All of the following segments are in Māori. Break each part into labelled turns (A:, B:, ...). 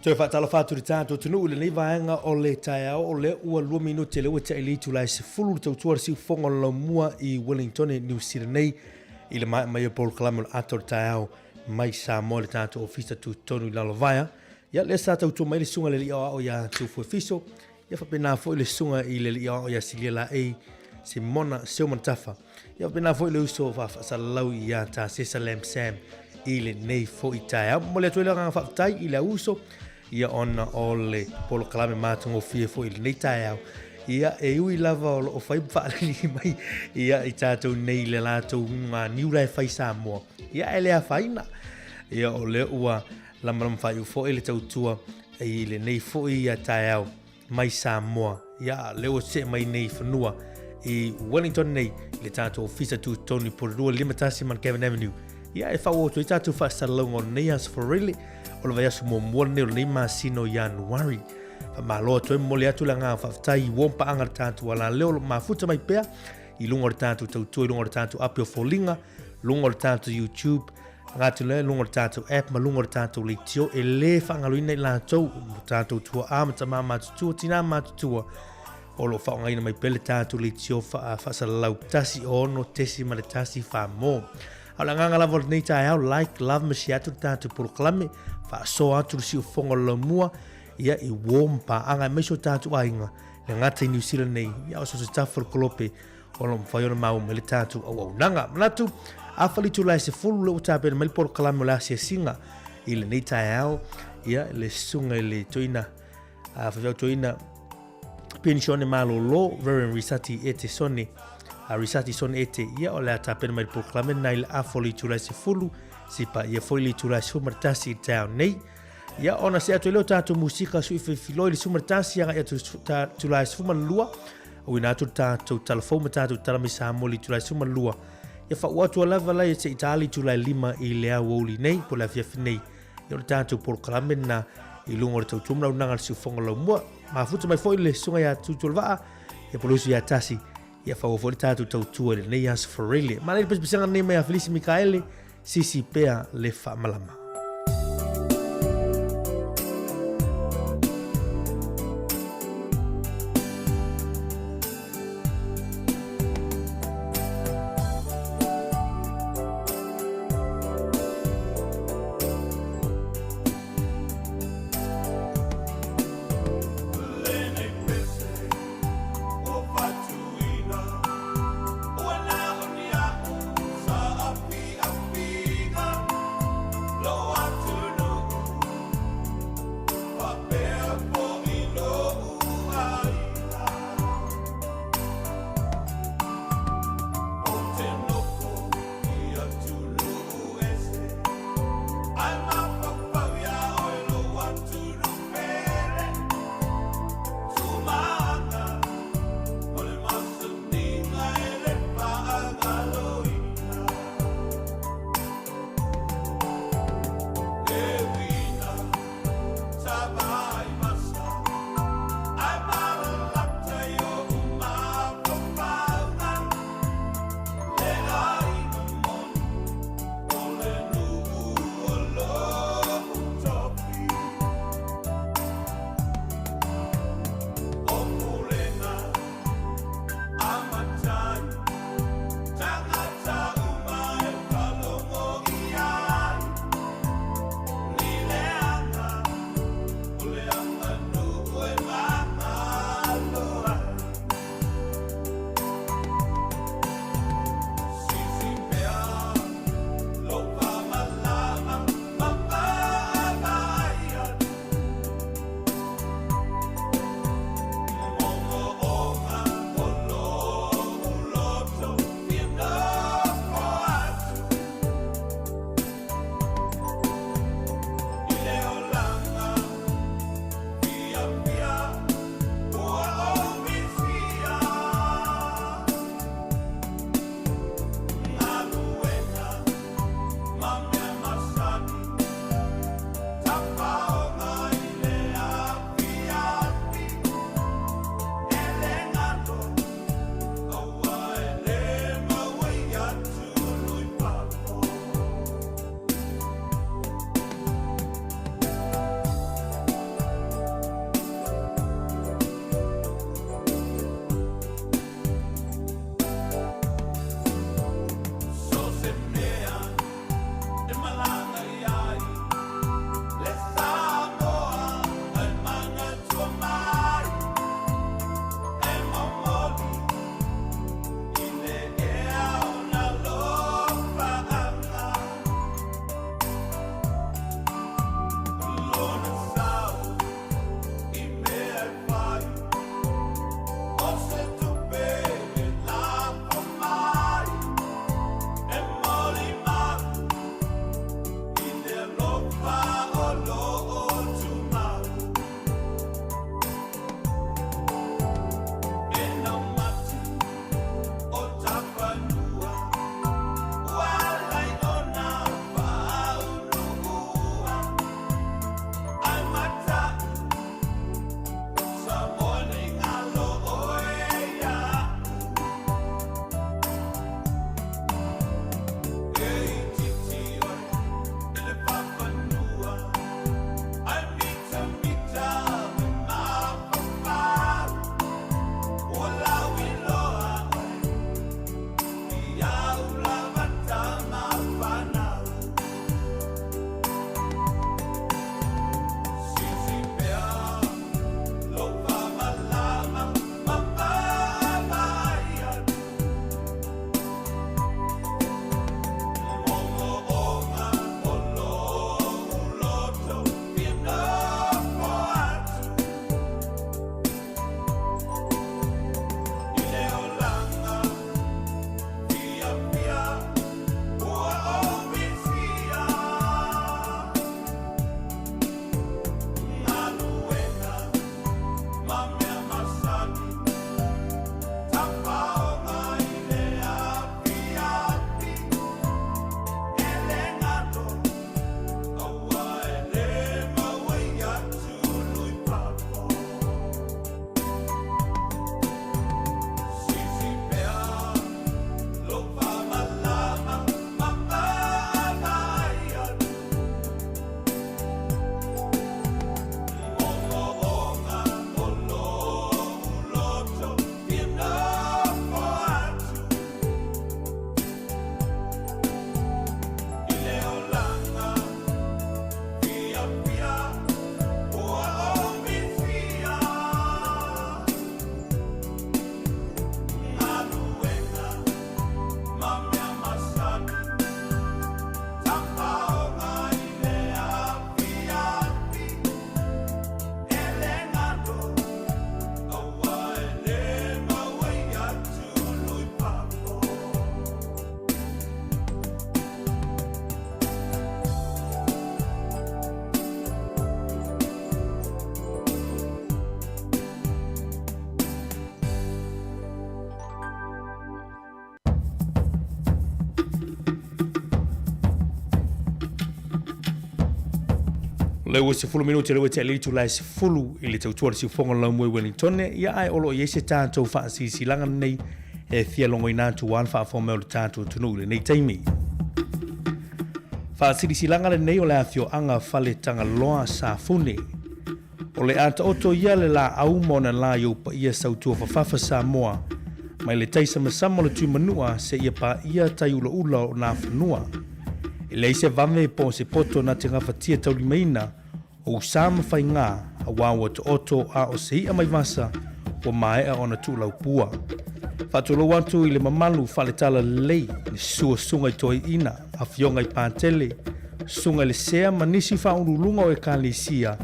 A: Toi whaatala whāturi tātou tunu ule nei vaenga o le taiao o le ua 2 minuti le ua te ili tulai se fulu tau tuar si fonga la mua I Wellington New Zealand nei I le mai Paul Kalame ator taiao mai Samoa le tātou ofisa tu tonu I lalo vaia ia le sa tau tu mai le sunga le lia o ia tu fuefiso ia whapena fo le sunga I le lia o ia silia la ei se mona seo mantafa ia whapena fo le uso sa lau ia ta sesa lem sam I le nei fo I taiao mo le tuele ranga whaptai I le uso ia ona o le polo kalame mātungo fie fo I le nei taiao ia e ui lava o whai whaalili mai ia I tātou nei le lātou ngā niurai whai Samoa ia e lea whaina ia o le ua lamaram whai u fo I le tautua I le nei fo ia taiao mai Samoa ia le o se mai nei whanua I Wellington nei le tātou ofisa tu Tony Porua limatasi man Kevin Avenue ia e whao tu I tātou whasalongo nei as for really o le vaiasu mo muane o le masino Januari. Whamaloa toi mole atu la ngā whaftai I wompa anga tātu ala leo mafuta mai pea I lungo le tātu tautua I lungo le tātu apio folinga, lungo le tātu YouTube, ngātu le lungo le tātu app, ma lungo le tātu le tio e le whangaluina I lātou, tātu tua āmata mā mātutua, tina mātutua o lo whaongaina mai pele tātu le tio whasalau tasi ono tesi ma le tasi whamo. Ala nganga lava nei tai au like love me share tātu Polokalame fa so atu si fonga la mua ia I wompa anga me so tātu ainga le ngata I New Zealand nei ia o so se tafur kolope o lo mwhaiona mau me le tātu au nanga manatu afali tu lai se fulu le utape me le Polokalame la se singa I le nei tai au ia le sunga le toina whawhau toina pensione malo lo Reverend Risati ete sone risati son ete ia o le atapena mai Polokalame nai le afoli tulai se fulu sipa ia foi le tulai se martasi I town nei ia ona se atu leo tātou musika sui filoi le sumartasi anga ia tulai se fumalua o ina atu tātou talafou ma tātou talami Samoa le tulai se fumalua ia wha atu lava lai se itali tulai 5 I le au oli nei po le afiafi nei ia o le tātou Polokalame na I lungo le tautumra unanga le siufonga lau mua mafuta mai foi le sunga ia tutulvaa ia polusu ia tasi ia fa ofo tātou tautua le nei as for really ma le pesanga nei mai a Felici Mikaele sisi pea le fa malama
B: Vai, massa.
A: le ua se fulu minuti le ua te alitu lai se fulu i le tautua le siufonga lau mui Wellington ia ai olo i ese tātou wha si langa nei e thia longo i nātu wan wha fōmeo le tātou tunu le nei taimi. Wha si langa le nei o le athio anga whale tanga loa sa fune. O le ata oto ia le la au mona la iau pa ia sautua whawhafa Samoa mai le taisa masamo le tu manua se ia pa ia tai ula ula o nā whanua. I le se vame po se poto na te ngawhatia taulimaina o usama whai ngā a wawa to oto a o se ia mai vasa o maea o na tūlau pua. Whatolo watu i le mamalu whale tala lei ni sua sunga i toi ina a fionga i pātele sunga le sea manisi whaurulunga o e kālisia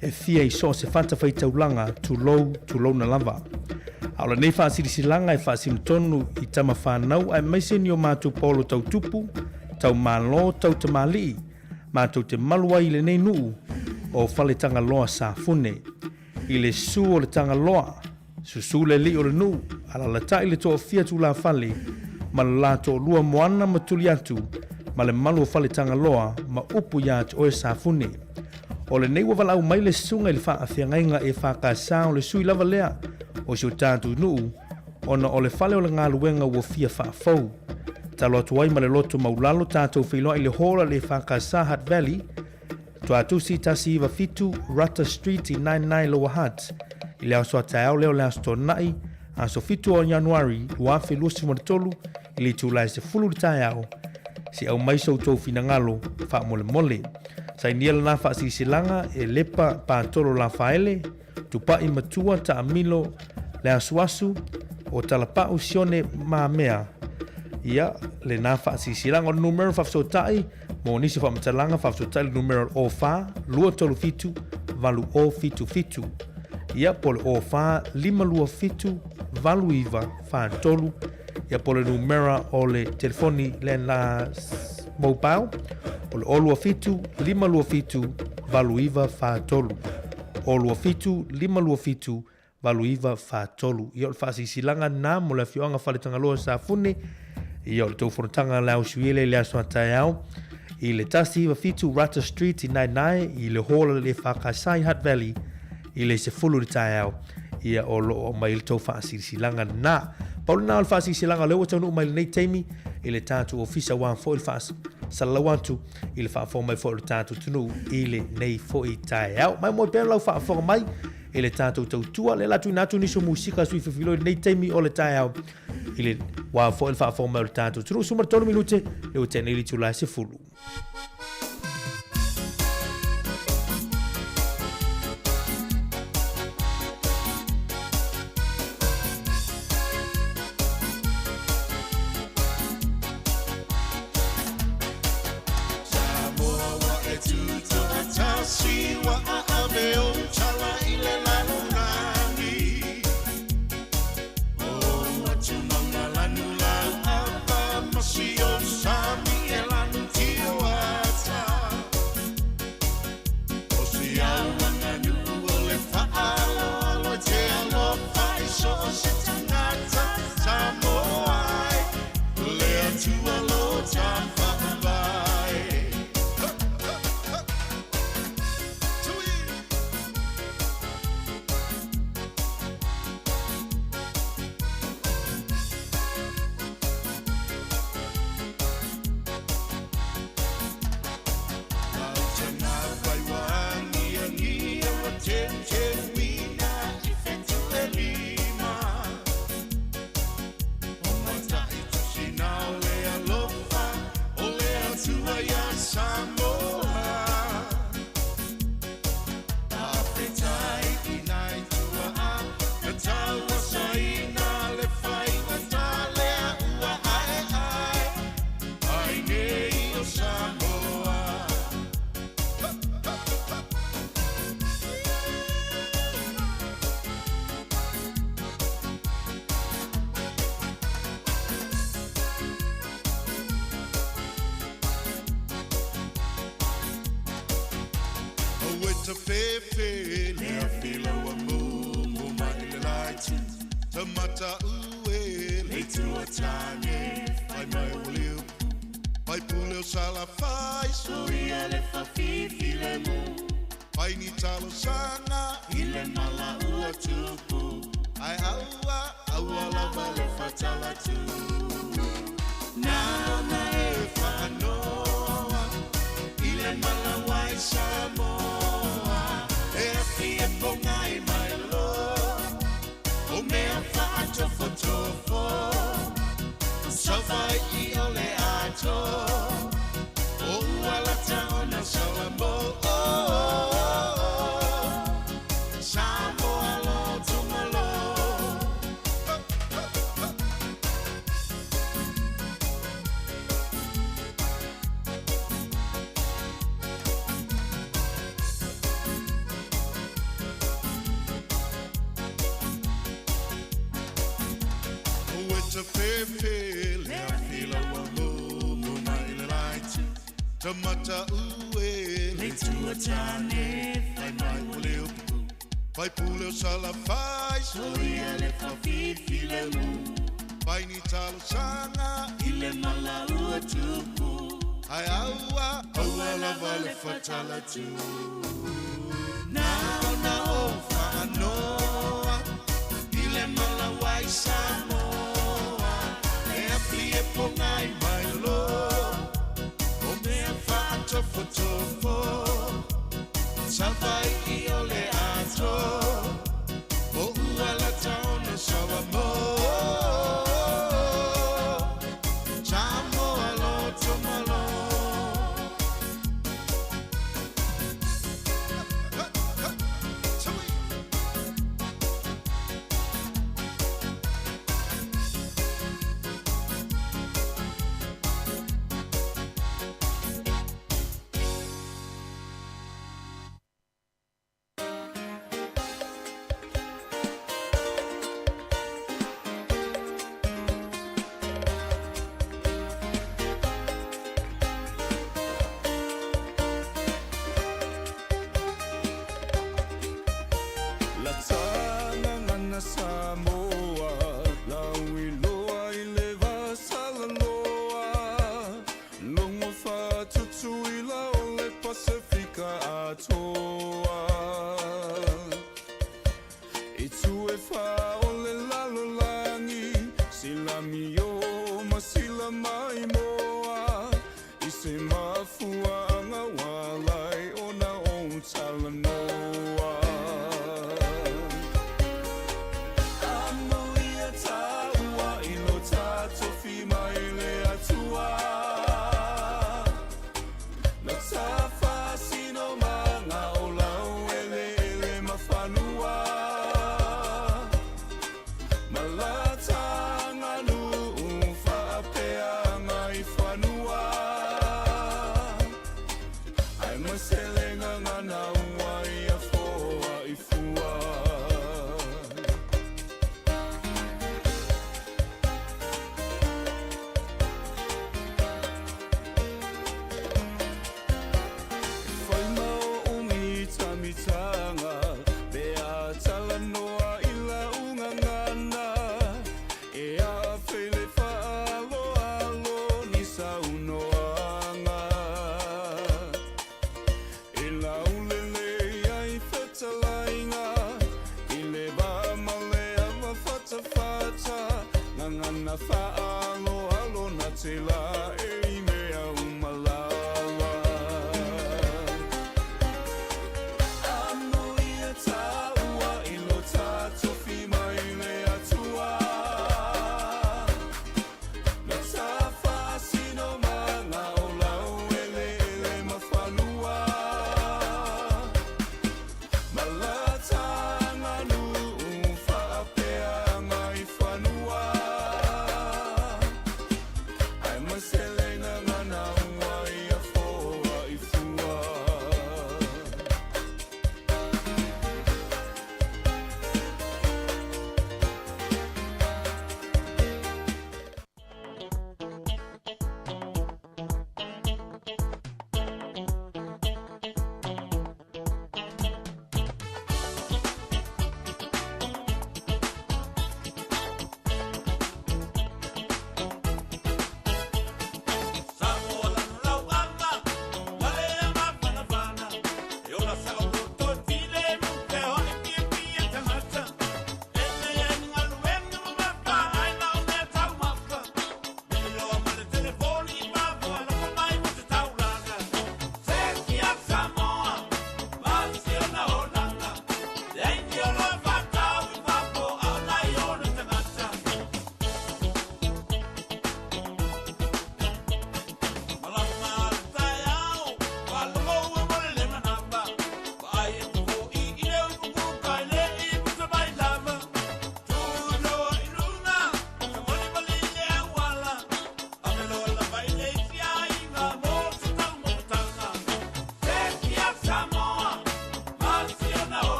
A: e fia i so se whanta whai taulanga tūlou na lava. Aula nei whaasirisilanga e whaasimtonu i tama whanau ai maiseni o mātu polo tau tupu tau malo tau te mali mātou te malua i le nei nuu o whale tanga loa sa fune i le su o le tanga loa susu le li o le nuu ala la tai le toa fia tu la whale ma la to lua moana matuli atu ma le malu o whale tanga loa ma upu ya te oe sa fune o le nei wavala au mai le sunga i le wha awhiangainga e whakasa o le sui lava lea o si o tātu nuu ona o le whale o le ngā luenga ua fia whaafau. Talo atu ai ma le loto maulalo tātou whiloa i le hola le whakasa Hutt Valley, to atusi tasi iwa fitu Rutter Street i 99 Lower Hutt, i leo soa taeo leo leo sto nai, a so fitu o Januari, luafe lusi monitolu, i li tūlai se fulu taeo, si au maiso tau finangalo, wha mole mole. Sai niela na wha si silanga e lepa pātolo la whaele, tupa i matua ta amilo le asuasu o talapau sione maa mea. Ia, le nā whaasisilang o numero whafsotai, mo nisi whamatalanga whafsotai le numero o wha, lua tolu fitu, valu o fitu fitu. Ia, pole o wha, lima lua fitu, valu iwa, wha tolu. Ia, pole numero o le telefoni le na mobile, pole o lua fitu, lima lua fitu, valu iwa, wha tolu. O lua fitu, lima lua fitu, valu iwa, wha tolu. Ia, le whaasisilanga nā mo le fioanga whaletanga loa sa fune, ia o le tauwhanatanga lau suile le aso atai au i le tasi iwa fitu Rutter Street i 99 i le hola le whakasai Hutt Valley i le se fulu le tai au ia o lo mai le tau whaasirisilanga nā. Paulu nā o le whaasirisilanga leo tau nuu mai le nei teimi i le tātu ofisa wan fo i le whaas salawantu i le whaafo mai fo le tātu tunu i le nei fo i tai au. Mai moi pēr lau whaafo mai i le tātou tautua le latu natu niso musika sui whiwhilo i nei teimi o le tai au i le wa fo il fa fo me tanto tru sumar tonu minute le o tenili tu la se fulu.
B: Tamata ue le tua tane ai mai oleu Pai puleu sala fai, soia le fa fifi le mu Pai ni talo sana ile mala ua tupu. Ai aua lava le fatala tu. Naona e whanoa ile mala wai Samoa. E afi e ponga i mai lo. O mea whaatofo tofo. Sawai I ole ato. O ualata ona Samoa. Samoa lo tumalo. It's a pepe, le afila wa mo mai le light. Tamata ue, le tuatane, fai mai ule upu. Fai pule sala fai, soia le fafifi le mu. Fai ni talo sana, ile mala ua tupu. Ai aua lava le fatala tu. Na o whanoa, ile mala wai Samoa. E api e ponga I mai lo. O mea whaatofo tofo. Sawai I ole ato. O ualata ona Samoa. Samoa lo tomalo.
C: Samoa, laui loa I le vasala loa. Longo whatutu I la o le Pasifika atoa. I tue wha o le lalo langi, sila mio ma sila mai moa. I se mafua anga walai o na o talanoa.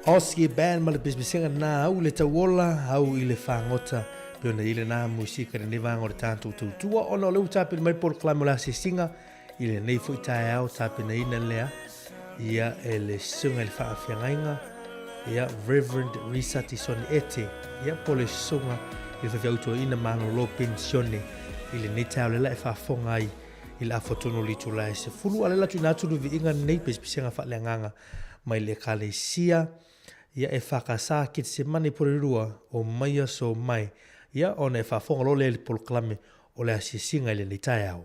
A: Oski band ma le bisbisinga na au le tawola au i le whangota pe ona i le nā musika le nevango le tātou tūtua ona o leu tāpina mai por klamo la sisinga i le nei fui tae au tāpina ina lea ia e le sunga le whaafengainga ia Reverend Risa Tisoni Ete ia po le sunga i le whawhiautua ina mano lo pensione i le nei tau le la e whaafonga ai i le afotono li tula e se fulu ale la tu nātunu vi inga nei bisbisinga whaaleanganga mai le kalesia ia e whakasā ki te se mani porirua o maia so mai ia ona e whafonga lo le poloklame o le asisinga i le nei tae au.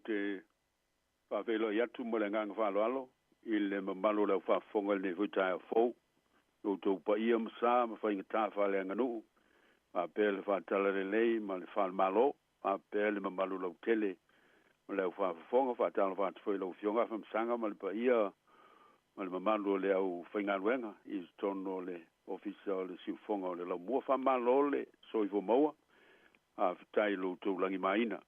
D: te whawelo i atu mo le nganga whaloalo, i le mamalo lau whafonga le vuta a fau, o tau pa ia msa, ma whainga tā whale anganu, ma pēle whatala le lei, ma le whal malo, ma pēle mamalo lau tele, ma lau whafonga, whatala whatawhoi lau fionga, whamsanga, ma le pa ia, ma le mamalo le au whainga ruenga, i tono le ofisa o le siufonga o le lau mua whamalo le, soifo maua, a whitai lo tau langi maina.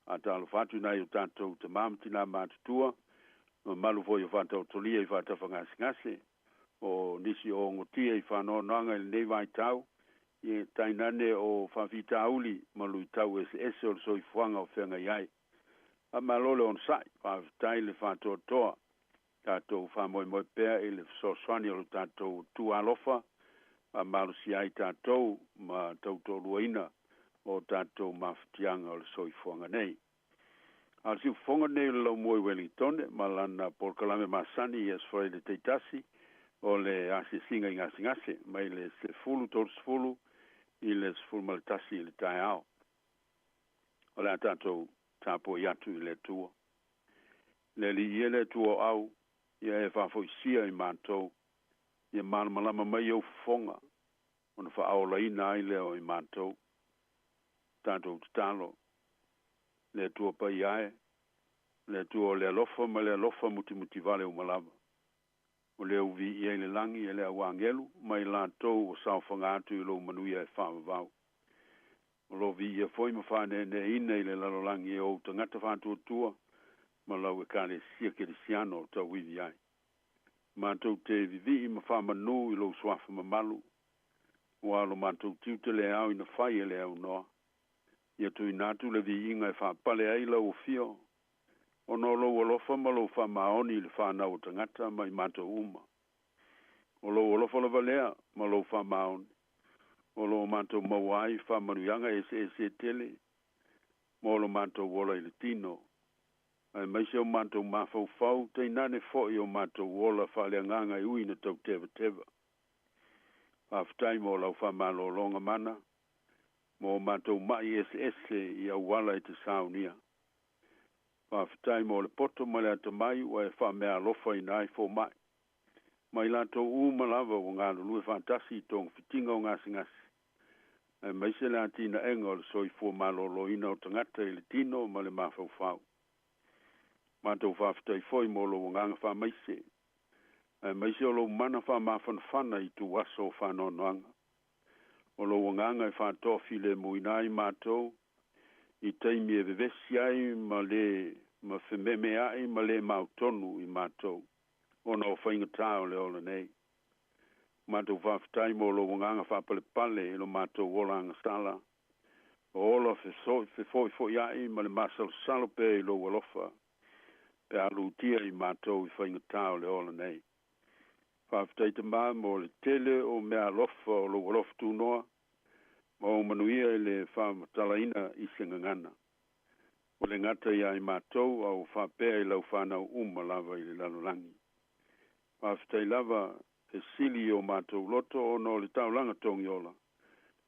D: A talo whatu nai o tātou te māmatina mātutua, o malu foi o whātau tolia i whātau ngase, o nisi o ngotia i whānoa nanga i nei vai tau, i tainane o whawhita auli, malu i tau ese o soi fuanga o whenga iai. A malole on sai, whawhitai le whātua toa, tātou whamoe moe pēr i le soswani o tātou tualofa, a malu si ai tātou, ma tautou ruaina, o tātou mawhitianga o le soifuanga nei. A si whonga nei lau moe Wellington, malana porkalame masani i aswai le teitasi, o le ase singa i ngase, mai le se fulu tors fulu, i le sfulu maletasi i le tae ao. O le tātou tāpo i atu i le tua. Le li i le tua au, i e whafoisia i mātou, i malama mai au whonga, o na whaola ina i leo i mātou, tātou talo, le tua pa iae, le tua le alofa, ma le alofa muti vale o malava. O le uvi i le langi, e le awangelu, mai la tau o sauwhanga atu i lo manuia e whamavau. O lo vi i foi ma whane ne ina i le lalolangi e o tangata whantua tua, ma lau e kare sia ke le siano o tau wivi ai. Ma tau te vivi i ma whamanu i lo swafa ma malu, o alo ma tau tiute le au ina whai e le au noa. Ia tui nātu le vi inga e whapale ai lau o fio. O no lo alofa ma lo whamaoni le whanau o tangata mai mātou uma. O lo alofa la valea ma lo whamaoni. O lo mātou mawai whamanuianga e tele. Mo lo mātou wola i le tino. Ai maise o mātou mawhau te nane foi o mātou wola whaleanganga i uina tau teva. Whaftai mo lau whamalo longa mana. Mo mātou mai i awala i te saunia. Whawhitai mo le poto mai le atamai wa e whamea lofa i nai fo mai. Mai lātou umalawa o ngā lulue whantasi i tōng whitinga o ngasi. E maise le atina enga o le soi fo malolo ina o tangata i le tino ma le mawhau. Mātou whawhitai foi mo lo nganga whamaise. E maise o lo mana whamawhanwhana i tu waso whanonoanga. O lo wanganga e whātofi le muinai mātou, i teimi e vevesi ai ma whememe ai ma le mautonu i mātou, o no whainga tāo le ola nei. Mātou whawhitai mo lo wanganga whapale pale i lo mātou wolanga sala, Ola fe ia I ma le masal salo pe lo walofa. Pe alu tia I mātou I whaingatau le ola nei. Whawhtai te mā mo le tele o mea lofa o lo walofa tu noa. Ma o manuia le whamatalaina I sengangana. O le ngata ia I mātou au whapea I lau whanau lava I le lalolangi. Whawhtai lava e sili o mātou loto o no le taulanga tongi ola.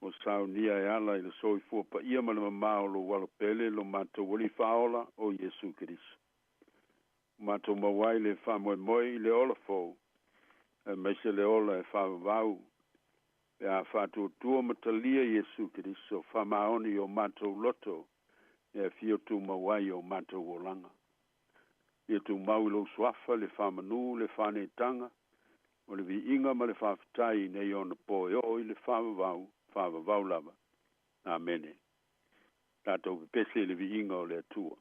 D: O sao nia e ala I le soi fua pa ia ma le mamao lo walo pele lo mātou wali whaola o Yesu Kiriso. Mātou mawai le whamoe le ola fau. E meise le ola e whawavau. E a whātua tua matalia Yesu Kiriso whamaoni o mātou loto. E fio tu mawai o mātou wolanga. Ia tu mau lo swafa le whamanu le whanetanga. O le vi inga ma le whawhitai nei o na poe o I le whawavau lava. Amene. Tātou pese le vi inga o le atua.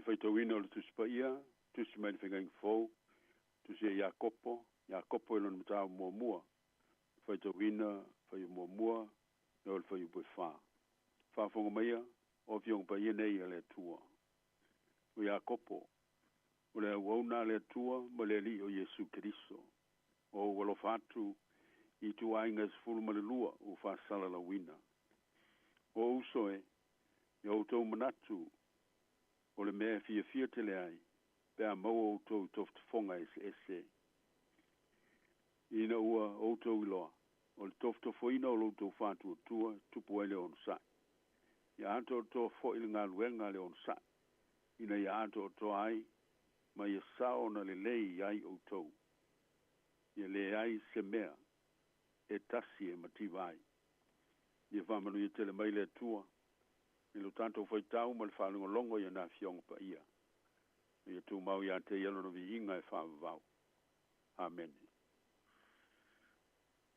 D: Faitawina o le tusipaia, tusi mai le whengang fau, tusi e Iakopo ilon matau mua. Faitawina, whai mua, no le whai upoe wha. Whafonga maia, o fiong pa ia nei a le atua. O Iakopo, o le wauna le atua, ma le li o Yesu Kiriso. O walofatu, I tu ainga sifulu ma le lua, o whasala la wina. O usoe, o tau manatu, o le mea fia tele ai, pe a mau o tau toftafonga ese. Ina ua o tau iloa, o le toftafoina o lo tau whātua tua, tupu ai le on sa. Ia anto o tau fo ili ngā luenga le on sa. Ina ia anto o tau ai, ma ia sao na le lei ai o tau. Ia le ai se mea, e tasi e mativai. Ia whamanu ia tele mai le tua, I lo tanto foi tau ma le whalunga longo ia na fionga pa ia. Ia tu mau ia te ialo no vi inga e whaavavau. Amen.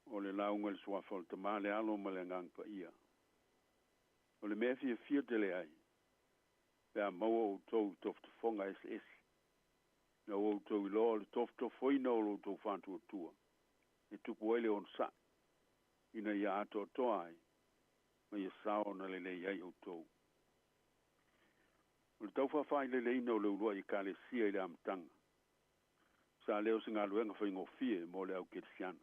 D: O le launga le suafa o le tamale alo ma le ngang pa ia. O le mea fia tele ai. Pea maua o tau toftafonga SS. Na o tau ilo le toftafoina o lo tau whantua tua. E tupu ele on sa. Ina ia ato toa ai. Ma ia sao na le iai o tau. O le tau whawhai le ina o le urua I kale sia I le amtanga. Sa leo se ngā luenga whaingofie mo le au kirisiano.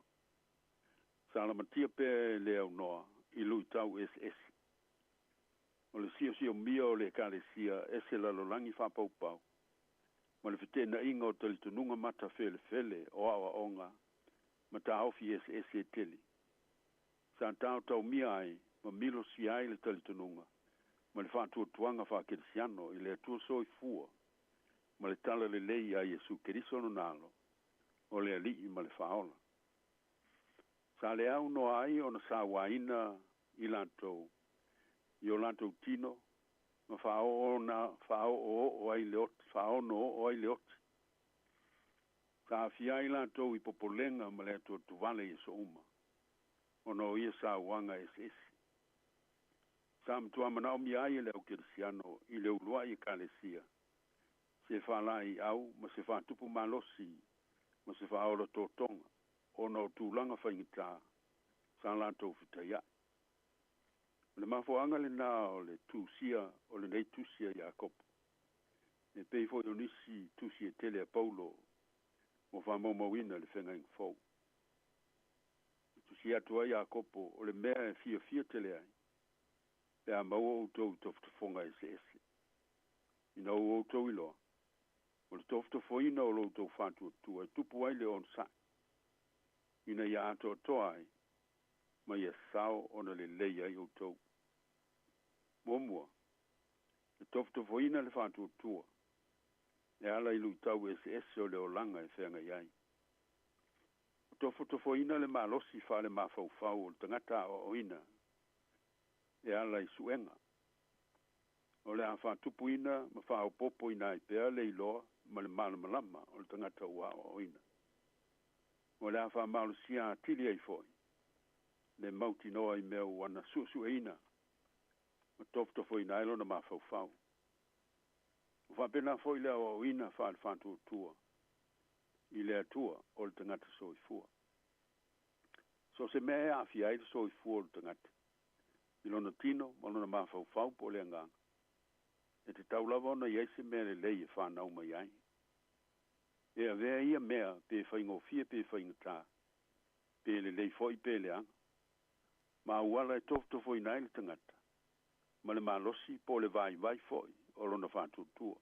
D: Sa la matia pe le au noa I lui tau SS. O le sio mia o le kale sia ese la lolangi whapaupau. Ma le whitena inga o talitununga mata fele o awa onga. Ma ta haufi SS e teli. Sa tau mia ai ma milo si ai le talitununga. Ma le whātua tuanga whakirisiano I le atua soi fua. ma le tala le lei a Iesu Keriso no nalo, o le ali ma le faola. Sa le au no ai o na sa waina i lantou, i o lantou tino, ma fao o ai leot, fao no o ai leot. Sa fia i lantou i popolenga ma le atua tuvale i so uma, o no ia sa wanga esi. Sa mtua manao mi ai le au kirisiano i le ulua i kalesia. Se whala i au, ma se whatupu malosi, ma se whaola tōtonga, o no tūlanga whaingita, sa lantou whitaia. Le mafoanga le nā o le tūsia, o le nei tūsia Iakopo. E peifo i onisi tūsia tele a Paulo, mo whamomawina le whenga ing fau. Tūsia atua Iakopo, o le mea e fia tele ai. Pe a maua outou toftofonga ese. Ina outou iloa. O le toftofoina o loutou whantua tua, tupu ai le on sa. Ina ia ato toa ai, ma ia sao ona le lei ai outou. Momua, le toftofoina le whantua tua, e ala ilu tau ese o le olanga e whenga iai. O toftofoina le malosi wha le mawhauwhau o le tangata o oina, e ala i suenga. O le a whatupuina, ma whaopopo ina i pea le iloa, ma le malamalama o le tangata ua o oina. O le a whamalusia tili ai foi, le mauti noa i mea wana susu eina, ma tofto ina ilo na mawhauwhau. O whapena foi le o oina wha le whantua tua, i le atua o le tangata soifua. So se mea a fia i le soifua o le tangata. I lona tino, ma lona mawhauwhau po le anganga. E te taulawa ona iaise mea le lei e whanau mai ai. E a vea ia mea pe whaingofia pe whaingata. Pe le lei foi pe le anga. Ma uala e tofto nai le tangata. Ma le malosi po le vai foi o lona whantutua.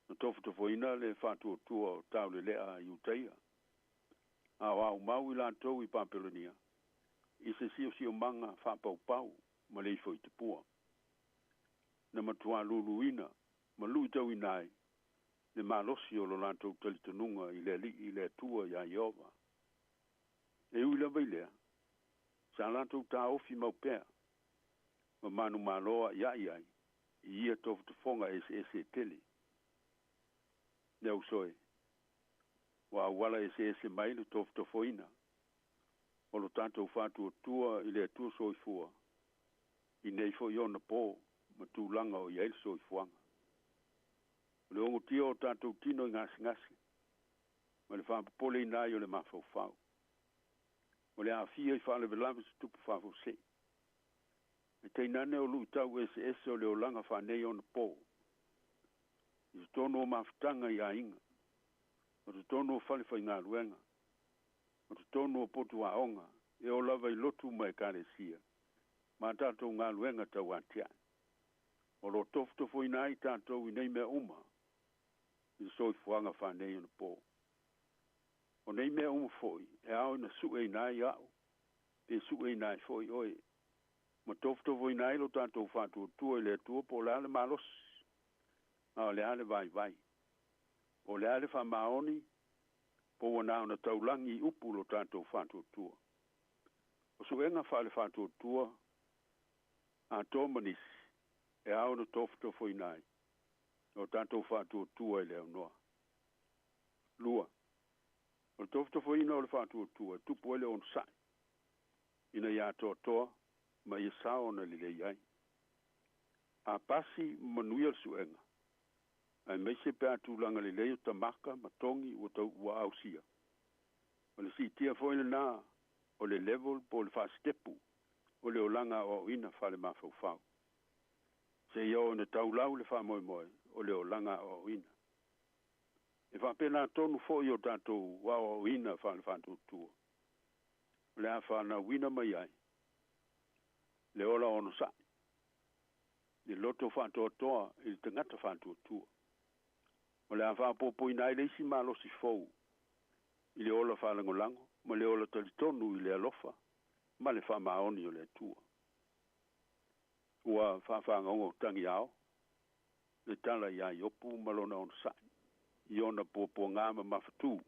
D: No tofto ina le whantutua o tau le lea i utaia. A wau mau i lantou i Papelonia. I se sio manga whapau ma le foi te pua. Na matua luluina, ma lui tau inai, le malosi o lo lantou talitanunga i le tua ia Iova. E uila vailea, sa lantou ta ofi maupea, ma manu maloa iai, i ia toftofonga ese tele. Ne usoe, wa wala ese mai le toftofoina, o lo tantou whātua tua i le tua soifua, i nei fo iona po, ma tūlanga o iai soifuanga. Le ongo tio o tātou tino i ngasi, ma le whāpapole i nai o le mawhauwhau. O le awhia i whāle velava se tupu whāwhause. E teinane o lui tau ese o le olanga whanei o na po. I se tono o mawhitanga i a inga. O te tono o whale whai ngā ruenga. O te tono o potu a onga. E o lava i lotu mai kare sia. Ma tātou ngā ruenga tau atia. O lo tofto i nai tātou i nei mea uma. I soi fuanga whanei o na po. O nei mea uma foi. E au na su e nai au. Pe su e nai foi oe. Ma tofto i nai lo tātou whātua tua i le tua po le ale malos. O le ale vai. O le ale whamaoni. Po wana ona taulangi upu lo tātou whātua tua. O suenga whale whātua tua. A tō manisi. E au na tofto i nai. O tātou whātua tua i leo noa. Lua. O tofto i na o le whātua tua. Tupu ele on sai. Ina ia toa. Ma ia sao na lile iai. A pasi manuia suenga. Ai meise pe atulanga lile o tamaka matongi o tau ua ausia. O le si tia foina na. O le level po le whastepu. O le olanga o ina whale mawhauwhau. Se iau na taulau le whamoimoe o le olanga o ina. E whapena tonu fo i o tātou wa o ina whale whantutua. Le a whana wina mai ai. Le ola ono sa. Le loto whantoa i le tangata whantutua. O le a whapopo ina i leisi malosi fou. I le ola whalangolango. Ma le ola talitonu i le alofa. Ma le whamaoni o le tua. Ua whawhangongo tangi ao. le tala ia i opu malona ona sai. I ona po ngā mafatu.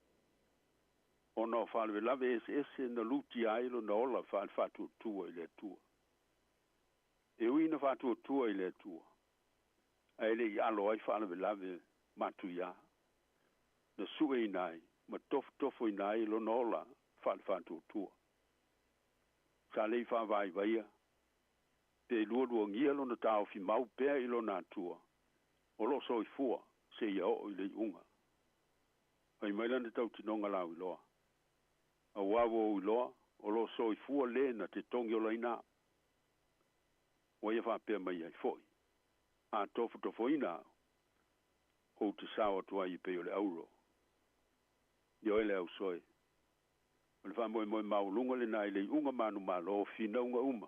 D: Ona o whaalwe lawe ese na luti ailo na ola whatu tua i le tua. E uina whatu tua i le tua. Aile i alo ai whaalwe lawe matu ia. Na sue i nai, ma tofo i nai lo na ola whatu tua. Sa lei whawai vaia. Te lua ngia lo na tau fi mau pea i lo na tua. O lo so i fua, se ia o i le unga. Ai maila na tau tinonga lau i loa. A wawo i loa, o lo so i fua le na te tongi o laina. Wa ia whapea mai ai foi. A tofo ina, o te sawa tua i pe o le auro. Yo ele au soe. O le whamoe maulunga le nai le unga manu malo o fina unga.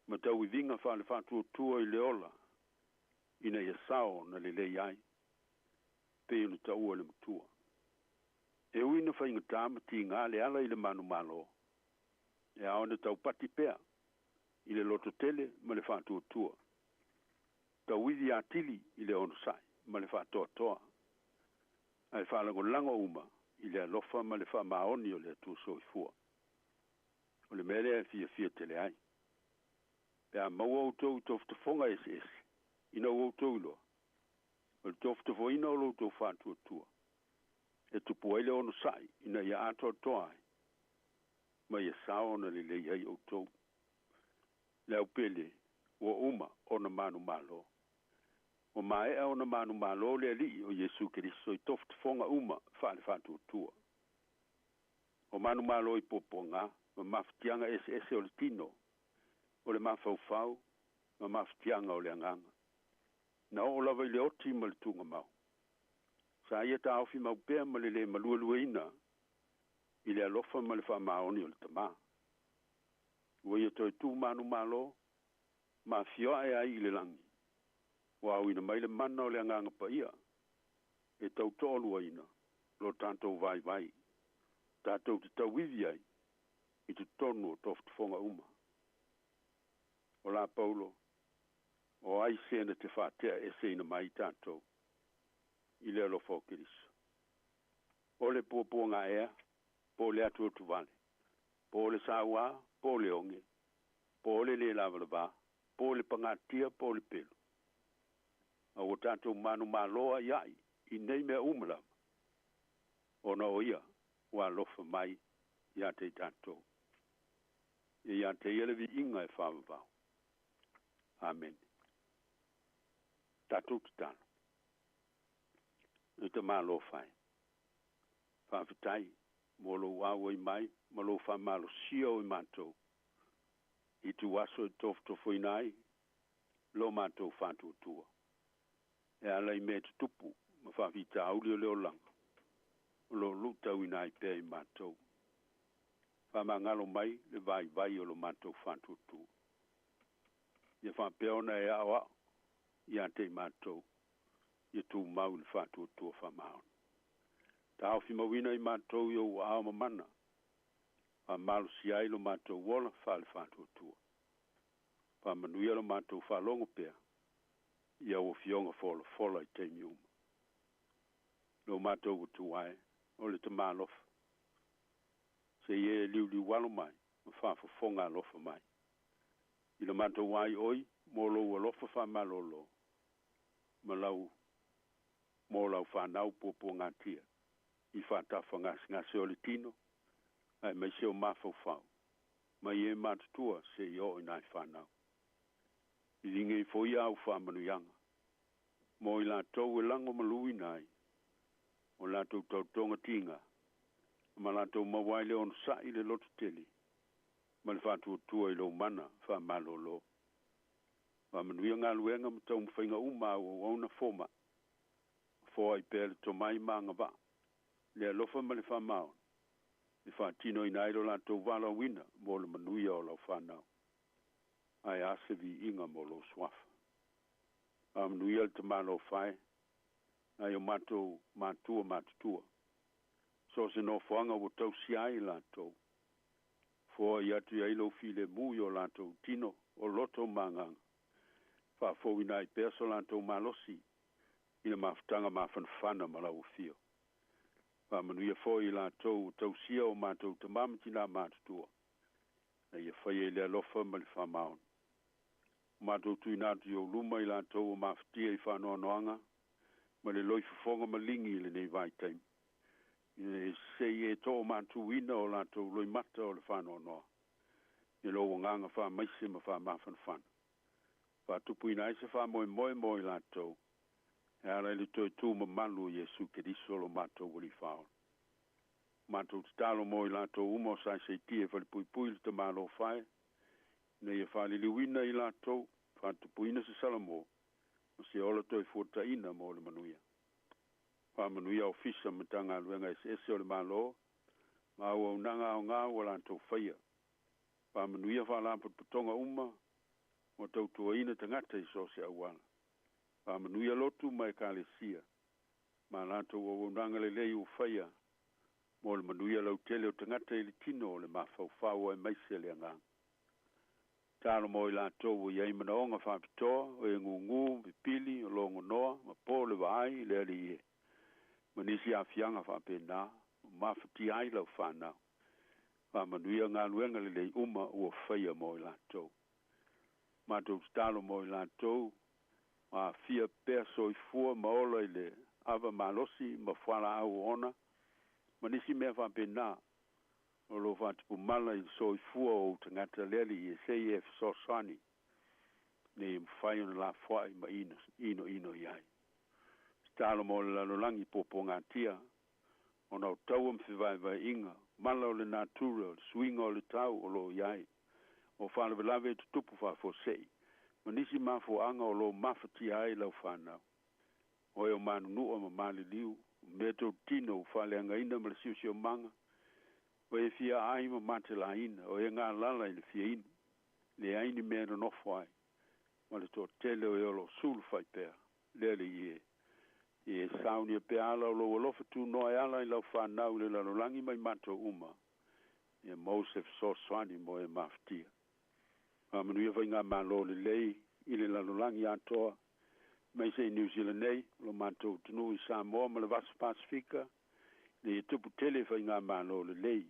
D: Ma tau i vinga whale whatu tua i le ola. Ina ia sao na le ai. Pe unu tau le mutua. E uina whainga tāma ti ngā le ala i le manu malo. E aone tau pati pea. I le loto tele ma le whatu tua. Tau iwi atili i le ono sai ma le whatu toa. Ai whalango lango uma i le alofa ma le wha maoni o le atu so i fua. O le mele e fia tele ai. Pea maua utou tofta fonga ese. Ina utou ilo. O le tofta fo ina o lo utou whatu tua. E tupu ai le ono sai ina ia ato toa ai. Ma ia sao na le lei ai utou. Le au pele ua uma o na manu malo. O mae o na manu malo le ali o Yesu Keriso i tofta fonga uma whale whatu tua. O manu malo i poponga, ma maftianga ese o le tino. O le mafau, ma maftianga o le anganga. Na o lava i le oti ma le tunga mau. Sa ia ta ofi mau pea ma le malua ina. I le alofa ma le wha maoni o le tama. Ua ia toi tu manu malo, ma fioa e ai i le langi. Wa au ina mai le mana o le anganga pa ia. E tau tolua ina, lo tantou vai. Tātou te tauivi ai, i te tonu o toftu fonga uma. O la Paulo, o ai sena te whatea e seina mai tātou, i le alo whaukiris. O le pōpō ngā ea, pō le atu atu vale, pō le sāua, pō le onge, pō le lavalava, pō le pangatia, pō le pelu. A o tātou manu maloa iai, i nei mea umalama. O na o ia, wa lofa mai, ia te tātou. Ia te elevi inga e whawavau. Amen. Tātou ki tāna. E te malo whai. Whawhitai, molo wawa i mai, malo whamalo sio i mātou. I tu waso e tofo i nai, lo mātou whātua tua. E ala i me te tupu, ma whawhita auli o leo langa. Lo lutau i nai pēr i mātou. Whamangalo mai, le vai o lo mātou whātua tua. Ia whapeona e awa, ia te mātou, ia tū mau le whātua tua whamaon. Tā awhi mawina i mātou i o aama mana, whamalo si ai lo mātou wola whale whātua tua. Whamanuia lo mātou whalongo pēr, ia o fionga fola i te miuma. Lo mātou utu ai, o le te mālofa. Se ie liu walo mai, ma whafafonga alofa mai. I le mātou wai oi, mō lau alofa whamalolo. Ma lau, mō lau whanau pōpō ngā tia. I whatafa ngā se o le tino, ai mai se o mawhau. Mai e mātutua se i o i nai whanau. I ringa i fōi au whamanu yanga. Mō i lātou e lango malui nai. O lātou tautonga tinga. Ma lātou mawaile on sa i le loto teli. Ma le whātua tua i lo mana whamalolo. Whamanuia ngā luenga ma tau mwhainga uma o auna fōma. Fōa i pēle to mai maanga wā. Le alofa ma le whamao. Le whātino i nairo lātou wala wina mo le manuia o lau whanau. Ai asevi inga mo lo swafa. Whamanuia le te malo whae. Ai o mātua. So se no whanga o tau si ai lātou. Fōa i atu i ailo file mui o lātou tino o loto manganga. Whafo ina I perso lantou malosi. Ina mafutanga mafanfana malau fio. Whamanuia fo I lantou tausia o mātou te mamatina mātutua. Na ia whai e lea lofa ma le whamaon. Mātou tui nātu I o luma I lantou o mafutia I whanoa noanga. Ma le loi fufonga malingi I le nei vai taim. E sei e tō mātou ina o lantou loi mata o le whanoa noa. E lo nganga wha maise ma wha mafanfana. Wha tupu ina eise wha moe moe lantou. E ara le toi tū ma malu Jesu Keriso lo mātou wali whao. Mātou te talo mo I lantou umo sai se tie whali pui le te malo whae. Nei e whali liwina I lantou, wha tupu ina se salamo. O se ola toi fuata ina mo le manuia. Wha manuia o fisa matanga luenga ese o le malo. Ngā ua unanga o ngā ua lantou whaia. Wha manuia wha lampat putonga uma. Mo tautua ina tangata I so se awala. Wha manuia lotu mai ka le sia. Ma lantou o unanga le lei u whaia. Mo le manuia lau tele o tangata I le tino o le mawhau e maise le angang. Talo mo I lantou o iai mana onga whapitoa, o e ngungu, pipili, o longo noa, ma po le vai, le ali e. Manisi a fianga whapena, o mawhati ai lau whanau. Wha manuia ngā luenga le lei uma ua whaia mo I lantou. Mātou talo mo I lantou, ma fia perso I fua maola I le ava malosi, ma whala au ona, manisi mea whapena, o lo whatipu mala I so I fua o tangata leli I sei e fisosani. Ne mwhai ona la whai ma ino iai. Stalo mo le lalolangi popo ngā tia. O nau tau mwhiwai inga. Mala o le natura, o le swinga o le tau o lo iai. O whanawelawe tutupu whafosei. Manisi mafo anga o lo mafati ai lau whanau. O eo manunua ma mali liu. Meto tino whaleanga ina ma le siusio manga. O e fia ai ma mate la ina, o e ngā lala I le fia ina. Le aini mea no nofo ai. Ma le tō tele o e olo sulu fai pēr. Lele I e. I e sauni e pēr ala o lo alofa tu noa e ala I lau whanau le lalolangi mai mato uma. I e Mosef so swani mo e maftia. Ma manuia vai ngā malo le lei, I le lalolangi atoa. Mai se New Zealand nei, lo mato tunu I Samoa ma le Vasu Pasifika. Le tupu tele vai ngā malo le lei.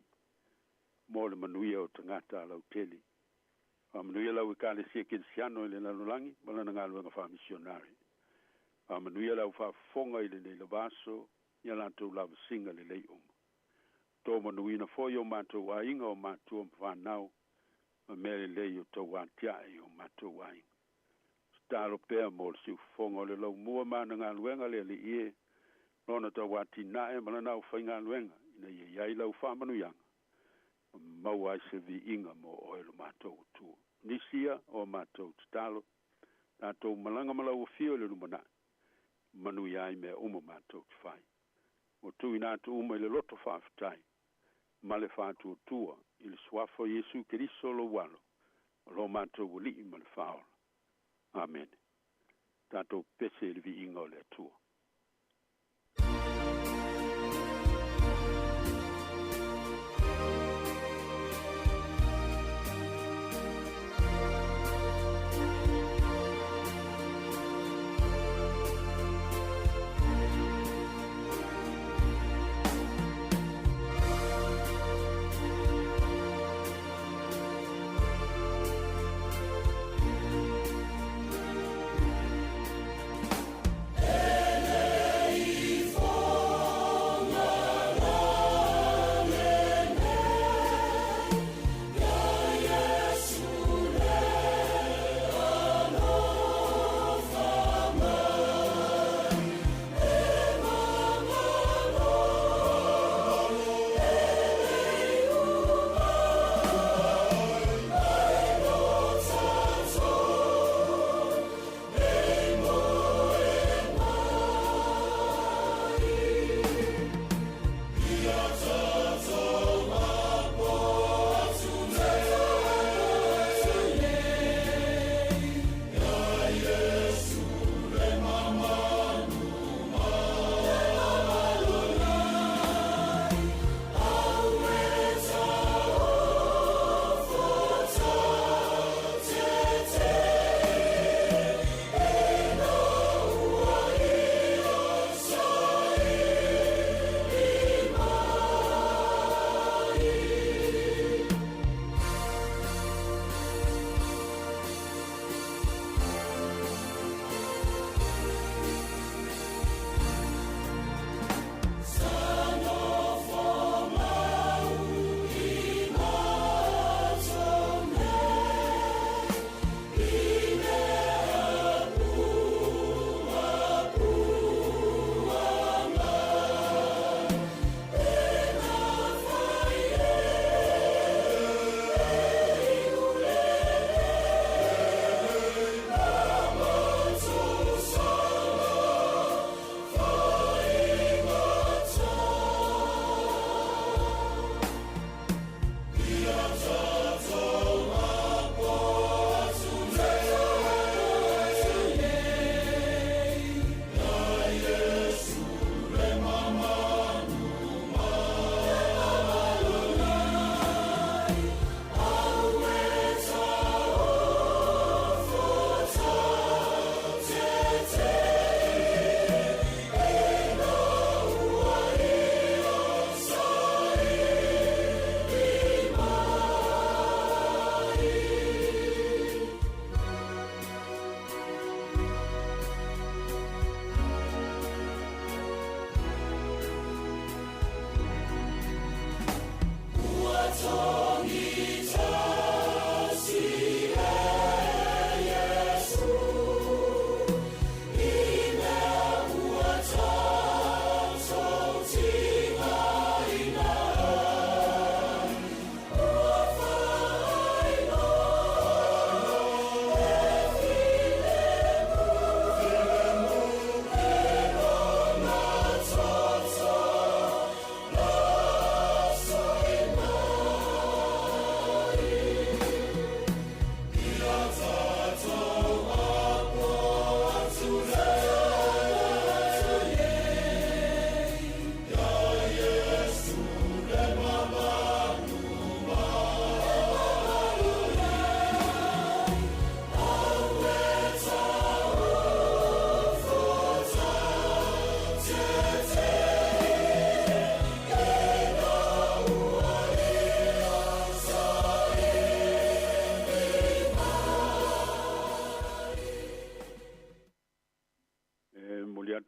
D: Mo le manuia o tangata lau tele. A manuia lau I kale sia kinsiano I le lalolangi, malana ngā luenga wha misionari. A manuia lau wha fonga I le nei lavaso, ia lantou lau singa le lei uma. Tō manuina foi o mātou a inga o mātua mwhanau, ma mele lei o tau antiai o mātou a inga. Stalo pēr mo le siu fonga o le lau mua mana ngā luenga le li ie, lona tau ati nae malana au whai ngā luenga, ina ia iai lau wha manuianga. Mau ai se vi inga mo o elo mātou tua. Nisia o mātou talo, tātou malanga malau o fio le lumana, manui ai mea uma mātou te whai. O tui nātu uma I le loto whaafitai, ma le whātua tua, I le swafo Jesu Keriso lo walo, o lo mātou wali I ma le whaola. Amen. Tātou pese le vi inga o le atua.
E: Hey!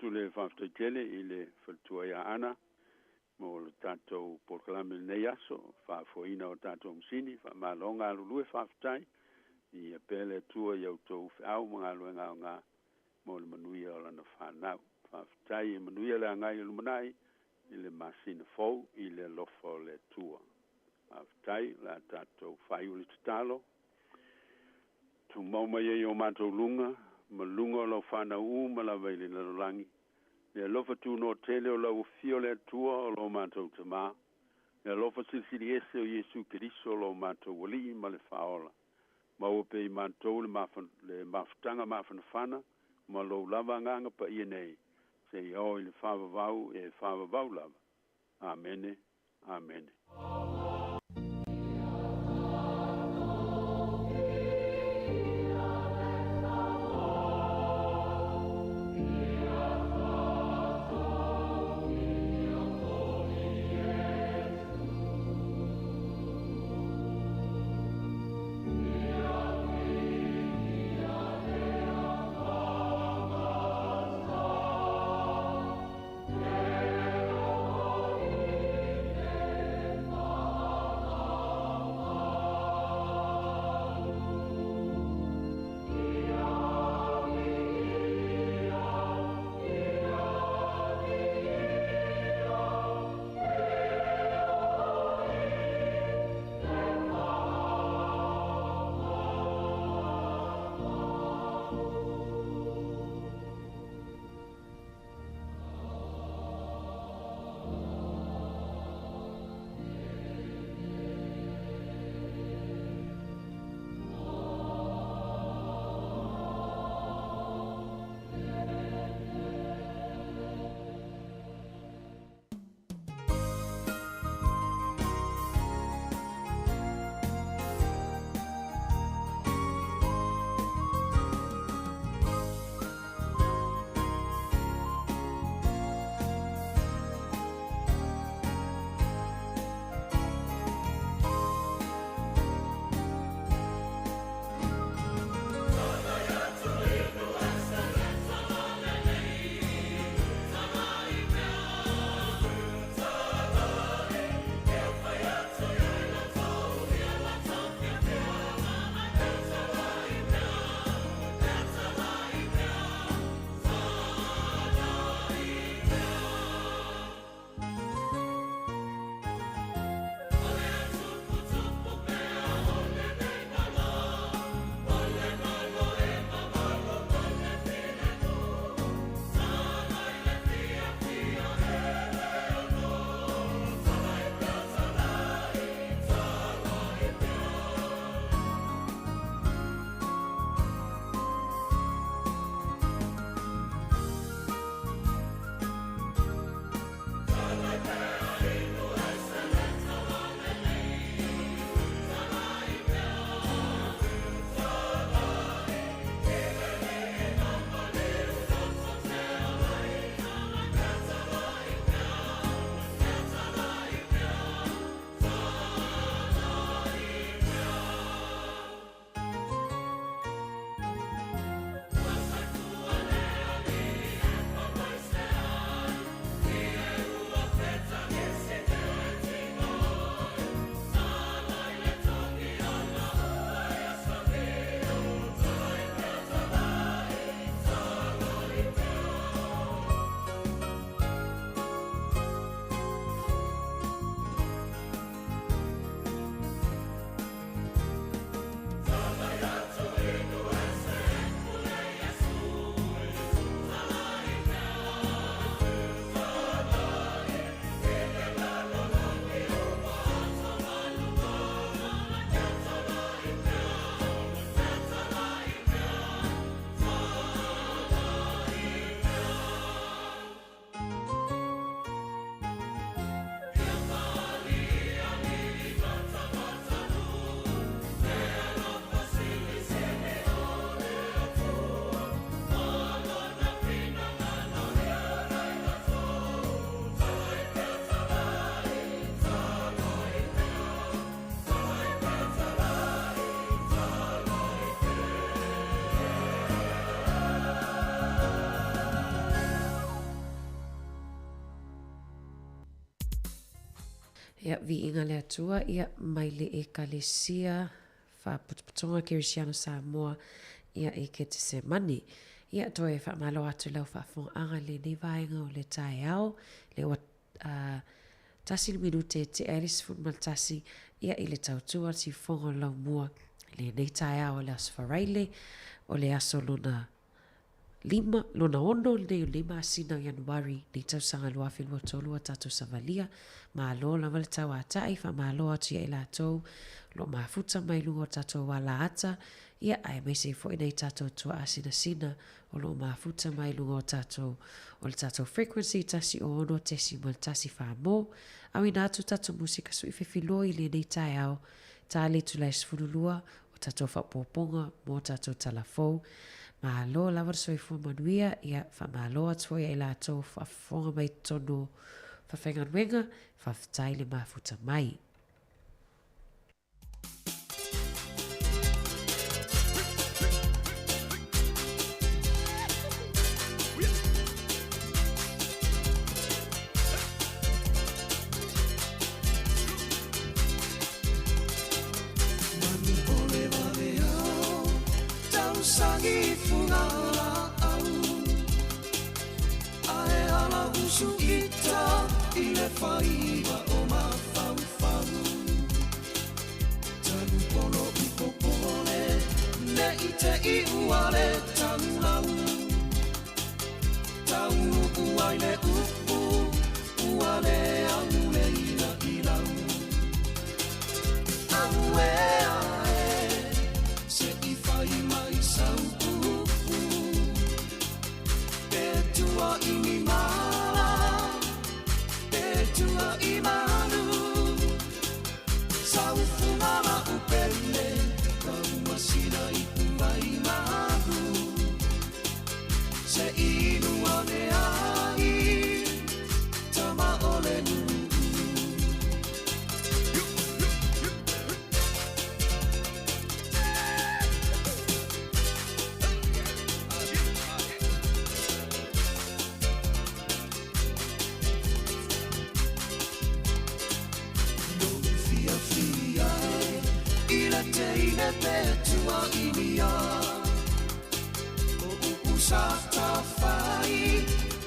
D: atu le whaftaitele i le whatua ia ana, mo le tātou porkalame nei aso, whafoina o tātou msini, whamalonga alulue whaftai, i a pele tua i au tau whiau mga luenga o ngā, mo le manuia o lana whanau. Whaftai i manuia le angai i lumanai, i le masina fau, i le lofo le tua. Whaftai, la tātou whaiuli tatalo, tu mauma i o mātou lunga, ma lunga o lau whanau ma la veili na rolangi. Le lofa tu no tele o lau fio le tua o lau mātou tamā. Le lofa silsili ese o Jesu Kiriso o lau mātou wali ma le whaola. Ma upe i mātou le mafutanga mawhanawhana, ma lau lava nganga pa ia nei. Se i o i le whawavau e whawavau lava. Amene, amene.
E: Ia vi inga le atua, ia mai le ekalesia, whaputuputonga Kirisiano Samoa, ia e ke te se mani. Ia toi wha malo atu lau whaafonga anga le nei vaenga o le tae au, le wa tasi minute te eris futmal tasi, ia i le tautua si fonga lau mua, le nei tae au le asfaraile, o le aso luna ono le lima asina Januari ni tausanga lua filua tolua tatu savalia ma lo la wale tau atai fa ma lo atu ia ilatou lo mafuta mai lungo tatu wala ata ia ai mese fo inei tatu tua asina sina o lo mafuta mai lungo tatu o le tatu frequency tasi o ono tesi mal tasi fa mo au ina atu tatu musika sui fefiloi le nei tai au ta le tulai sfululua o tatu fa poponga mo tatu talafou ma lo lava soi fu manuia ia fa ma lo atu ia ila to fa fonga mai tono fa fenga wenga fa ftai le mafuta mai
F: Sangi fungala au ae ala usu ita ile faiva o mafau tanu polo upopole ne ite I uale tanau taunu uaile upu uale aule ila ilau aue ae se I fai mai saupu Petua ini mala Petua imanu Saupu mala upele Kauma sina ikumai mahu Se inu ane ai Tama ole nuru Teine petua inia O usata fai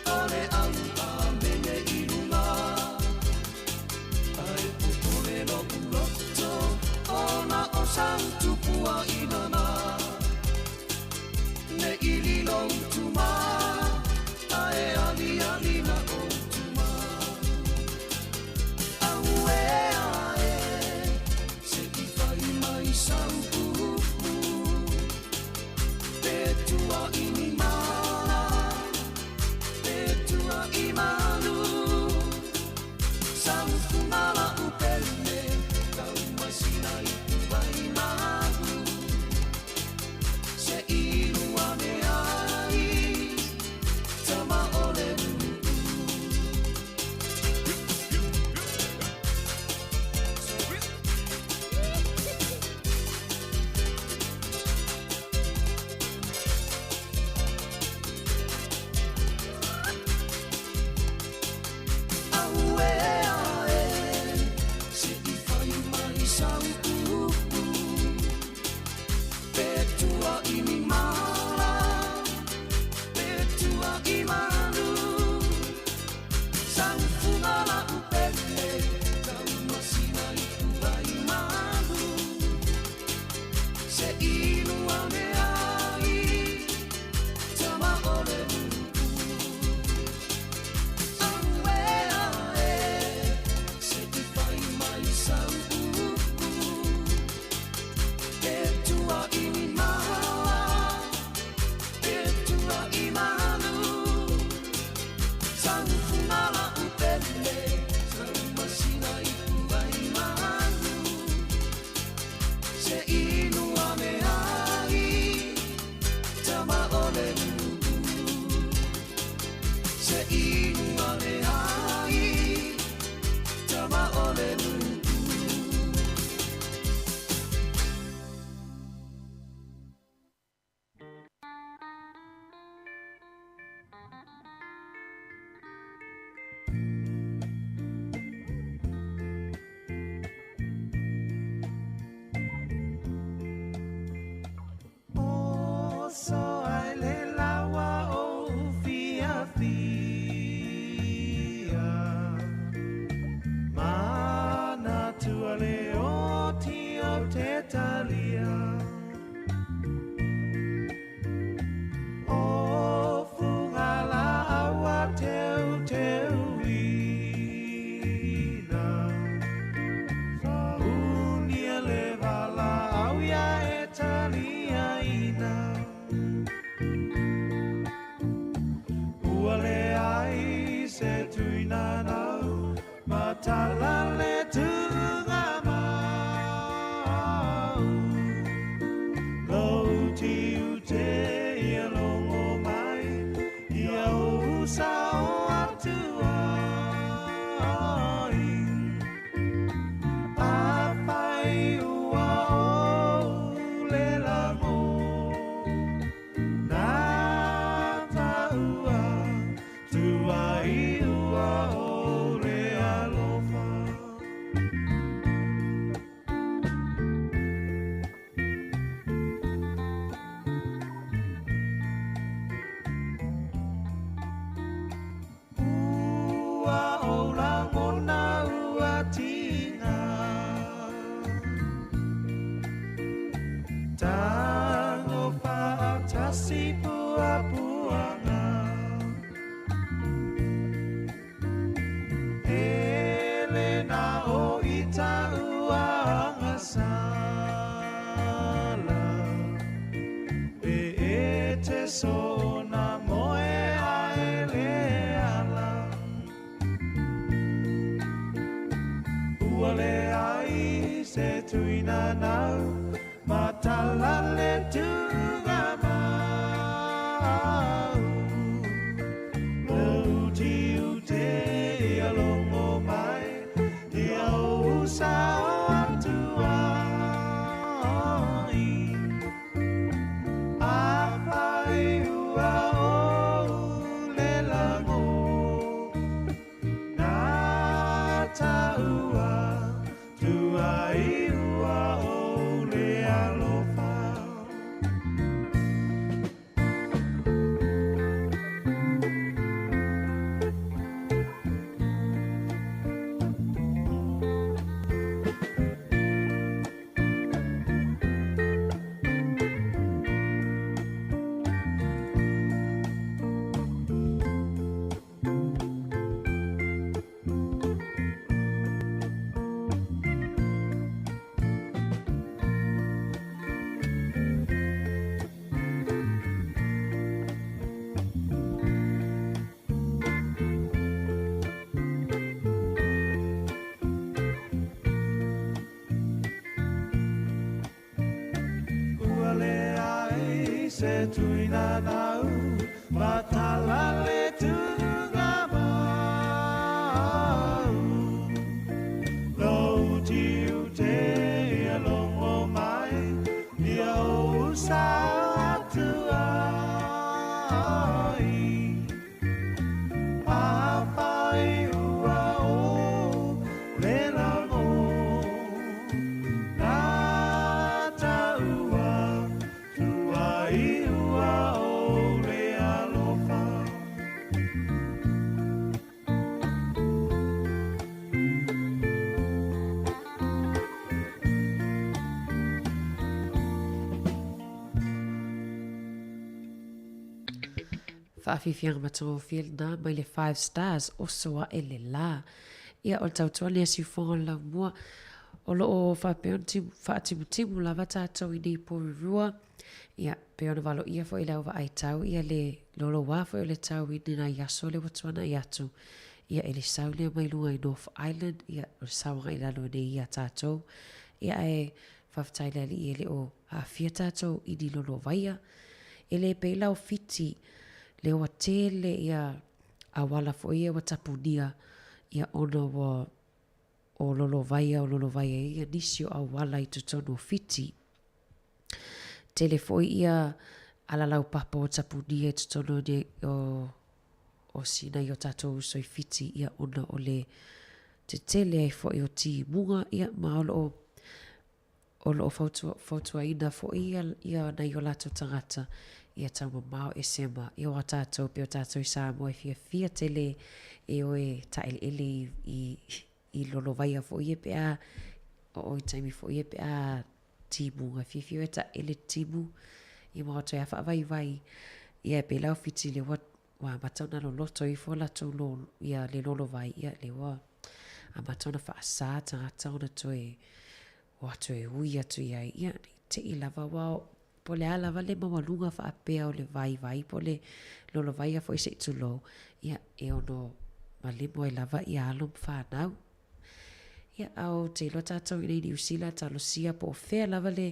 F: Ole au amene ilunga Ai pupule no uloto Ona o santu pua inana Ne ililo utuma Ae ali ali na utuma Aue saupu Petua ini mala Petua ini so ai le lawa o fia fia. Mana tua le o tio te talia. O fungala awa teu teu ina. Unia le vala au ya e talia ina. Ua le ai se tuina nau, matala le tunga mau. Lau ti ute ia longo mai, ia usa o atua. Apai ua o le lango, na taua, tuai ua o le alofa. Ua o lango na ua tina. Tango paatasi pua-puanga. Elena o ita uanga sala. E te sona moe aele ala. Ua le ai se tuina nau, matala le tunga mau. Lau ti ute ia longo mai, ia usa o atuai. Apai ua o le lango, na taua, tuai ua o le alofa. Ua le ai se tuina nau, matala le tunga mau. Lau ti ute ia longo mai, ia usa atuai. Apai ua o le lango, na taua, tuai ua o le alofa.
E: Whaafifianga matongo whina mai le 5 stars o soa e le la. Ia o le tautua lea siufonga la mua o loo whaatimu lava tātou i nei porurua. Ia peona valo ia fo i lau wa ai tau ia le lolo wafo i le tau i nina yaso le watuana i atu. Ia e le sau lea mai lunga i North Island. Ia o le saunga i lalo nei ia tātou. Ia e whaftai lali i le o a fia tātou i di lolo vaia. E le peilau fiti le wa tele ia awala fo ia wa tapunia ia ona wa o lolo vaia ia nisio awala i tutono fiti. Tele fo ia ala lau papa o tapunia i tutono ni o sina i o tatou soi fiti ia ona o le te tele ai fo i o ti munga ia ma o lo fautua ina fo ia na i o lato tangata ia tau mamao e sema i o tātou pe o tātou i Samoa e fia tele e oe ta ele i lolo vai a fo i e pe a o i taimi fo i e pe a timu a fia e ta ele timu i mo to ya fa vai ia pe lau fiti le wa matau na lo to i fo la to lo ia le lolo vai ia le wa a matau na fa sa ta tau na to e wa to e ui atu ia te i lava wa po le ala vale mawalunga fa apea o le vai po le lolo vai a foi se tu lo ia e ono malimo e lava ia alum fa nau ia au te lo tātou i New Zealand ta lo sia po fea lava le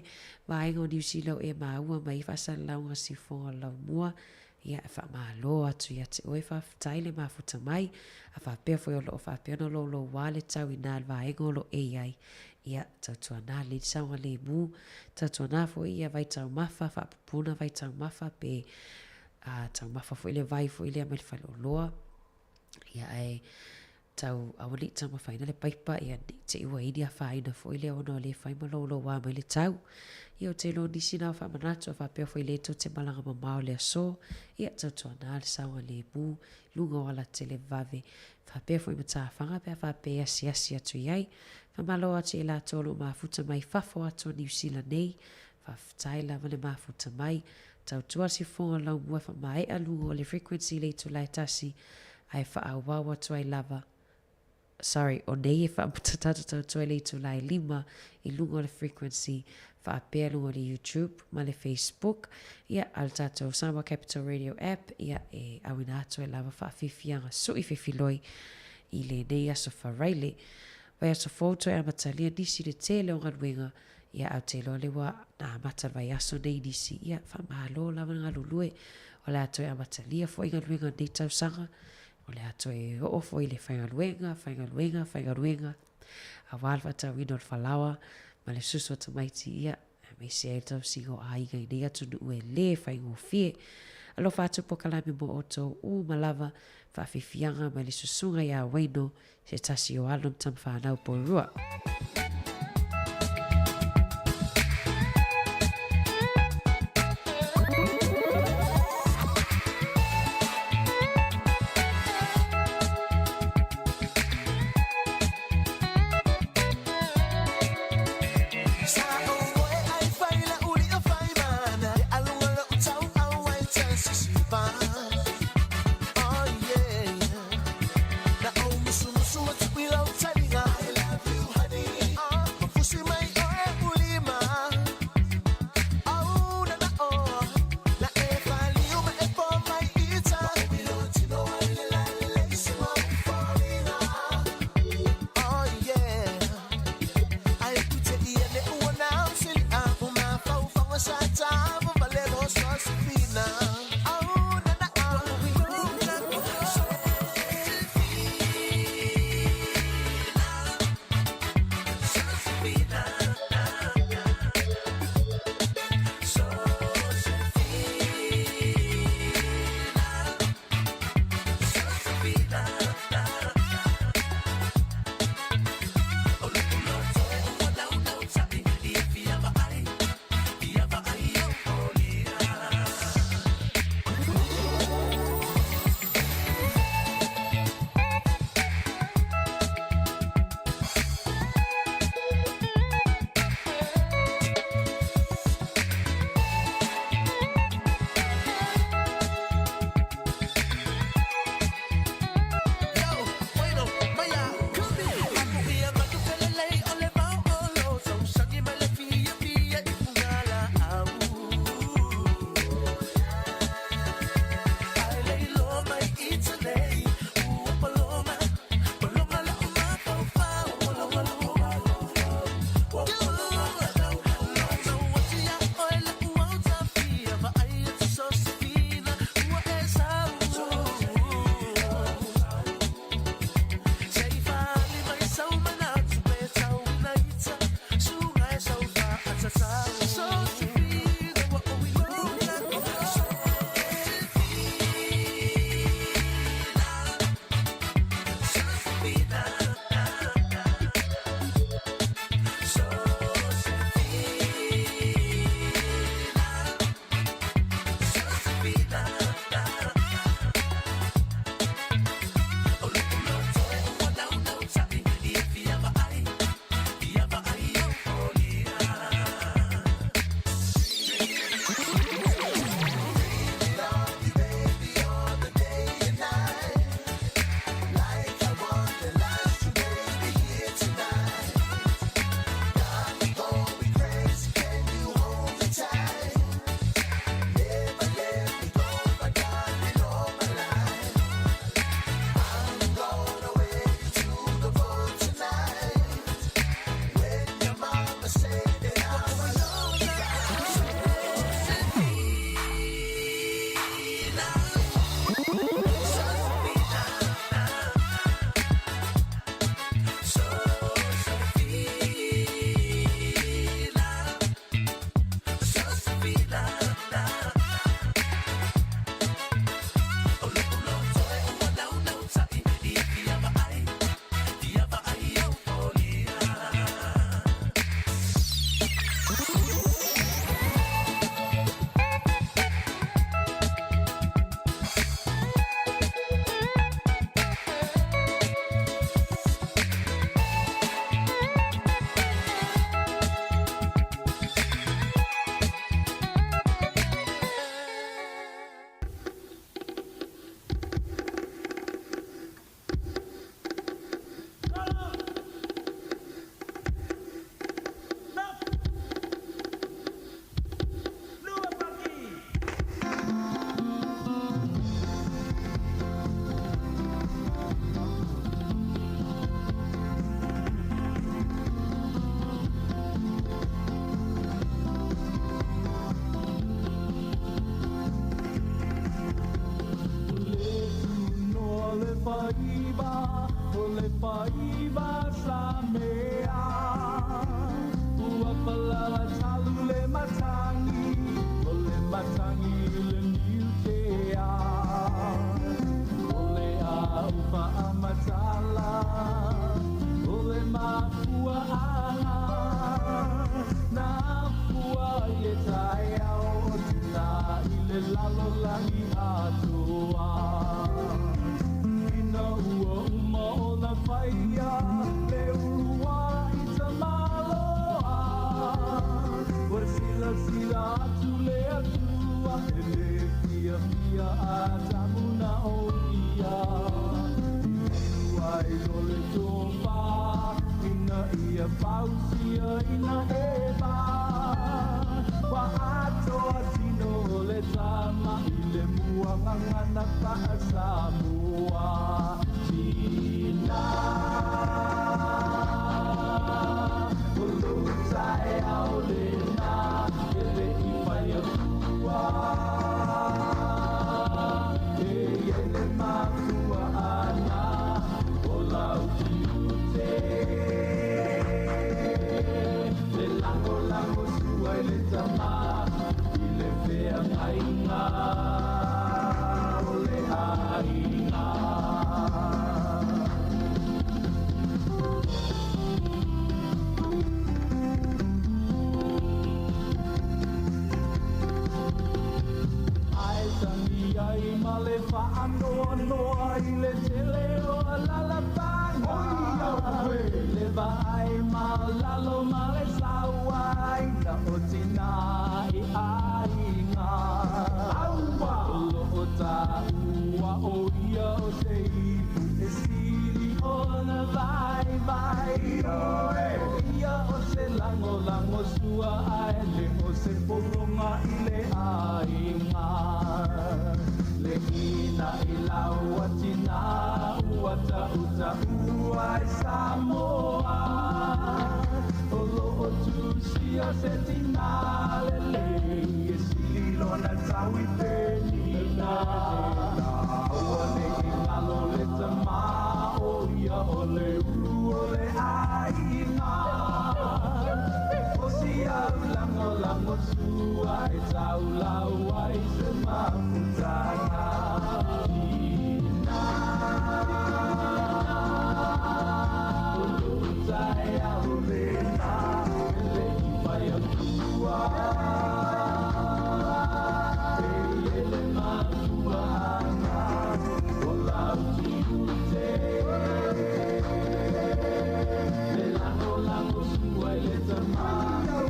E: vaenga o New Zealand e maua mai fa sa launga si fonga lau mua ia fa malo atu ia te oe fa taile ma futa mai a fa apea foi o lo fa apea no lo wale tau i nal vaenga o lo ai ia tautua nā le saunga le mu tautua nā fo ia vai tau mafa fa pupuna vai tau mafa pe tau mafa fo ile vai fo ile a mele fale o loa ia e tau awali tau mawhaina le paipa ia te iwa idi a whaina fo ile ono le whaima lo wa mai le tau ia o te lo nisi nā wha manatu a whapea fo ile to te malanga mamao le aso ia tautua nā le saunga le mu lunga wala te le vave whapea fo ima tā whanga pea whapea siasi atu iai Whamalo ati e la tolo mafuta mai fafo ato New Zealand nei, whaftai lava le mafuta mai, tau tuasi fonga lau mua whamae alungo o le frequency le tu lai tasi, ai whaawau atu ai lava, o nei e whaamputatata tau tu ai le tu lai lima, i lungo le frequency, whaapea lungo le YouTube, ma le Facebook, ia al tatou Samoa Capital Radio app, ia e awina atu ai lava whaafifianga sui fifiloi, i le nei aso wharaile, vai aso foto e amatalia nisi le tele o nganuenga ia au te lo lewa na amata vai aso nei nisi ia whamalo lava nga lulue o le ato e amatalia fo nganuenga nei tau sanga o le ato e o fo i le whainganuenga a walwa tau ino le whalawa ma le susu ata maiti ia me se e tau singo a inga i nei atu nu e le whaingo fie alo whātu po kalami mo oto u malava whawhiwhianga ma le susunga ia waino se tasi o alum tam whanau po rua.
G: Honey,
F: Ua palala talu le matangi, o le matangi le niu te a. O le a upa amatala, o le mapua ana. Na pua ye tai au o tina i le lalo langi atua. Ina ua uma o na whaia, le urua i ta maloa. Ua sila sila atu le atua, e le pia pia a tamuna o ia. Ina ai lole topa, ina ia pausia, ina eba. Wa atoa tino le tama, i le muangangana pa Samoa. Tina ulutai au lena, e le iwai atua. E le makua ana, o lau tiute. Le lango lango sua i le tama, i le whea ngainga, o le hainga. Ai tangi ai ma le whaanoa noa i le tele o lalapanga. Le vai ma lalo ma le sauai, na o tina i ainga. Lo o ta ua o ia o se ipu, e sili o na vai vai. Ia o se lango lango sua ai, le o se poronga i le ainga. Le ina i laua tina ua ta uta ua i Samoa. O lo o tusi o se tina le le, e silo na tau i penina. Ua le i ngalo le tama o ia o le ulu o le ainga. O si au lango lango sua e tau lau ai se mafutanga. Tina ulutai au lena, le iwai atua. E le makua ana, o lau tiute. Le lango lango sua i le tama,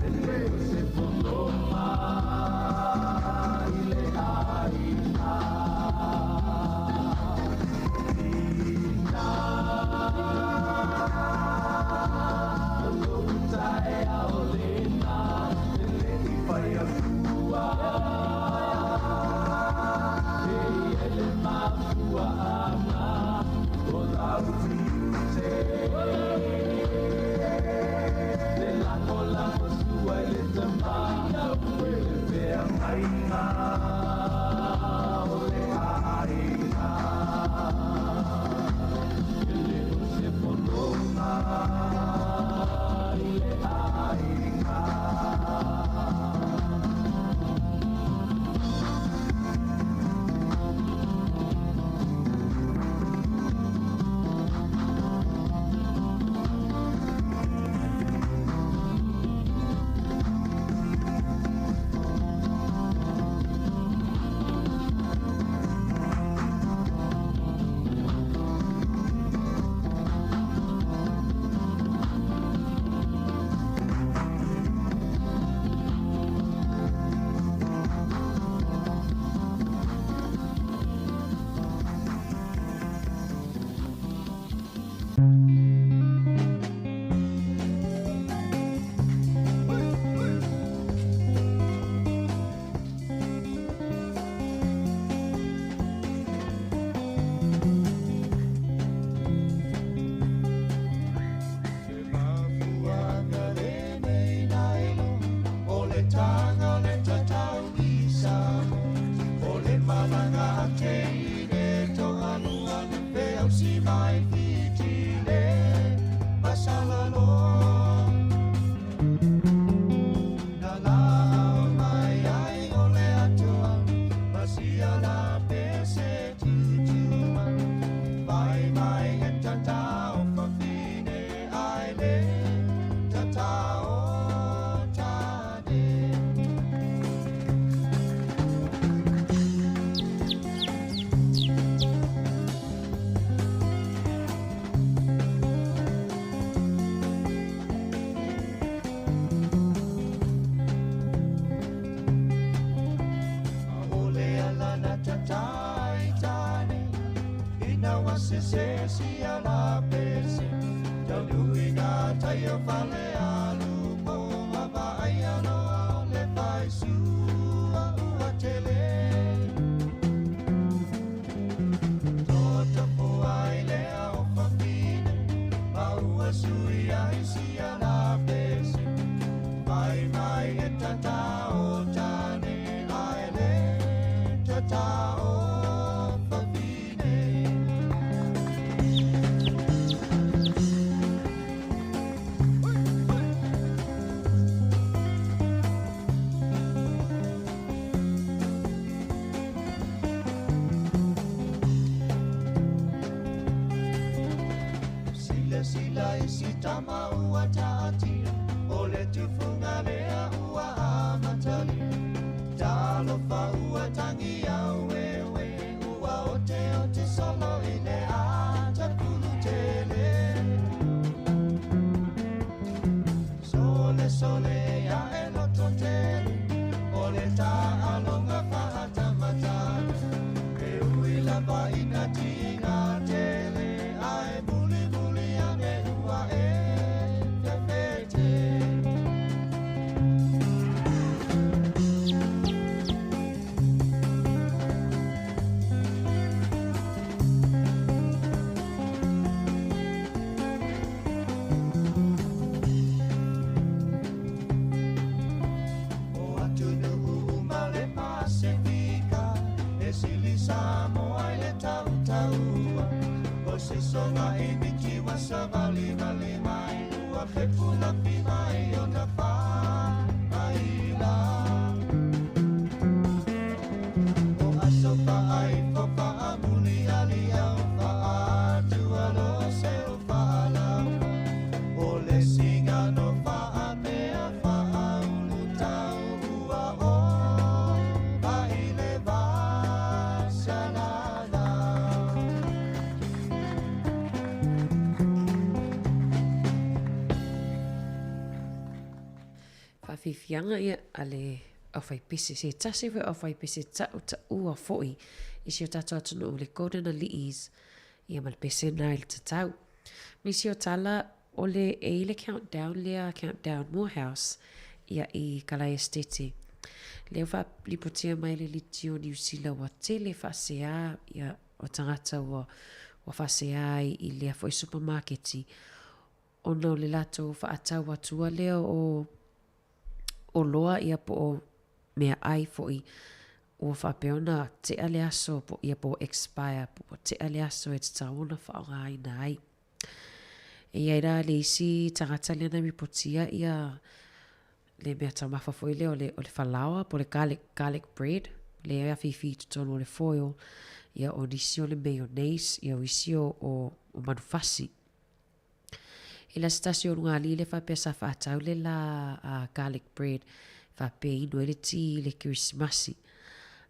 F: e le o se poloma i le ainga. Tina ulutai au lena, e le iwai atua. E le makua ana, o lau tiute. Le lango lango
B: taio vale alu mo mama ai aloa o le vai sua ua tele Tota po ai lea o whawhine Maua sui ai si ala pese Mai mai e tata o tane Ai le tata o whawhine Sila e si tama ua taatia O le tufunga lea ua amatali Talo fa ua tangi au ewe Ua o te solo i le ata kulu tele Sole ya e loto tele O le ta alonga whahata matana E ui lava ina tinga tele Ai muli muli ane ua e whewhete O atu nuhu uma le Pasifika E sili Samoa i le tau taua O se songa i miki wasa vali vali mai Ua whepuna pi mai o na wha ai la O aso pa ai whapa amuni ali au wha atua lo se o wha alau O le singa no wha a mea wha aulu tau ua o Wa i le vasalala
E: Whawhiwhianga ia ale o whaipisi se tasi whe o whaipisi tau ta ua foi isi o tato atunu o le Golden Ali's ia malpese na il tatau. Nisi o tala o le e le countdown lea countdown Morehouse ia i Kalai Estete. Leo wha lipotia mai le litio New Zealand wa tele whasea ia o tangata wa whasea i lea foi supermarketi. Ona o le lato whaatau atua leo o loa ia po o mea ai foi o whapeona te ale aso po ia po expire po te ale aso e te taona whaonga ai na ai. E ia ira le isi tangata lena ripotia ia le mea tamafa foi le o le whalawa po le garlic bread le ea fifi tutono o le foil ia o nisi o le mayonnaise ia o isi o manufasi. I la stasi o runga li le whapea sa whaatau le la garlic bread whapea ino e le ti le Christmasi.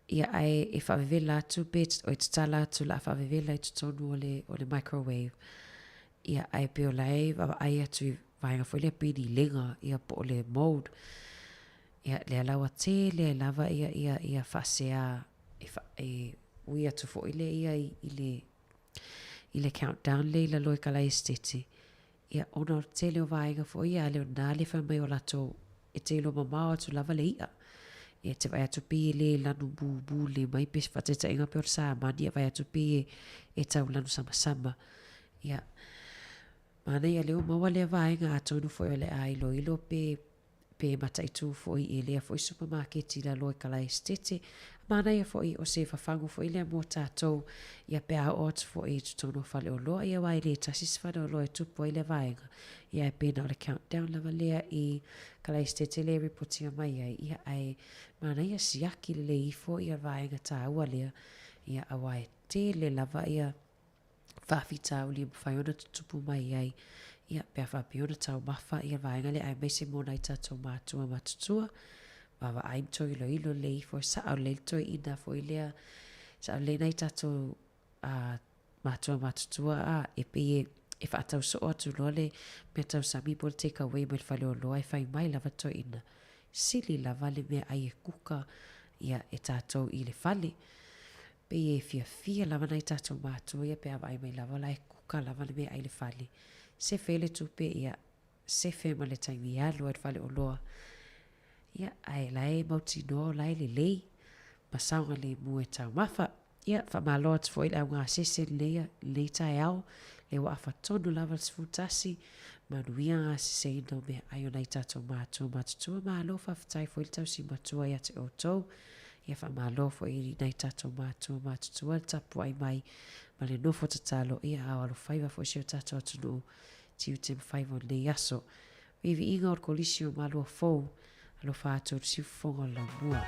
E: Ia ai e whawewela atu bit o i tala atu la whawewela i tutonu o le microwave. Ia ai peo lai wawa ai atu i vaenga fo le pini lenga ia po o le mold. Ia le alawa te le lava ia whasea e ui atu fo ile ia i le countdown le la loi Kalai Estete. Ia ona o te leo vaenga fo ia leo nā le whamai o lato e te leo mamao atu lava le ia. Ia te vai atu pi le lanu bū le mai pes whateta inga peo sa mani ia vai atu pi e tau lanu sama. Ia mana ia leo maua lea vaenga atonu fo ia le a ilo pe mata i tū fo i lea fo i supermarket i la loi Kalai Estete. Mana ia fo i o se whafangu fo i lea mō tātou ia pe a ot fo i tutono whale o loa ia wai le tasis whane o loa tupo i le vaenga. Ia e pena o le countdown lava lea i Kalai Estete le reportia mai ai. Ia ai mana ia siaki le ifo ia vaenga tā ua lea. Ia awai te le lava ia whawhita o li mwhaiona tutupu mai ai. Ia pea whapiona tau mawha ia vaenga le ai meise mō nai tātou mātua matutua. Wawa aim to ilo le ifo sa au le to ina fo ilea sa au le nai tātou mātua matutua e pe e whaatau so atu loa le mea tau sami po le take away me le whale o loa e whai mai lava to ina. Sili lava le mea ai e kuka ia e tātou i le whale. Pe e fia lava nai tātou mātua ia pe awa ai mai lava la e kuka lava le mea ai le whale. Se whele tupe ia sefe ma le taimi alo e fale o loa. Ia, ai lai mauti no lai le lei, ma saunga le mua tau mafa. Ia, fa malo atu fo ila ngā sese le tai au, le wa afa tonu lava sfutasi, ma nuia ngā sese ino me ayo nai tato mātua matutua, ma alo fa fitai fo iltau si matua ia te otou. Ia fa malo fo ili nai tato mātua matutua, tapu ai mai, ma le nofo tatalo ia au alo faiva fo sio tato atunu, tiu te mfaiva le yaso. Vivi inga or kolisio ma alo fou, alo fa ato si fonga la mua.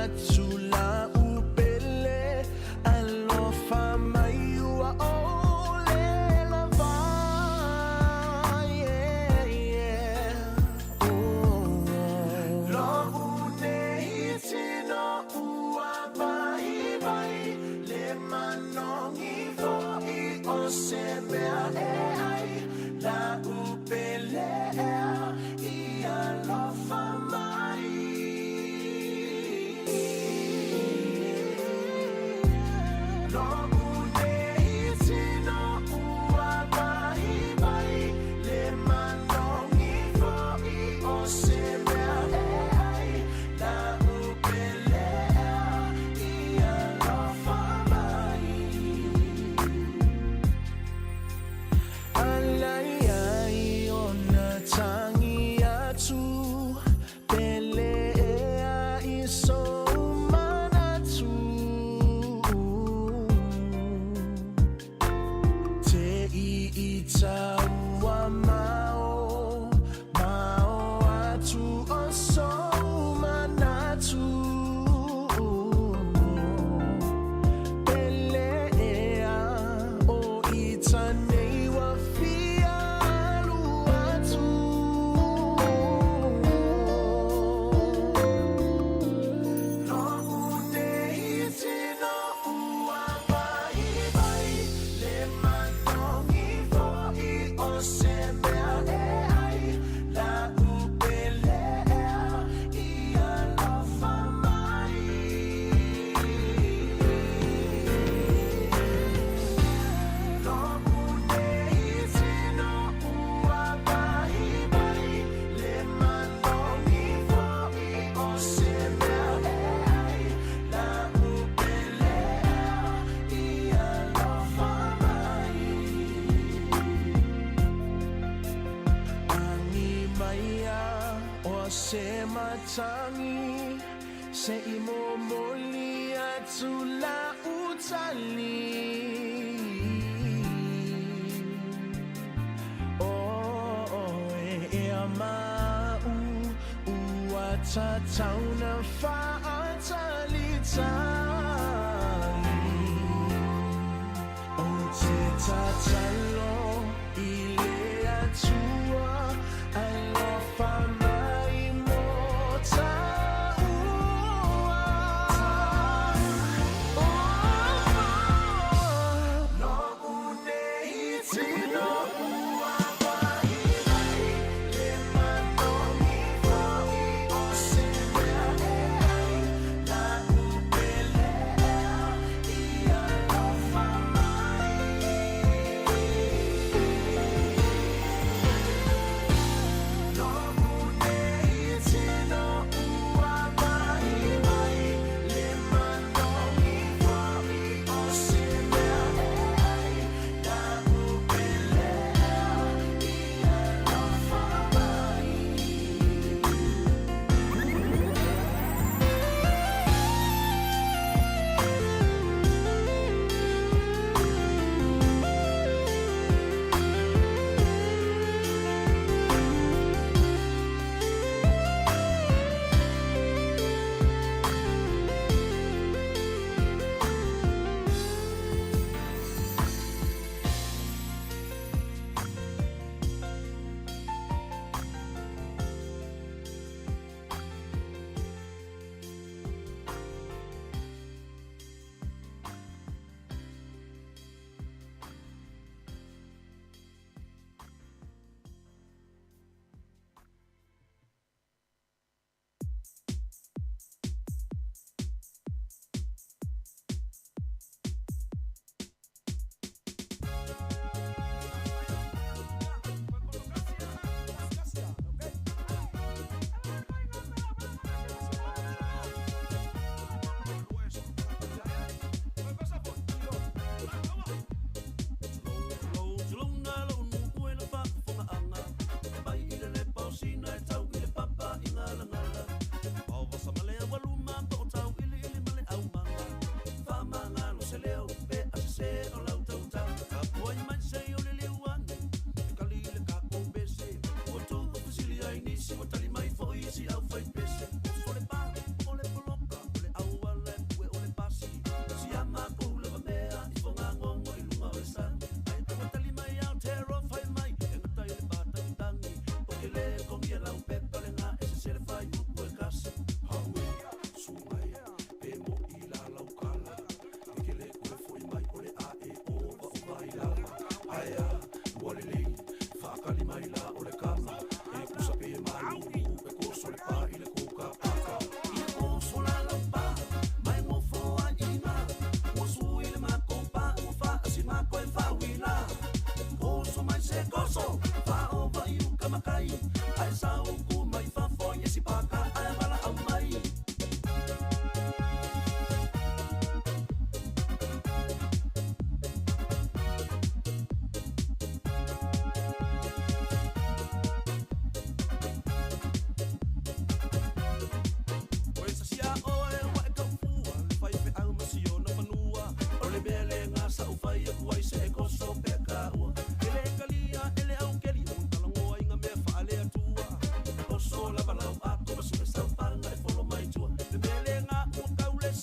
F: tula upele alofa mai ua ole lava. Yeah, yeah. Lo une tino ua vai vai le manongi fo I o se mea e ai la upele I alofa mai. Lo une tino ua vai vai le manongi fo I o se mea e ai la upele I alofa mai. Alai ai ona tangi atu pele I so manatu te I taua mao atu o so manatu pele o I tanei wa fia alu atu. Lo une tino ua vai vai le manongi fo I o se mea e ai la upele I alofa mai. Lo une tino ua vai vai le manongi fo I o se mea e ai la upele I alofa mai. Angi maia o se matangi se I momoli atu la utali. E amau ua tatauna whaatali tali. O te tatalo I le atua alofa mai mo taua. Lo une tino ua vai vai le manongi fo I o se mea e ai la upele I alofa mai.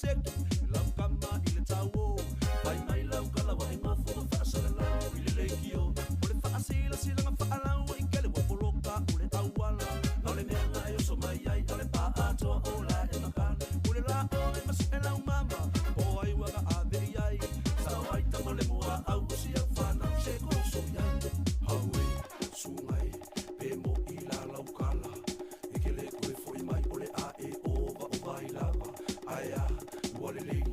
G: seki lau kama i le tau pai mai lau kala wa e ngofu ma whaasala lau i le leikio o le whaasila sila ngā whaalau i kele wapoloka o le tauala lau le mea ngā e oso mai ai a le pā atoa o la e makana o le la o e masu e lau mama o ai waga a vei ai sao ai tama le mua au si au whanau se koso iai haue sungai pe mo i la lau kala e ke le koe foi mai o le a e o va o vai lava ai a ua le lei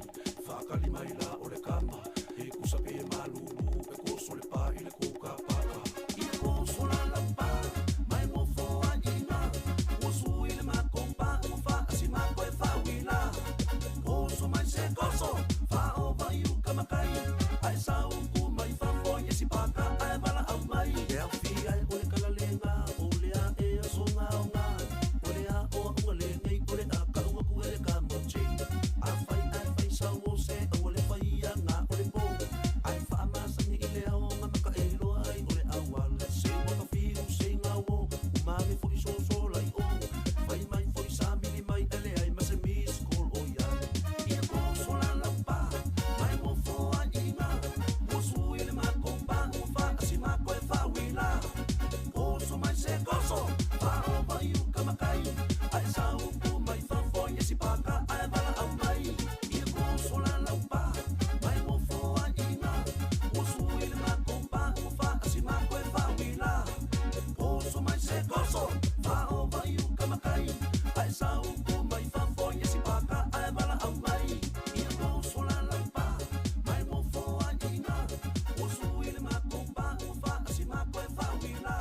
G: whakali mai la o le kama e kusa pe malulu e koso le pā i le kuka paka i le koso la lau pā mai mo foa ina ua sui le makompa ua wha asi mako e whawila koso mai se koso wha o vai u kamakai ai sau ku mai whafo i si paka ai wala au mai e au fi ai o le kalalenga o le a e a songa o ngā o le a o a unga le nei o le a ka unga ku e le ka mochi a fai sau o se o le fai a ngā o le po ai wha amasani i le ao ngā maka e loa ai o le awala se waka fiu se ngā o umame fo i so so lai o fai mai fo i sa mili mai ele ai ma se miss call o ia i a koso la lampa mai mo fo a ina mo sui le makompa o fa asi mako e fa wila koso mai se koso fa o vai u kamakai ai sau pu mai fa fo i si paka ai wala au mai i a koso la lampa mai mo fo a ina mo sui le makompa o fa asi mako e fa wila koso mai se koso fa o vai u kamakai ai sau pu mai fa fo i si paka ai wala au mai i a koso la lampa mai mo fo a ina mo sui le makompa o fa asi mako e fa wila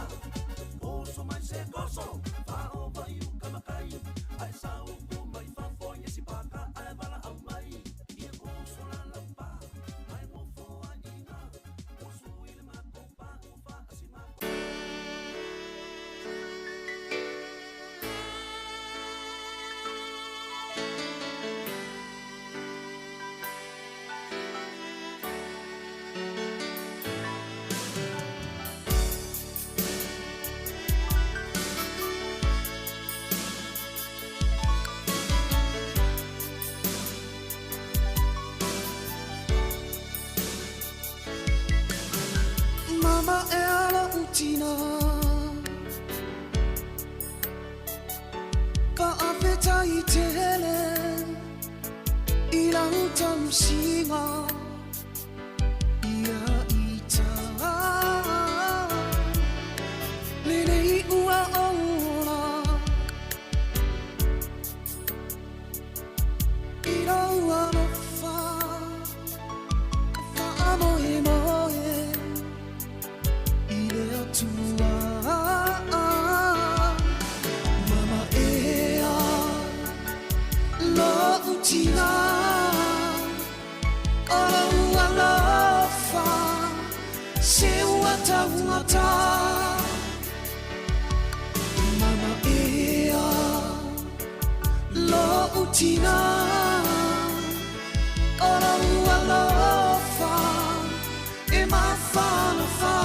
G: koso mai se koso fa o vai u kamakai ai sau pu mai fa fo i si paka ai wala au mai i a koso la lampa mai mo fo a ina mo sui le makompa o fa asi mako
H: Mama e ala utina Ka awheta i te hele I la utam singa Ia i ta Nenei ua aura I la ua no wha Wha moe moe Mama ea lo utina Ola ua lofa Se uata uata Mama ea lo utina Ola ua lofa E mawhana wha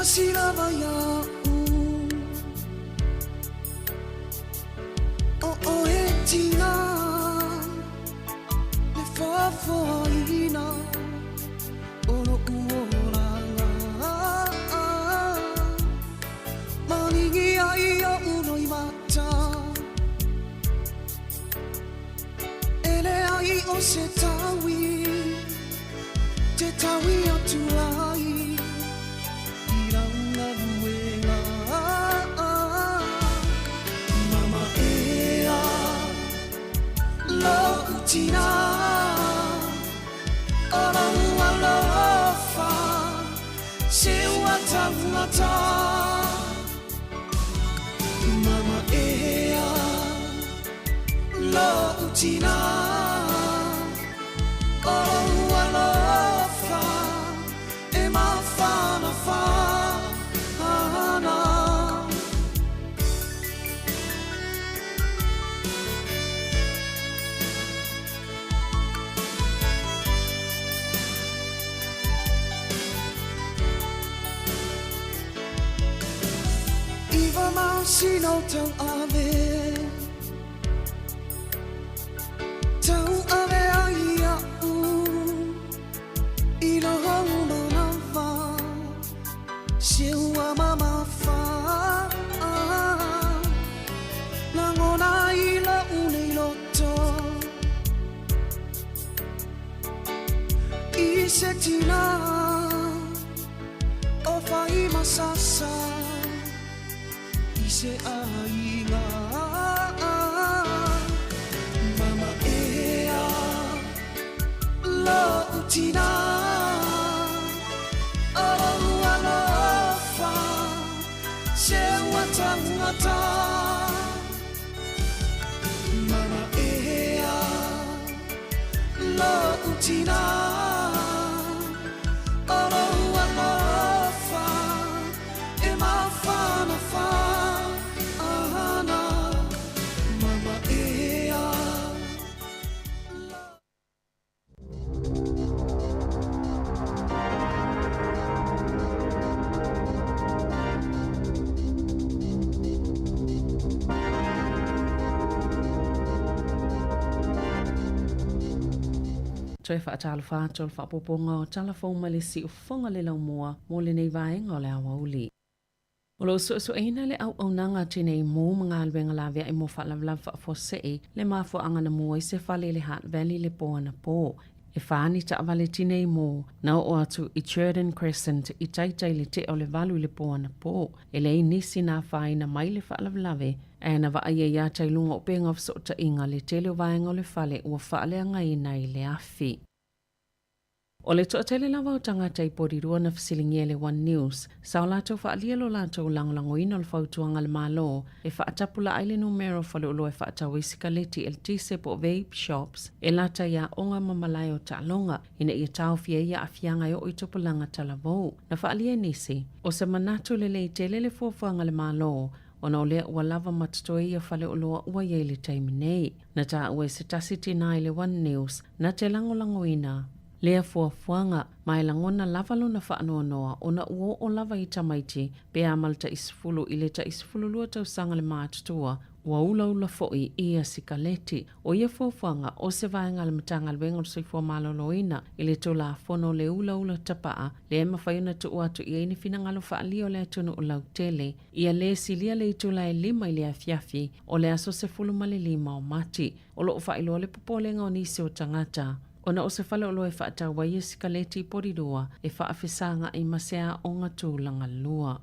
H: Sila vaya o e tina le fafoina o no uoranga maningi ai o uno i mata ele ai o se tawi atu ai Mama ea lo utina Ola ua lofa Se uata uata Mama ea lo utina Ola ua lofa E mawhana wha sino tau ave Tau ave ai au Ilo hau manava Siua mama fa Langona ila une loto Isetina O fai masasa Ise ainga Mama ea Lo utina Alo alofa Se watangata Mama ea Lo utina Alo alofa E mafana fa Ahana Mama ea
E: Toi whaatalo whātou le whaapoponga o talafong malisi o whonga le laumua mo le nei vaenga o le awauli. O lo so eina le au nanga tine mo mga alwenga lavia i mo whaalawlaw whaafosei le mafo anga na mua i se whale le Heart Valley le poana po. E whaani ta awale tine mo na o atu i Churden Crescent i taitai le te o le valu le poana po. E le nisi na whaina mai le whaalawlawe e na wa aia ia tai lunga o penga wsota inga le tele o vaenga o le whale ua whaale anga ina i le afi. O le toa tele lawa o tangata i porirua na fisilingia le One News, sao lato whaalia lo lato langlango ino le whautuanga le malo, e whaatapula aile numero whale ulo e whaatawisika leti el tise po vape shops, e lata ia onga mamalai o talonga, ina ia tau fia ia afianga i o itopulanga talavou. Na whaalia nisi, o se manatu le lei tele le fuafuanga le malo, ona o lea ua lava matatoe ia whale uloa ua iei le taiminei. Na taa ue se tasiti nai le One News, na te langolango ina. Lea fuafuanga, mai langona lavalo na whaanoanoa, ona uo o lava i tamaiti, pe amalta isfulu i leta isfulu lua tau sanga le maatutua, ua ula foi ia sikaleti, o ia fuafuanga o se vaenga le matanga lwenga soifua maloloina, i le tola fono le ula tapaa, le ema whaiuna tu uatu ia ini finangalo whaalio le atunu o lautele, ia le silia le itula e lima i le afiafi, o le aso se fulu male lima o mati, o lo whailo le popolenga o nisi o tangata. Ona o se whale o loe whaata waia sikaleti porirua e whaafisanga i masea o ngā tūlanga lua.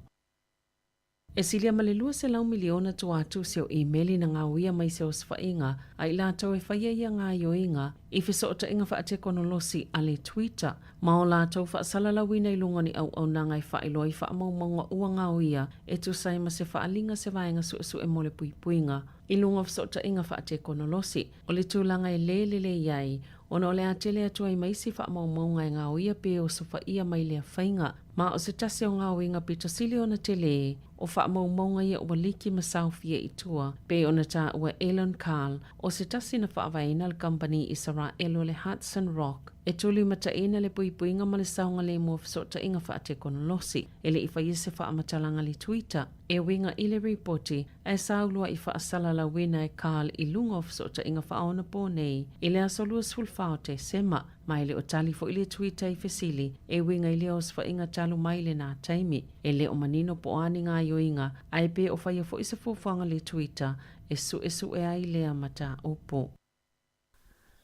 E: E silia malelua se lau miliona tu atu se o e-maili na ngā uia mai se o swainga a i lātou e whaia ia ngā ioinga i whisoota inga whaate konolosi a le Twitter. Ma o lātou whaasala wina i lunga ni au nanga i whaeloi whaamaumaunga ua ngā uia e tu saima se whaalinga se vaenga su e mole puipuinga. I lunga whisoota inga whaate konolosi o le tūlanga e le iai. Ona o le atele atua i maisi whaamaumaunga e ngā uia pe o sofa ia mai lea whainga. Ma o se tase o ngā uinga pita sili o na tele o whaamaumaunga ia ua liki masauwhia i tua. Pe o na tā ua Elon Carl o se tase na whaavaina le company i Saraelo le Hudson Rock. E tuli mataina le puipuinga ma le saunga le mua fisota inga whaate konolosi. Ele i whaise whaamatalanga le Twitter. E winga i le reporti e saulua i whaasala la wina e Carl i lunga o fisota inga whaona po nei. I le asolua sulfao te sema. Mai le o tali fo i le Twitter i fesili. E winga i le o sfa inga talu mai le nā taimi. E le o manino po ani ngā yoinga. Ai pe o whaia fo isa fufuanga le Twitter. E su e ai le amata opo.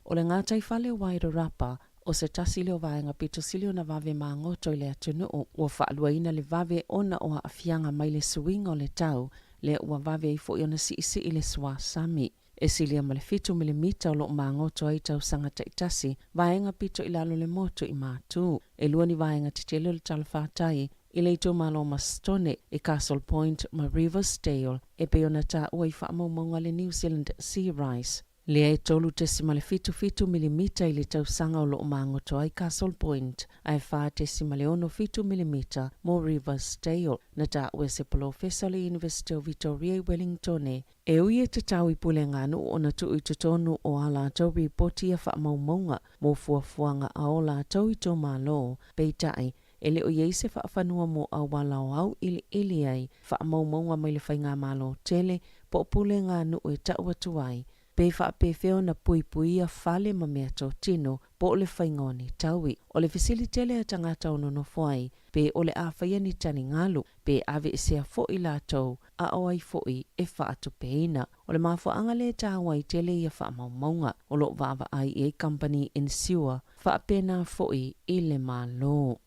E: O le ngātai whale o wairo rapa. O se tasi leo vaenga pito silio na vave maa ngoto i le atunu o ua whaaluaina le vave ona o afianga mai le suinga o le tau le ua vave i fo i ona si i le swa sami. E silia ma le 5 mm o lo maa ngoto ai tau sangata i tasi vaenga pito i lalo le moto i mātū. E lua ni vaenga titelo le talawhātai i le ito malo mastone i Castle Point ma Riversdale e pe ona ta ua i whaamaumaunga le New Zealand Sea Rise. Lea e tolu tesima le 5 mm i le tausanga o loo mangoto ai Castle Point, ai wha tesima le 5 mm mo Riversdale, na ta ue se professor le University of Victoria i Wellington. E ui e te tau i pule ngānu o na tu i te tonu o a lātou ripoti a wha maumaunga mo fuafuanga a o lātou i tō malo, peitai
I: ele o iei se whaafanua mo au walau au ili ai whaamaumaunga mai le whainga malo tele po pule ngā nu e tau atu ai. Pe whaapewheo na puipuia whale ma mea tō tino po o le whaingoni taui. O le fisili tele a tangata o nono whai, pe o le awhaia ni tani ngalu, pe ave e sea fo i lātou a o ai fo i e whaatu peina. O le mafua angale ta wai tele ia whaamaumaunga o lo vava ai e company ensure whaapena fo i le malo.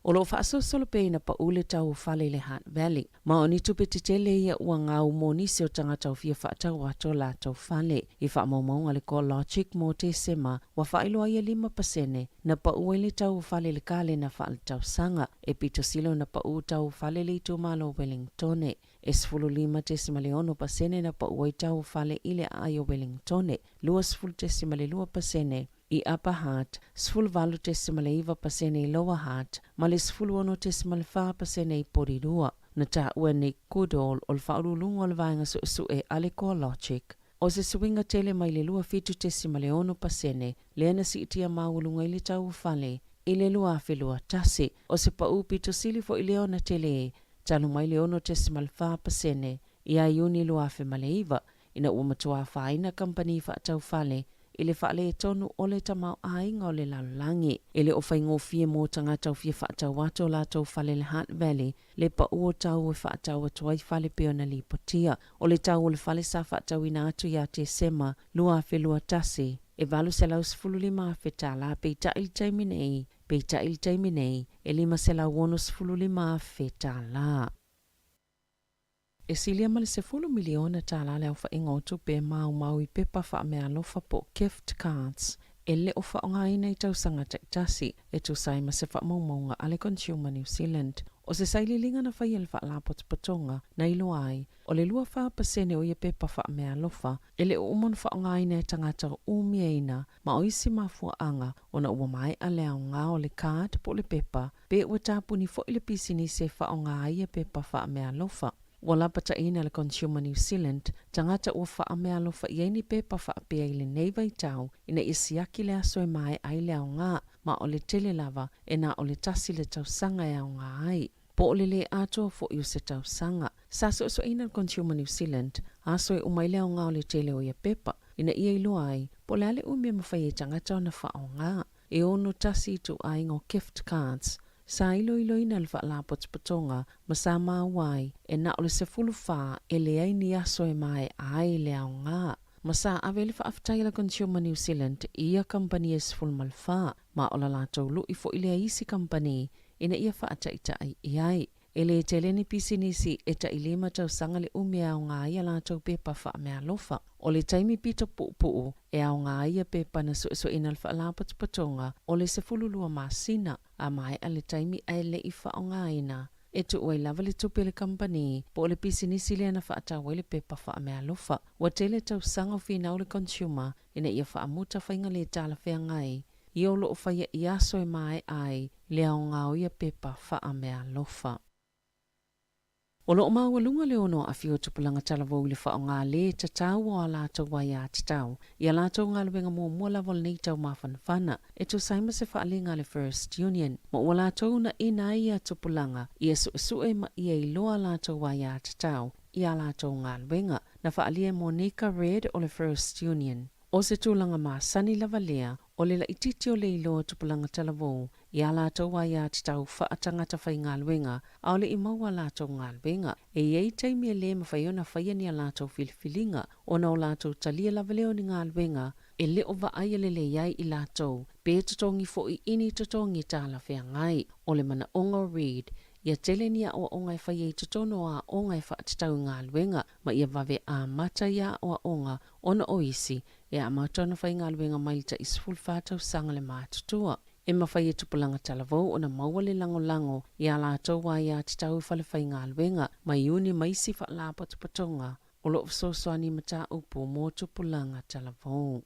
I: O lo whaasosolo peina pa ule tau whale le Hunt Valley. Ma o ni tupe te tele ia ua ngau mo nisi o tangata o fia whaatau ato la tau whale. I whaamaumaunga le ko logic mo te sema wa whailoa ia 5% na pa ue le tau whale le kale na whaale tau sanga. E pito silo na pa u tau whale le tu malo Wellingtone. E 0.5% na pa ue tau whale ile ai o Wellingtone. 2.2% I Upper Heart, 0.5% I Lower Heart, ma le 0.5% I Porirua. Na ta ua nei Goodall o le whaurulunga o le vaenga su e ale ko logic. O se swinga tele mai le 2.5% le ana si itia maulunga I le tau whale, I le lua awhelua tasi. O se pa upito sili fo I leo na tele, tanu mai le 1.5% I a iuni lua awhemale iwa, ina ua matua whaina company whaatau whale, Ile whaale e tonu o le tamau ainga o le lalangi. Ile o whaingo fie mō tangata o fie whaatau wato la tau whale le Hunt Valley, le pa ua tau e whaatau atu ai whale peo na lipotia. O le tau o le whale sa whaatau ina atu ia te sema, lua whelua tasi. E valu se lau 5 whetala, pe ta il taiminei, e 5 se lau wono 5 whetala. E silia male se 10 miliona tala le au whaingotu pe mau I pepa wha mea lofa po gift cards. E le o whaonga ina I tau sanga tasi e tu saima se wha maumaunga ale Consumer New Zealand. O se saililinga na whai ele wha la potonga na ilo ai, o le 2% o ia pepa wha mea lofa, e le o umon whaonga ina e tangata o umia ina, ma o isi mafua anga o na ua mai a leo ngā o le card po le pepa, pe ua tāpuni fo ile pisini se whaonga ia pepa wha mea lofa. Wala pata ina le Consumer New Zealand, tangata ua wha mea lofa I ni pepa wha pia I le neiva I tau, ina isiaki le aso e mai ai leo ngā, ma o le tele lava e na o le tasi le tau sanga e au ngā ai. Po o le ato fo I se tau sanga. Sa so ina le Consumer New Zealand, aso e umai leo ngā o le tele o ia pepa, ina ia ilo ai, po le ale umia mawhai e tangata o na wha o ngā, e ono tasi tu ai ngō gift cards. Sa ilo ina le wha potonga, ma sa mawai, e na o le se fulu wha e le aini aso e mai ai le au ngā. Ma sa ave le wha aftai la Consumer New Zealand, ia company e se fulu mal wha, ma o la latou lu I fo I le isi company, ina ia wha ataita ai ai. E le teleni pisinisi e ta ilima tau sanga le umea au ngā ia lātou pepa wha mea lofa. O le taimi pita puu e au ngā ia pepa na so ina le wha patonga o le se fululua masina a mai a le taimi ai le I wha o ngā ina. E tu oi lava le tupe le company po o le pisinisi le ana wha atau le pepa wha mea lofa. Wa tele tau sanga o whina o le consumer ina ia wha amuta whainga le tala whea ngai. I o lo o whaia I aso e mai ai le au ngā o ia pepa wha mea lofa. O lo mawalunga le ono a fio tupulanga talavou le wha o ngā le tatau o a lātou wai a tatau. I a lātou ngā luenga mua lawal nei tau mawhanwhana. E tu saima se wha alinga le First Union. Mo o lātou na ina I a tupulanga. I a su e ma I a iloa lātou wai a tatau. I a lātou ngā luenga. Na wha alia Monica Red o le First Union. O se tūlanga mā sani lava lea, o le la ititi o le iloa tupulanga talavou, I a lātou wai a tatau wha atangata whai ngā luenga, a o le I maua lātou ngā luenga. E iei taimi e le mawhaiona whaiani a lātou filfilinga, o na o lātou talia lava leo ni ngā luenga, e le o wa aia le iai I lātou, pe totongi fo I ini totongi tāla whea ngai, o le mana onga read, Ia teleni a o onga whai e tutono a onga e whaatatau ngā luenga, ma ia wawe a mata ia o onga ona o isi, e a matona whai ngā luenga mailita isful whātau sanga le mātutua. E mawhai e tupulanga talavou o na maua le lango i a lātou wa ia tatau whale whai ngā luenga, ma iuni maisi wha la patonga, o lo soani mata upu mō tupulanga talavou.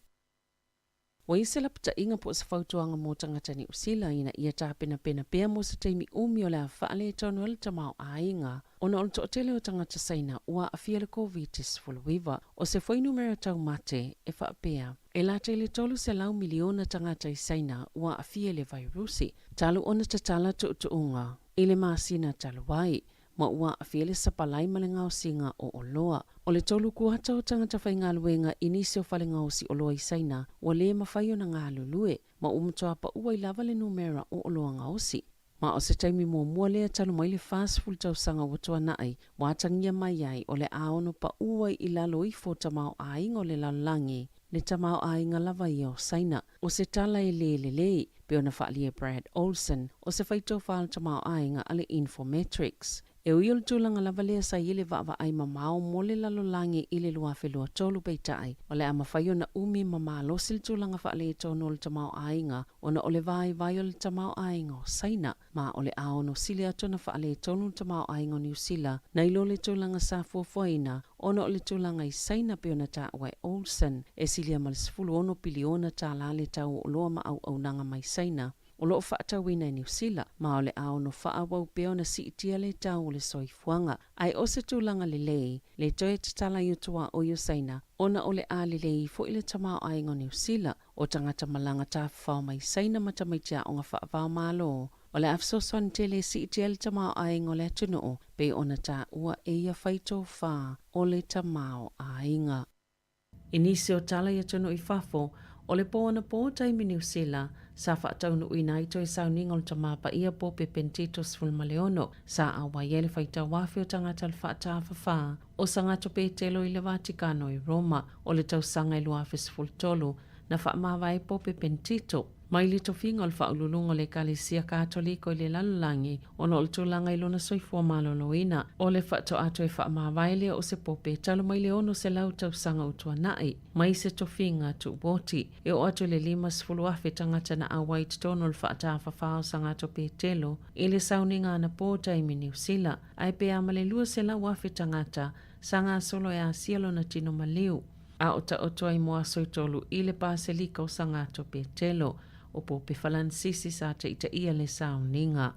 I: Wa isela pata inga po sa fautuanga mo tangata ni usila ina ia tāpena pena pea mo sa teimi umi o lea whaale tonu ala tamau ainga. Ona o to tele o tangata saina ua afia le COVID-19 o se foi numero tau mate e whaapea. E la tele tolu se lau miliona tangata i saina ua afia le virusi. Talu ona tatala tuunga ile maasina talu wai. Ma ua afiele sapalai malenga o singa o oloa. O le tolu kuata o tangata whai ngā luenga inisi o whalenga o si oloa i saina, wa le mawhai o na ngā lulue, ma umatoa pa ua i lava le numera o oloa ngā osi. Ma o se taimi mua lea talu mai le fast full tau sanga watoa nai, wa atangia mai ai o le aono pa ua i lalo i fo tamao a inga o le lalangi, le tamao a inga lava i o saina. O se tala e le, pe ona whaalia Brad Olsen, o se whaito whaal tamao a inga ale Infometrics. E ui ol tūlanga lava lea sa ile wa ai mamao mole lalo langi ile lua whelua tolu peitai. O le ama whaio na umi mamalo sil tūlanga whaale e tonu o le tamao ainga. O na ole vai o le tamao ainga o saina. Ma o le aono sile ato na whaale e tonu o tamao ainga o New Zealand. Na ilo le tūlanga sa fuafuaina. O na ole tūlanga i saina pe ona ta wai Olsen. E silia malisfulu ono piliona ta lale tau o loa ma au nanga mai saina. O loo whaatawina i New Zealand, ma o le ao no whaawau peo na si itia le tau o le soifuanga. Ai o se tūlanga le toe tatala i utua o Yosaina, ona o le a lei fo ile tamao aingo New Zealand, o tangata malanga ta whao mai saina matamaitia o ngā whaavao malo. O le afsoswan tele si itia le tamao aingo le atunoo, pe ona ta ua eia whaito wha o le tamao ainga. Inisi o tala i atuno i whafo, o le pōna pō taimi New Zealand, sa whaataunu uina i toi sauninga o le tamapa ia po pe Pentitos Fulmaleono, sa awa iele whaita wafi o tangata le whaatawhawha, o sangato pe telo i le Vaticano i Roma, o le tausanga i luafis fultolo, na whaamawai po pe Pentito. Mai li tofinga o le whaululunga o le Kalesia Katoliko i le lalulangi, o no le tūlanga i lona soifua maloloina, o le whaato ato e whaamawaile o se pope, talo mai le ono se lau tausanga utua nai, mai se tofinga tu boti, e o ato le 5 tangata na awai tono le whaatawhawhao sangato pe telo, i le sauninga ana pōta i New Zealand, ai pe amale lua se lau afe tangata, sanga solo e a sielo na tino maliu. A o ta otoa i moa soitolu i le paselika o sangato pe telo, o pope Falansisi sa te ita ia le sauninga.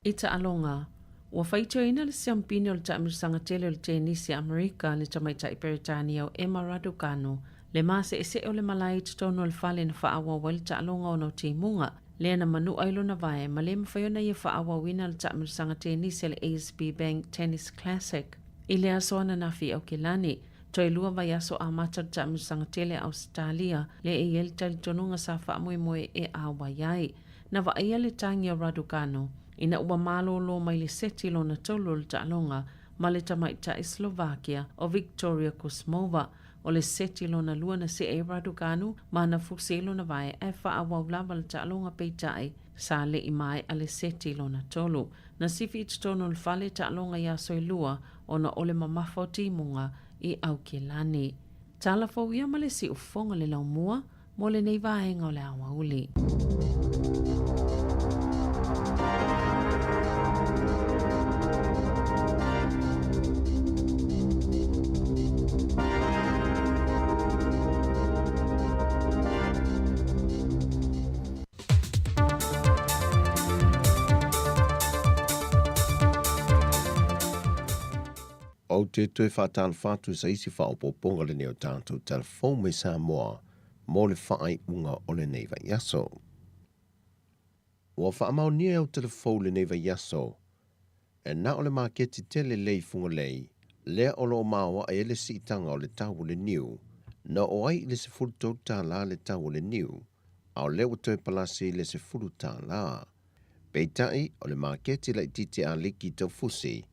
I: Ita alonga, ua whaitio ina le siampini o le taamirisanga tele o le tenisi Amerika le tamaita i Peritania o Emma Raducanu, le mase e se o le malai tutono le fale na whaawa wa le taalonga o no timunga, le na manu ailo na vae, ma le mawhaiona i whaawa wina le taamirisanga tenisi le ASB Bank Tennis Classic. I le asoana na fi au kilani, toi lua vai aso a mata taamirisanga tele Australia le e yel tali tonunga sa whaamoe e a waiai. Na va ia le tangi o Raducanu, ina ua malo lo mai le seti lo na tolo le taalonga, ma le tamaita i Slovakia o Victoria Kuzmova, o le seti lo na lua na se e Raducanu, ma na fuselo na vai e whaawau lava le taalonga peitai, sa le i mai a le seti lo na tolo. Na sifi tono le fale taalonga ia soi lua, o na ole mamafo timunga i Aukilani. Tala fau ia male si ufonga le laumua, mo le nei vaenga o le awa uli.
J: O te tue whātāna whātu sa isi whaopoponga le neo tātou telefon me Samoa mō le whaai unga o le neiva yaso. Ua whaamau nia au telefon le neiva yaso, e na o le maketi tele lei funga lei, lea o lo maua e ele si itanga o le tau le niu, na o ai le se furu tau tā la le tau le niu, au leo toe palasi le se furu tā la. Peitai o le maketi la itite a liki tau fusi,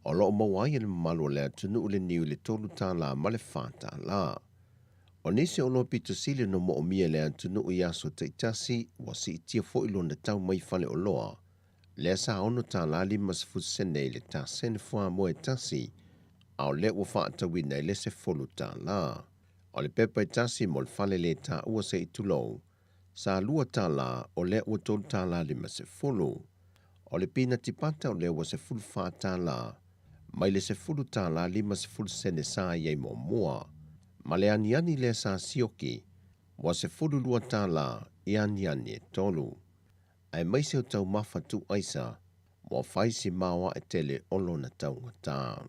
J: o lo mawai le malu le tunu le niu le tolu tā la ma le whātā la. O nisi o no pito sile no mo o mia le tunu i aso te itasi wa si itia fo ilo na tau mai fale o loa. Le sa ono tā la li masfu sene le tā sene fua mo e tasi, au le ua whaata wina le se folu tā la. O le pepa i tasi mo le fale le tā ua se itulou, sa lua tā la o le ua tolu tā la li ma se folu. O le pina tipata o le ua se fulu whaata la, mai le se fulu tā la lima se fulu sene sa iei mo mua. Ma le ani le sa sioki, wa se fululua tāla ianiani e tolu. Ai maise o tau mafa tu aisa, wa faisi mawa e tele olo na tau ngata.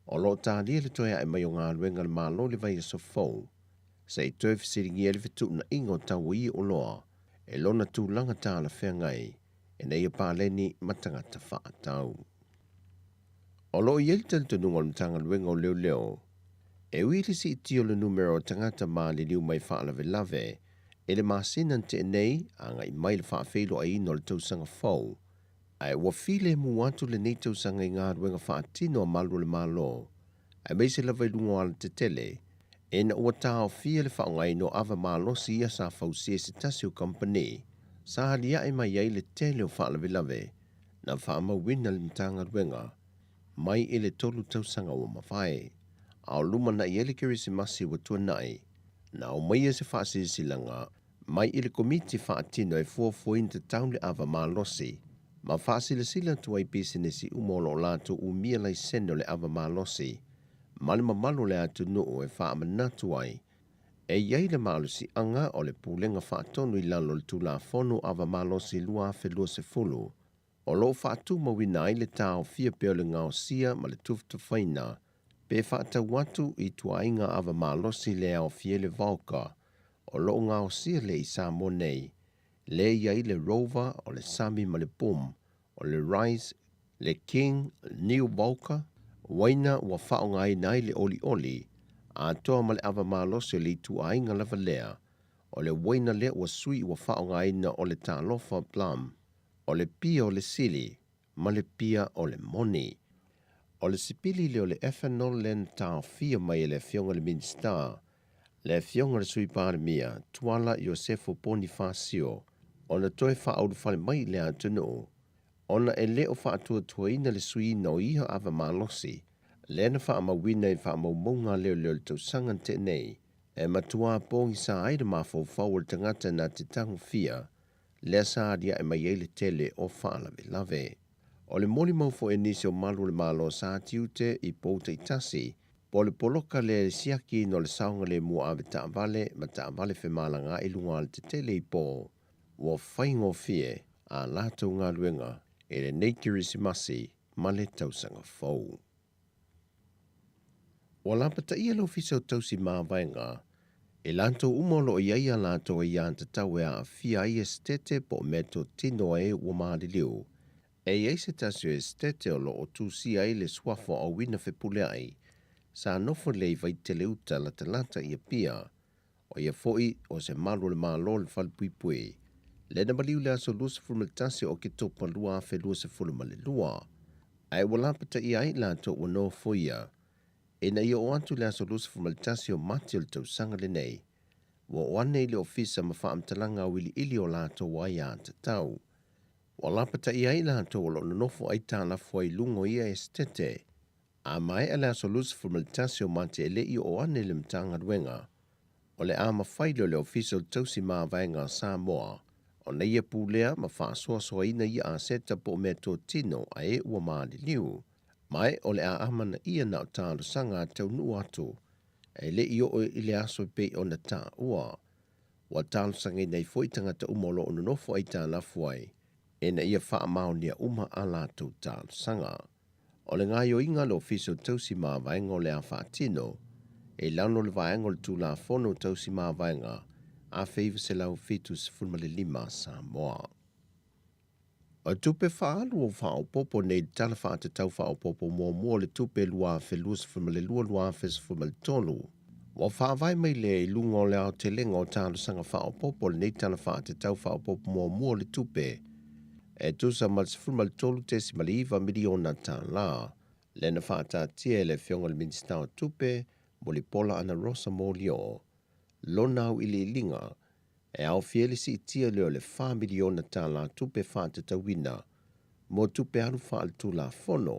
J: O lo tā lia le toia e mai o ngā luenga le mālo le vai e so fau, sa i toi fisiringi e le fitu na ingo tau i o loa, e lona tū langa tāla whea ngai, e nei e pāleni matangata wha tau. O lo i elita le tununga le tanga luenga o leo leo, e wili si tio le numero o tangata mā li liu mai wha lave lave, e le māsinan te nei, a ngai mai le wha whilo a ino le tausanga fau, ai wa file mu atu le nei tausanga i ngā ruenga wha atino a malu le malo, ai meise lava i lungo ala te tele, e na ua tāo fia le wha ngai no ava malo si ia sa fau si e se tasi o company, sa halia e mai ai le tele o wha lave lave, na wha ma wina le mtanga ruenga, mai e le tolu tausanga o mawhai. Ao luma na i ele kirisimasi wa tua nai, na o mai e se wha silanga, mai i le komiti wha atino e fuafuin te taun le ava malosi, ma wha sila tua i pisinesi umolo lato u mia lai seno le ava malosi, mali mamalo le atu nuu e wha amanatu ai, e iei le malusi anga o le pulenga wha atonu i lalo le tula fonu ava malosi lua afe lua se fulu, o lo wha atu mawina ai le tau fia peo le ngao sia ma le tuftu whaina, pe whaata watu i tuainga ava malosi le au fie le vauka, o lo ngao sia le i Samoa nei, le iai le Rover o le Sami ma le Boom, o le Rise, le King, le New Vauka, waina wa whao ngai nai le oli oli, a toa ma le ava malosi le i tuainga lava lea, o le waina le wa sui wa whao ngai na o le talofa plum, o le pia o le sili, ma le pia o le moni. O le sipili leo le ethanol len tau fia mai le fionga le Minstar, le fionga le sui pāre mia, tuala Iosefo Bonifacio, o na toi wha au whale mai le atunu, o na e leo wha atua tuaina le sui no iha ava malosi, le na wha amawina i wha amaunga leo le tausangan te nei, e matua pōngi sa aida mafo whau le tangata na te tangu fia, le sa adia e mai ele tele o wha lave. O le moli maufo e nisi o malu le malo sa tiute i pouta i tasi, po le poloka le siaki no le saunga le mua ave taavale ma taavale fe malanga i lunga le te tele i po, ua whaingo fie a lato ngā luenga e le neikirisimasi ma le tausanga fau. Ua lapata ia lo fisau tausi maa vaenga, e lanto umolo o iaia lato i anta tau a fia i estete po meto tino e ua maadiliu, e iei se tasio estete o lo o tūsia i le swafo au wina whepule ai, sa nofo lei vai te leuta la talata ia pia, o ia foi o se malu le malo le falpuipui, le na maliu le aso lua se fulmaltasi o ke topa lua afe lua se fulmale lua, ai walapata ia ai la to wano foia, e na ia o antu le aso lua se fulmaltasi o mati o le tausanga le nei, wa wane le ofisa ma whaamtalanga wili ili o la to waia anta tau, wa lapata ia i la to lo nofo ai tāna foi lungo ia estete, a mai ala solus formaltasio mante ele i o ane le mtanga ruenga, o le ama failo le official tausi maa vaenga Samoa, o na ia pulea ma whaasua soa ina ia a seta po me tō tino a e ua maa li liu, mai o le a amana ia na o tālo sanga tau nu atu, e le i o i le aso pe o na tā ua, wa tālo sanga nei foi tangata umolo o nofo ai tā lafuai, e na ia wha mao nia uma a lātou tālo sanga. O le ngā yo inga le official tausi maa vaenga o le a whaatino, e launo le vaenga le tū la fono tausi maa vaenga, a feiva se lau fitu se fulmale lima Samoa. O tupe whaalu o whao popo nei tala whaate tau whao popo mua le tupe lua fe lua se fulmale lua fe se fulmale tolu. Wa whaavai mai le lungo le au te lenga o tālu sanga whao popo le nei tala whaate tau whao popo mua le tupe, e tusa mal se fulmal tolu te si maliva miliona tā la, le na whaata tia le fionga le minsta o tupe, mo li pola ana rosa mo lio, lonau ili linga, e au fieli si tia leo le 5 miliona tā la tupe whaata tawina, mo tupe alu whaal tu la fono,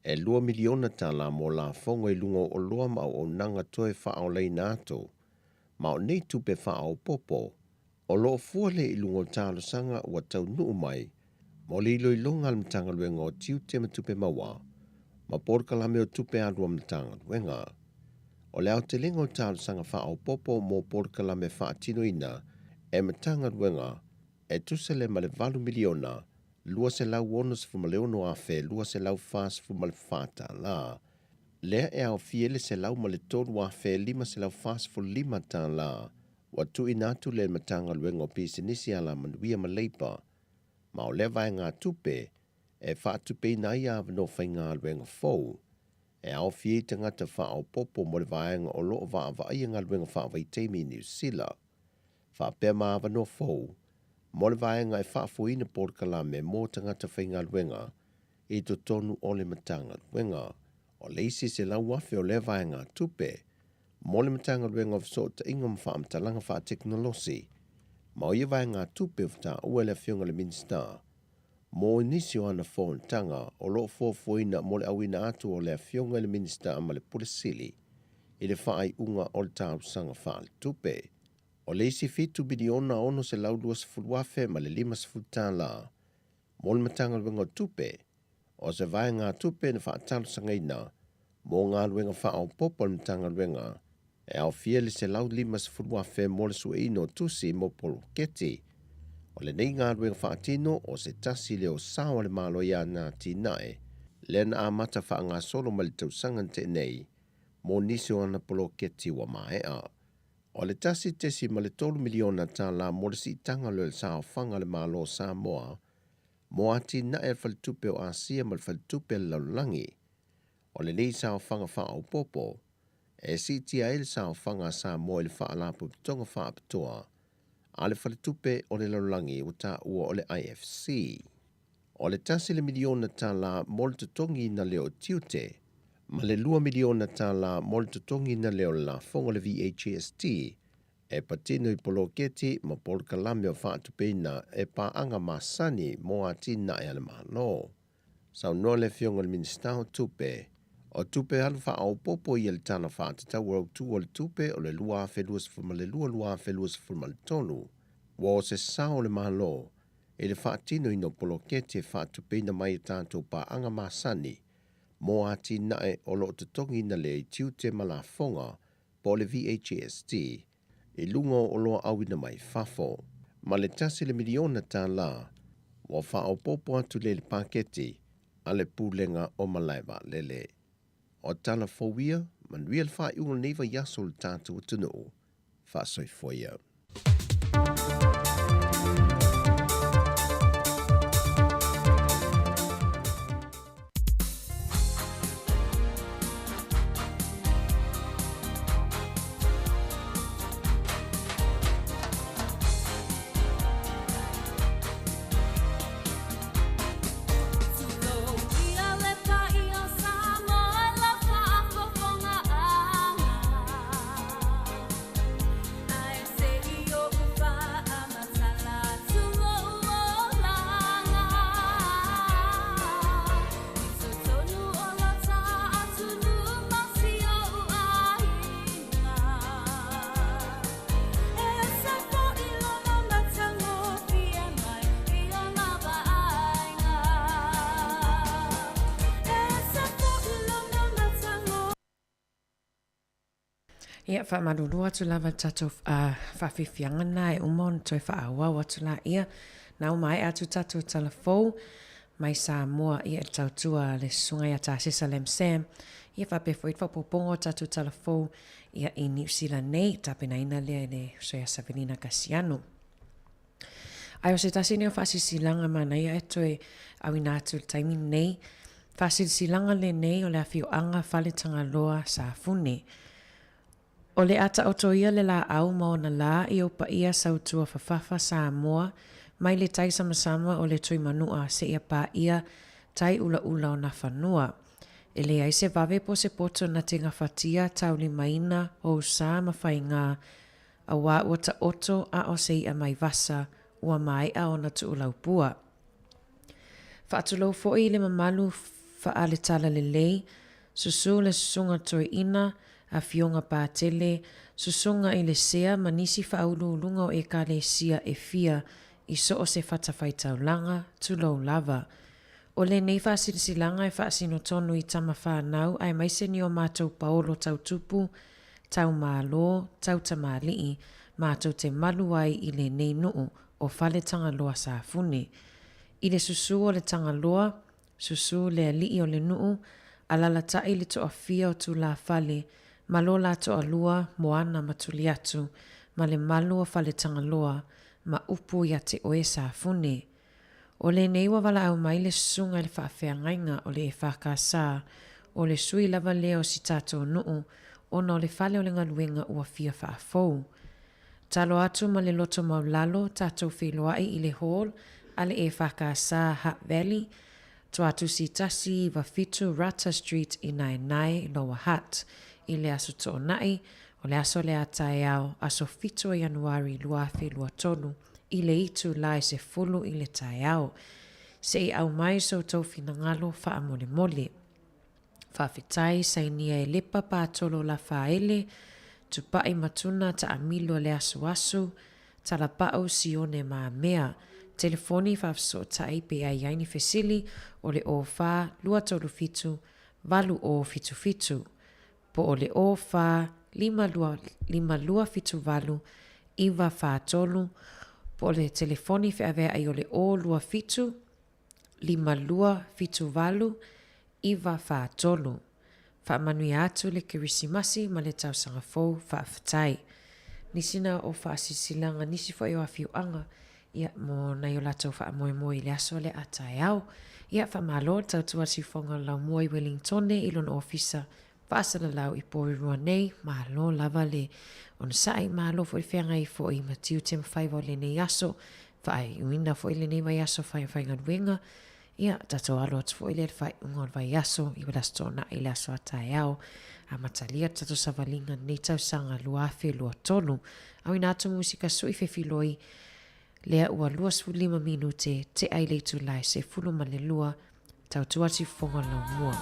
J: e 2 miliona tā la mo la fongo i lungo o loa mau o nanga toe whaao lei nato, mau nei tupe whaao popo, o lo fuale i lungo tālo sanga ua tau nuu mai, mo li loi longa al mtanga luenga o tiu te matupe maua, ma porka la meo tupe alua mtanga luenga. O le au te lingo tālu sanga wha au popo mō porkala me wha atino ina, e matanga ruenga, e tusele ma le 8 miliona, lua se lau ono se fumaleono a fe, lua se lau fas fumale fata la. Lea e au fiele se lau ma le tolu a fe, 5 se lau fas fu 5 ta la. Watu inatu le matanga ruenga o pisi nisi ala manuia ma leipa. Ma o le vai ngā tupe, e wha tupe ina ia avano whai ngā ruenga fau. E au fie tangata wha au popo mo le vaenga o loo wa ia ngā ruenga wha vai teimi New Zealand. Wha pēr maa avano fau, mo le vaenga e wha fuina porkala me mō tangata whai ngā ruenga, i to tonu o le matanga ruenga. O leisi se lau wafe o le vaenga tupe, mo le matanga ruenga of so ta ingam wha amtalanga wha teknolosi. Ma o ia vaenga tupe wta ua le fionga le minsta. Mo nisi o ana fōn tanga o loo fōfuina mo le awina atu o le fionga le minsta ama le puresili. I le whaai unga o le tāu sanga wha le tupe. O leisi fitu biliona ono se lau 2 ma le 5 tā la. Mo le matanga ruenga tupe, o se vai ngā tupe na wha atalu sanga ina, mo ngā ruenga wha au popo le matanga ruenga, e au fia le se lau 5 mo le sueino tusi mo polo keti. O le nei ngā ruenga wha atino o se tasi leo sawa le malo ia ngā tinae, le na amata wha ngā solo ma le tausangan te nei, mo nisi o ana polo keti wa maea. O le tasi tesi ma le 3 miliona tā la mo le si tanga le sao whanga le malo Samoa, mo ati na e faltupe o Asia ma le faltupe le laulangi. O le nei sao whanga wha au popo, e si tia ele sao whanga Samoa le wha alapu tonga wha apatoa, a le faltupe o le laulangi o tā ua o le IFC. O le tasi le miliona tā la mo le tutongi na leo tiute, ma le 2 miliona tā la mo le tutongi na leo la fonga le VHST, e patino i polo keti ma polo kalame o whaatupeina e paanga masani mo ati na e ale mahano. Sau noa le fionga le ministao tupe, o tupe alu wha au popo i le tana whaatatau o tu o le tupe o le lua whelua sifuma le lua whelua sifuma le tonu, wa o se sao le mahalo, e le whaatino ino polo keti e whaatupeina mai tātou paanga masani, mo ati na e o lo tutongi na le i tiute malafonga po le VHST, i lunga o loa awina mai fafo, ma le tasi le miliona tā la, wa wha au popo atu le paketi, a le pūlenga o malaiwa lele. O tala fowia, man real wha iunga neva yaso le tātou tunu, wha soi foia.
E: Ia wha maruru atu lava tatou whawhiwhianga na e umon toi wha awa atu la ia. Nau mai atu tatou talafou mai Samoa ia tautua le sunga ia ta Jerusalem Sam. Ia wha pe fwit whapopongo tatou talafou ia i New Zealand nei tapena ina lea le soia Savelina Kasiano. Ai o se tasi neo whasisilanga mana ia e toi awina atu le taimi nei. Whasisilanga le nei o le awhio anga whaletanga loa sa fune. O le ata otoia le la au maona la i opa ia sautua whawhawha Samoa, mai le tai samasama o le tui manua se ia pa ia tai ula ula o na whanua. E le aise vave po se poto na te ngawhatia tau li maina o sa mawhainga a wā ua ta oto a o se ia mai vasa ua mai a o na tu ulau pua. Whaatulau fo'i le mamalu wha le tala le lei, susu le susunga toi ina, a fionga pātele, susunga i le sea manisi whaululunga o e ka le sia e fia i so o se whatawhai taulanga tu lau lava. O le nei whasilanga e whaasino tonu i tama whanau ai maise ni o mātou paolo tau tupu tau mālo, tau tamali'i, mātou te malu ai i le nei nuu o fale tangaloa sa fune. I le susu o le tangaloa, susu le ali'i o le nuu, alala tai le toa fia o tu la fale, malo la toa lua moana matuli atu, ma le malu o fale tangaloa, ma upu ia te oe sa fune. O le neiwa wala au mai le sunga le whaafea ngainga o le e whakasa, o le sui lava leo si tato nuu, ona o le fale o le ngaluenga ua fia whaafou. Talo atu ma le loto maulalo, tato whiloai i le hall, ale e whakasa Hutt Valley, to atu si tasi wa fitu Rata Street i Nai Lower Hutt, i le aso to nai, o le aso le atai au, aso fitu o Januari luafi lua tonu, i le itu lai se fulu i le tai au. Se i au mai so tau finangalo wha mole mole. Whawhitai sa inia e lepa pātolo la whaele, tupai matuna ta amilo le asu asu, tala pao si one maa mea, telefoni whawso ta ipe ai aini fesili, o le o wha lua tolu fitu, valu o fitu fitu. Po o le o wha lima lua fitu valu, iwa wha tolu, po le telefoni whaavea ai o le o lua fitu, lima lua fitu valu, iwa wha tolu. Wha manui atu le kirisimasi ma le tau sanga fau wha whatai. Nisina o wha asisilanga nisi fo eo a fiu anga, ia mo na yo lato wha moe moe le aso le atai au. Ia wha malo tau tua si fonga lau moe Wellingtone ilon ofisa, wha asana lau i pori rua nei, malo lava le. On sai malo fo i whianga i fo i matiu tem whaiva le nei aso, wha ai uina fo i le nei vai aso whai ngadwenga. Ia, tato alo atu fo i le whai ungon vai aso, i wala stona i le aso atai au. A matalia tato savalinga nei tau sanga luafe lua tonu. Au ina atu musika sui fefiloi, lea ua 25 minute te ai leitu lai se fulu ma le lua, tau tuati fonga lau mua.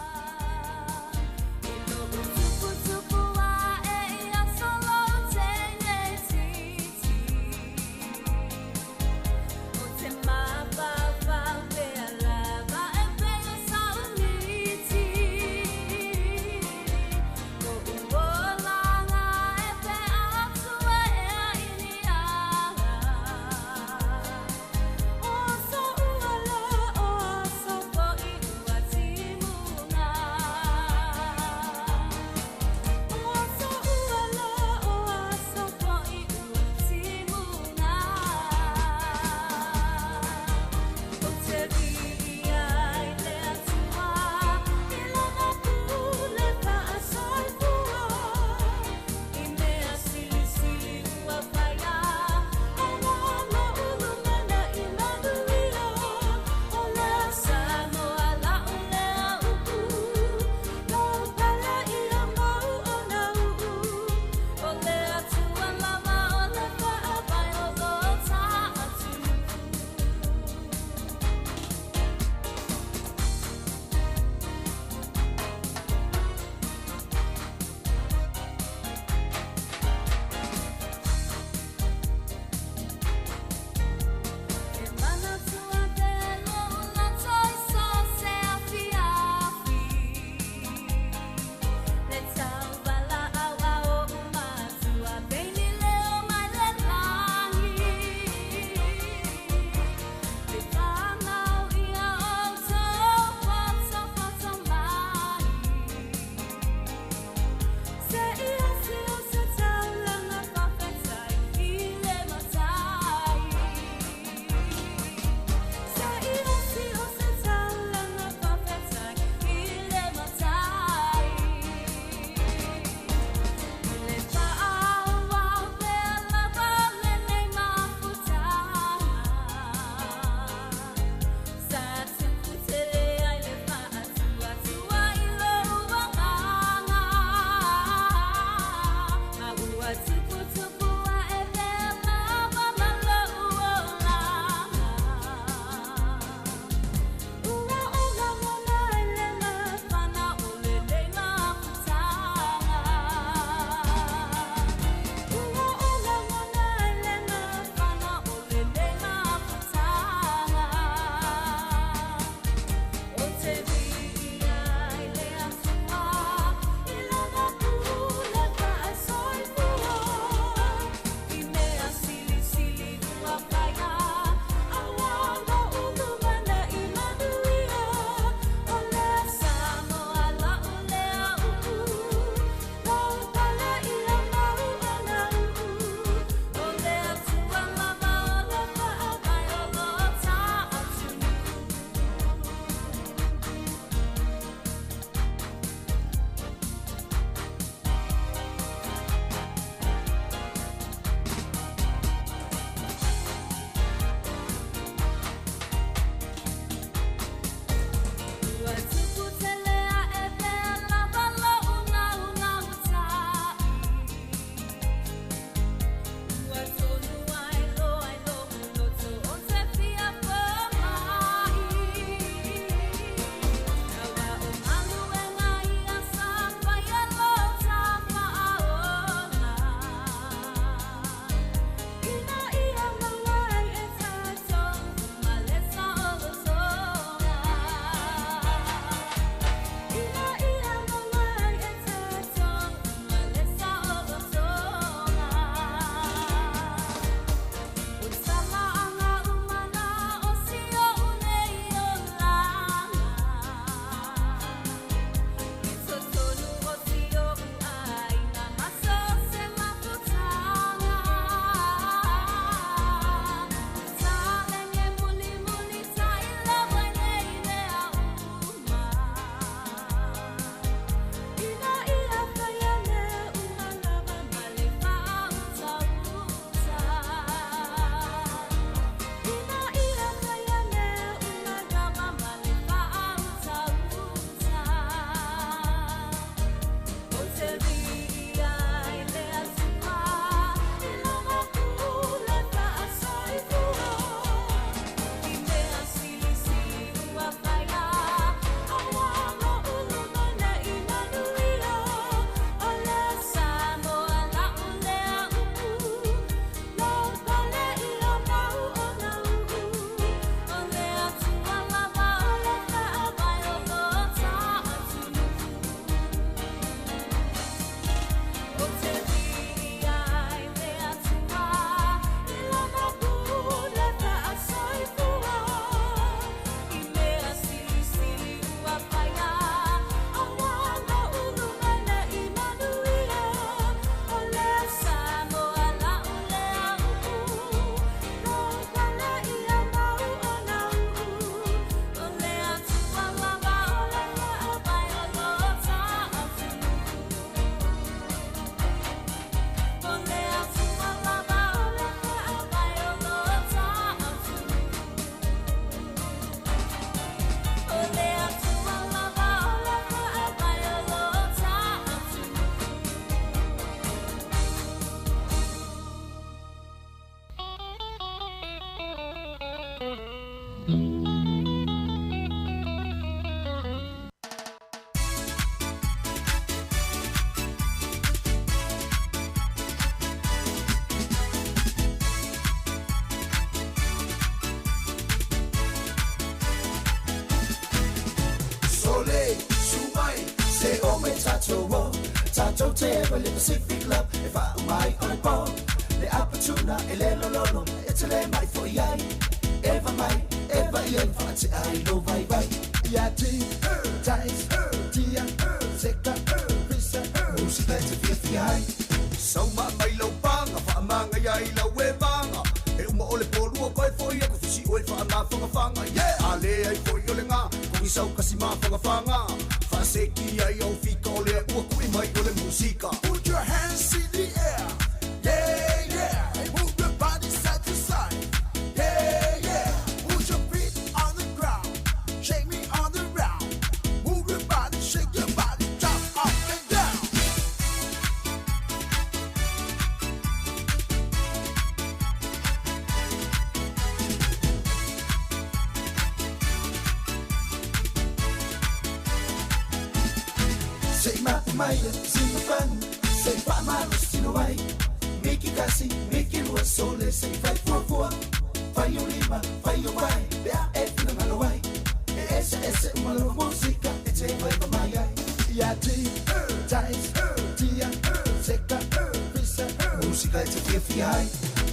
H: Sole, sumai, se o me tato wo, tato te le Pacific love, if I my on board, le apatuna, ele lolo, it's a le mai for yai, ever yen for I know bye bye, yati, ties, tia, seka, visa, music like to be high.
C: Sau ma mai lau panga, wha amanga ia i lau e manga. E uma ole polua koe foi e ko fisi oe wha ama whangawhanga. Yeah, a le ai foi ole ngā, ko i sau kasi ma whangawhanga. Wha seki ai au fika ole a ua kui mai ole musika. Put your hands in the air, yeah, yeah. Hey, move your body side to side, yeah, yeah. Put your feet on the ground, shake me on the round. Move your body, shake your body, jump up and down.
H: Say maya, sing the fun, say fama, sino way. Make it kasi, make it was sole, say 544. Fayo lima, fayo way, bea na malaway. Ese malo música, ete vai maya. Yati, ties, tia, seka, visa, música ete fiai.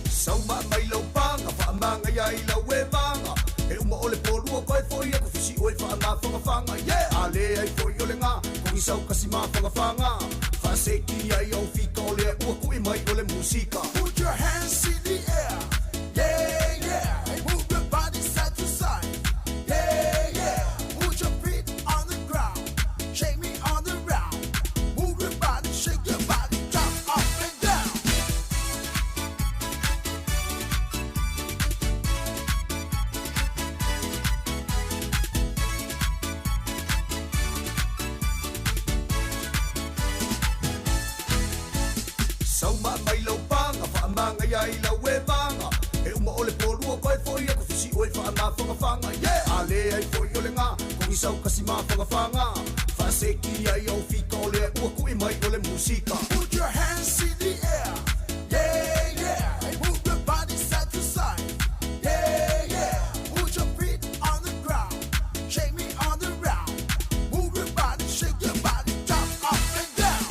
C: Sau ma mai lau panga, wha amanga ia i lau e manga. E uma ole polua koe foi e ko fisi oe wha ama whangawhanga. Yeah, a le ai foi ole ngā, ko i sau kasi ma whangawhanga. Wha seki ai au fika ole a ua kui mai ole musika. Put your hands in the air, yeah, yeah. Hey, move your body side to side, yeah, yeah. Put your feet on the ground, shake me on the round. Move your body, shake your body, jump up and down. Sau ma mai lau panga, wha amanga ia i lau e manga. E uma ole polua koe foi e ko fisi oe wha ama whangawhanga. Yeah, a le ai foi ole ngā, ko i sau kasi ma whangawhanga. Wha seki ai au fika ole a ua kui mai ole musika. Put your hands in the air, yeah, yeah. Hey, move your body side to side, yeah, yeah. Put your feet on the ground, shake me on the round. Move your body, shake your body, jump up and down.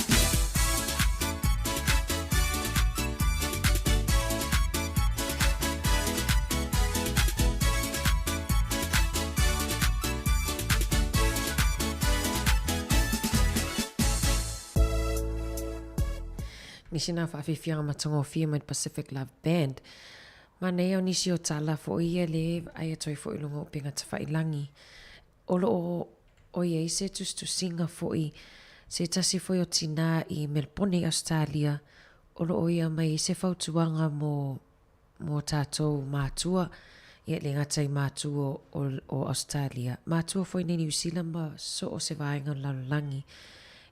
E: Nisi nā whawhiwhianga matongo whia mai Pacific Love Band. Ma nei au nisi o tala fo ia le ai atoi fo ilunga o pinga ta whailangi. Olo o ia i se tustu singa fo i se tasi fo i o tina i Melbourne, Australia. Olo o ia mai i se whautuanga mo tātou mātua. Ia le ngata i mātua o Australia. Mātua fo i New Zealand ma so o se vaenga lalulangi.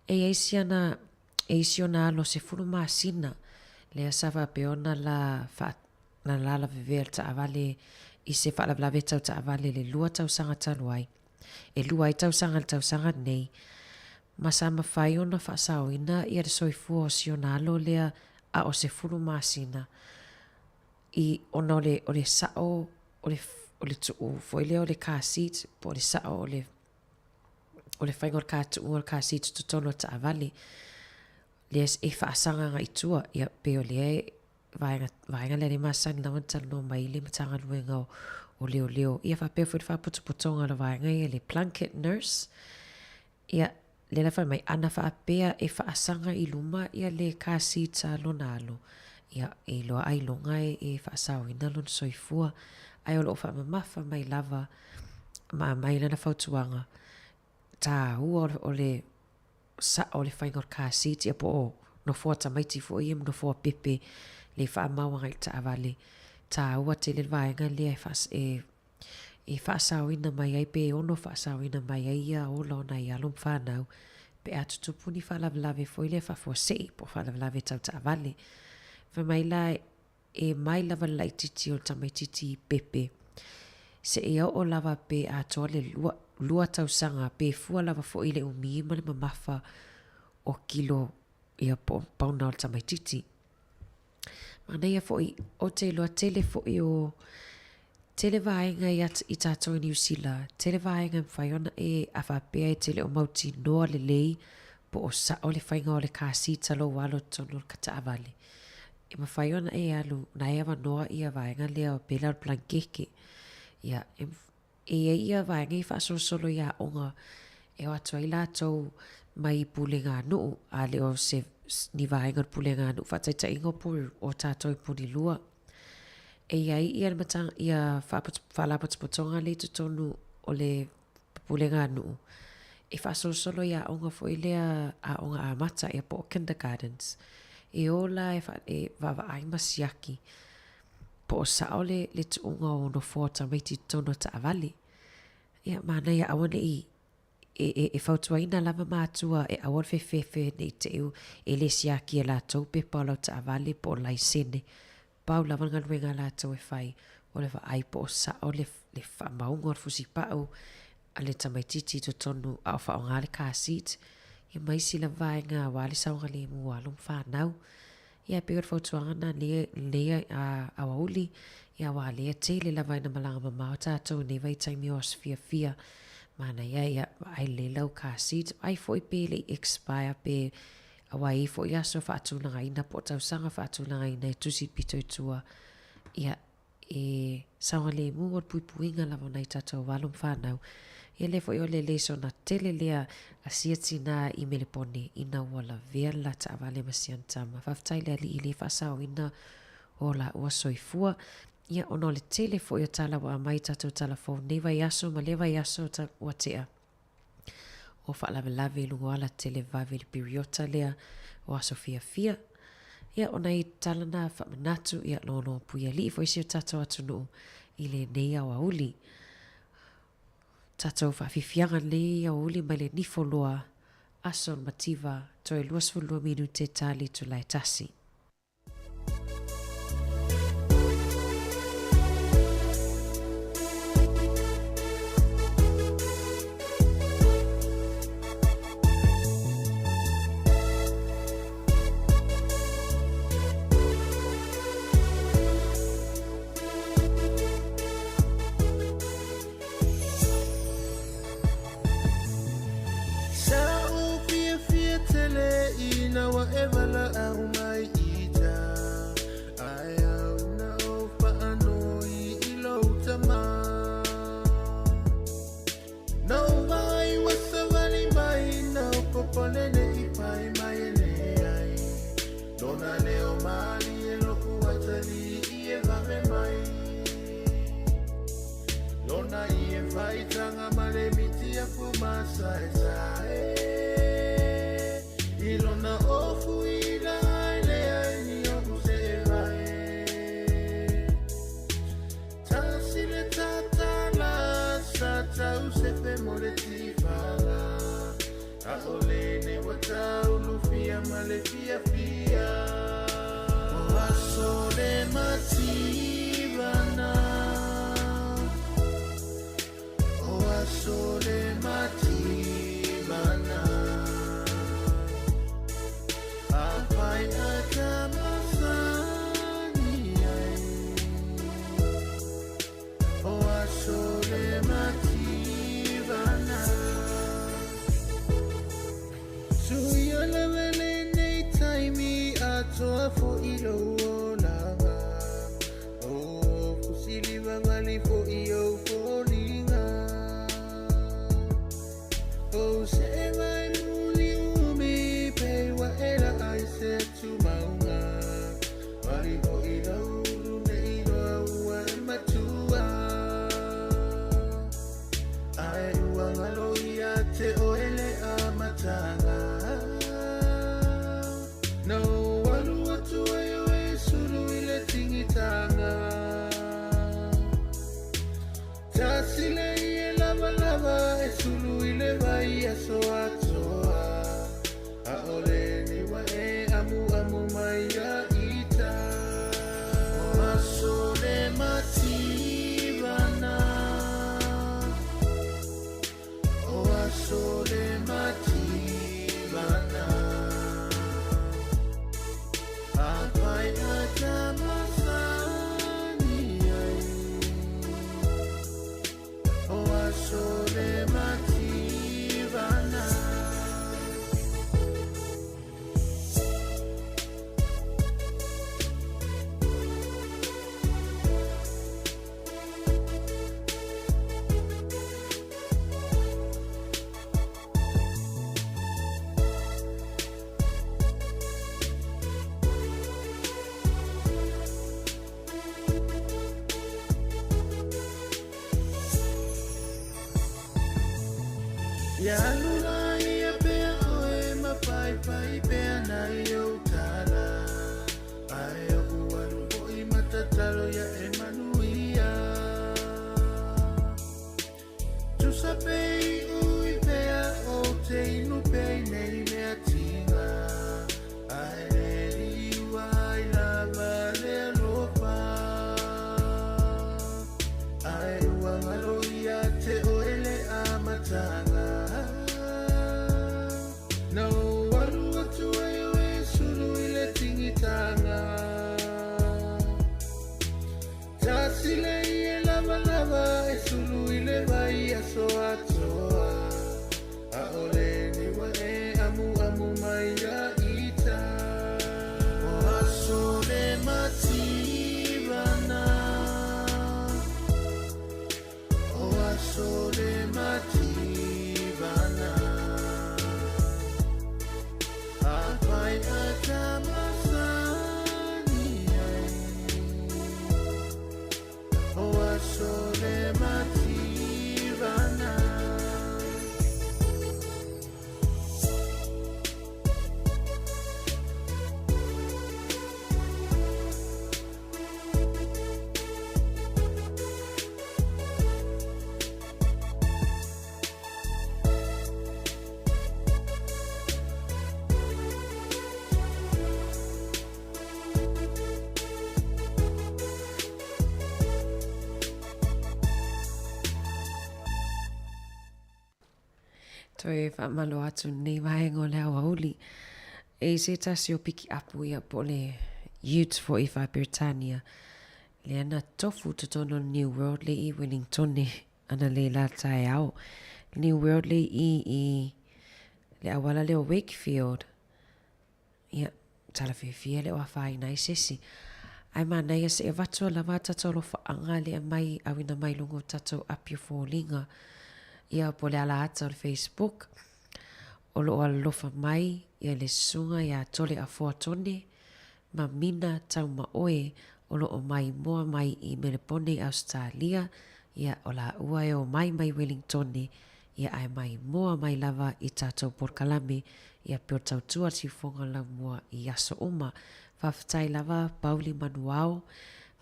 E: E eisi ona alo se fulu masina le asawa peona la vevea ta avale i se whaalawlawe tau ta avale le lua tau sanga taluai. E lua i tau sanga nei. Masama whai ona whaasawina i ar soifua o si ona alo lea a o se fulu masina. I ona o le sao o le tuu foile o le car seat po o le sao o le whaingor car tuu o le car seat tutono ta avale. Les e whaasanga nga itua ia peo le vaenga le masang na wantal no mai le matanga luenga o leo. Ia whapeo fwere whaputuputonga la vaenga ia le blanket nurse. Ia le lawa mai ana whaapea e whaasanga i luma ia le kasi ta lona alo. Ia e loa ai longa e whaasao ina lon soifua. Ai o loo whaamamafa mai lava mai lana whautuanga. Tā hua o le sa o le whaingor car seat ia po no fua tamaiti fo i no fua pepe le wha mawanga i ta avale ta ua te le vaenga le e whaasau ina mai ai pe ono whaasau ina mai ai ia o lona i alum whanau pe atu tupuni whalawlawe fo i le whafua sei po whalawlawe tau ta avale wha mai la e mai lava lai titi o tamaititi pepe se ia o lava pe atoa le lua tausanga pe fua lava fo ile umi ma le mamafa o kilo ia pauna o le tamaititi. Mana ia fo o te loa tele fo o tele vaenga i tātou New Zealand, tele vaenga mwhaiona a whapea e tele o mauti noa le lei po o sa o le whainga o le kasi talo walo tono le kata avale. E mawhaiona alu na ewa noa ia vaenga lea o pela o plankeke. Ia ia vaenga i whaasolo solo ia onga e o atua i lātou mai pulenga nuu a leo se ni vaenga pulenga nuu whataita ingo puru o tātou i puni lua. E iai ia matang ia whalapatspotonga le tutonu o le pulenga nuu. E whaasolo solo ia onga fo ilea a onga a mata ia po kindergartens. E ola e wawa ai masiaki po o sao le tuunga o no fōta meiti tono ta avali. Ia mana ia awane e whautuaina lava mātua e awal fe nei te eu e le siaki e la tau pe paulau ta avali po lai sene. Pau lava ngaluenga la tau e whai o le ai po o sao le whamaunga o fusi pau a le tamaititi to tonu a whaonga le kāsit. Ia maisi la vaenga wale saunga le mua alum whanau. Ia peor whautuanga lea a wauli. Ia wale te le la vaina malanga mamao tātou ne vai taimi o asfia. Mana ia ai le lau kāsit. Ai fo i pe le expire pe awai fo ia so whaatuna ina po tau sanga whaatuna ina e tusi pito i tua. Ia saunga le mua o puipuinga lava nei tātou walum whanau. Ia le fo i o le so na tele lea a siatina i melepone ina wala vela ta avale masiantama. Whaftai lea li ili whasao ina o la ua soifua. Ia ono le tele fo i o tala wa mai tatou talafo. Neva yaso ma leva yaso ta ua tea. O whaalave lungo ala tele vave li piriota lea o aso fia. Ia ona i talana whamanatu ia lono puia li fo isi o tatou atunu i le neia wa uli. Tatou whaafifianga le a uli mai le nifoloa ason mativa toi 22 minute tali tu lai tasi.
F: Ya lula ia pea oe mapai pai pea na i o tala. Ai o kuaru o i matatalo ya e manuia. Tusa pei ui pea o te inu pei nei mea tinga. Ai le liwa i lava le alofa. Ai ua ngalo ia te oele a matanga. No walu atu e oe suru i le tingitanga. Tasile i e lava lava e suru i le vai a soa toa. A ole ni wa e amu amu mai a ita. O aso le matirana. O aso le matirana. Apai a tamasani ai. O aso le matirana.
E: Toi whaamalo atu nei wahengo lea wauli. E se tasi o piki apu ia po le Youth for Ifa Britannia. Le ana tofu totono New World le i Wellington ana le la tae au. New World le i le awala le o Wakefield. Ia, tala fia le o awhai nai sesi. Ai mana ia se e vatua la vata tolo whaanga le mai awina mai lungo tato apio fōlinga. Ia po le ala ata o le Facebook. O lo ala lofa mai ia le sunga ia tole a tone. Ma mina tau ma oe o lo o mai moa mai i Melbourne Australia. Ia o la ua e o mai Wellington ia ai mai moa mai lava i tatou Porkalame. Ia pio tau tua si fonga la mua i aso uma. Whawhitai lava Pauli Manuao.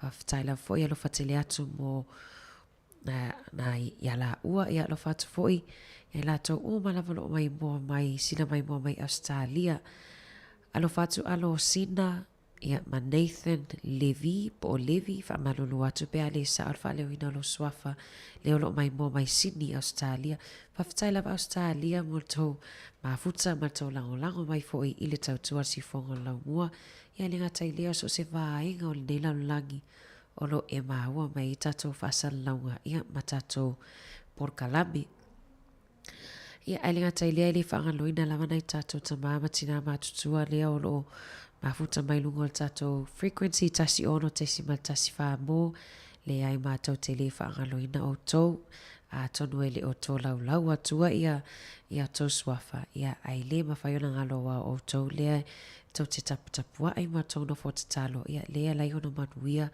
E: Whawhitai lava fo ia lo fatele atu mo na ia la ua ia lo fatu foi ia la tau uma lava lo mai moa mai sina mai moa mai Australia alo fatu alo sina ia ma Nathan Levy po Levy fa malulu atu pe ale sa alfa leo ina lo swafa leo lo mai moa mai Sydney Australia fa fitai lava Australia mo tau ma futsa ma tau lango mai foi ile tau tua si fonga la mua ia le ngatai leo so se vaenga o le nei langi o lo e maua mai tatou whasalaunga ia ma tatou Porkalame. Ia ailinga tai lea ili whaangaloina lawana i tatou tamama tina matutua lea o lo mafuta mai lungo le tatou frequency tasi ono tesi mal tasi whaamo lea ai mātou te le whaangaloina o tou a tonu ele o tō lau atua ia tau swafa ia ai le mawhaiona ngaloa o tou lea tau te taputapua ai mātou no fo te talo ia lea lai ono manuia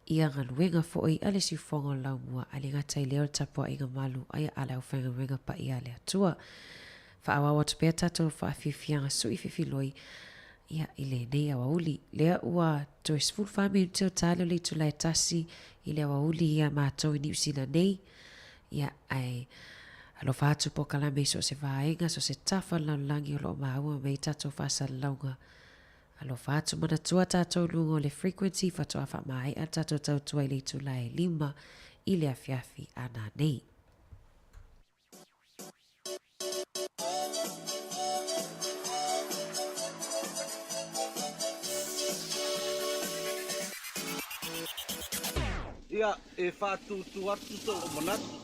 E: ia ngaluenga foi ale si fongo lau mua ale ngatai leo tapua inga malu ai ala ufenga wenga pa ia le atua fa awa watu pea tato fa afifianga sui fifiloi ia ile nei awa uli lea ua to is full family teo talo le tulai tasi ile awa uli ia mātou i niusina nei ia ai alo fatu Porkalame so se vaenga so se tafa langi o lo maua mei tato fasa launga alo fatu mana tua tato lungo le frequency fatu afa mai a tato tau tua ile tulai 5 ile afiafi ana nei.
K: Ia e fatu tu atu to o manatu.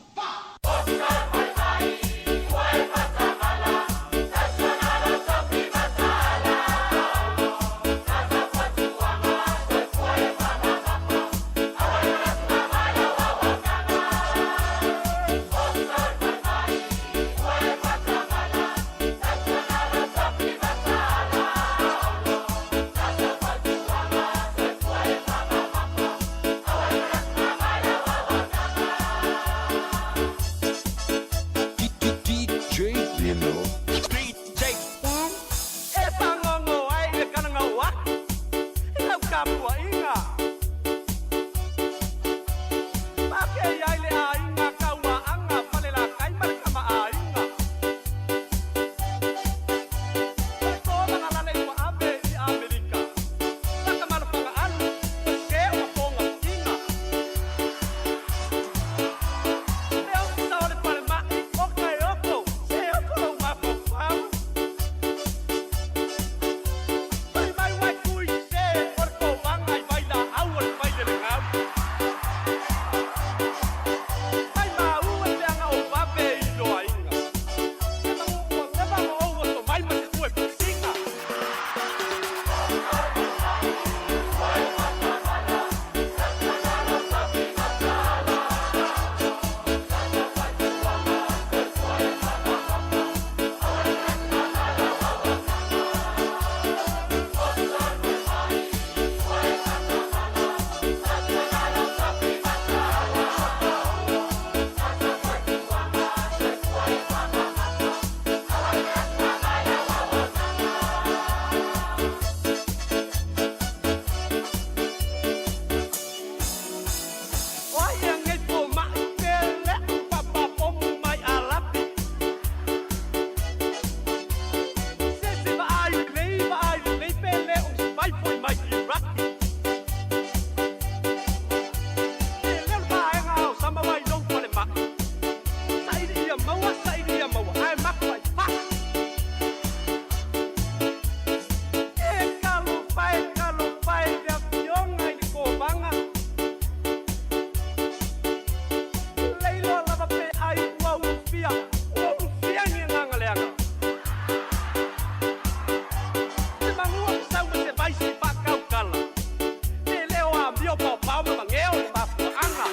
K: lo pau pau ma ngeo le mafu anga.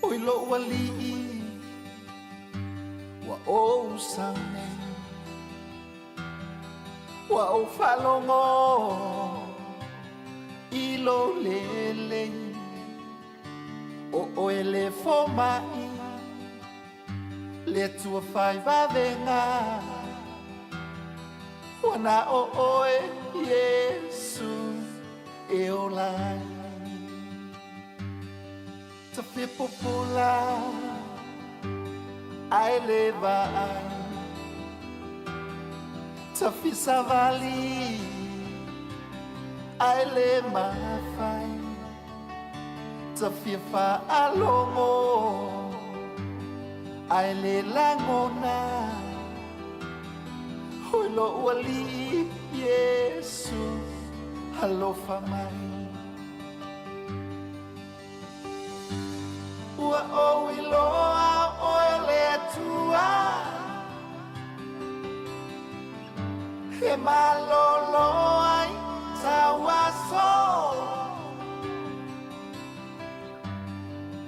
F: Oi lo wali wa o sane wa o falongo ilo lele o ele fomai le tua fai va venga wana o e Yesu e o lai ta fi popula ai leva ai ta fi savali ai le mafai ta fi fa alongo ai le langona hoi lo wali Yesu halo famai ua o iloa o ele tua he malolo ai tawaso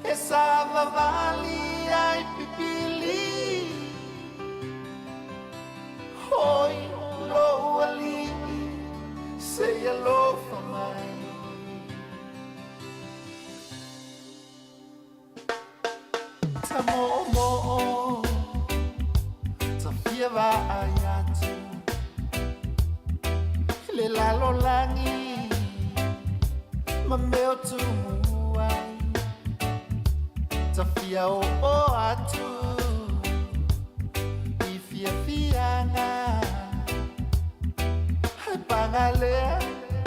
F: he savavali ai pipili hoi lo ali say hello for mine Samoa, Safieva ayatu, le lalo langi, mameo tu muai, Safia o atu, ifia fianga, hai pangale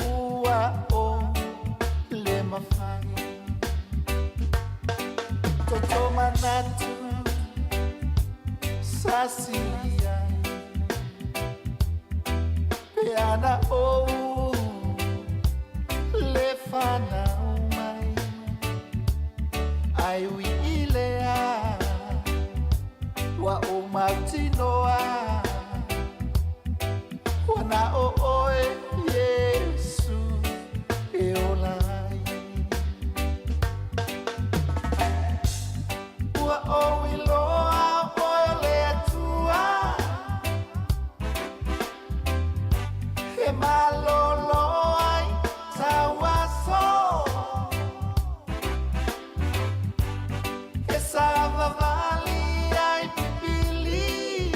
F: ua o le mafangi. Toto manatu Sasilia Peana o Lefana umai Aiwi ilea Wa o Martinoa Wana o oe Yesu e olai o iloa o ele tua he malolo ai tawaso he savavali ai pipili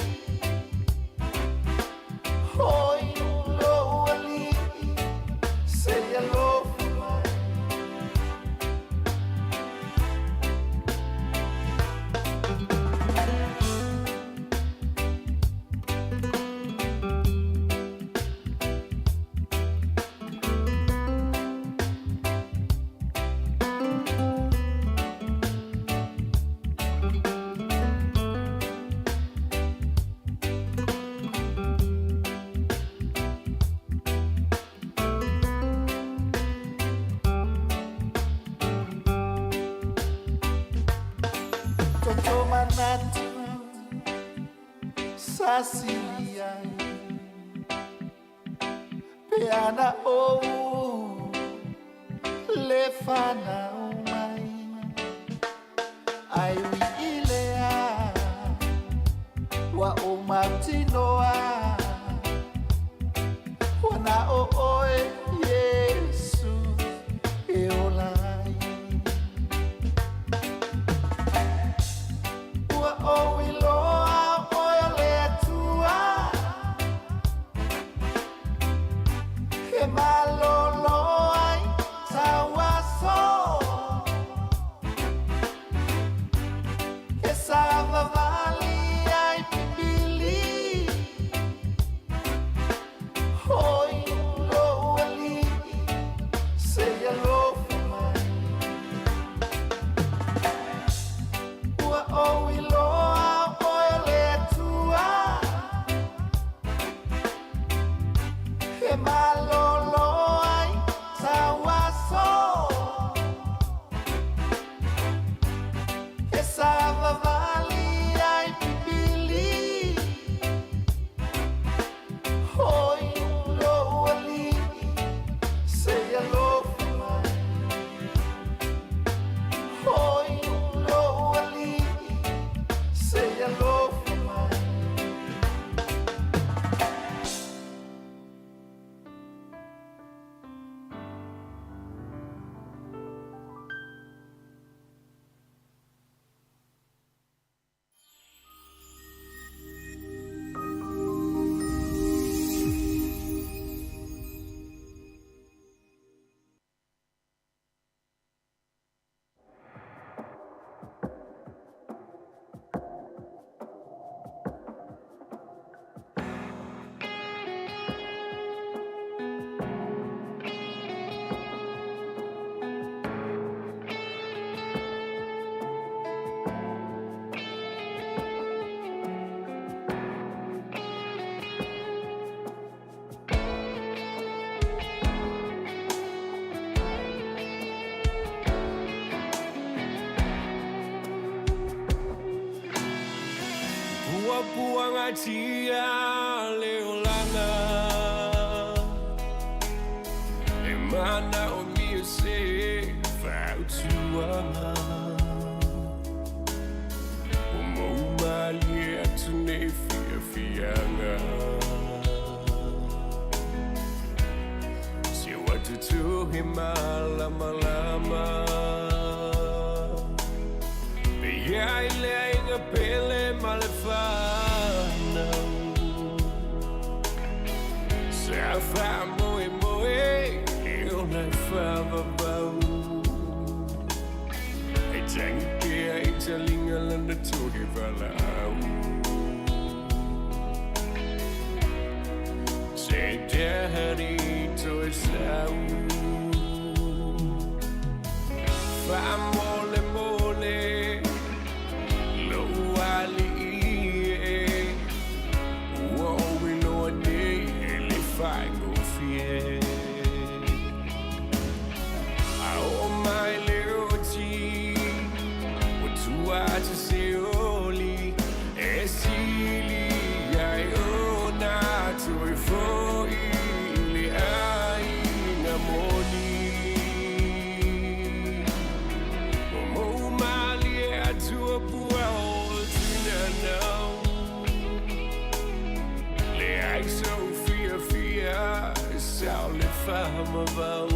F: hoi lo ali say hello for mine Toto manatu Sasilia Peana o Lefana umai Aiwi ilea Wa o Tinoa Wana o oe Yesu e olai Ua o iloa oe le atua He malolo ai tawaso He savavali ai pipili Hoi lo ali Say hello for mai Ua o iloa oe le atua He malolo ai tawaso He savavali ai pipili Hoi lo ali Say hello for mai Hoi lo ali Say hello for mai
C: Puanga tia leolana E mana o mio se fautuanga O mou mali atu ne fia fianga Se watu tu he malama lama E ai le inga pele malefana Safa moe moe Eu na fava bau E tangi ke ai talinga landa toke vala au Se daddy to sau Fa mole mole Lo ali Fai go fie Oh my little tea What do I to say only Esili ai ona to for ili ai namoni Oh my little to a puao now Le ai so Sao le fama vau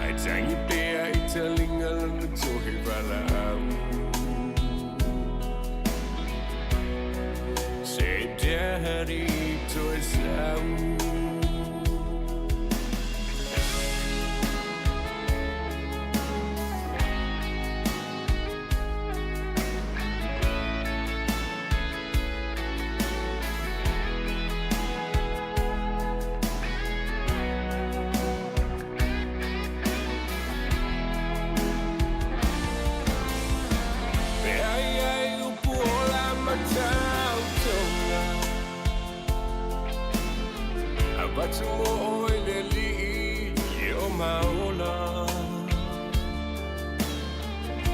C: Ai tangi pe ai talinga lana tohe vala au Se daddy toi sau Watu oile li yo maola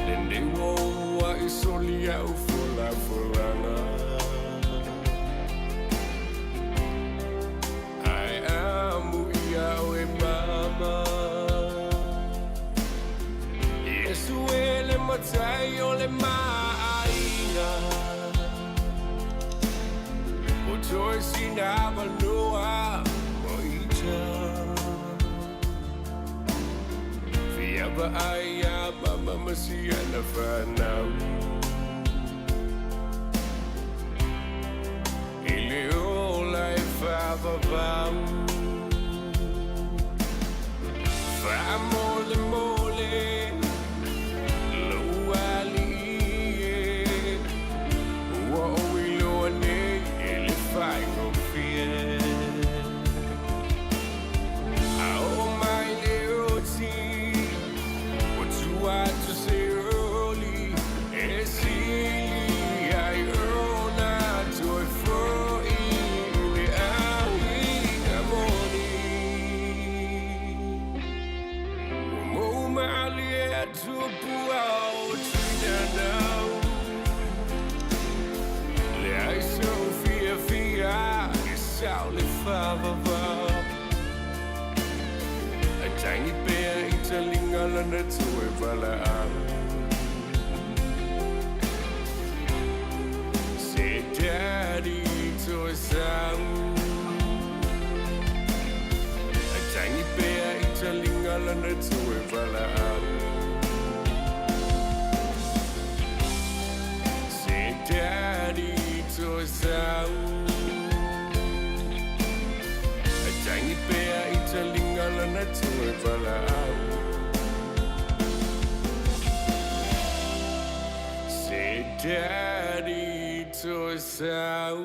C: Nende woa isoli au fula fulana Ai amu ia oe mama Yesu ele matai ole maina sinaba noa moita Fiaba aya baba masia na fanau Ile ola e fava vam Fa mole mole Lo ali Ua o ilo ane Ele fai no fie Ao mai le oti O tua tu se early E sili ai ona Tu e foi Le ai amoni O mo mali e tu pua o tina nau Le ai so fia fia E sao le fava va A tangi pea i ta linga lana tu e wala au Se daddy to e sau A tangi pea i ta linga lana tu e wala au Se daddy to e sau A tangi pea i ta linga lana tu e wala au Se daddy to e sau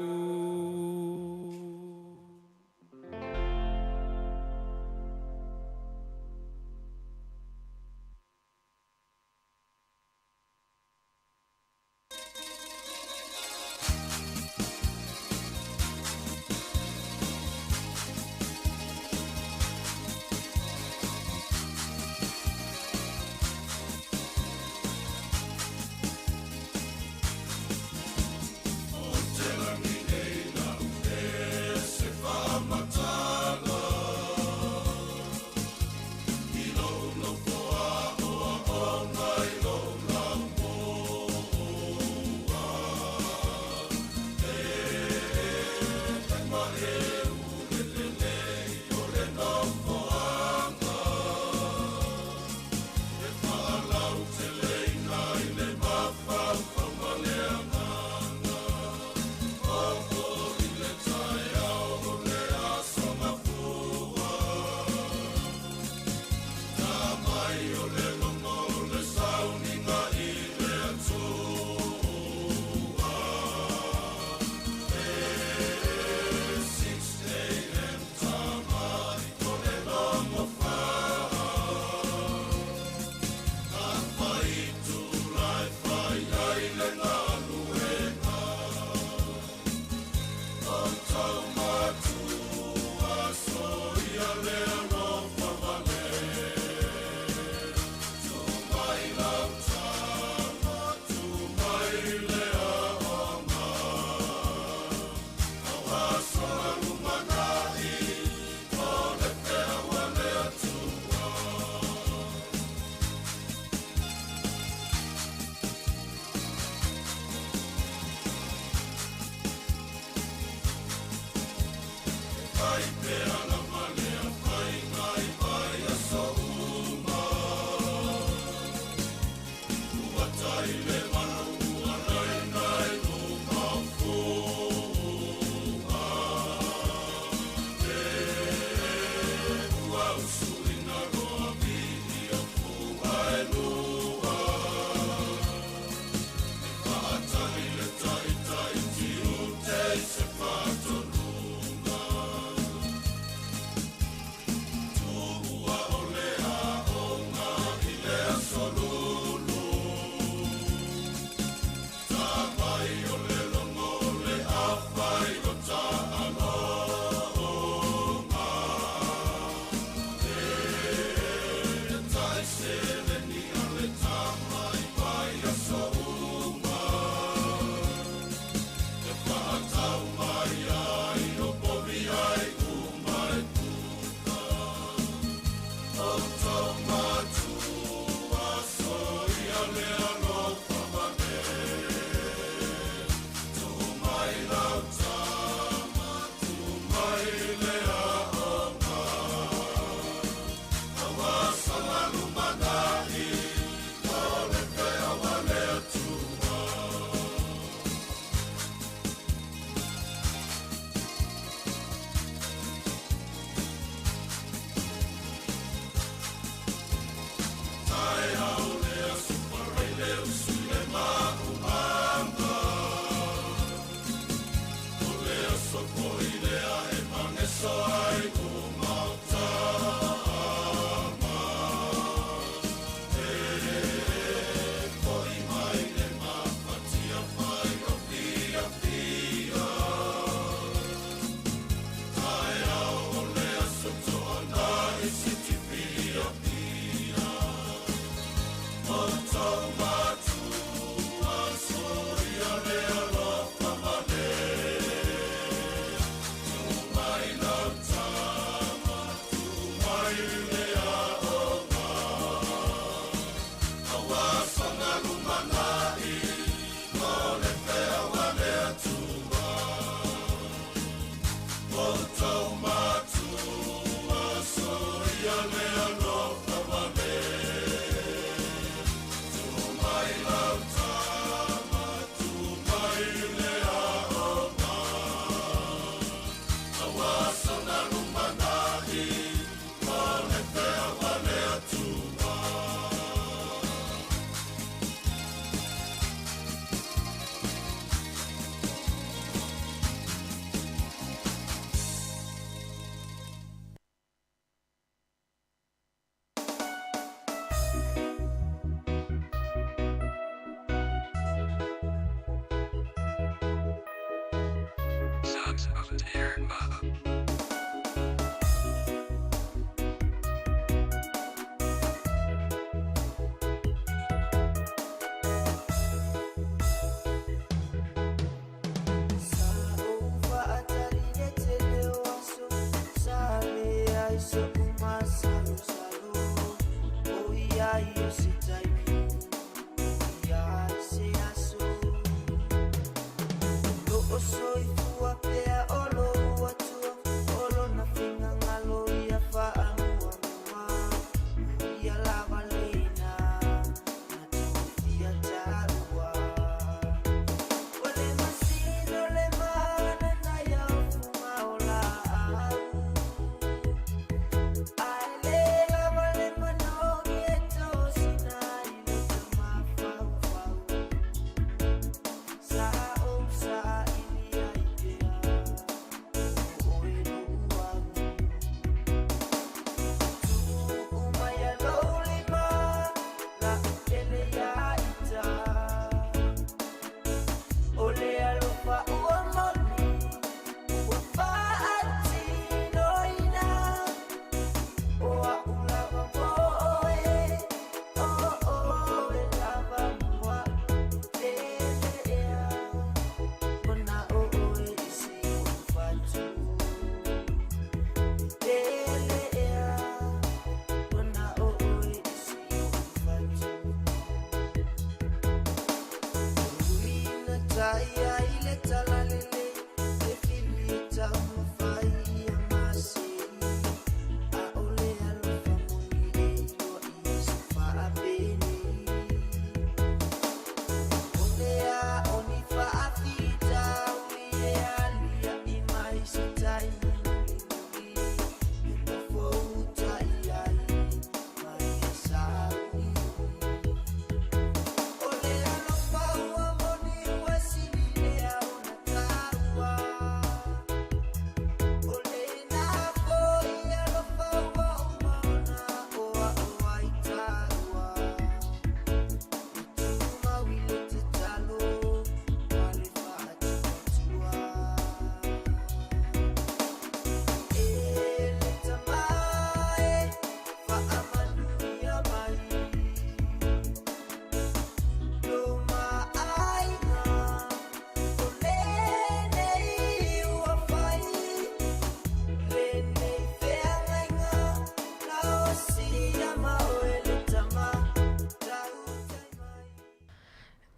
L: sounds of dear mother.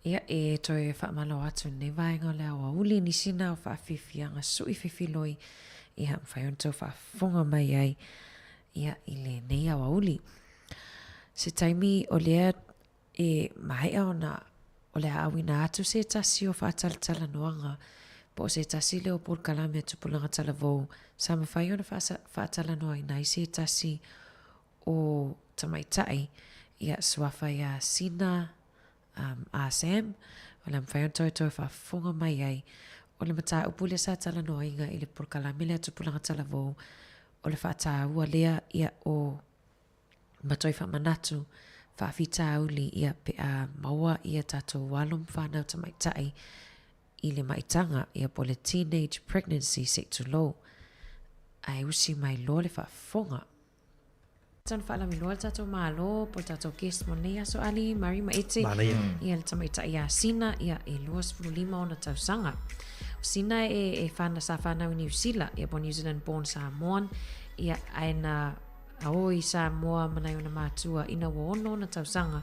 E: Ia e toi whaamalo atu ne vaenga lea wa uli ni sina o whaafifianga sui whiwhiloi i ham whaion whaafonga mai ai ia i le nei awa uli. Se taimi o lea e maia o lea awina atu se tasi o whaatalatala noanga po se tasi leo por kalame tupulanga tala vou sa ma whaiona whaatala noa i nai se tasi o tamaitai ia suafa ia sina a Sam, o le mwhaion toi whaafonga mai ai, o le mata upule sa tala noa inga i le porkalame lea tupulanga tala vou, o le whaataa ua lea ia o matoi whamanatu, whaafita uli ia pe a maua ia tato walum whanau tamaitai, i le maitanga ia po le teenage pregnancy sector law, ai usi mai lo le whaafonga. Tan fala mi lo tato malo po tato kes monia so ali mari ma ete ia le tamaita ia sina ia e luas fulima ona tau sanga sina e fana sa fana ni New Zealand ia po New Zealand born Samoan ia aina aoi Samoa mana ona matua ina wono na tau sanga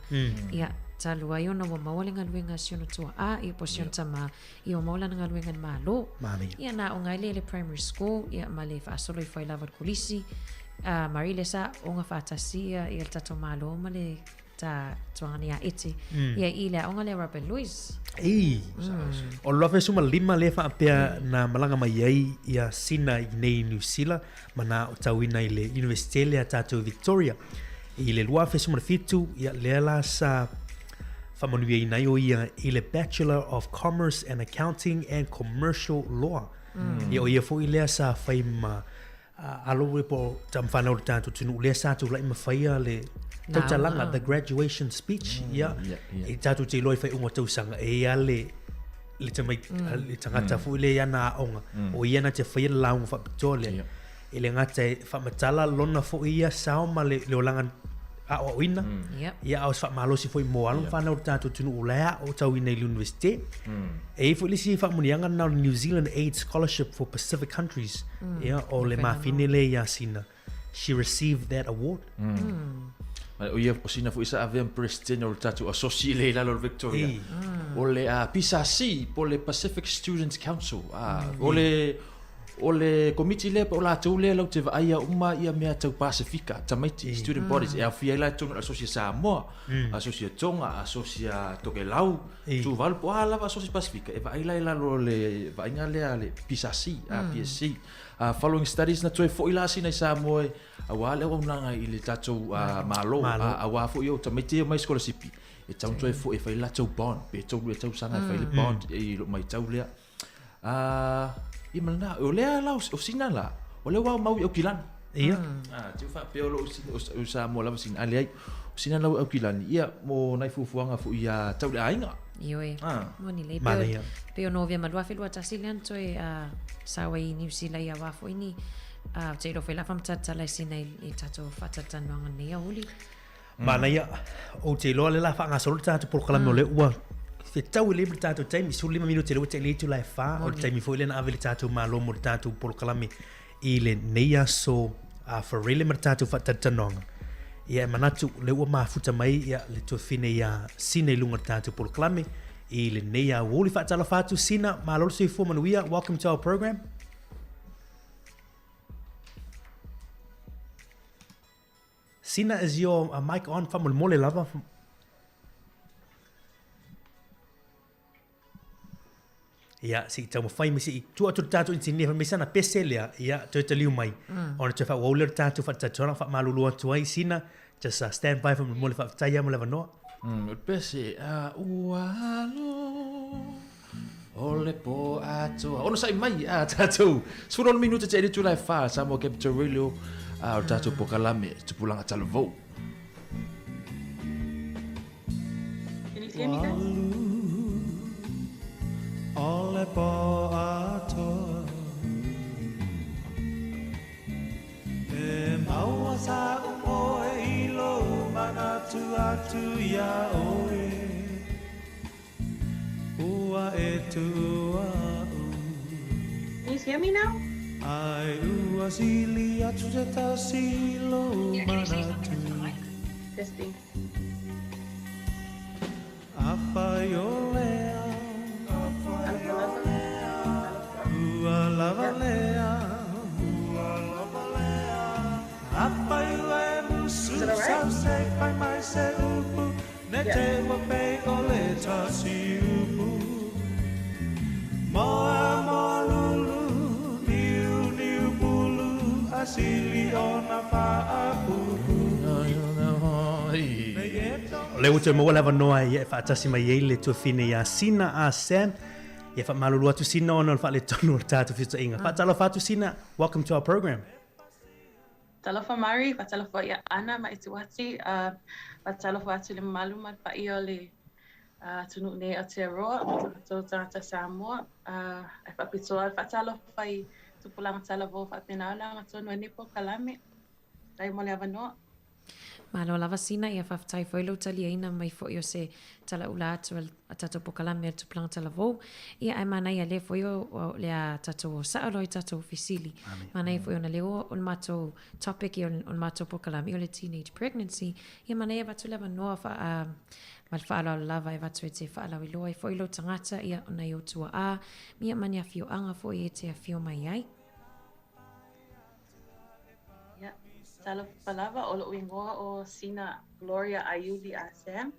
E: ia talua iona wa mawalenga luenga siona tua a ia po sion tama ia mawalenga luenga malo ia na o ngai le primary school ia male fa solo i foi lava kulisi Marile sa onga fatasia ia tato malo male ta tuangani a iti ia ila onga le Robert Louis
A: o lofe suma lima le fa apea na malanga mai ai ia sina i nei New Zealand mana o tauina i le University le tato Victoria i le luafe suma fitu ia le la sa famonui i nai o ia i le Bachelor of Commerce and Accounting and Commercial Law ia o ia fo i le sa faima alo po tam fanau tanto tunu le sa tu lai mafia le tautalanga the graduation speech ia i tatu te loi fai unga tausanga e ale le tamai le tangata fu le yana onga o ia na te whaia launga whapitole e le ngata e whamatala lona fo ia sao ma le olanga a o ina ia au whamalosi fo i moalo whana o tātou tunu ulea o tau ina i universite e fo lisi whamunianga na New Zealand Aid Scholarship for Pacific Countries ia o le mawhine le ia sina she received that award
L: o ia o sina fu isa avean president o tatu associate le lalo Victoria o le PSC po le Pacific Students Council o le committee le po la tau le lau te vaia uma ia mea tau Pasifika tamaiti student bodies e awhia la tonga associate Samoa associate Tonga associate Tokelau tu val po lava associate Pasifika e vai la lalo le vainga le PSC PSC following studies na toi fo ila sina Samoa awa le nanga i le tatou malo awa fo yo tamaiti mai scholarship e tau toi fo e fai la tau bond pe tau le tau sanga fai le bond e lo mai tau le i mana o le la o sina la o le wa mau o kilan
A: ia
L: tu fa pe o sa mo la sina ale ai sina la o kilan ia mo nai fuanga fu ia tau le ainga
E: Ioi, moni le pe o novia malua filua tasilian toi sawa i New Zealand ia wafo ini te ro fela fam tatala sina i tato fatatanoanga nei a uli
A: mana ia o te loa le la wha ngā solo tātou polokalame o le ua te tau i lebre tātou taimi su 5 minuti le wate le tu lai wha o le taimi fo ile na ave le tātou malo mo le tātou polokalame i le neia so wharele ma le tātou fatatanoanga ia manatu le ua mafuta mai ia le tuafine ia sina i lunga le tātou polokalame i le neia woli whaatala whātu sina malolo se fo manuia. Welcome to our program. Sina, is your mic on? Whamole mole lava. Ia, si tau mawhai me si tua tu tātou intinia me sana pese lea ia tu te liu mai. Ona te wha wauler tātou whatatona wha malulu atu ai sina just stand by from mole wha taia mo lewa noa.
L: Pese ualo ole po ato. Ona sai mai tātou. Suron minuta te editu lai wha Samoa Capital Radio o tātou pokalame tupulanga talavou.
M: Can you hear me guys?
F: Ole po ato e maua sa umoe ilo manatu atu ya oe ua e tua
M: Can you hear me now?
F: ai ua sili atu te tasilo manatu
M: Testing.
F: apa yo lea lava lea apa iwe musu sa se pai mai se upu ne te wa pe ole ta si upu moa molulu niu bulu asili ona fa apu
A: Le uto mo lava noa ia whaatasi mai ele tu fine ia sina a Sam. Ia wha malulu atu sina ona wha le tonu o tātou whita inga. Whaatala whātu sina, welcome to our program.
M: Talofa Mari, talofa ia ana ma ituati, talofa atu le maluma pa ia le tunu ne Aotearoa, to tangata Samoa, e whapitoa, talofa I tupulanga talavo whapenala, tonu e nipo kalame, tai mo le avanoa.
E: Malo lava sina ia whaftai whailo tali aina mai fo io se tala ula atu a tato pokalame atu planga tala vou. Ia ai mana ia le fo io le a tato saalo I tato fisili. Mana ia fo io na leo on mato topic I on mato pokalame io le teenage pregnancy. Ia mana ia vatu leva noa mal whaala lava e vatu e te whaala I loa. Fo ilo tangata ia ona I otua a. Mia mani a fio anga fo I e te a fio mai ai.
M: Talo palava o lo ingoa o sina Gloria Ayuli a Sam.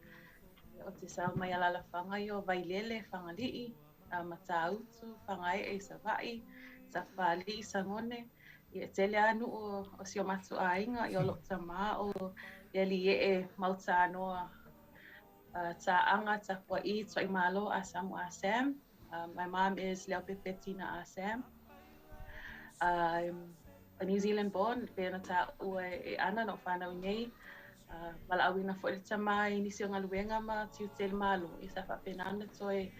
M: O te sao mai alala whangai o vailele whangalii, matautu, whangai e savai, sa whali I sangone. I tele anu o sio matu a inga I o lo tama o yeli e mauta anoa ta anga ta kwa I tsoi malo a Samu a Sam. My mom is Leo Pepetina a Sam. A New Zealand born, pena ta ua e ana no whanau nei. Wala awina fo le tamai nisi o ngaluenga ma tiu tele malu. I sa whapena ana toi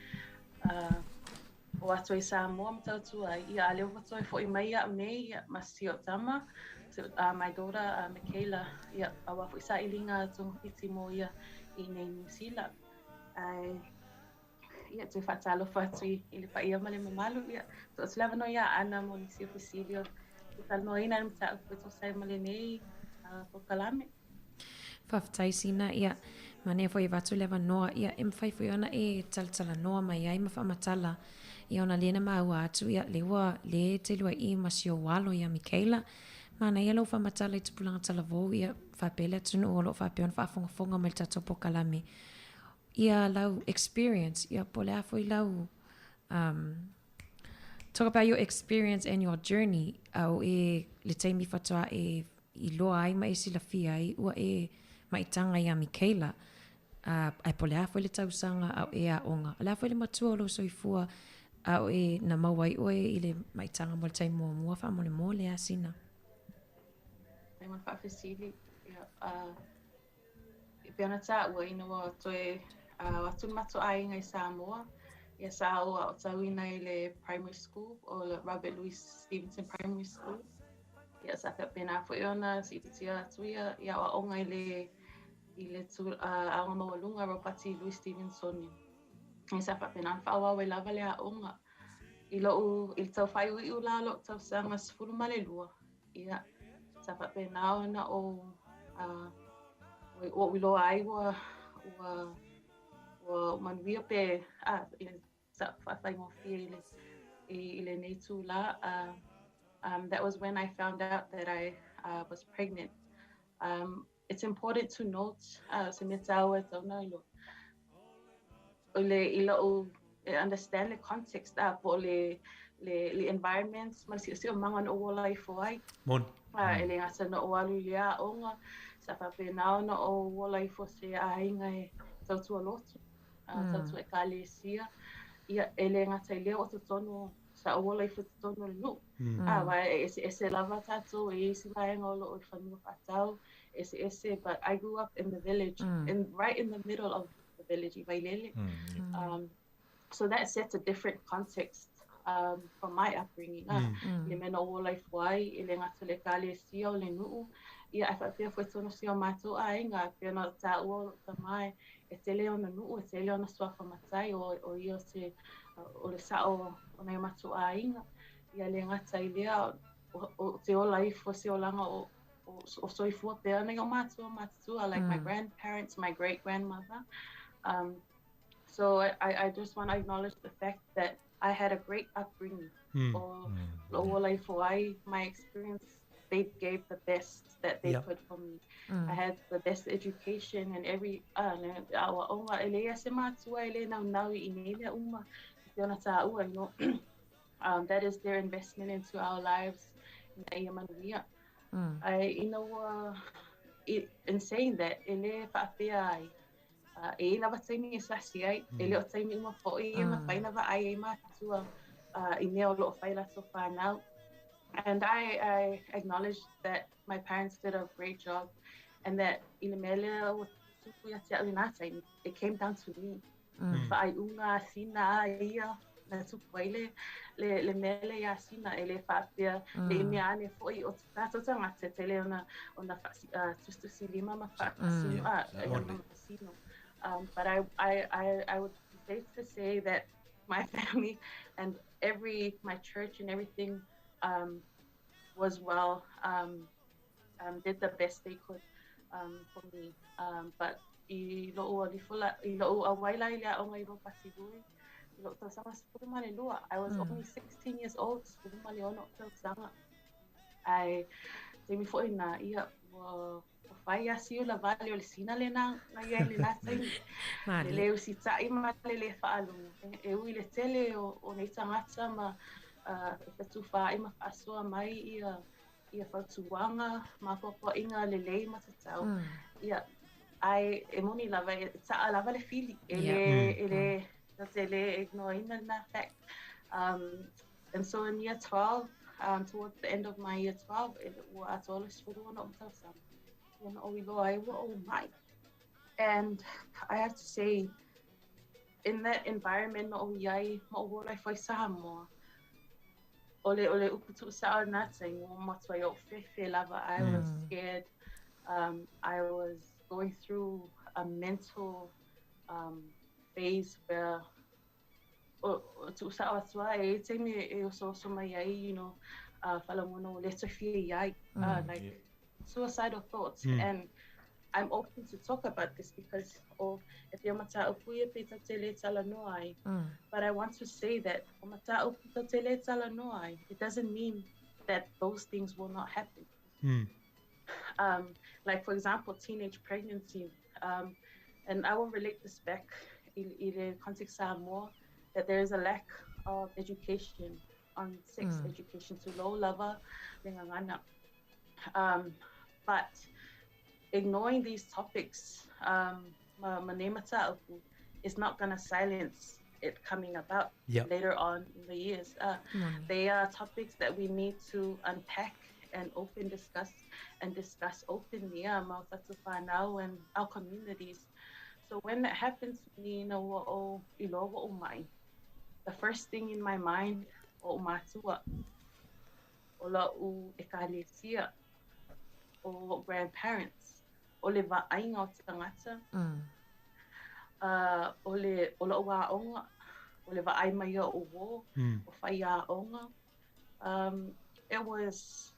M: o atu i Samoa ma tautua ia leo watu fo I mai a nei ma sio tama. So my daughter Michaela ia awa fo isa ilinga tung fiti mo ia I nei New Zealand. Ai ia te fatalo fatui I le pa ia male mamalu ia. So slava no ia ana mo ni sio fisilio. Tal no ina mta ko sai male nei po kalame.
E: Faafetaisina ia mane foi vatu leva noa ia e mawhai foi ona e talatala noa mai ai ma whaamatala ia ona lena maua atu ia lewa le te lua I masio walo ia Michaela mana ia lau whaamatala I tupulanga talavou ia whapele atunu o lo whapeon whaafongafonga mai tato po kalame ia lau experience ia pole a foi lau talk about your experience and your journey au e le taimi whatoa e I loa ai ma e silafia ai ua e maitanga ia Michaela ai pole a foi le tausanga au e a onga ala foi le matua lo soifua au e na mawai oe I le maitanga mo le taimi mua wha mole mole a sina
M: Ai man whaafesili ia I peana tā ua ina wa toe watun mato ai ngai Samoa ia sa o tau ina I le primary school o le Robert Louis Stevenson Primary School ia sa ka pena fo ona si tia tuia ia o onga I le tu a mawalunga Robert Louis Stevenson ia sa fa pena fa wa lava le a onga I lo I tau fai ui ula lo tau sanga sfulu male lua ia sa fa pena ona o o lo ai wa manuia pe sa fa fai mo fi ile nei tu la that was when I found out that I was pregnant. It's important to note, understand the context for the environments. Malisi mangan o life wai.
A: Mon.
M: Ele ngasa no walu lia onga sa fa pena no o life se ainga e tautu lotu. Tautu e kalesia. Ia ele ngata leo o tono sa o life tono lu. Vai ese lava tato e ese vai ngolo o fanu fatao ese but I grew up in the village and right in the middle of the village Ivailele. So that sets a different context from my upbringing. Le mena o life wai ele ngata le kalesia o le nuu ia fa pia foi tono si o mato ai nga pia no ta o ta mai e tele ona nuu e tele ona swafa matai o io se o le sa o nei mato ai nga ia le ngata ilea o te o life o se o langa o soifua pia nei o mato like my grandparents, my great grandmother. So I just want to acknowledge the fact that I had a great upbringing. Or life why my experience, they gave the best that they could for me. I had the best education and every our own elea se matua ele na naui inele uma piona ta ua no that is their investment into our lives na ia manuia. In saying that ele faapea ai e lava taimi e sasi ai ele o taimi uma fo'i e mawhaina wa ai e matua I neo lo faila so far now. And I acknowledge that my parents did a great job and that in the mele it came down to me. Fa unga sina ia na tupuele le mele ya sina ele fapia le meane foi o tato tanga te tele ona tustu silima ma fa sino. But I would be safe to say that my family and my church and everything was well, did the best they could for me. But I was only 16 years old. I me foi na ia fai asi o la vale o le sina le na ia le na tai le o si tai ma le faalu e ui le tele o nei tangata ma e tu fai ma asoa mai ia fatuanga ma popo inga le lei ma tau ia ai e moni lava ta lava le fili ele tele ignoina na fact and so in year 12 towards the end of my year 12 it was all for no tau and I have to say in that environment no iai mo wala foi Samoa. Ole uputu sa na saying matua yo fefe lava. I was scared. I was going through a mental phase where to sa atua e te me e so mai ai, you know, falamono let's feel iai like suicidal thoughts. And I'm open to talk about this because of if you're mata upuya pita tele tala noai. But I want to say that mata upuya tele tala noai, it doesn't mean that those things will not happen. Like for example, teenage pregnancy. And I will relate this back in the context Samoa, that there is a lack of education on sex education to low level. But ignoring these topics is not going to silence it coming about later on in the years. They are topics that we need to unpack and discuss openly and our communities. So when that happens to me, you know, the first thing in my mind, or grandparents, ole va'aiga o te tangata, ole wa'aonga, ole va'ai mai o wo, o whai a'aonga. It was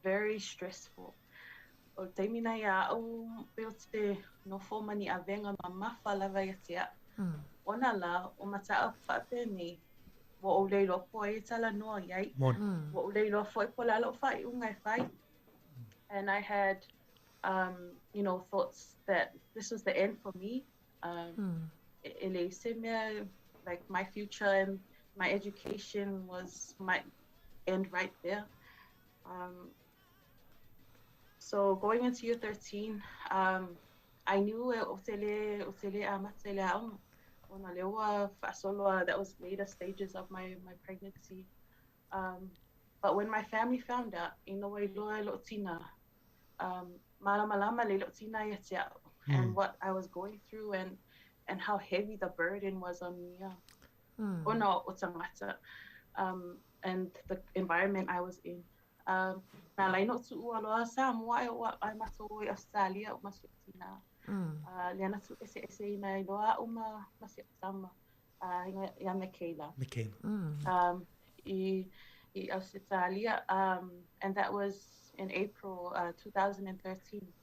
M: very stressful. O teimina ia'o, peo te nofo mani avenga mamafa lava ia te a. Ona la, o mataa whapeni, wo o leilo po e tala noa iai, wo o leilo fo e pola lo whai ungai whai. And I had, you know, thoughts that this was the end for me. Like my future and my education might end right there. So going into year 13, I knew that was later stages of my pregnancy. But when my family found out, and what I was going through and how heavy the burden was on me, and the environment I was in. And that was in April 2013.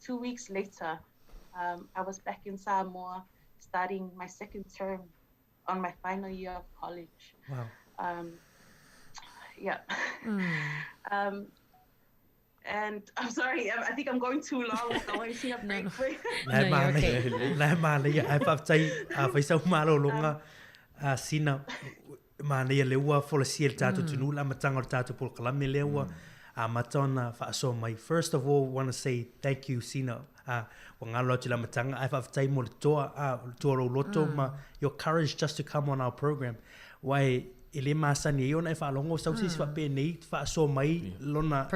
M: 2 weeks later, I was back in Samoa starting my second term on my final year of college.
A: Wow.
M: And I'm sorry, I think I'm going too long. I want to see a break.
A: Lai mana ia ai whaftai a whaisau malo longa a sina mana ia leua wholasia le tātou tunu la matanga o tātou pol kalame leua a matona whaaso mai. First of all, want to say thank you, Sina. Wa ngalo te la matanga ai whaftai mo le toa ro loto ma your courage just to come on our program. Wai ele masani e ona e whaalongo sau sisi whape nei whaaso mai lona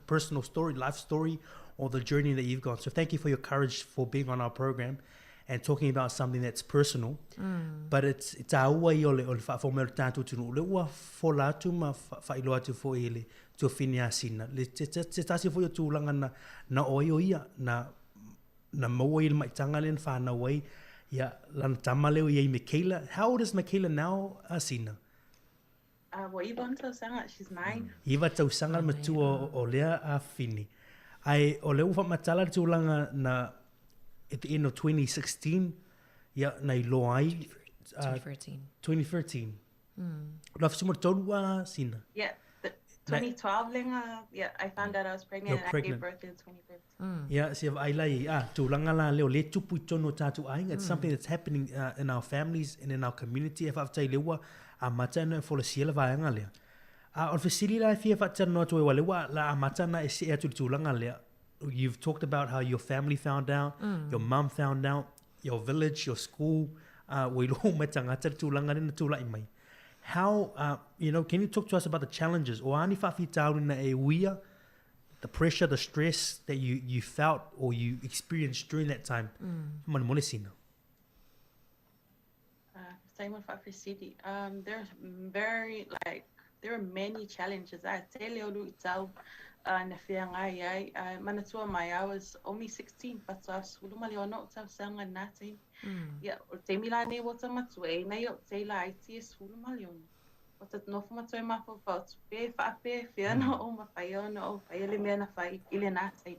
A: personal story, life story, or the journey that you've gone. So thank you for your courage for being on our program and talking about something that's personal. But it's a ua I ole whaafomero tātou tunu. Le ua wholatu ma whailoa tu fo ele tu whinia sina. Le te tasi fo i tūlanga na oi o ia, na maua i le maitanga le whanau wai, ia lana tamaleo i Michaela. How old is Michaela now, Sina?
M: Well, Iva Tausanga, she's 9.
A: Iva Tausanga matua o lea a whini. Ai o leo whamatala tūlanga na at the end of 2016, ia nei loa ai.
E: 2013.
A: 2013. Ra whisumar tōrua, Sina?
M: Yeah, 2012 lenga, yeah, I found out I was pregnant and I gave birth in 2013.
A: Yeah, si ai lai, tūlanga la leo le tupu tono tātu ai. It's something that's happening in our families and in our community. If I've tell lewa, a mata no for the siela vaanga lea. On facility la fia fata no to lewa la a mata na ese atu tūlanga lea. You've talked about how your family found out, your mum found out, your village, your school, we lo metangata tūlanga na tūlai mai. How, you know, can you talk to us about the challenges? O ani whawhi tāu na e uia, the pressure, the stress that you felt or you experienced during that time? Mone Sina.
M: time of Fa'afe City, there's there are many challenges. I tell you, Luitau, na whiangai ai, manatua mai, I was only 16, but I was ulumali ono tau sanga natin. Yeah, o te milane wata matue, na yo te la iti es ulumali ono. O te nofu matue mafo fau tupe, Fa'afe, whiana o mawhai ono, o whaiele mea na whai, ile natin.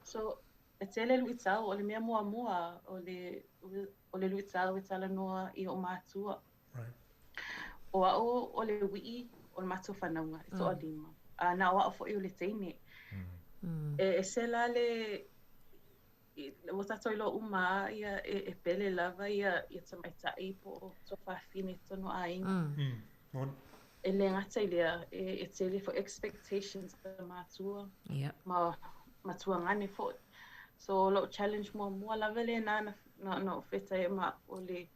M: So, e tele Luitau, o le mea mua mua, o le Luitau, e tala noa I o mātua. O au o le wii o le matua whanaunga, e toa lima. Na o au fo I o le teine. E se la le, o tato ilo uma ia e pele lava ia tamaitai po o to whawhine tono a inga. E le ngata ilea, e tele for expectations the matua. Matua ngane fo. So lo challenge mua lava le na wheta e ma o le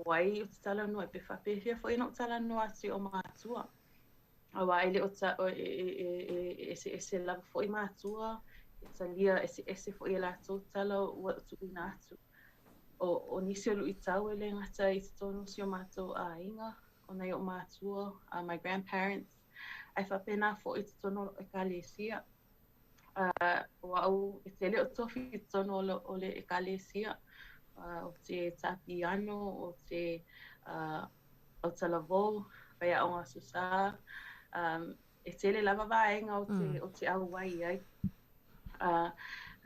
M: wai o te tala noa, pe whapewhia fo ino tala noa ati o mātua. A wai le o ta e se lava fo I mātua, e ta lia e fo I la tō tala ua tu ina atu. O nisi o lui tau e le ngata I te tonu si o mātua a inga, o nei o mātua, my grandparents. Ai whapena fo I te tonu e ka lesia. O au e te le o tofi I te tonu o le e ka lesia. O te tapiano, o te lavo, vai a onga susa. E tele lava vaenga o te awai ai.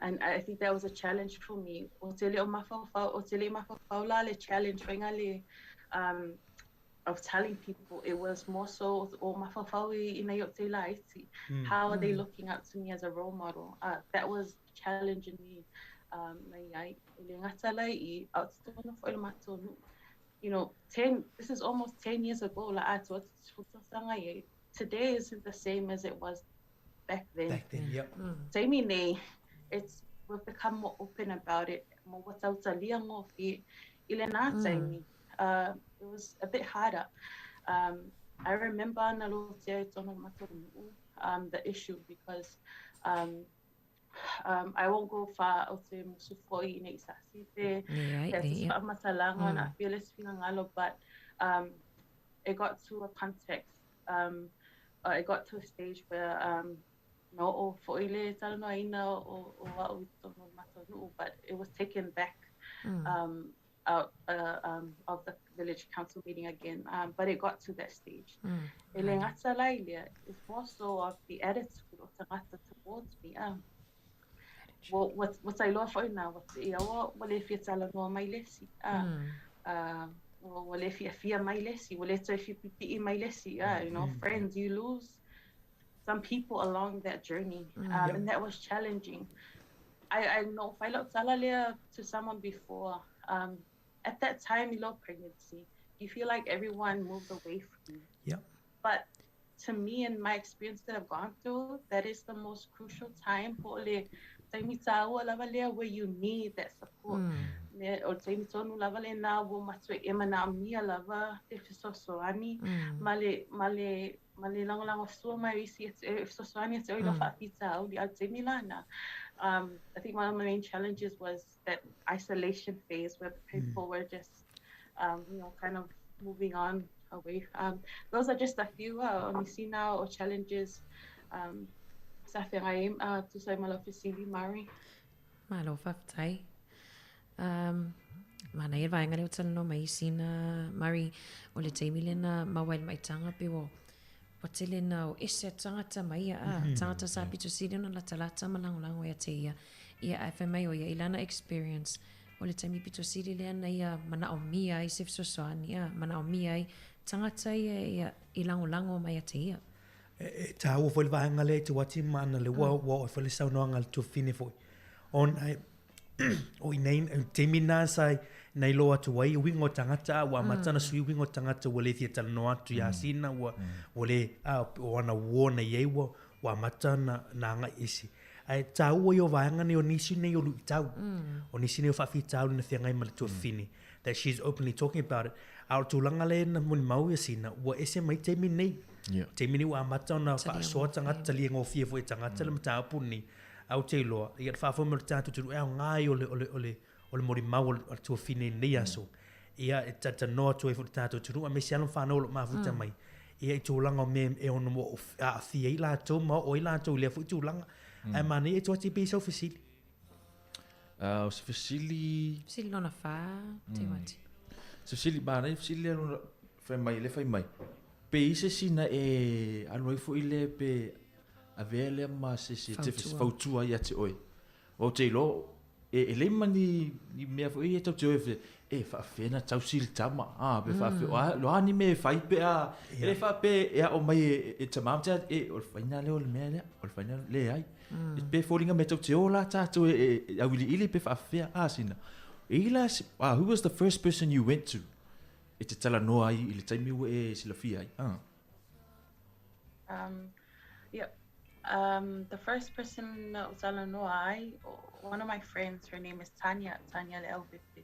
M: And I think that was a challenge for me. O tele o mawhawhau la le challenge, venga le of telling people, it was more so o mawhawhau I nei o te laiti. How are they looking up to me as a role model? That was challenging me. You know, this is almost 10 years ago. Today isn't the same as it was back then. We've become more open about it. It was a bit harder. I remember the issue because I won't go far o te musufoi nei sasipe. Matalanga na fearless ngalo, but it got to a context. It got to a stage where no o foile talanoa ina o wa'u tono matonu, but it was taken back out of the village council meeting again. But it got to that stage. Ele ngata lailia is more so of the attitude of tangata towards me. What's I love for now? What's what if it's a no my lesi? What if you fear my lesi? What if you pity my lesi? You know, friends, you lose some people along that journey, and that was challenging. I know if I looked to someone before, at that time, you love pregnancy. You feel like everyone moved away from you.
A: Yeah.
M: But to me and my experience that I've gone through, that is the most crucial time for where you need that support. O taimi tonu lava le na wo matue e mana mia lava te fisosoani male lango sua mai isi e fisosoani te oilo whapita au di au taimi lana. I think one of my main challenges was that isolation phase where people were just you know, kind of moving on away. Those are just a few onisina or challenges. Sa whengaim tu sai malofisili Mari.
E: Malo whaftai. Mana e vaenga leo tala no mai sina Mari o le teimi lena mawail mai tanga pe o te lena o ese tangata mai tangata sa pito siri na lata malangolango ia te ia FMA o ia ilana experience o le teimi pito siri lena ia mana o mia i sef sosoani mana o mia i tangata ia ilangolango mai te ia.
A: Ta ua foi vaenga le te wati mana le wa foi le saunoanga le tufine foi. On ai o nei temi na sai nei lo atu wai wingo tangata wa matana sui wingo tangata wale fia tala no atu ya sina wa wale wana wona yewa wa matana na nga isi ai tau yo vaenga ne o nisi ne o tau o nisi ne o fafi tau na fia ngai mal tufine that she's openly talking about it out to langa le na mun mau ya sina wa ese mai temi nei temi ni wa matana fa so tangata li ngo fia foi tangata le mata puni au te loa ia fa fo mer tatu tu ngai ole mori mau al tu fine nei aso ia e tata noa tu e fu tato tunu a me sialon whanau lo mafuta mai ia i tūlanga o me e ono mo a fia i lātou ma o i lātou lea fu i tūlanga ai mani e tuati pe sau fasili
L: o se fasili
E: Sili lona whā, te wati.
L: se fasili mana i fasili alo fai mai pe i se sina e alo i fu i le pe a vele ma se te fautua i ate oi o te lo e le mani ni mea fu i e tau te oi e fa fena tau sil tama pe fa fe lo ani me fai pe a e fa pe e o mai e tamam te e o faina le o le mea le o faina le ai e pe folinga me tau te ola ta tu e a wili ili pe fa fe a sina ila who was the first person you went to e te tala noa ai i le taimi ua e sila fia ai
M: Yeah. The first person that was on one of my friends, her name is Tanya Leelviti.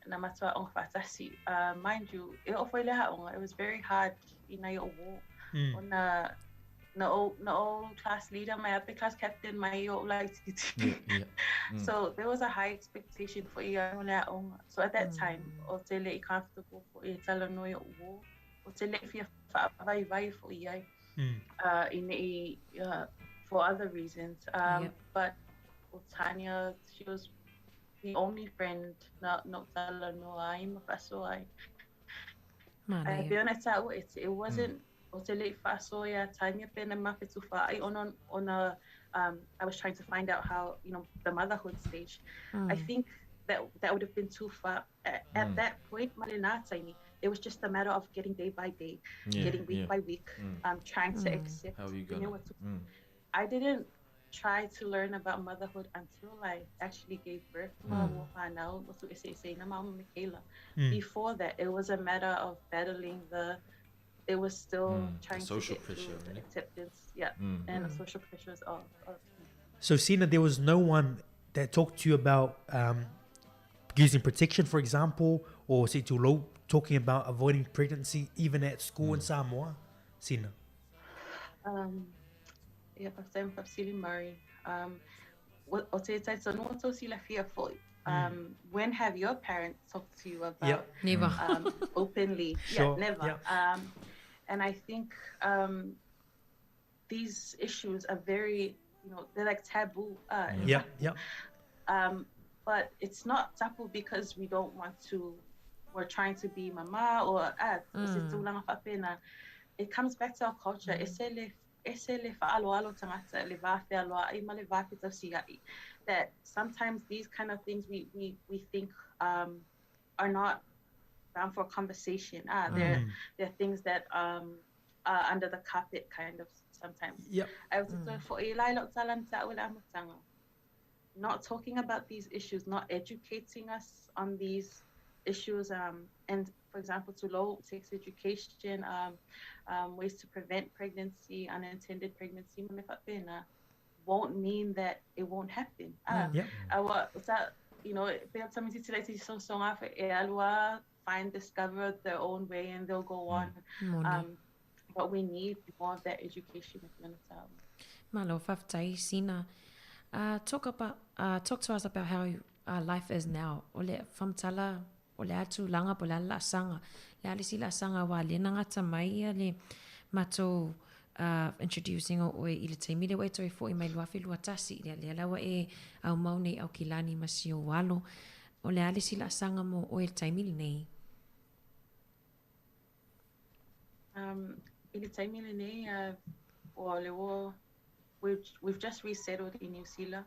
M: Na matua on fatasi. Mind you, it was very hard in my on no class leader, my upper class captain, my like so there was a high expectation for you. So at that time, or tell it comfortable for you, tell no or tell it if for you. For other reasons. But Tanya, she was the only friend not I'm I be honest, it wasn't Tanya on a I was trying to find out how, the motherhood stage. I think that would have been too far at that point. It was just a matter of getting day by day, getting week by week, trying to accept.
L: How you
M: know what to I didn't try to learn about motherhood until I actually gave birth. Before that, it was a matter of battling it was still trying
L: social
M: to get
L: pressure,
M: through the acceptance, and the social pressures of
A: so Sina, there was no one that talked to you about using protection, for example, or say to low talking about avoiding pregnancy even at school in Samoa, Sina?
M: I'm Sili Murray. When have your parents talked to you about
E: Never.
M: Openly?
A: Sure.
M: Never. And I think these issues are very, they're like taboo. But it's not taboo because we don't want to. We're trying to be mama or it comes back to our culture. That sometimes these kind of things we think are not bound for conversation. They're things that are under the carpet kind of sometimes. I was for not talking about these issues, not educating us on these issues, and for example, to low sex education, ways to prevent pregnancy, unintended pregnancy, won't mean that it won't happen. Discover their own way and they'll go on. But we need more of that education.
E: Malo whaftai Sina. Talk to us about how life is now. Ole whamtala, ole atu langa po la sanga. Le alisi la sanga wa le nangata mai le mato introducing o i le taimile wa toi fo I mai luafi luatasi le lawa e au maune au kilani masio walo. Ole alisi la sanga mo o il taimile nei.
M: I le taimile nei o le wo we've just resettled in New Zealand.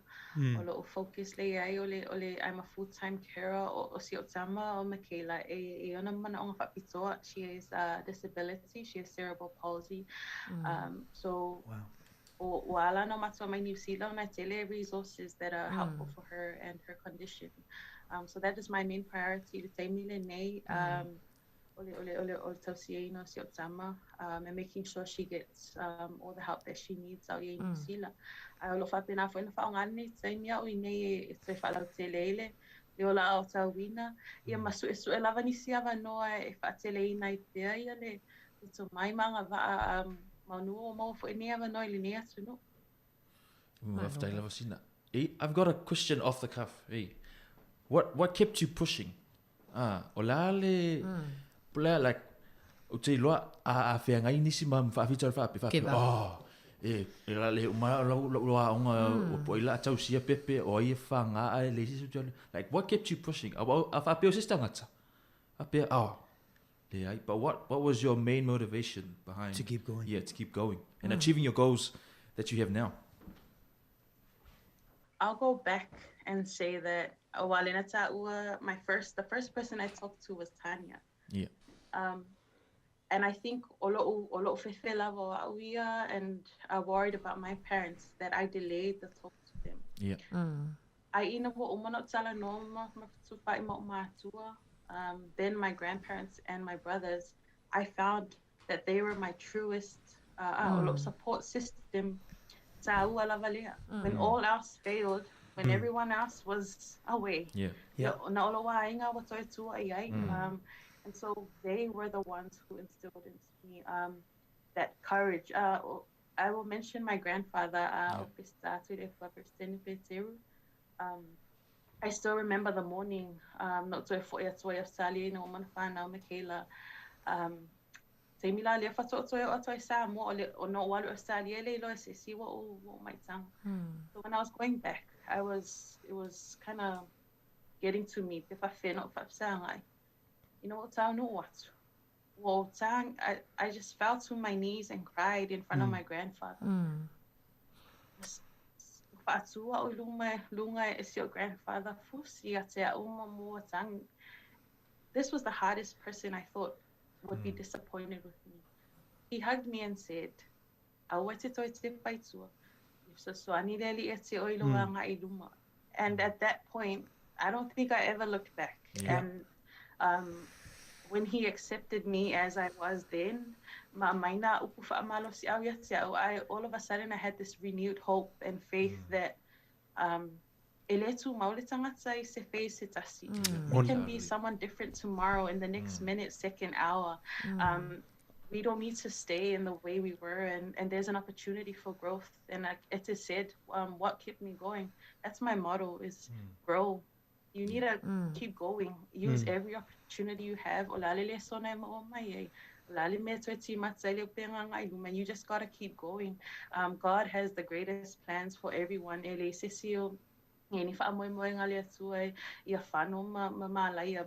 M: Olo focus le ai ole I'm a full-time carer o si otama o Michaela e ona mana o ngapitoa. She has disability, she has cerebral palsy. So wala no mato my New Zealand I tele resources that are helpful for her and her condition. So that is my main priority to say mile nei ole tausieno si otama and making sure she gets all the help that she needs out in New Zealand. I lo fa pena fo na fa ngani tsenya o ine se fa la telele le ola o tawina ia masu esu elava ni sia va no e fa tele ina I te ia le so mai manga va manu mo fo ine va no ile ne atu no.
L: I've got a question off the cuff. Hey, what kept you pushing? O la le pula like o te loa a fea ngai nisi ma whaafita al whaape la le uma loa onga o po ila tau sia pepe o ia whanga a le sisu tau like what kept you pushing a whaape o sistangata a pe but what was your main motivation behind
A: to keep going?
L: Yeah, to keep going and achieving your goals that you have now.
M: I'll go back and say that the first person I talked to was Tanya.
L: Yeah.
M: And I think olo and I worried about my parents that I delayed the talk to them.
L: Yeah.
M: Then my grandparents and my brothers, I found that they were my truest support system. When all else failed, when everyone else was away. And so they were the ones who instilled into me that courage. I will mention my grandfather. I still remember the morning. Not so for Sally, no man fan now Michaela. Semila le fa to Samoa or no walu Sally lo see what my tongue. So when I was going back, it was kind of getting to me. If I feel not you know what? Well, I just fell to my knees and cried in front of my grandfather. Lunga is your grandfather. This was the hardest person I thought would be disappointed with me. He hugged me and said, and at that point, I don't think I ever looked back. And when he accepted me as I was then, all of a sudden I had this renewed hope and faith that we can be someone different tomorrow, in the next minute, second, hour. We don't need to stay in the way we were, and there's an opportunity for growth. And it is said, what kept me going? That's my motto, is grow. You need to keep going. Use every opportunity you have. And you just got to keep going. God has the greatest plans for everyone.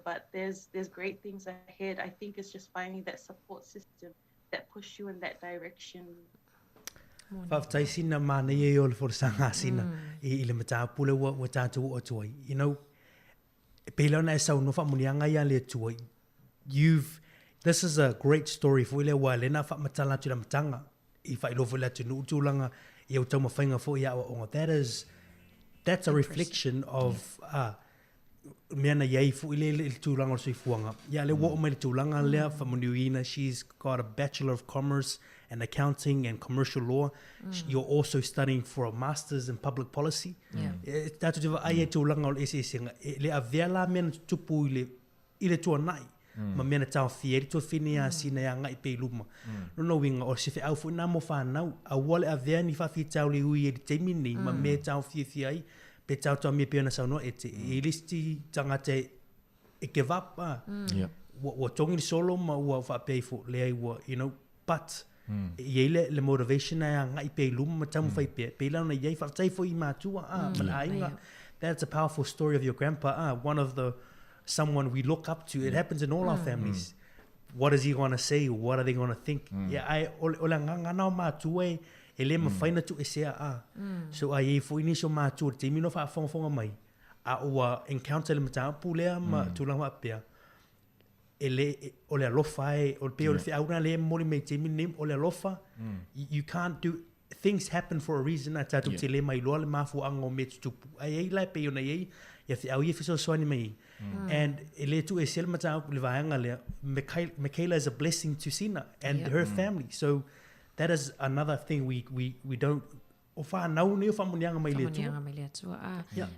M: But there's great things ahead. I think it's just finding that support system that push you in that direction.
A: Sina mana ye ol for sanga sina I le mata pule wa tatu o toi. You know, pelona sa no fa munianga ya le toi. This is a great story for ile wa le na fa matala tu matanga. If I love la tu tulanga ye o tama fainga fo ya o that's a reflection of Miana yai fu ile tulanga o fuanga. Ya le wo me tulanga le fa muniina. She's got a Bachelor of Commerce and Accounting and Commercial Law. You're also studying for a Master's in Public Policy. Tatu te ai tulanga o singa le avela men tupu ile tu nai. Ma mena tau fieri to finia sina ya ngai pe luma. No winga o se fe au fu na mo fa nau a wale avea ni fa fi tau le ui te mini ma me tau fi ai pe tau to me pe na sa no listi tanga te give up wa tongi solo ma wa fa pe fu le wa but yele le motivation ya ngai pe luma ma tau fa pe la na ye fa tai fo I matua ma ainga. That's a powerful story of your grandpa. One of someone we look up to. It happens in all our families. What is he going to say? What are they going to think? I ola nganga matue ele ma faina tu esea so ai fo inisho matu te mino fa fonga mai o encounter le mata pulea ma tulanga pea ele ole lofa o pe ole auna le moli me te minim ole lofa. You can't do things happen for a reason. Ata tu te le mai lo le mafu ango me tu ai lai pe ona ai ya fi au ye fiso so ni mai. And ele tu esel mata le vaanga le Michaela is a blessing to Sina and her family. So that is another thing we don't ofa nau ni ofa munianga mai le tu.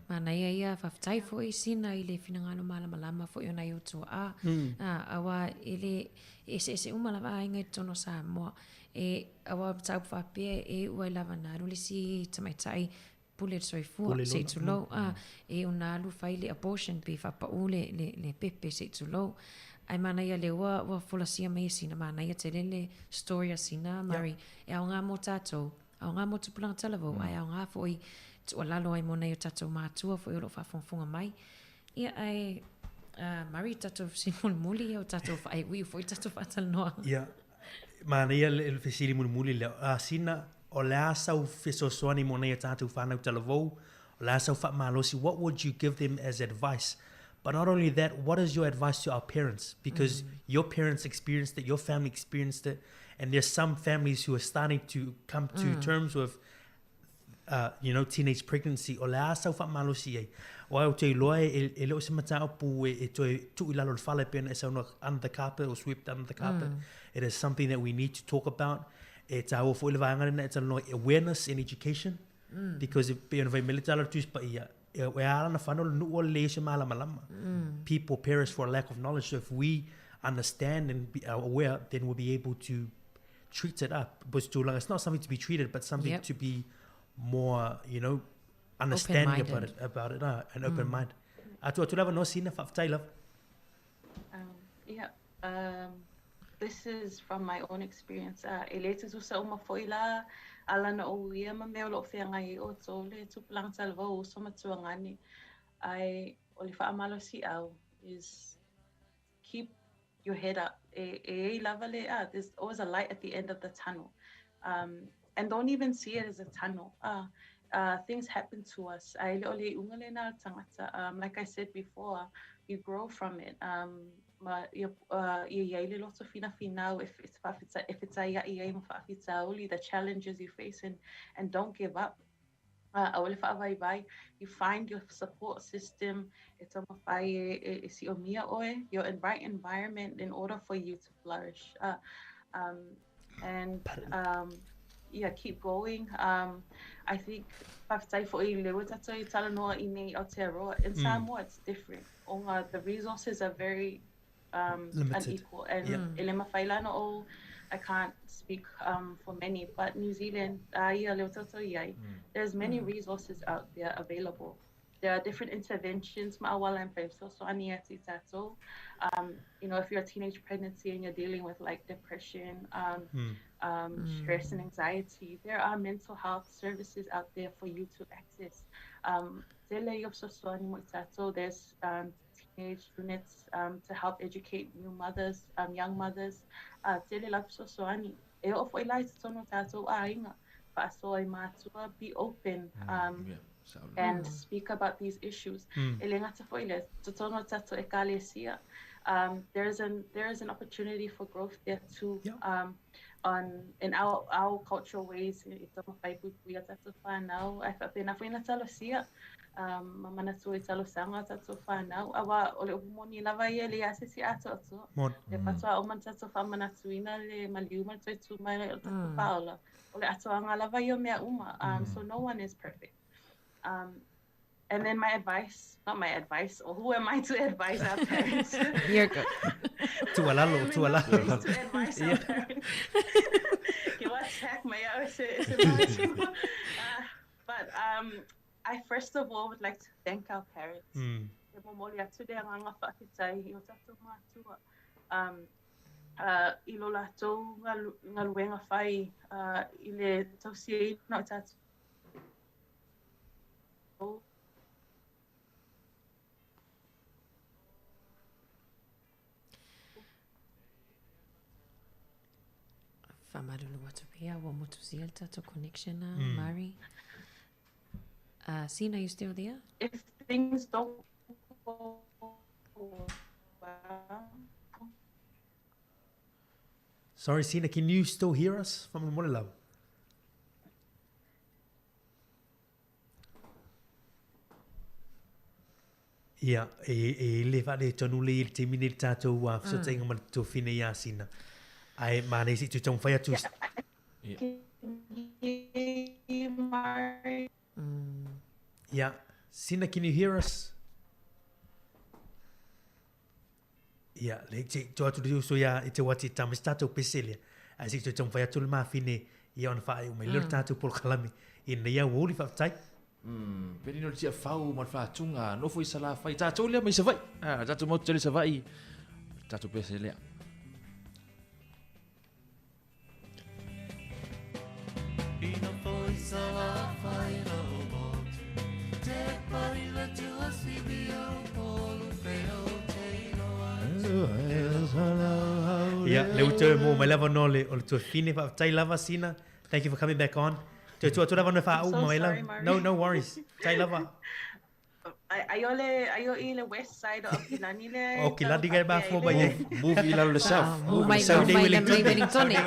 E: Mana ia fa tai fo I Sina ile finangalo malama fo yona yo tu awa ile ese umala va inga tono Samoa awa tau fa pe ua lava na rulisi tamaitai pule soifua se tulo e una alu fai le abortion pe whapau le pepe se tulo. Ai mana ia le wa folasia mai sina mana ia te lele story sina mari e au ngā mo tātou, au ngā mo tupulanga talavo, ai au ngā foi tu lalo ai mona ia tātou mātua foi olo whafonga mai. Ia ai mari tātou sinmuli o tātou whae ui foi tātou whatalanoa.
A: Ia, mana ia le whesiri muli leo. Sina o le asau whesosoani mona ia tātou whanau talavo, o le asau whamalosi, what would you give them as advice? But not only that, what is your advice to our parents? Because your parents experienced it, your family experienced it, and there's some families who are starting to come to terms with, teenage pregnancy. O le asau whamalosi ei. O au te loa e leo se mata apu e toi tu ilalo le whale pena e sauna under the carpet or swept under the carpet. It is something that we need to talk about. E ta o fo ile vaangana e talo awareness and education. Because if you vai military tus pa ia we are na whanau nu o le se malama. People perish for a lack of knowledge. So if we understand and be aware, then we'll be able to treat it up. But it's not something to be treated, but something to be more, understanding about it, and open mind. Atu lava no sina whaftai lava.
M: This is from my own experience. E le te tusa o mafoila ala na o ia ma mea lo whianga i o tō le tupulang talva o so matua ngani. Ai o le whaamalo si au is keep your head up. E lava le there's always a light at the end of the tunnel. And don't even see it as a tunnel. Things happen to us. Ai le o le unga le na tangata. Like I said before, you grow from it. Ia lots of fina if it's the challenges you face and don't give up. You find your support system. It's your right environment in order for you to flourish. Keep going. I think in Samoa it's different. The resources are very unequal, and I can't speak for many, but New Zealand, there's many resources out there available. There are different interventions. If you're a teenage pregnancy and you're dealing with like depression, stress and anxiety, there are mental health services out there for you to access. There's teenage units to help educate new mothers, young mothers. Be open and speak about these issues. There is an opportunity for growth there too. In our cultural ways, mamana tu talo sanga tatu whanau awa ole upumoni lava ia le asesi ato le patua o man tatu whamana tuina le maliuma tu mai le tatu paola ole ato anga lava ia mea uma. So no one is perfect. And then not my advice, or who am I to advise our parents?
E: You're good.
A: Tualalo.
M: To advise our parents. But I first of all would like to thank our parents. Ilola tau ngaluenga whai ile tausia no tatu.
E: Whamarulu watu pia wa motu siel tato connection Mari. Sina, are you still there?
M: If things don't go well.
A: Sorry, Sina, can you still hear us from Morilau? Ia, le whare tonu le te mine tātou so te inga mana tō whine ia Sina. Ai, mane si tu tong whai atu. Yeah, Sina, can you hear us? Yeah, le te to atu diu so ya te wati tamis tātou pesele. Ai si tu tong whai atu le mawhine ia ona whae o mai lor tātou pol kalami. Ina ia wōli whaftai.
L: Peni no tia fau mo fa tunga no foi sala fai tatou le mai savai. Tatou mo tele savai. Tatou pese le.
F: Ina foi sala fai no bot. Te pari la tua sibio polu feo
A: Yeah, leu te mo mai lava no le o le tua fine fa tai lava sina. Thank you for coming back on. Te tua lava no fa au mai lava. No worries. Tai lava.
M: Ayo ile west side of Kilani le.
A: O Kilani ga ba fo ba ye.
L: Move ila le south.
E: Move mai Saudi Wellington.
M: Ya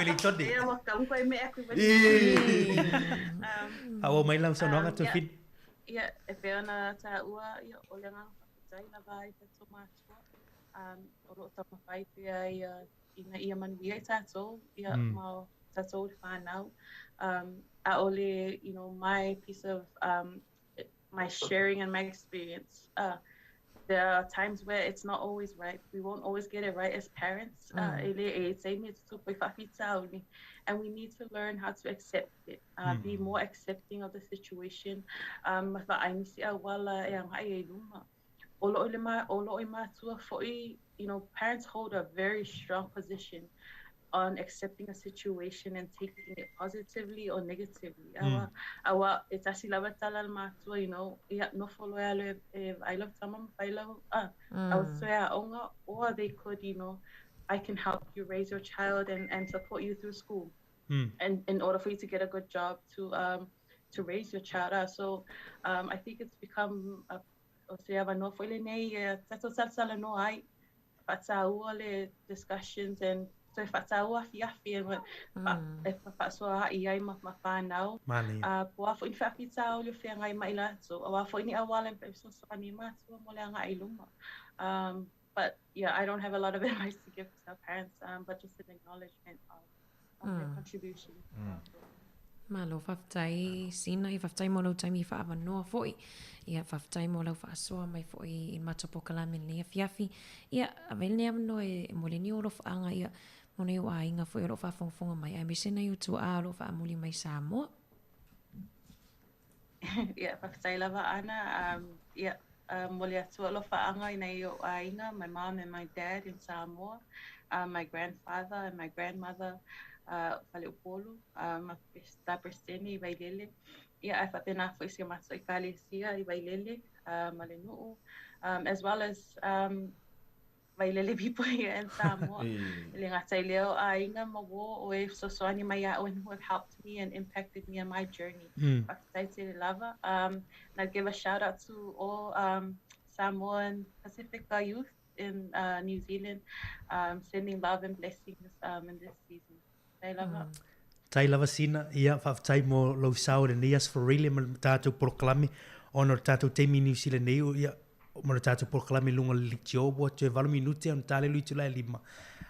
M: mo kam ko me aku.
A: Awo mai lava so no ga tu fin.
M: Ya e pena ta ua ya ole nga tai lava i te tomato. Oro tama pai pia ina ia manuia i tātou, ia mau tātou whānau. A ole, my piece of my sharing and my experience. There are times where it's not always right. We won't always get it right as parents. And we need to learn how to accept it, be more accepting of the situation. Parents hold a very strong position on accepting a situation and taking it positively or negatively. It's actually I love someone, or they could, I can help you raise your child and support you through school. And in order for you to get a good job to raise your child. So I think it's become discussions and so if I wa fiafi and if I saw I ma now po fo in fa pizza o le fia ngai mai la so wa fo ni awala en so ni ma so mo le nga iluma but yeah, I don't have a lot of advice to give to our parents, but just an acknowledgement of their contribution.
E: Malo whaftai sina I whaftai mo lau taimi whaava noa foi. Ia whaftai mo lau whaasoa mai foi in matapokalame ni a fiafi. Ia avele ne amno e mole ni oro whaanga ia mone o a inga foi oro whaafonga mai. Ai mesena i utu a oro whaamuli mai Samoa.
M: Ia whaftai lava ana. Ia mole atua lo whaanga ina I o a inga. My mom and my dad in Samoa. My grandfather and my grandmother. Paleupolo, está presente I Vailele. Ia ai whapena fo isi maso I Kalesia I Vailele, Malenuu, as well as Vailele people here in Samoa. Le ngatai leo a inga mawo o e sosoani mai a who have helped me and impacted me on my journey. Whakatai te lava. And I'd give a shout out to all Samoan Pacifica youth in New Zealand, sending love and blessings in this season.
A: Tai lava sina ia whaftai mo lau sao re nias for really ma tātou proklami ono tātou teimi New Zealand nei ia mo tātou proklami lunga litio bo te 20 minute on tale lui tulai 5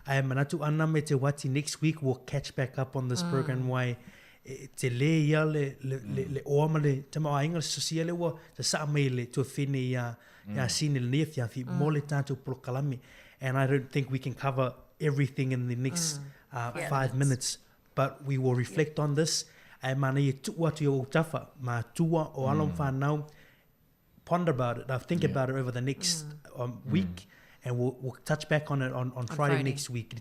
A: ai manatu ana me te wati next week we'll catch back up on this program why te le ia le oama le te mau ainga sosiale wa te sa mai le tu fine ia sine le nefia fi mo le tātou proklami and I don't think we can cover everything in the next 5 minutes, but we will reflect on this. I mana I tua tu o tafa, ma tua o alom whanau, ponder about it, think about it over the next week, and we'll touch back on it on Friday next week.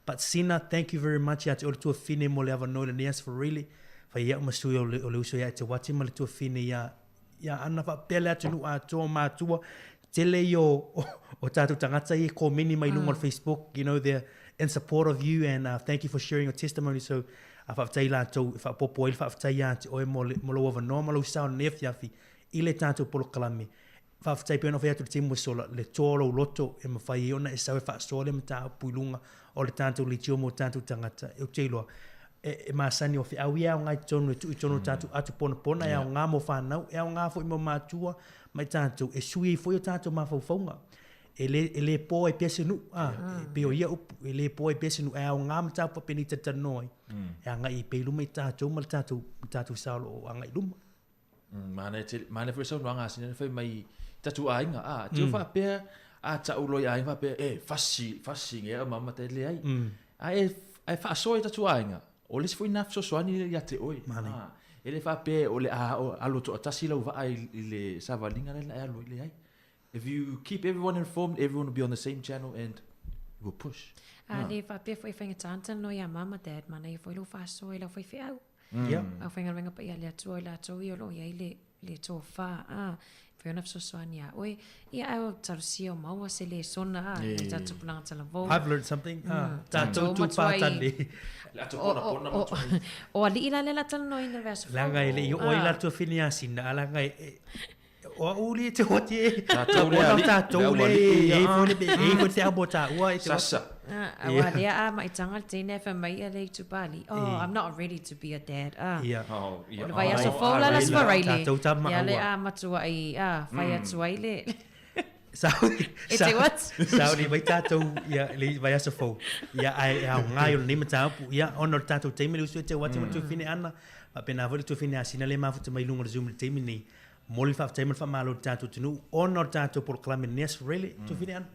A: But Sina, thank you very much. Ya te ora tua fine mo le ava no le neas for really. Fa ia masui o le uso ya te wati ma le tua fine ya ana fa pele atu nu a toa ma tua. Tele o tātou tangata I ko mini mai lunga on Facebook, they're in support of you and thank you for sharing your testimony. So whaftai lātou, whapopo il whaftai ia te oe mo lo ava no, mo lo sao nef iafi, I le tātou polo kalame. Whaftai pēna whai atu le temu sola, le tōro loto e mawhai ona e sawe whaasole me tā puilunga o le tātou li tio mo tātou tangata. E o teiloa, e maasani o whiau ia o ngai tonu e tui tonu tātou atu pona pona, e au ngā mo whanau, e au ngā fo I mo mātua, mai tātou, e sui foi o tātou mawhauwhaunga. E le po e pese nu, pe o ia upu, e le po e pese nu, e au ngā mata pa peni te tanoi. E anga I pe luma I tātou, ma le tātou saulo o anga I luma.
L: Mane fwe sau nuanga sinane fwe mai tatu ainga, teo wha pēr, ta uloi ainga wha pēr, fasi nge a mama te le ai. E wha asoi tatu ainga, o lesi fwe nafso soani ia te oi. ele fa pe o le alo to atasi lau va i le savalinga le alo le ai. If you keep everyone informed, everyone will be on the same channel and we'll push.
E: Le fa pe foi whainga tāntana no ia mama dad mana i foi lo fa so i la foi whiau.
A: Yeah.
E: Au whainga renga pa ia le atua i la atua i o lo ia i le tō wha. Whiona fsosoani a oe. Ia au tarusia o maua se le sona. I tātou punanga tala vau.
A: I've learned something. Tātou tu pātane.
E: O ali ila le la tala no ina vea sofa.
A: Langa ele i oi la tua whini asina. Langa o uli te hoti e.
L: Tātou le ali.
A: Tātou le. E fwone be. E fwone te abota. Ua e te
L: Sasa.
E: Awa lea mai tanga te nefa mai a le tupali. Oh, I'm not ready to be a dad.
A: Yeah.
L: Oh, yeah.
E: Vai aso fola las faraile.
A: Tātou tama
E: Ia le
A: aua.
E: a matua ai. Whai atu ai le.
A: Sauli.
E: E te what?
A: Sauli vai tātou ia le vai aso fo. Ia ai au ngai o le nima tāpu. Ia honor tātou teime le usu e te wate mo tu whine ana. Ma pena voli tu whine asina le mafuta mai lunga le zoom le teime nei. Moli fa teime fa malo tātou tunu. Honor tātou por clame nes really tu whine ana.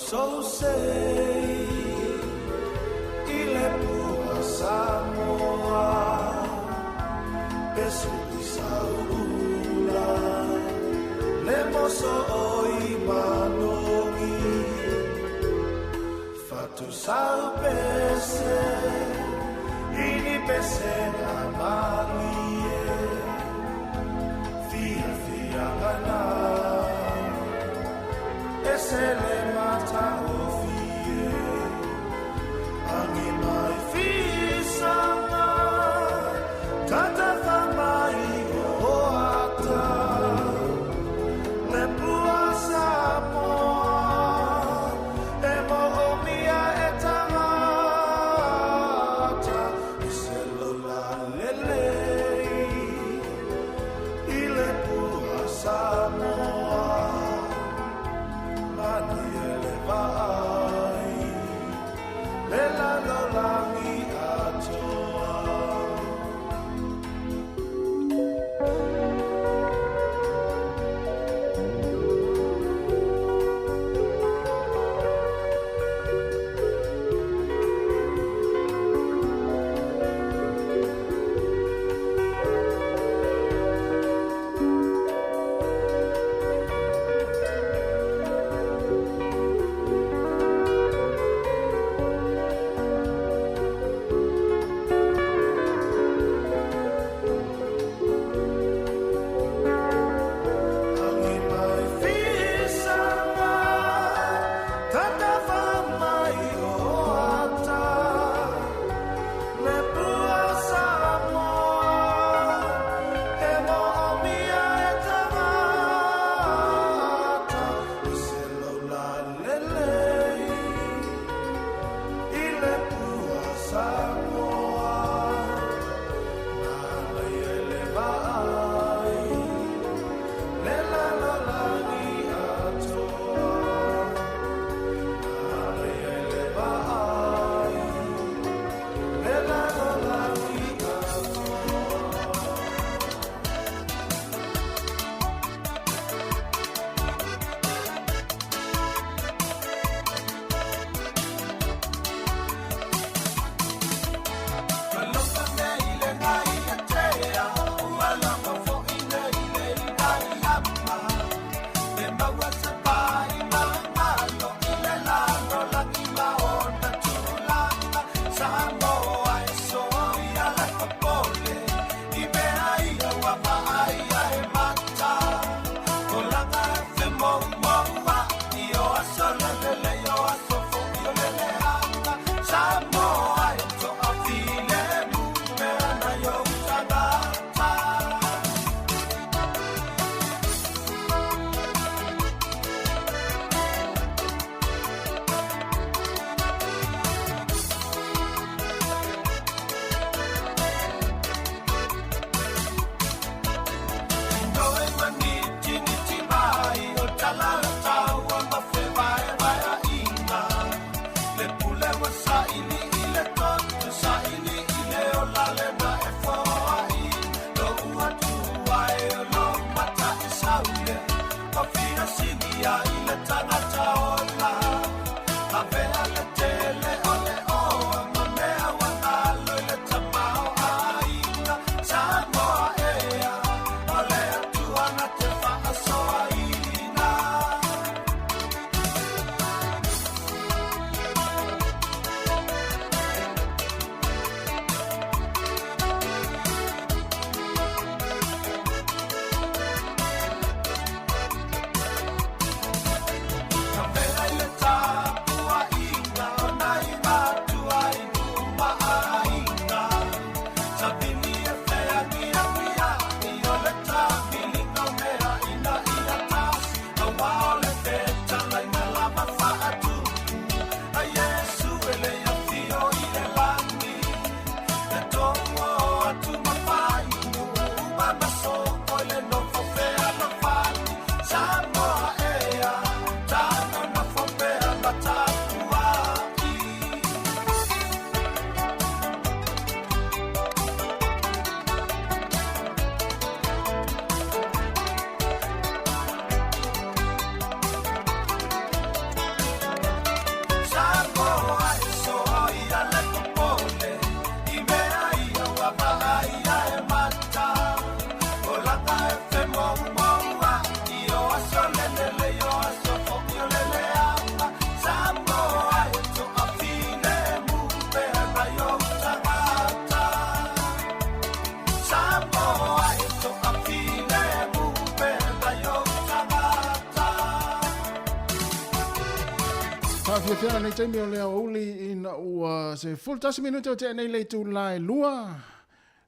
H: So say ile pua Samoa Pesu isaula Le moso oi manongi Fatu sau pese Ini pese na malie Fia fia gana Ese le mata o fie Angi mai fisanga Tata famai o ata Le pua Samoa E mo o mia e tangata Ese lola lelei I le pua Samoa Mani ele vai Le la lolangi atoa
N: fianga nei taimi o lea uli ina ua se full tasi minuto te nei le tu lai lua.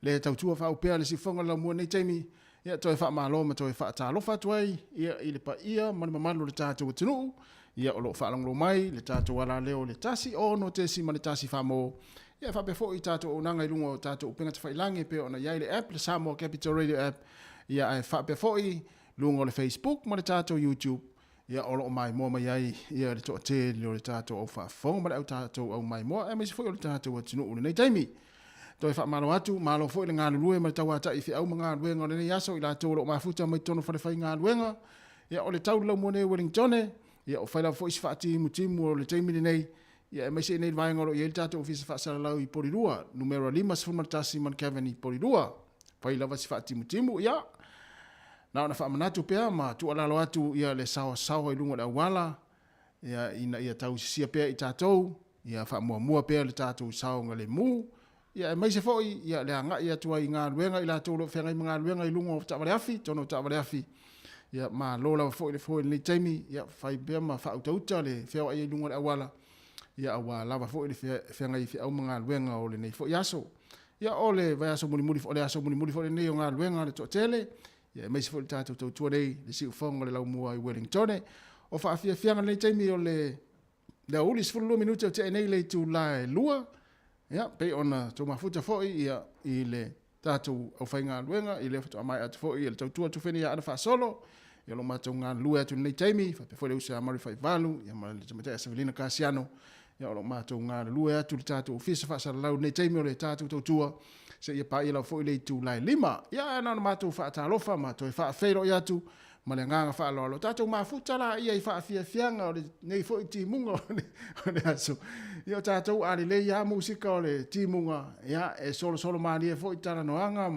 N: Le tautua wha upea le si whanga la mua nei taimi. Ia toi wha malo ma toi wha tā lofa tuai. Ia i le pa ia mani mamalu le tātou o tinu. Ia o lo wha langlo mai le tātou ala leo le tasi o no te si mani tasi wha mo. Ia wha pe fo i tātou o nanga i lunga o tātou o penga te whailangi pe o na iai le app le Samoa Capital Radio app. Ia ai wha pe fo i lunga o le Facebook mani tātou YouTube. Ia olo mai mo mai ai ia le to te le tato o fa fong ma au tato o mai mo e me se foi o tato o tinu nei taimi to fa malo atu malo foi le ngalo lue ma tawa ta ifi au manga lue ngole ne yaso ila to lo mafuta mai tono fa le fai ngalo luenga ia o le tau lo mo ne Wellington ia o fa la foi fa ti mutimu le taimi nei ia me se nei vai ngolo ia tato o fisa fa sala lau i polirua numero 5 sfuma tasi man Kevin i polirua fai la va si fa ti mutimu ia na ona whaamanatu pea, ma tu alalo atu ia le sawa i lunga le awala, ia tau sia pea i tātou, ia whaamua pea le tātou saonga le mu, ia mai se foi, ia le anga ia tua i ngā luenga, i la tōlo whengai mga luenga i lunga o tāwale afi, tono tāwale afi, ia ma lola foi le taimi, ia whai pea ma whautauta le whewa i lunga le awala, ia awa lava foi le whengai i au mga luenga o le nei foi aso, ia ole vai aso muli o le aso muli foi le nei o ngā luenga le tōtele, ia mai se foi tātou tau tua nei, le si ufonga le lau mua i Wellington, o whaafia fianga nei taimi o le uli 10 minuta o te nei le tu lai lua, ia, pei ona tau mafuta foi ia i le tātou au whainga luenga, i le fatu amai atu foi, ia le tau tua tu wheni ia ana wha solo, ia lo mātou ngā lua atu nei taimi, whape foi le usa amari whai valu, ia ma le tamatea Savelina Kasiano, ia lo mātou ngā lua atu le tātou ofisa wha sala lau nei taimi o le tātou tau tua, se ia pa ila foi le tu lai lima ia na matu fa ta lofa ma to fa fero ia tu ma le nganga fa lo tatu ma futa la ia fa fia fianga o le nei foi ti munga o le aso ia tatu ali le ia musika o le ti munga ia e solo ma le foi tala no anga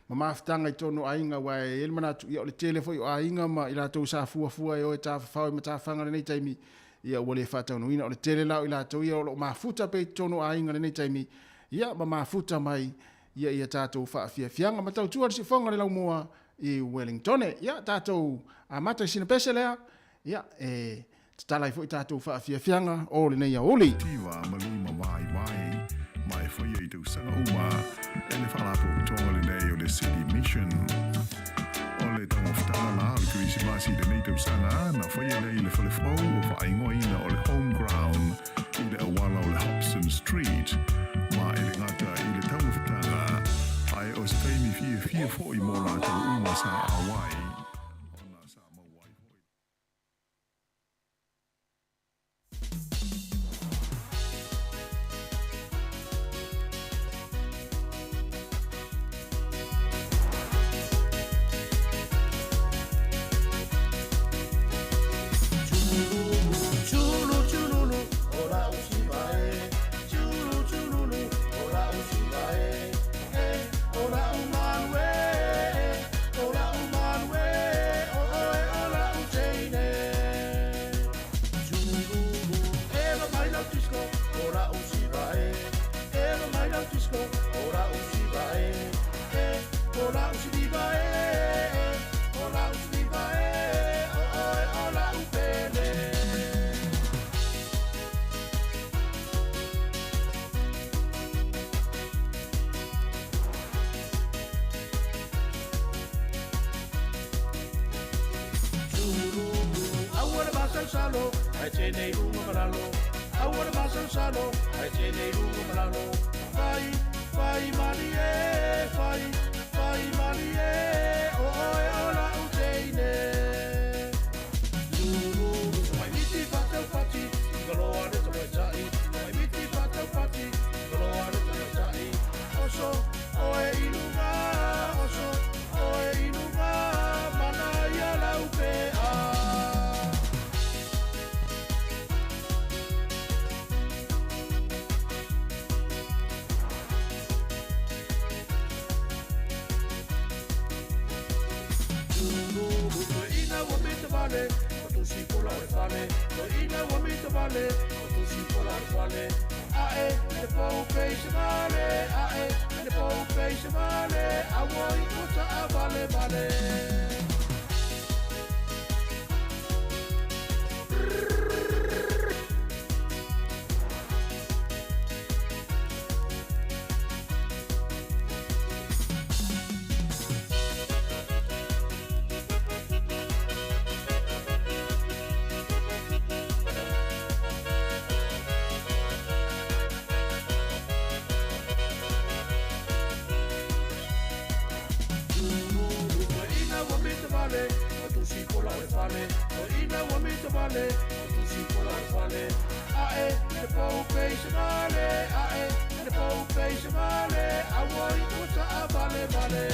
N: ma ftanga i tono ainga wa el manatu ia o le tele foi ainga ma ila to sa fua o ta fa ma ta fanga nei taimi ia o le fa tono ina o le tele la ila to ia o ma futa pe tono ainga nei taimi ia ma futa mai ia tātou whaafia fianga ma tau tuar si whonga le lau mua i Wellington ia tātou a mata sina pese lea ia talai fo i tātou whaafia fianga o le nei a oli
C: Tiwa malima vai mai whai e tau sanga uma e le whalapo tonga le nei o le City Mission o le tau whtana la o Krisi Masi le nei tau sanga na whai e nei le whalefau o whaingoina o le home ground i le awala o le Hobson Street ma e le ngata i le tau whetanga ai o se taimi fia fo i mō rātou uma sa awai o nā sa mawai hoi.
F: salo, ai te nei runga maralo. Awara masal salo, ai te nei runga maralo. Fai mani e, fai mani e, o oe ola uteine. Lulu, mai miti fatau pati, galoa re tamai tai. Mai miti fatau pati, galoa re tamai tai. Oso, oe inunga, oso, oe inunga, mana ia lau pea. Vale, o tu si pola o fale, o ina o mi te vale, o tu si pola o fale. Ae, le pou peixe vale, ae, le pou peixe vale, a voi kota a vale vale. Brrrr. fale, o tu si kola o fale, o ina wa mi te vale, o tu si kola o fale. Ae, le pou face vale, ae, le pou face vale, a wai uta a vale vale.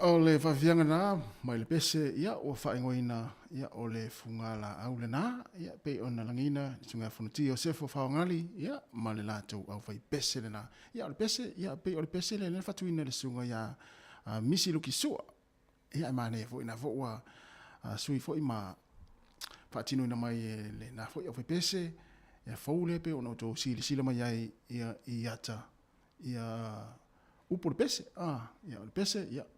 N: O le whawhianga nā, mai le pese, ia o whaingoina, ia o le fungala au le nā, ia pe o na langina, tunga whanuti o sefo whaongali, ia ma le lātou au whai pese le nā. Ia o le pese, ia pe o le pese le whatuina le sunga ia misi luki sua. Ia e mane fo ina fo ua sui fo ima whaatino ina mai le na fo ia fo pese ia fou le pe ono to sila mai ai i ata ia upo le pese ia le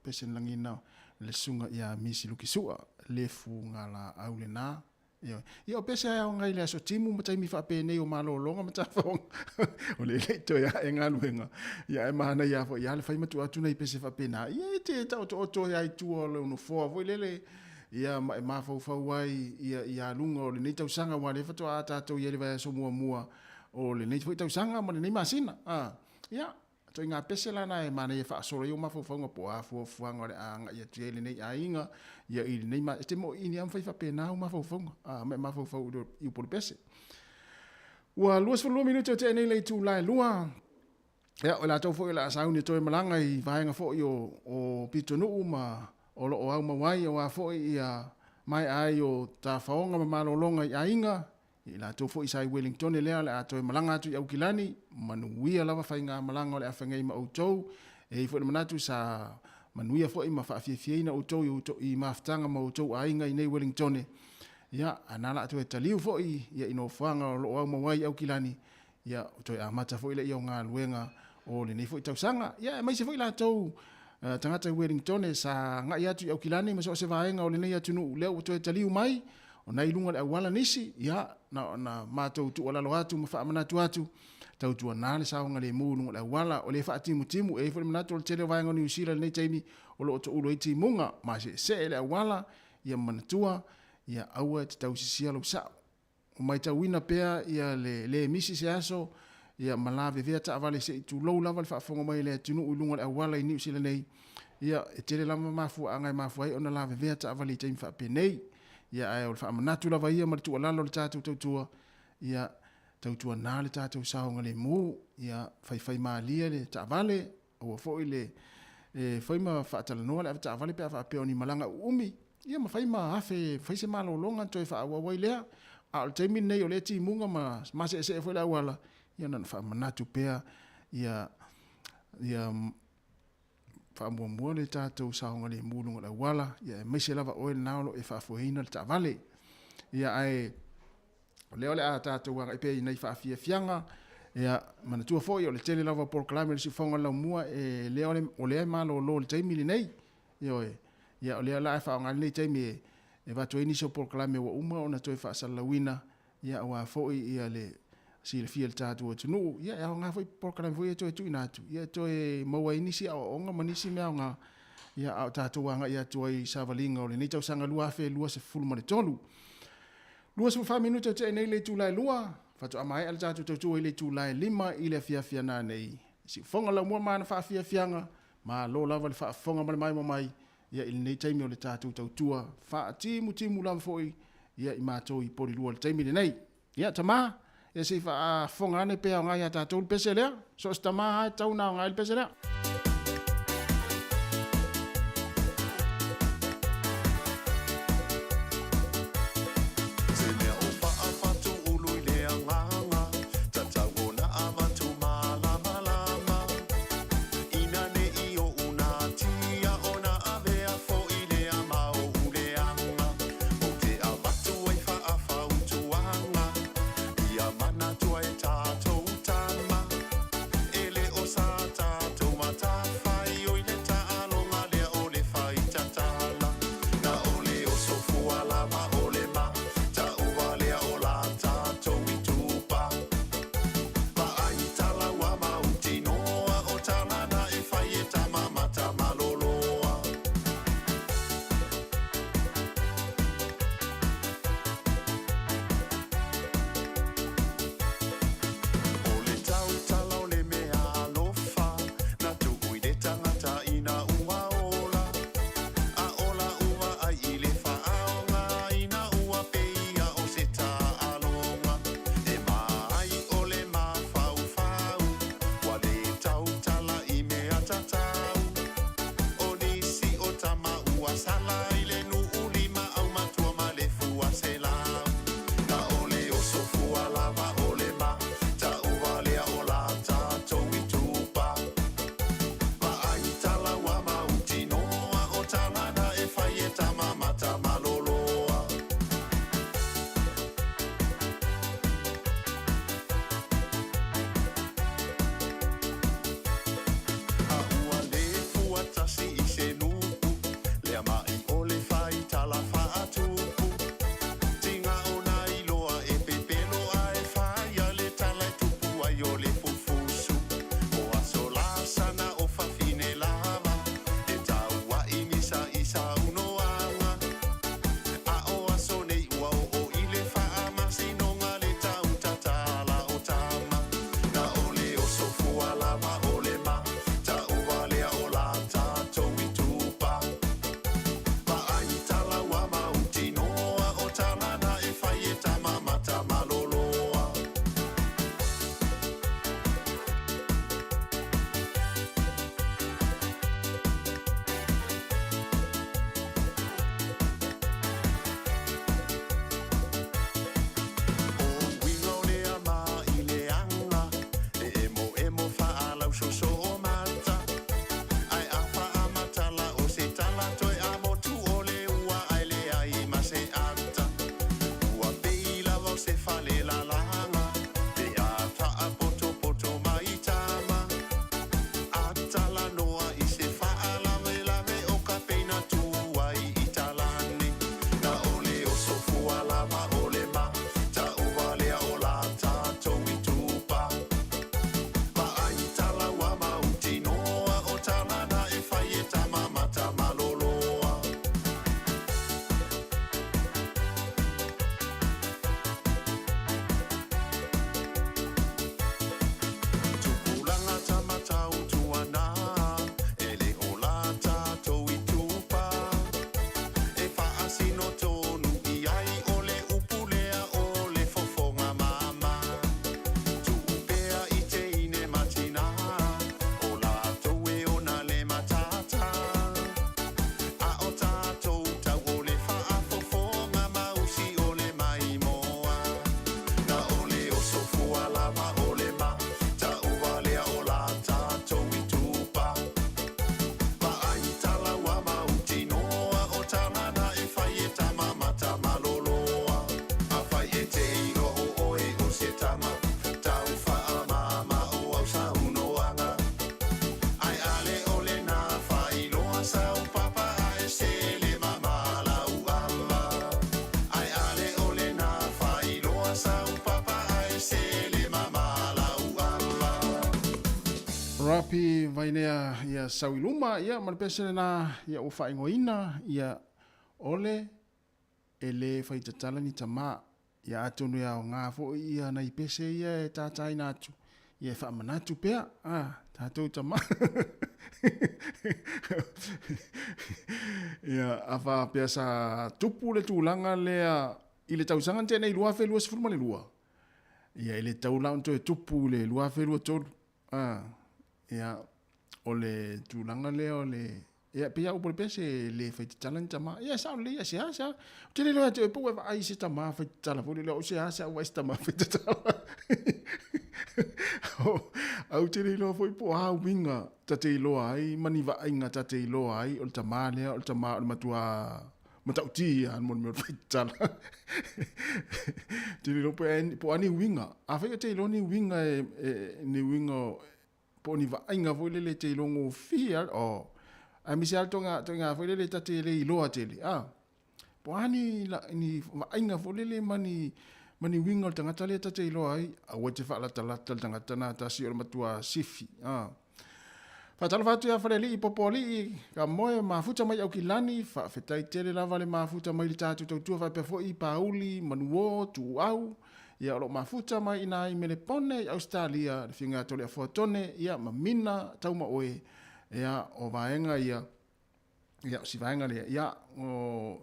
N: pese langina le sunga ia misi lukisua le fu ngala au le na ia o pese ai ngai le so timu matai mi fa pe nei o malo longa mata fo o le to ia e ngaluenga ia e mana ia fo ia le fai matu atu nei pese fa pe na ia te to ia tu o le no fo vo le ia ma fo ai ia lunga o le nei tau sanga wa le fa to ata to ia le va so mua o le nei fo tau sanga ma le nei masina ia to inga pese lana e mana ia fa so yo ma fo nga po a fo anga le anga ia te le nei ainga ia i nei ma te mo ini am fa pe na ma fo me ma fo i po pese wa luas fo minuto te nei le tu lai lua ia o la to fo la sa uni to malanga i va nga fo yo o pitonu ma o lo o ma wai o a fo ia mai ai o ta faonga ma lo longa i ainga i la to fo i sai Wellington le a to malanga tu au kilani manuia lava fai nga malanga le afengai ma outou e fo le manatu sa manuia fo i ma fa fie na outou i maftanga ma outou ainga i nei Wellington ia anala to taliu fo i ia ino fanga o lo ma wai au kilani ia to a mata fo ile i nga luenga o le nei fo i tausanga ia mai se fo i la to tangata Wellington sa nga ia tu au kilani ma so se vaenga o le nei atunu le o to taliu mai o nai lunga le awala nisi ia na matou tu ala lo atu ma fa manatu atu tau tu na le saunga le mulu le awala o le fa timu e fo manatu le tele vai ngoni usila nei taimi o lo to ulo iti munga ma se le awala ia manatua ia aua te tau sisia lo sa o mai tau wina pea ia le misi se aso ia malave vea ta avale se tu lo lava le fa fonga mai le tunu ulunga le awala i ni usila nei ia e tele lama mafu anga mafu ai ona lave vea ta avale taimi fa pe nei ia ai o fa manatu lava ia ma tu alalo le tatu tautua ia tautua na le tatu saunga le mu ia fai malia le tavale o fo ile fai ma fa tala no le tavale pe fa pe oni malanga umi ia ma fai ma afe fai se malo longa to fa wa wa ile al temi nei o le ti munga ma se fo la wala ia na fa manatu pe ia fa mo le tatu saunga le mu lunga la wala ia me se lava o na lo e fa fo hina le tavale ia ai leo le a tatu wa pe nei fa fianga ia manatu fo yo le tele lava proclamer si fonga la mua e leo le o le malo lo le temi nei yo ia o le la fa nga le temi e va to inicio proclamer wa uma ona to fa salawina ia wa fo ia le si le fiel tatu o tunu ia nga foi proclamer foi to tu inatu ia to e mo inicia o nga manisi me nga ia a tatu wa ia to i savalinga o le ni tau sanga lua fe lua se fulu mane tolu lua se fa minuto te nei le tu lai lua fa to amai al tatu tu le tu lai lima ile fia na nei si fonga la mo mana fa fianga ma lo lava le fa fonga mai ia il nei taimi o le tatu tua fa timu lava foi ia i mato i pori lua le taimi nei ia tama ia si fa fonga ne pe nga ia tatu pese le so sta ma tau na nga il pese le
B: Toma tama tau wha mama o au sa unoanga. Ai ale ole na whai loa sau papa ai se le mama lau ala. Ai ale ole na whai loa sau papa ai se le mama lau ala.
N: Rapi vainea ia sauiluma ia malpesele na ia o whaingoina ia ole e le whaitatala ni tama ia atonu ia o ngā fo ia na i pese ia e tātai nātu ia e whaamanatu pea tātou tama ia a wha pea sa tupu le tūlanga lea i le tausangan tēnei lua whelua sifuruma le lua ia i le taulaun to e tupu le lua whelua tolu ia o le tūlanga lea o le ia pia upo le pese le whaitatala ni tama ia sao le ia se asa tele loa te upo wa ai se tama whaitatala pole leo se asa wa se tama whaitatala au tele loa foi po hau winga tate loa ai mani wa ainga tate loa ai o le tama lea o le tama o le matua matauti an mon me whaitatala tele loa po ani winga a whai te loa ni winga ni winga po ni wa ainga foi le te longo fia o a misal tonga foi le tate le iloa tele po ani la ni ainga foi le mani winga tangata le tate iloa ai a wote fa la tangata na tasi o matua sifi fa tala fatu ya fale li popoli ka moe mafuta mai au kilani fa fetai tele lava le mafuta mai tatu tu fa pe foi pauli manuo tu au ia lo mafuta mai ina i mele pone Australia le finga tole a fotone ia mamina tauma oe ia o vaenga ia si vaenga le ia o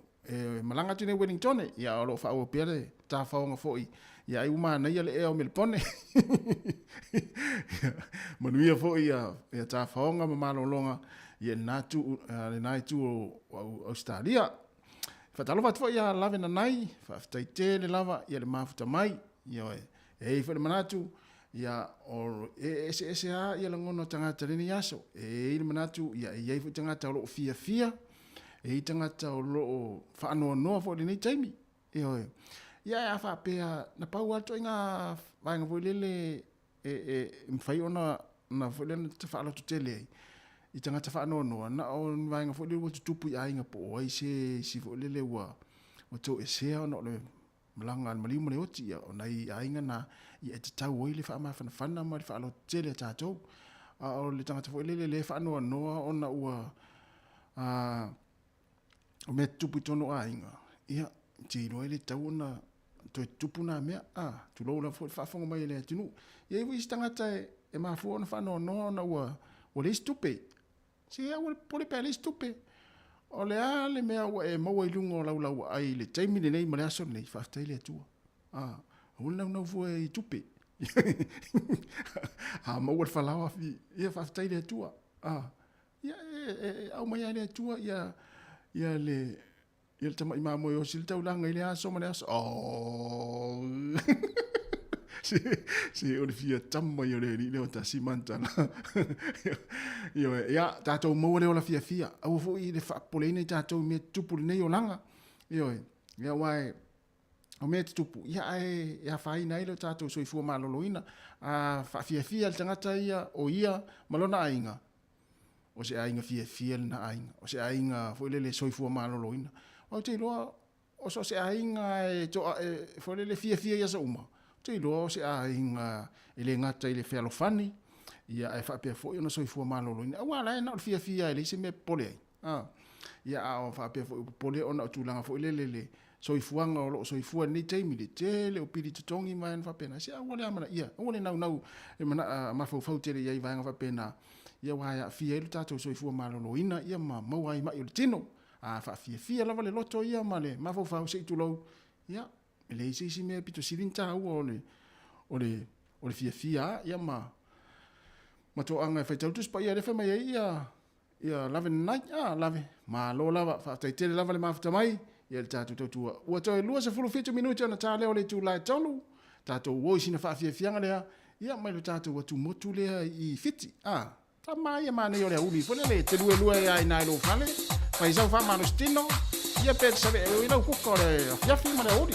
N: malanga tine Wellington ia o lo fa o pele ta faonga foi ia ai uma na ia le o melpone manuia foi ia ta faonga ma malolonga ia natu le nai tu o Australia fa talo fa ia lave na nai fa taite le lava ia le mafuta mai ia e fa le manatu ia o SSA ia langono tangata le ni aso e le manatu ia ia fu tangata lo fia e tangata lo fa no fo le ni taimi ia fa pe na pau alto nga vanga vo le mfai ona na vo le te fa lo tutele i tangata fa no na o vanga vo le tupu ia inga po ai se si vo le wa o to e se no le malanga malimu le oti ia ona i ainga na i e tau oi le fa ma fa ma le fa lo tele tato o le tangata vo le fa no ona ua o me tupu tono ainga ia ti no le tau na to tupu na me tu lo la fo fa fonga mai le tinu ia i tangata e ma fo na fa no na ua o le stupe si ia o le pele stupe o le ale me e mo i lungo lau ai le taimi le nei ma le aso nei fa tai le tu o na fo e tupe mo o fa la fi ia fa tai le tu ia au mai le tu ia le tama ima mo yo sil tau langa ile aso ma le aso si o le fia tama yo le o ta simanta yo ya tato mo le o la fia au fo i le fa polene tato me tupu nei o langa yo ya wai o me tupu ya fa ina ile tato so i fu ma loloina fa fia le tangata ia o ia malona ainga o se ainga fia na ainga o se ainga fo le so i fu ma loloina o te loa o so se ainga fo le fia ia sa uma te loa o se ainga ele ngata ile felo fani ia e fa pe fo ona so i fu ma loloina wala na fia ile se me pole ia o fa pe fo pole ona tu langa fo le so i fuanga o lo so i fua ni taimi le tele o pili tutongi mai fa pena sia wala mana ia wala nau e mana ma fo tele ia vai fa pena ia wa ya fia ile tato so i fua ma loloina ia ma mai mai o tino fa fia lava le loto ia male ma fo fa se tu lo ia le si me pito silinta o le fia ia ma to anga fa tautus pa ia le fa mai ia lave night lave ma lo lava fa te lava le mafuta mai ia le tatu tua ua to lua se fulu fitu minuti ona ta le o le tu lai tolu tatu wo sina fa fia le ia mai le tatu tu motu le i fiti ta mai ma ne yo le uli fo le te lua ia ina lo fale fa isa fa mano stino ia pe sabe ina ku ko le fiafi ma le uli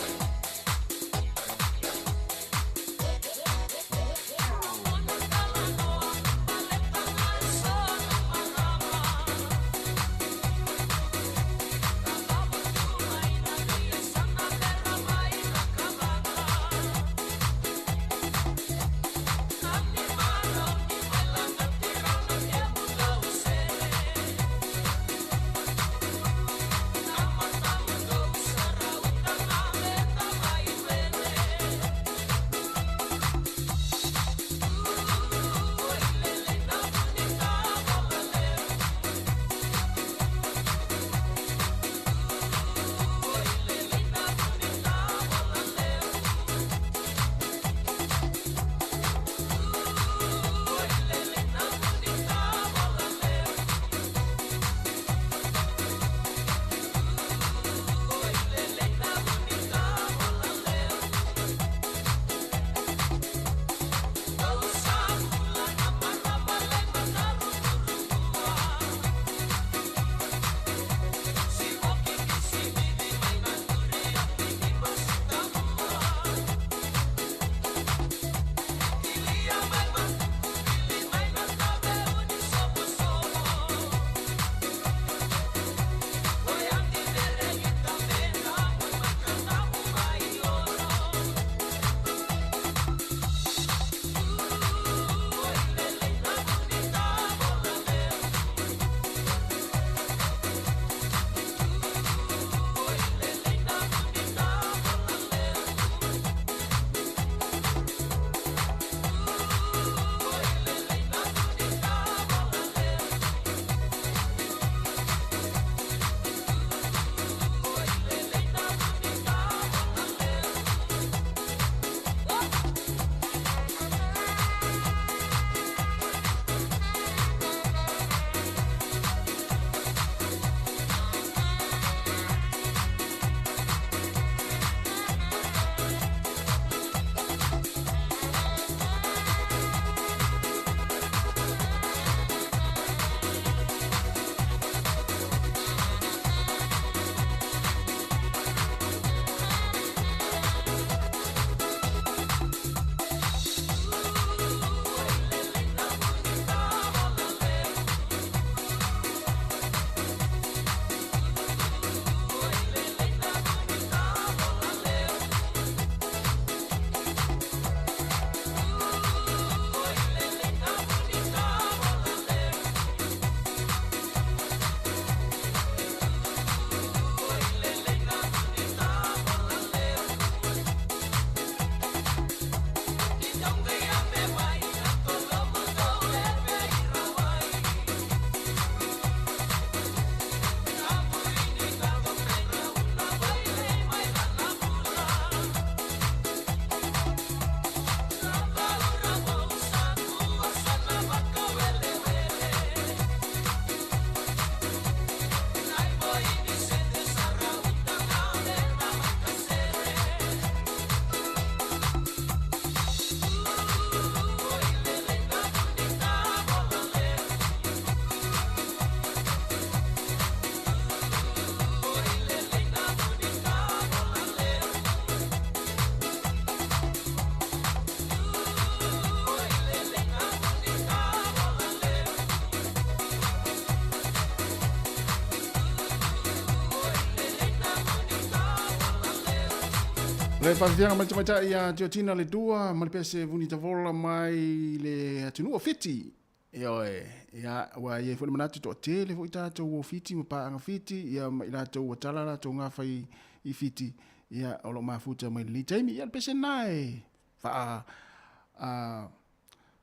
N: Le whawhianga mai tamaita ia Tiotina le dua, ma le pese vuni tavola mai le atunua fiti. Ia wa ia fwere manatu to te le fwoi tātou o fiti, ma paanga fiti, ia ma i lātou o tala lātou ngā whai i fiti. Ia olo mafuta mai li taimi, ia le pese nai.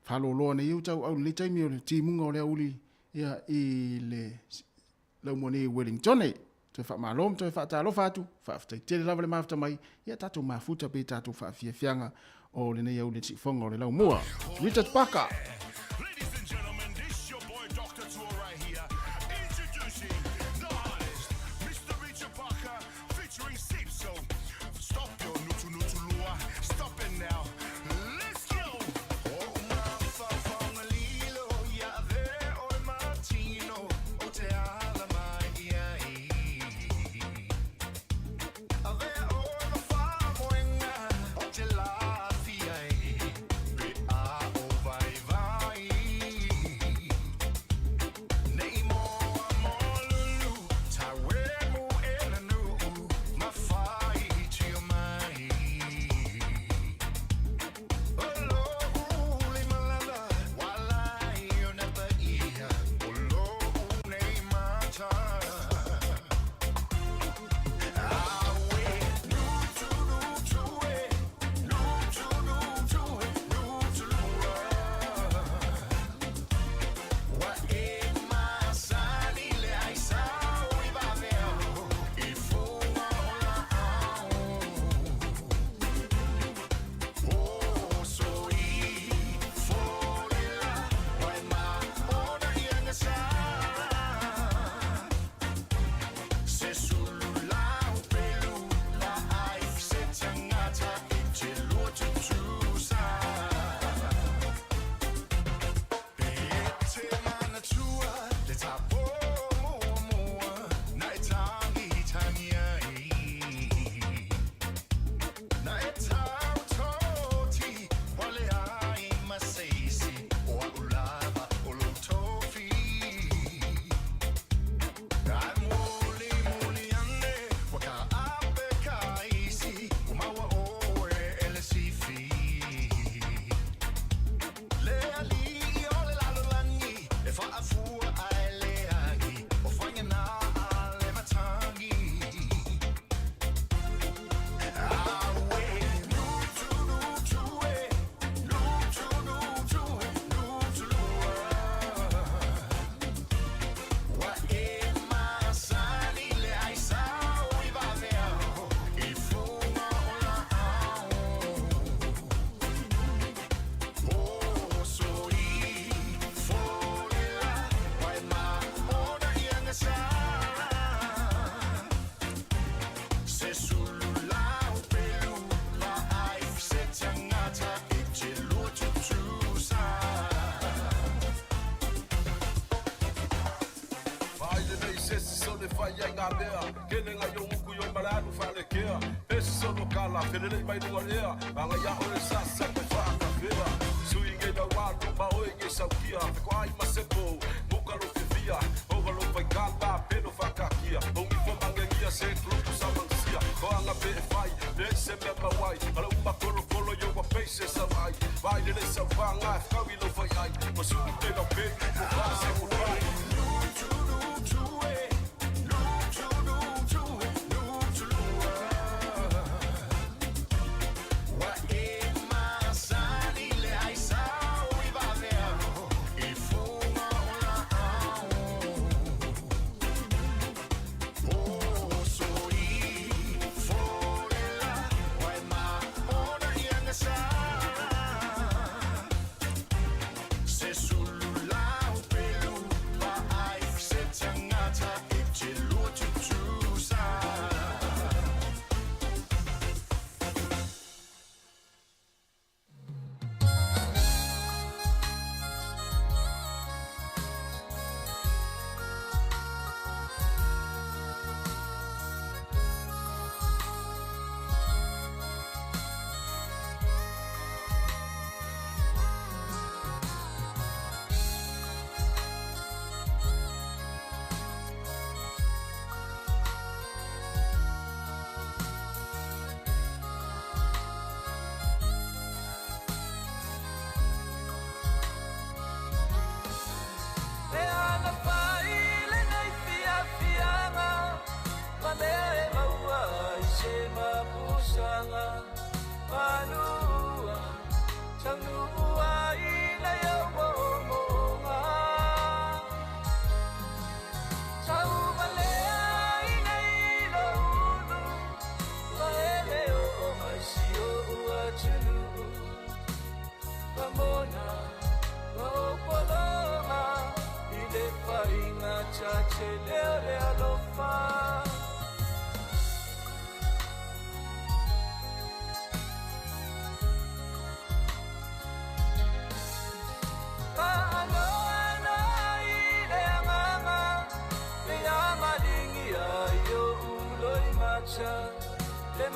N: Whaloloa na iu tau au li taimi o le timunga o le auli, ia i le laumone Wellington. Toi fa malom, toi fa talo fatu, fa ftai tele lava le mafta mai, ia tatou mafuta pe tatou fa fia fianga o le nei au le tifonga o le lau mua. Richard Parker.
B: Ladies and gentlemen, this your boy Dr. Tua right here. Introducing the artist, Mr. Richard Parker, featuring Sipso. Stop your nutu lua, stop it now. Let's go! Oh, my fa lilo, ya ve o Martino, o te ala mai ia ave o na fa moenga, o te la fia be a o vai vai. Nei mo lulu, ta we mo ena nu, ma fai to your mai. Olo uli malala, walai o na pa ia, olo nei mata. Se sul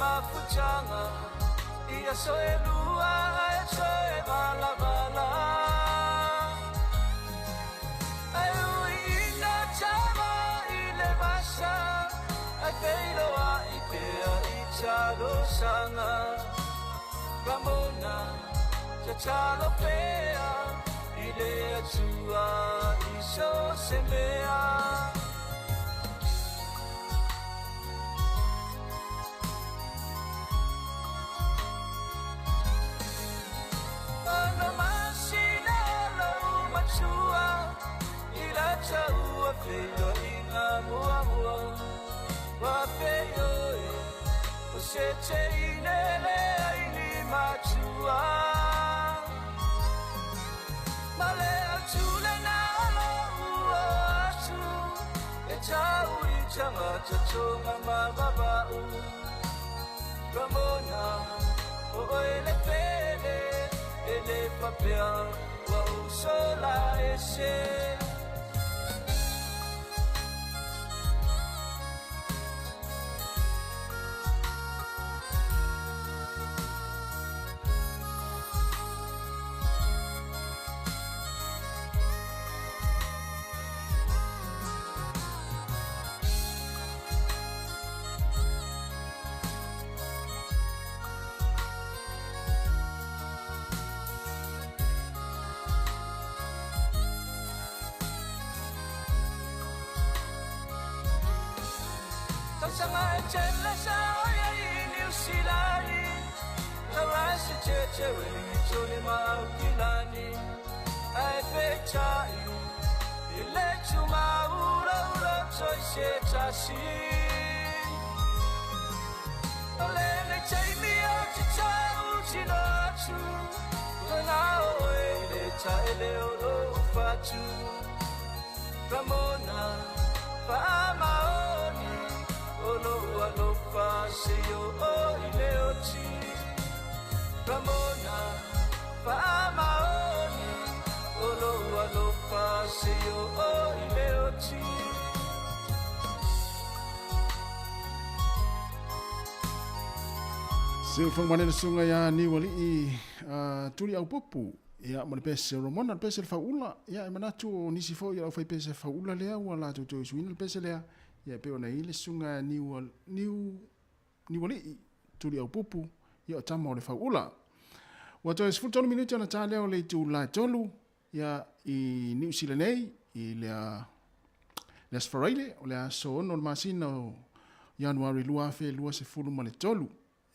G: mafuchanga ia soe lua e soe vala vala ai uina chama ile masa ai peiloa i pea i chalo sanga Ramona cha chalo pea ile atua i so semea Ila feo inga mua mua wa feo o se te inele aini machua male atule na alo ua asu e tau i changa tatonga mababa u Ramona o ele pele ele papea wa usola ese Sanga chela sa oya New Zealand Tarasi cheche we chole maukilani ai pechai ile chuma ura ura choi se chasi ole le chaimi o chau chinachu na oe le chaele o fachu Ramona Famaoni Olo alo paseo o ileoti Ramona Famaoni Olo alo paseo o ileoti
N: Se fong manena sunga ya ni wali i tuli au popu ya mo pese Ramona pese faula ya manatu nisi fo ya fai pese faula lea wala to to swin pese lea ya pe ona ile sunga ni wali tuli au popu ya tamo le faula wato es full minuto na tale o le tu la tolu ya i New Zealand i le sferaile o le so no masino January lua fe lua se fulu ma le tolu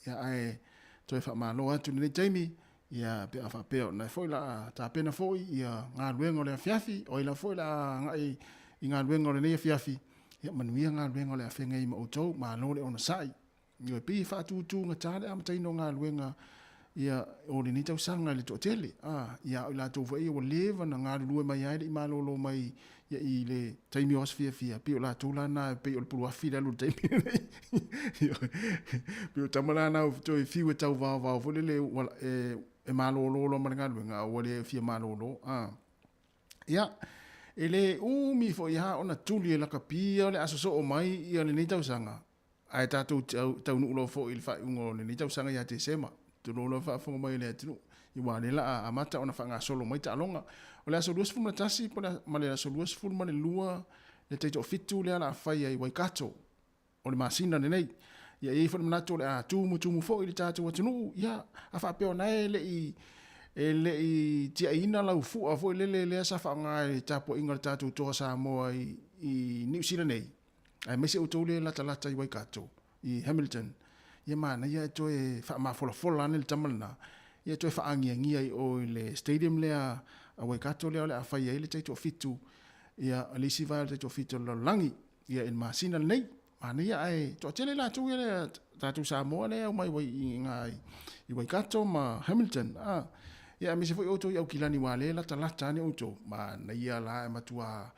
N: ya ai toi fa malo atu ni Jamie ya pe afa pe na foi la ta pena foi ya nga luengo le fiafi o ila foi la ngai nga luengo le fiafi ya manuia nga luengo le afenga i mo to ma lo le ona sai yo pe fa tu nga tale am tai no nga luenga ya o ni tau sanga le totele ya ila to foi o leva na nga lue mai ai i malo lo mai ya i le taimi os fia pe la tu la na pe o pulu afila lu taimi pe o tamala na o to fi we tau va vo le e malo lo manga nga o le fia malo lo ya ele u mi fo ya ona tuli la kapia le aso o mai ya le tau sanga ai ta tu tau nu lo fo il fa ngo le tau sanga ya te sema tu lo fa fo mai le tu i wa le la amata ona fa nga solo mai ta longa o le aso duas fu matasi po ma le aso duas fu ma le lua le te to fitu le ala fa ia i Waikato o le masina nei ya i fo na to le tu mu fo i ta tu nu ya afa pe ona le i ti ina la fu a fo le sa fa nga i ta po inga ta tu to Samoa i New Zealand nei ai me se o to le la i Waikato i Hamilton ya mana ya to e fa ma fo la le tamalna ya to fa angia i o le stadium le a Waikato le a fa ia le te to fitu ya alisi va te to fitu lo langi ya in masina nei mana ya ai to tele la tu le ta tu Samoa le mai i Waikato ma Hamilton ya mi se foi auto ya kilani wale la talata ni auto ma na ia la matua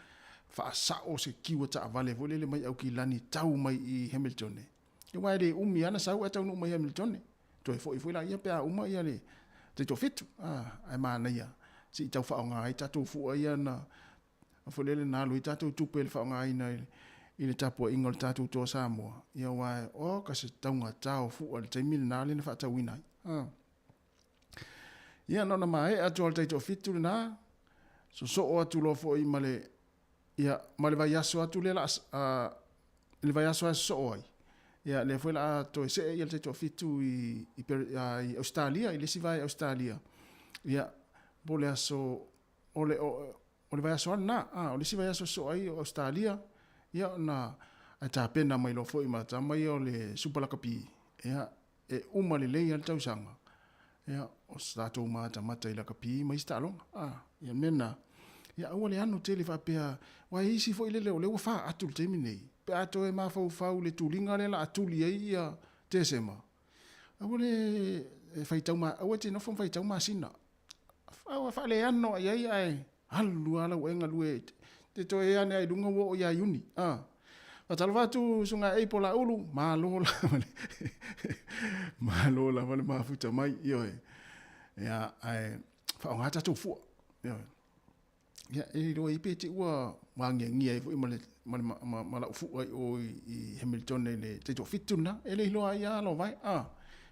N: fa sa o se kiwa ta vale vole le mai au kilani tau mai i Hamilton ne e wai de umi ana sa o tau no mai Hamilton ne to foi la ia pe a uma ia le te to fitu ai ma na ia si tau fa nga ai tatu fu ia na fo le na lui tatu tu pe fa nga ai na i le tapu inga le tātou tō Samoa. Ia wai, o ka se taunga tāo fua le taimile nā le na whaatawina. Ia nona mai atu al taito fitu le nā, so o atu lo fo i male, ia male vai aso atu le le vai aso so oi. Ia le foi la to se ia le taito fitu i Australia, i le si vai Australia. Ia bole aso o le vai aso na, o le si vai aso so ai Australia. Ia na ata pena mai lo fo i mata mai o le supalakapi. Ia uma le lei al tausanga. Ia o stato mata i la kapi mai stalonga. Ia mena ia ua le anu tele whapea wa isi fo i le leo wha atu te minei. Pe ato e mawhau le tulinga le la atuli e ia te sema. Ua le whaitau ma, ua te nofo whaitau ma sina. Wha le ano ai ai ai. Halu ala wenga lue. Te to e ane ai lunga wo o ia uni. Watalwatu sunga e pola ulu. Malola. Malola wale mafuta mai. Ioe. Ia ai. Whaongata tō fua. Ioe. Ia e roa i pete ua wangia ngia e fui mala ufu ai o i Hamilton e le te tō fituna. E le hiloa ia alo vai.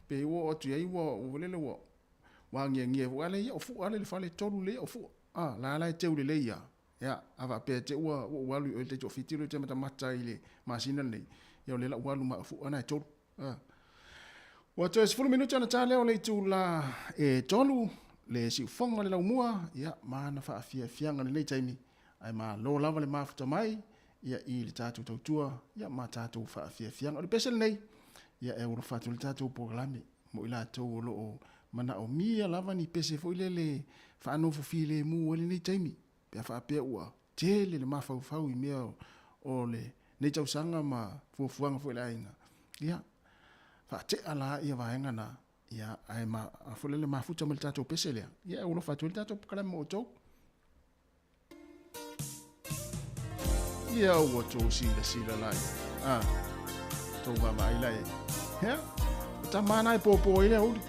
N: Pe ua otu ia iwa uwelele ua wangia ngia e fui ale ia ufu ale le fale tolu le ufu. La e te ule le ia. Ia awa pe te ua ualu o te tō fitiru te mata i le masina le. Ia o le la ualu ma ufu ana e tolu. Ua to e 10 minuta na tā leo le tu la e tolu. Le si fonga le laumua, ia mana whaafia fianga le nei taimi, ai ma lo lava le mafuta mai, ia i le tātou tautua, ia ma tātou whaafia fianga. O le pese le nei, ia e uro whātou le tātou pōkalame, mo i la tau o loo mana o mia lava ni pese fo ile le whaanofu fi le mu le nei taimi, pia whaapea ua, tele le mawhau i mea o le nei tausanga ma fuafuanga fo ile ainga. Ia, whaate ala ia vahenga na, ia ai ma fulele mafuta mo le tatou pese lea. Ia ulo fatu le tatou kalame mo tou. Ia ua tou sila lai. Tou mama i lai. Ia, ta mana e popo i lea uli.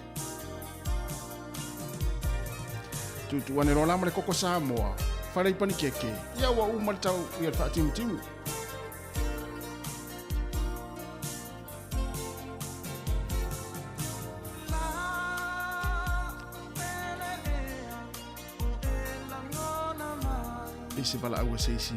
N: Tu ane rola le koko Samoa. Whare i pani keke. Ia ua uma le tau ia le whaatimu timu. Se bala agua se isi.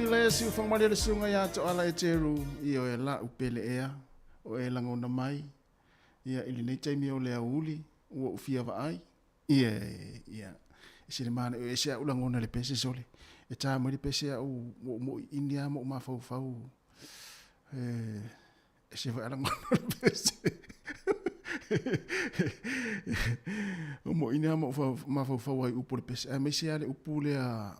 N: Le si ufang mali le sunga ya to ala e teru I o e la upele ea o e langona mai ia ili nei taimi o le auli ua ufia vaai ia sile mana e se ulangona le pese sole e ta mo le pese o mo india mo ma fau fau e se va langona le pese o mo india mo ma fau fau ai upo le pese a me se ale upu le a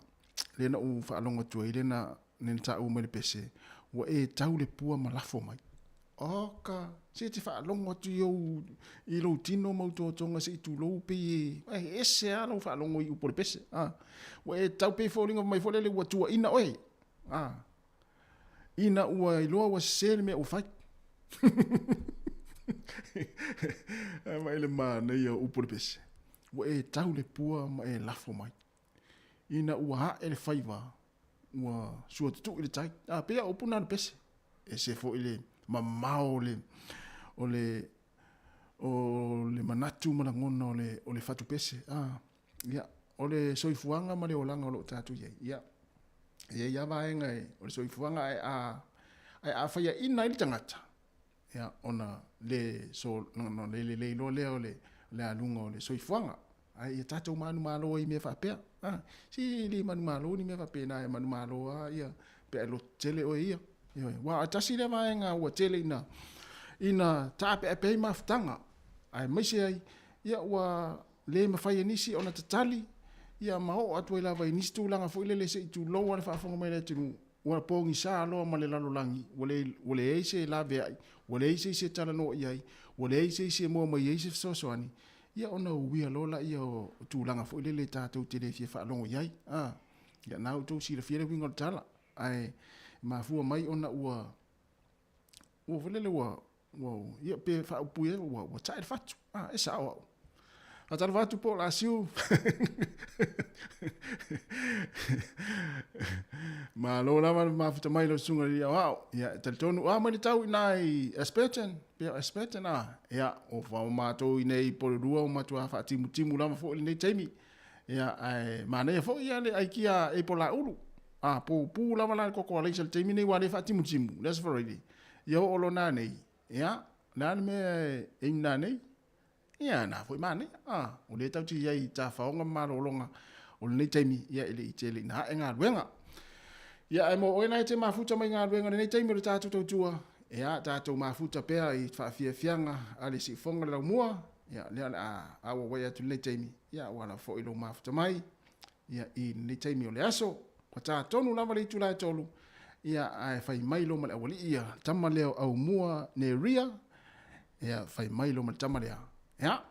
N: le na u fa longa tu ile na nen ta u mele pese wa e tau le pua malafo mai oka se te fa longa tu yo I lo tino mo to tonga se tu lo pe e se ala fa longa I u pese wa e tau pe falling of my folele wa tu ina oi ina u I lo wa se me u fa mai le mana yo u pese wa e tau le pua ma e lafo mai ina ua ele faiva ua sua tu ile tai pe o puna pese e se fo ile mamao le o le manatu mana ngona o le fatu pese ya o le soifuanga ma le olanga o lo tatu ia vaenga o le soifuanga ai a faia ina ile tangata ya ona le so no le lo le alunga o le soifuanga ai tatu manu malo I me fa pe si li manu malo ni me fa pe na manu malo ia pe lo tele o ia wa atasi le vaenga wa tele ina ta pe maftanga ai mai se ia wa le ma fai nisi ona tatali ia ma o atu ila vai nisi tu langa fo ile se tu lo wa fa fo mai le tu wa pongi sa lo ma le lalo langi wole se la ve ai wole se tala no ia wole se mo mai se so ani ia ona uia lola ia o tūlanga fo ile le tātou te le fie whaalongo iai. Ia nau tō si le fie le wingo tala. Ai mafua mai ona ua volele ua ia pe whaupu e ua tae whatu. E sa au. A tala whatu po la siu. Ma lola ma fita mai lo sunga li au. Ia tali tonu mai le tau inai Asperton. Pea Asperton ia o whao mātou inei porurua o matua wha timu lama fo nei taimi. Ia manea fo ia le aikia e pola ulu. Po pu lama la koko leisa le taimi nei wale wha timu. That's for ready. Ia o olo nā nei. Ia nāne me e nā nei. Ia nā fo mane. O le tau ti iai tā whaonga marolonga o le nei taimi. Ia ele I tele nā e ngā ruenga. Ia mo o nai te mafuta mai ngā ruenga nei taimi o le tātou tautua. Ia tātou mafuta pea I whaafia fianga ale si fonga lau mua Ia lea le a wai atu le Jamie. Ia wala fo ilo mafuta mai. Ia I le Jamie o le aso. Kwa tā tonu lava le tula tolu. Ia ai fai mailo ma le awali ia. Tama leo au mua ne ria. Ia fai mailo ma tama lea. Ia.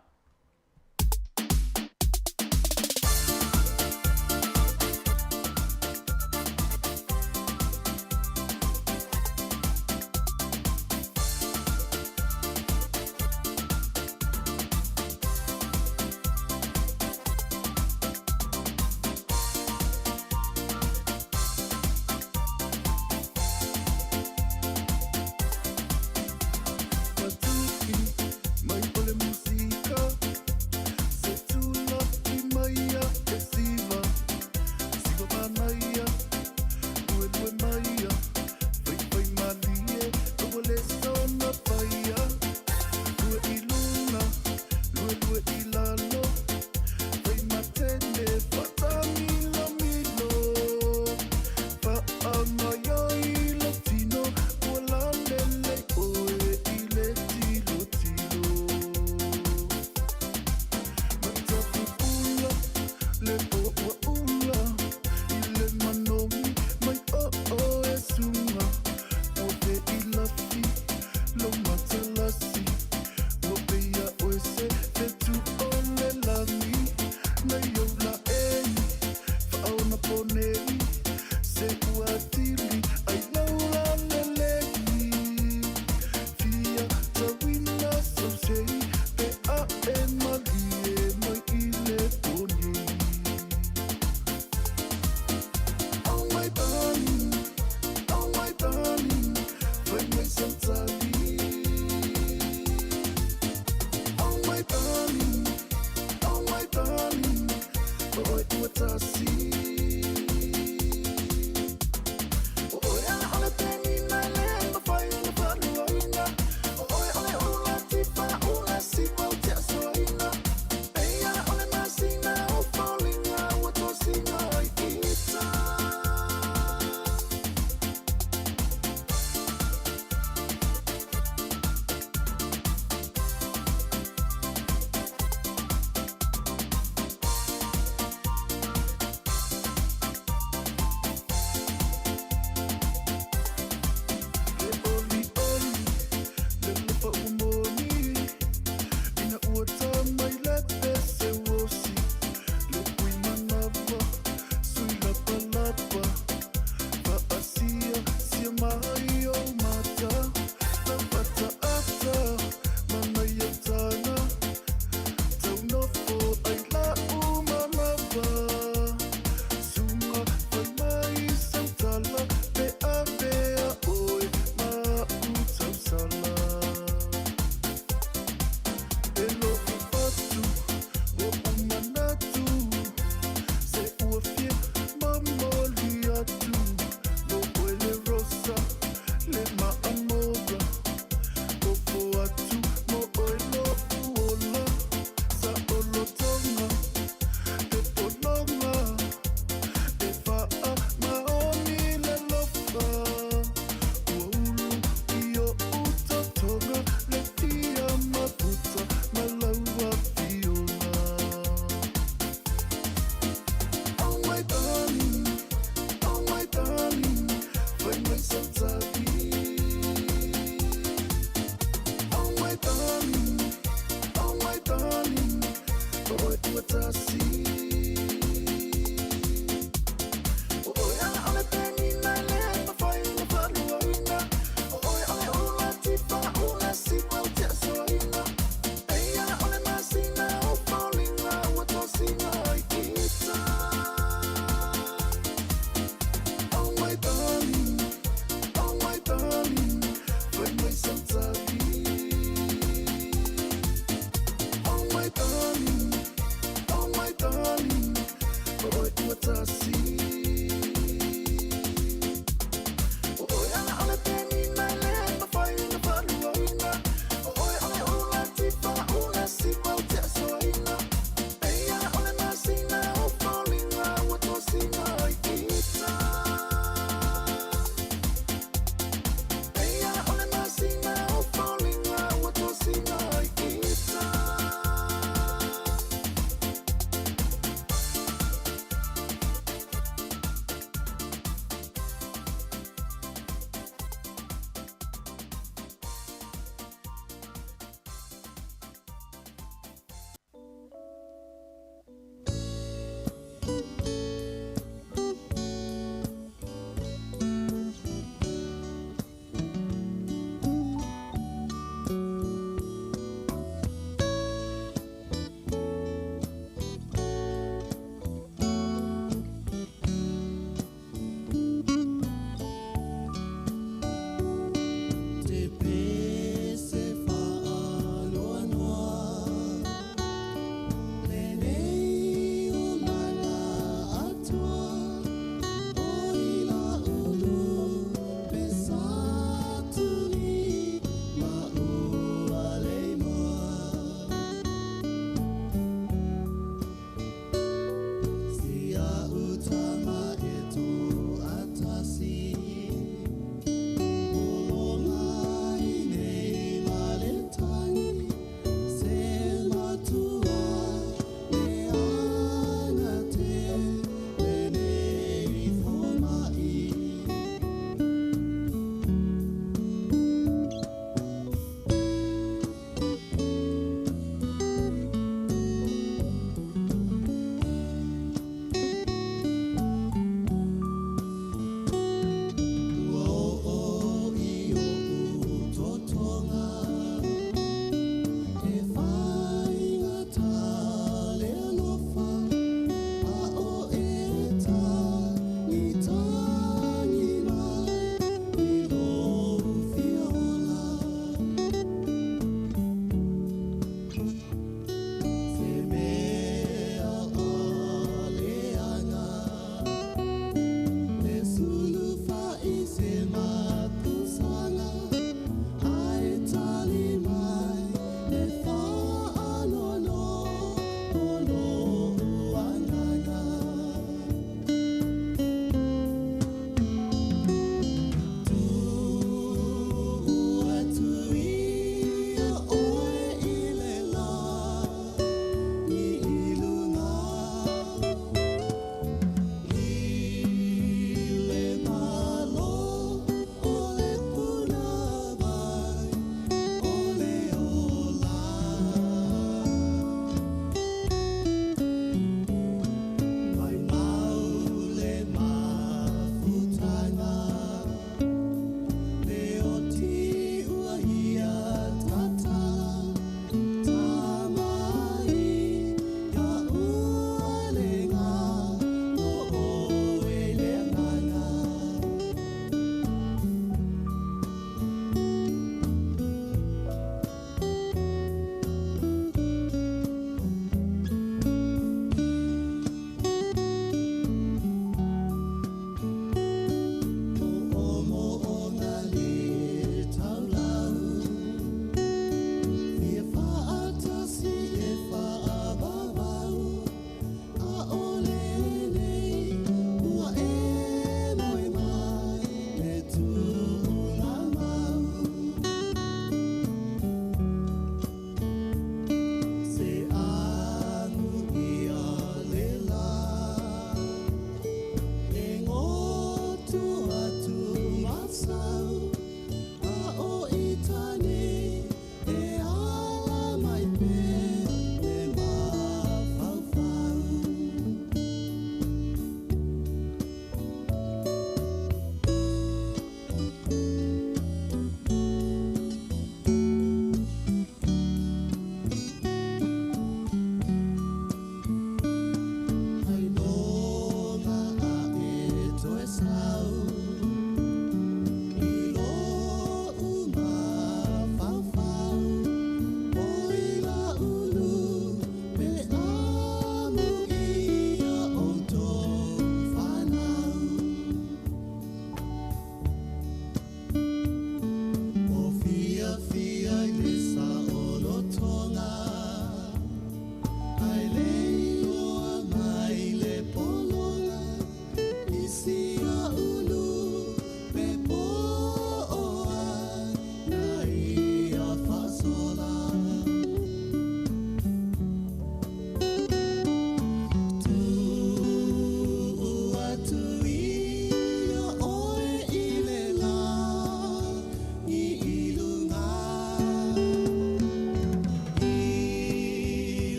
H: darling,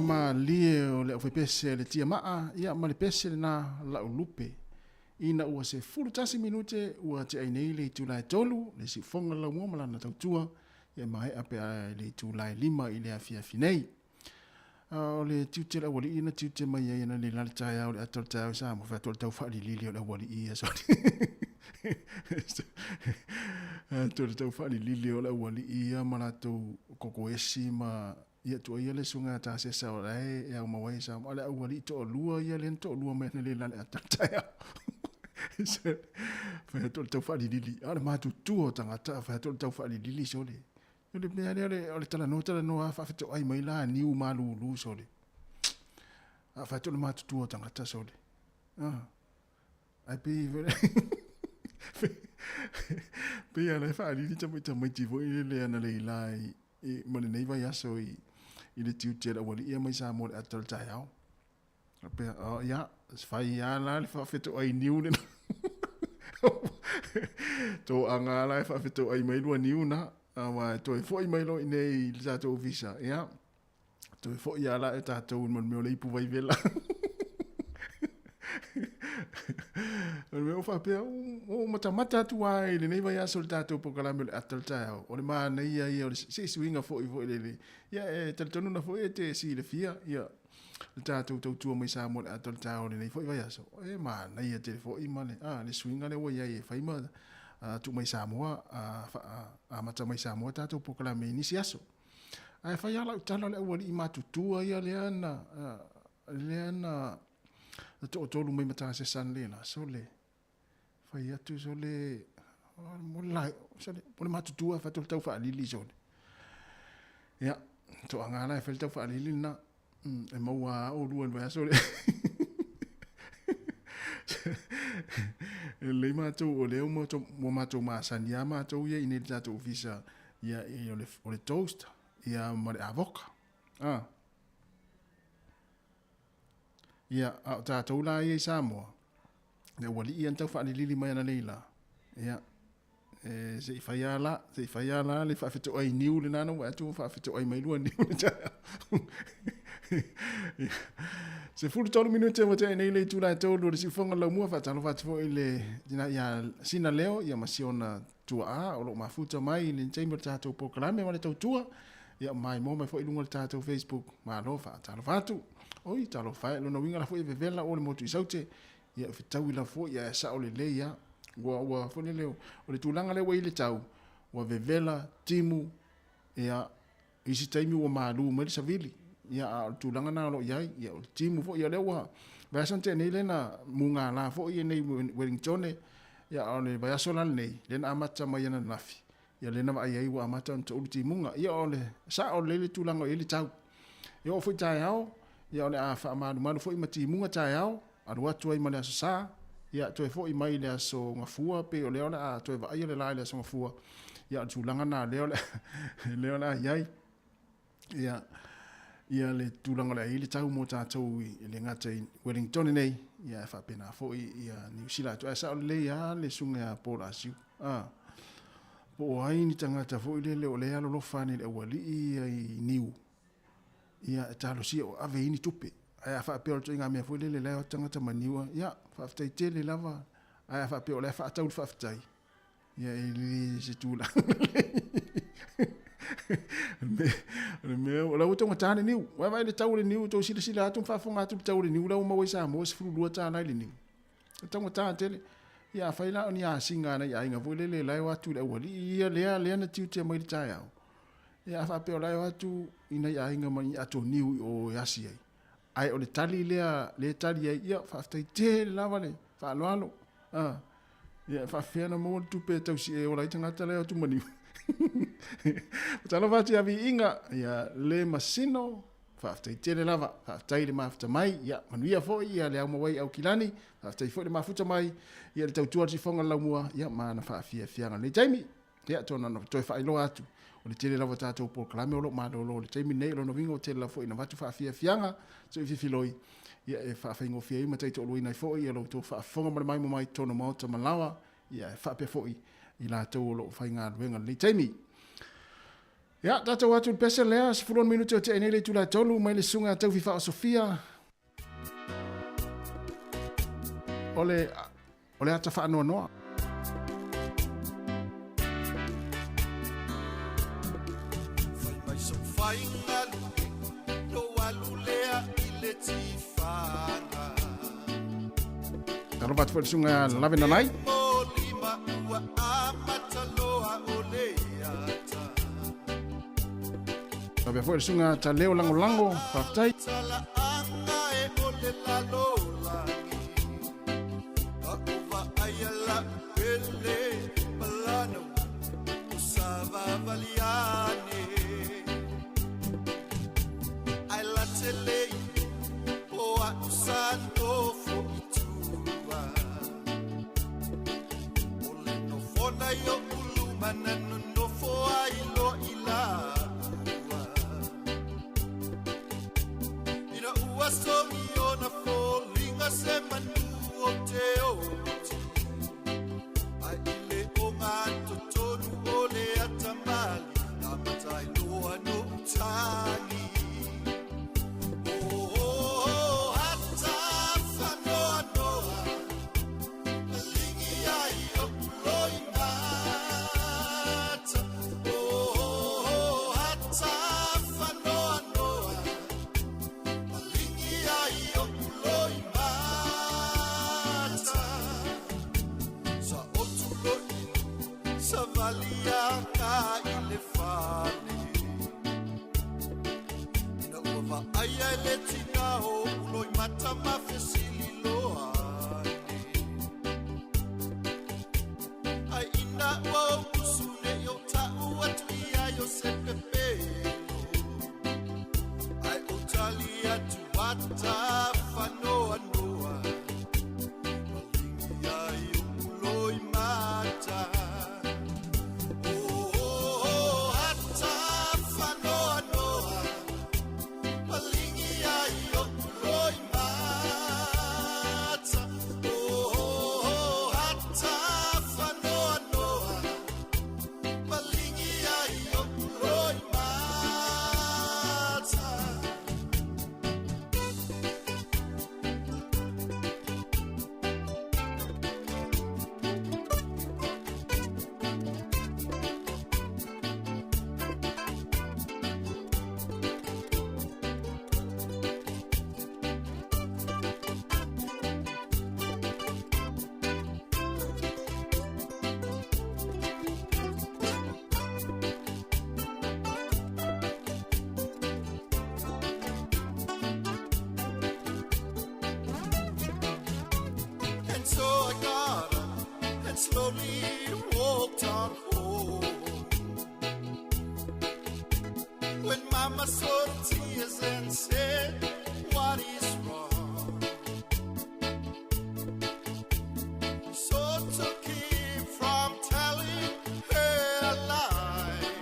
N: fonga ma lie o le foi pese le tia maa ia ma le pese na la ulupe ina ua se fulu tasi minute ua te ai nei le tulai tolu le si fonga la mua malana tautua ia mai ape a le tulai lima i le afia finei o le tiute la wali ina tiute mai ia ina le lale tai au le atol tai au sa mo fa tol tau whaali lili o le wali ia so tol tau whaali lili o le wali ia malatou koko esi ma ia tu ia le sunga ta se sa o le e au mawai sa ma le wali to lua ia le to lua me le lale atol tai au fa tol tau whaali lili ala ma tu tuo tangata fa tol tau whaali lili so le le mea le tala no a whawhito ai mai la niu malu lu sole. A whawhito le matutua tangata sole. Ai pi vere. Pi ana whaariri tamai tivo i le ana le ilai i mane nei vai aso i le tiu tera wali ia mai sa mo le atal tai au. Pe ia, fai ia la le whawhito ai niu le. To anga la whawhito ai mai lua niu na. Awa toi foi mai lo nei le tatou visa ia toi foi ala e tatou man me le ipu vai vela me fa pe o mata tu ai le nei vai aso tatou po kala me atal tao o le ma nei ia o se swinga foi le ia e tatou na foi te si le fia ia le tatou tau mai sa mo atal tao le nei foi vai aso e ma nei te foi mane le swinga le wo ia e fai ma tu mai Samoa a mata mai Samoa tatou pokala me nisi aso ai fai ala utala le wali i matutua ia leana to tolu mai mata se san le na so le fai atu so le mo lai so le pole matutua fa tau fa lili so le ia to anga la fa tau fa lili na e maua o lua le so le le matou o leo mo matou masania matou ia ine tatou visa ia i o le toast ia ma le avoka ia a tatou la ia i Samoa le wali ia tau whaalilili mai ana leila ia se i whai ala le whaafeto ai niu le nana wa atu whaafeto ai mailua niu le taa se fulu tolu minute mo te nei le tula tolu le sifonga la mua fa talo fa tfo ile dina ya sina leo ya masiona tua a o lo mafuta mai le chamber tato proclame wale tau tua ya mai mo mai fo ilunga tato Facebook ma lo fa talo fa tu oi talo fa lo no winga la fo e vela o le motu isaute ya fitau la fo ya sa o le le ya wa fo le leo o le tulanga le ile tau wa vevela timu ya isi taimi o malu mo le savili ia tulanga na lo yai ia timu fo ia lewa ba sante nei lena munga la fo ia nei Wellington ia ole ba sola nei lena amata mai na nafi ia lena va ia wa amata nto ulti munga ia ole sa ole le tulanga ile tau ia fo tai ao ia ole a fa manu fo i mati munga tai ao alu atu ai male sa ia to fo i mai le so ngafua pe ole ole a to va ia le la le so ngafua ia tulanga na le ole le ole yai ia le tulanga le ile tau mo tatou i le ngata i Wellington nei ia fa pena fo ia New Zealand to sa le ia le sunga por asiu po ai ni tangata fo ile le ole alo lo fani le wali i niu ia talo si o ave ini tupe ai fa pe o tinga me fo ile le tangata maniwa ia fa ftai tele lava ai fa pe o le fa tau fa ftai ia ili se tula me o la utonga tane niu wa le tau le niu to sila atu fa fonga atu tau le niu la mo wisa mo se fulu lua tana le niu tonga tane tele ia fa ila ni a singa na ia inga vole le lai watu le wali ia le na tiu te mai tai au ia fa pe o lai watu ina ia inga mai atu niu o yasi ai o le tali le tali ia fa stai te la vale fa lo ia fa fena mo tu pe tau si e o lai tanga tele atu mani talo vati avi inga ia le masino faftai tele lava faftai le mafuta mai ia manuia fo ia le au mawai au kilani faftai fo le mafuta mai ia le tautua si fonga laumua ia mana faafia fianga le taimi ia tona no toi failo atu o le tele lava tatou proclame o lo malo le taimi nei lo no vingo tele lava fo ina vatu faafia fianga so ifiloi ia e faafaingo fia ima taito lo ina fo ia lo to faafonga mai mai tono mauta malawa ia faape fo i la tau lo fainga wenga le taimi Ya, tātou atu pese lea, 10 minuto o te enele tula tolu, mai le sunga tau fifa o Sofia. Ole ata wha anoa noa.
B: Mai so whainga no alulea I le tifanga.
N: Taro patu sunga lave na nai.
B: Mo lima ua amataloa o leata.
N: Tabe foi sunga ta leo lango lango, whaftai.
B: Tala anga e o le lalola. A uva ayala pele balano. Usava valiane. Ai la tele o a usando fo itua. Ole no fona yo uluma no fo ailo ila. Ina ua songi ona fo linga se manu o te oti. Ai ile o ngā totonu o le atamali. Na matai loa no utani. Savalia ka ile fale. Ina uva aya ele tina o uloi mata mafesili loane. Ai ina ua usune yo ta ua tuia yo sepepelo. Ai utalia tuata fanoa noa. Malingi ai uloi mata. Slowly walked on home. When Mama saw the tears and said, "What is wrong?" So to keep from telling her a lie,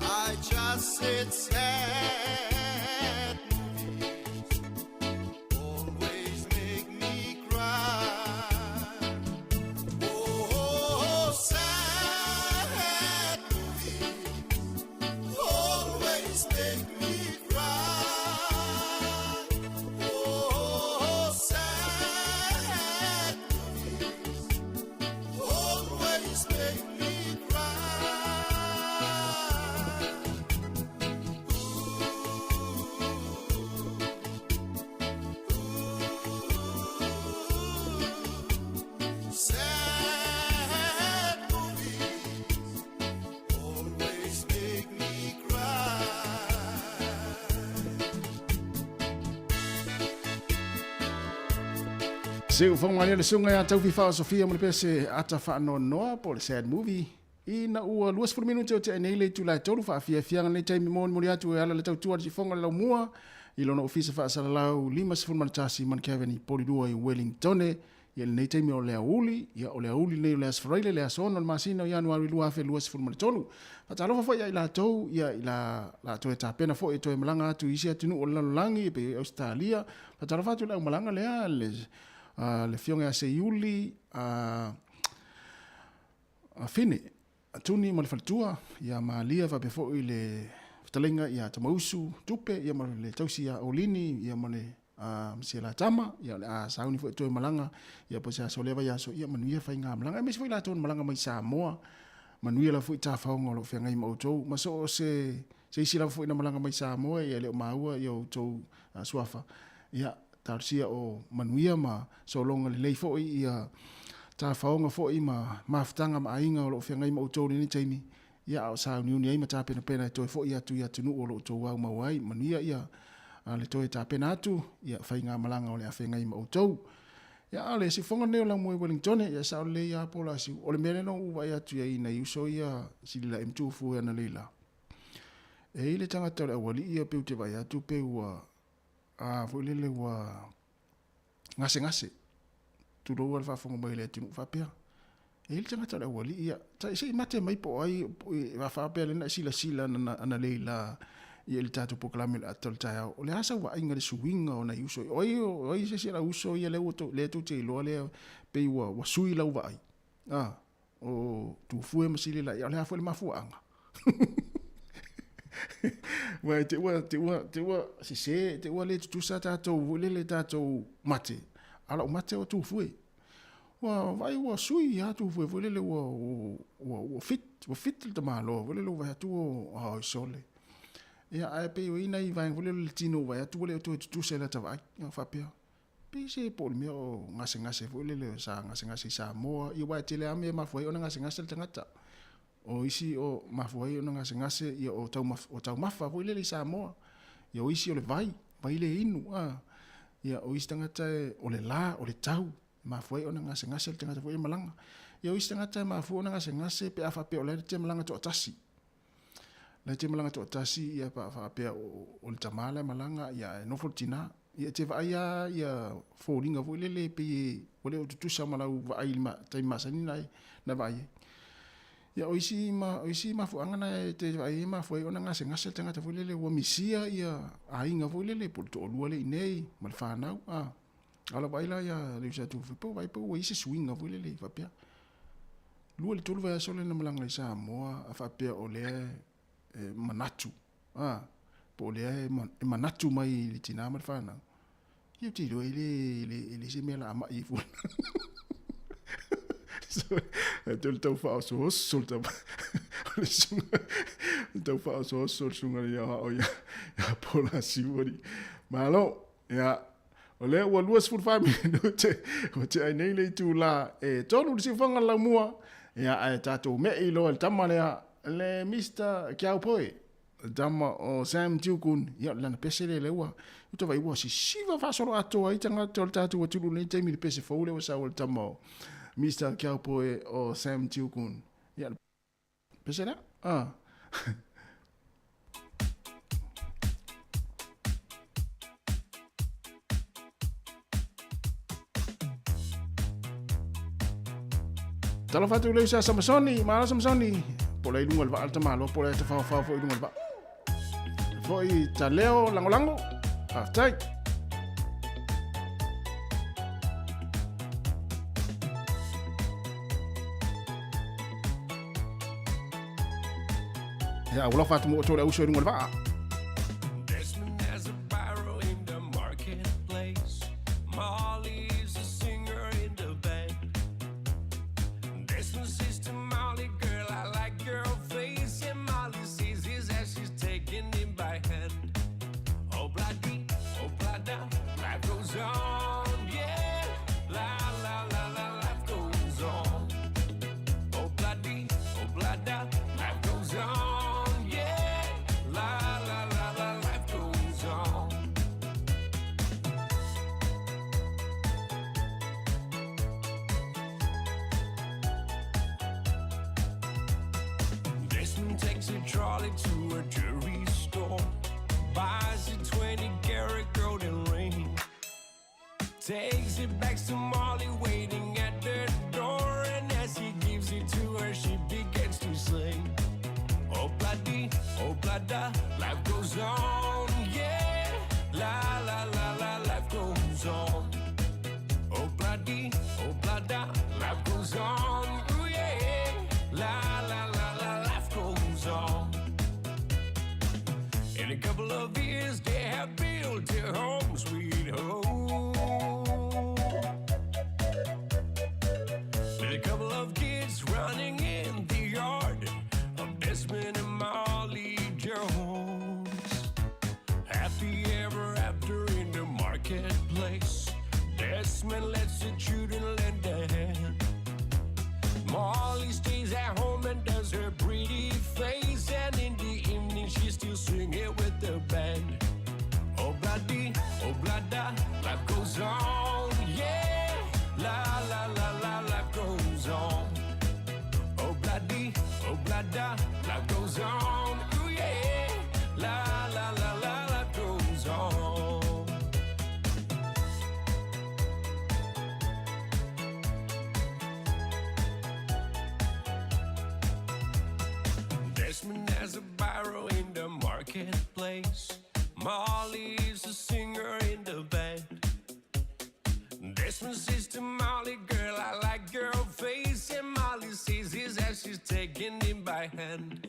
B: I just said, "Sad movies always make me cry."
N: Seu whangania le sunga ya tau fifa Sofia mo le pese ata whaano noa po le sad movie. Ina ua 20 minuto o te enele tu lai tolu wha fia fianga le taimi mori atu e ala le tau tua di whonga le lau mua. I lono ofisa wha asala lau 5 manatasi man Kevin i Polidua i Wellingtone. Ia le nei taimi o lea uli, ia o lea uli nei o lea sfaraile, lea sona, le masina o Januari lua afe lua sifuru manatolu. Patalofa fo ia i la tau, ia i la tau e tapena fo e toi malanga atu isi atinu o lalolangi e pe Australia. Patalofa atu lau malanga lea le fionga a se iuli a fine atuni ma le faletua ia malia fa pe fo i le talenga ia tamausu tupe ia ma le tausi ia olini ia ma le sia la tama ia le sauni fo to malanga ia po sa soleva ia so ia manuia fa inga malanga me fo la ton malanga mai Samoa manuia la fo ta fa ngolo fe ngai mo to ma so se isi la fo ina malanga mai Samoa ia le maua ia to suafa ia tarsia o manuia ma so longa le lei fo ia ta faonga fo i ma maftanga ma ainga o lo fe ngai mo to ni taimi ia o sa ni ai ma ta pena pena to fo ia tu nu o lo to wa ma wai manuia ia le to ta pena tu ia fainga malanga o le fe ngai mo to ia ale si fonga ne la mo Wellington ia sa le ia pola si o le mele no u vai atu ia na uso ia si la m2 fu ia na leila e ile tanga to le wali ia pe te vai atu pe wa fu le wa ngase tu lo wa fa fonga mai le tu fa pe e ile tanga to le wali ia ta si mate mai po ai va fa pe le na sila na leila ia le tatu poklame le atol taia o le asa wa inga le suinga o na uso oi se la uso ia le tu te lo le pe wa sui la wa ai o tu fue masili la ia le afu le mafuanga wa te wa se te wa le tu sa tato le tato mate ala o mate o tu fue wa vai wa sui ya tu fue le wa fit le malo le wa tu o sole ia ai pe ina i vai le tino vai tu le tu se la tava fa pe pe se por mi o ngase le sa ngase Samoa i wa tele ame ma foi ona ngase tangata o isi o ma foi ona ngase i o tau mafa foi le Samoa ia o isi o le vai le inu ia o isi tangata o le la o le tau ma foi ona ngase tangata foi malanga ia o isi tangata ma foi ona ngase pe afa pe o le te malanga to tasi la te malanga to tasi ia pa fa pe o le tamala malanga ia no fortina ia te va ia folinga vo le pe o le tu sa mala va ai ma tai masani nai na vai ia oisi ma fu anga te vai ma foi ona ngase tanga te vo le o misia ia ainga vo le por to lu le nei mal fa na ala vai la ia le sa tu po vai po isi swinga vo le va pe lu le tolu va so le na malanga sa mo a fa pe o le manatu po le manatu mai le tina ma fana io ti do le se me la ma i fu so tu tau fa so solta tau fa so sunga ya o ya po la siuri malo ya ole wa luas fu family o te ai nei le tu la tonu si fanga la mua ya tato me i lo tamale le Mr. Kiaupoe dama o Sam Tukun ia lana pese le lewa uto vai wa si siva fa solo ato ai tanga tol tatu o tulu nei temi pese fo le sa o tamo Mr. Kiaupoe o Sam Tukun ia pese la talo fatu le sa Samsoni mala Samsoni por ahí lungo el va alta malo por ahí te fa fo lungo el va foi taleo lango tai ya ulo fatu mo to le uso lungo el va
O: Takes it back to Molly waiting at the door, and as he gives it to her, she begins to sing. Oh bloody, oh blada, life goes on, yeah. La la la la, life goes on. Oh bloody, oh blada, life goes on, ooh yeah. La la la. home, sweet home. With a couple of kids running in the yard of Desmond and Molly Jones. Happy ever after in the marketplace. Desmond lets the children lend a hand. Molly stays at home and does her pretty face, and in the evening she's still singing with the band. Oh bloody, oh blada, life goes on, yeah. La la la la, life goes on. Oh bloody, oh blada, life goes on, ooh yeah. La la la la, life goes on. Desmond has a barrow in the marketplace. Molly is a singer in the band. Desmond says to Molly, girl, I like your face. And Molly sees his as she's taking him by hand.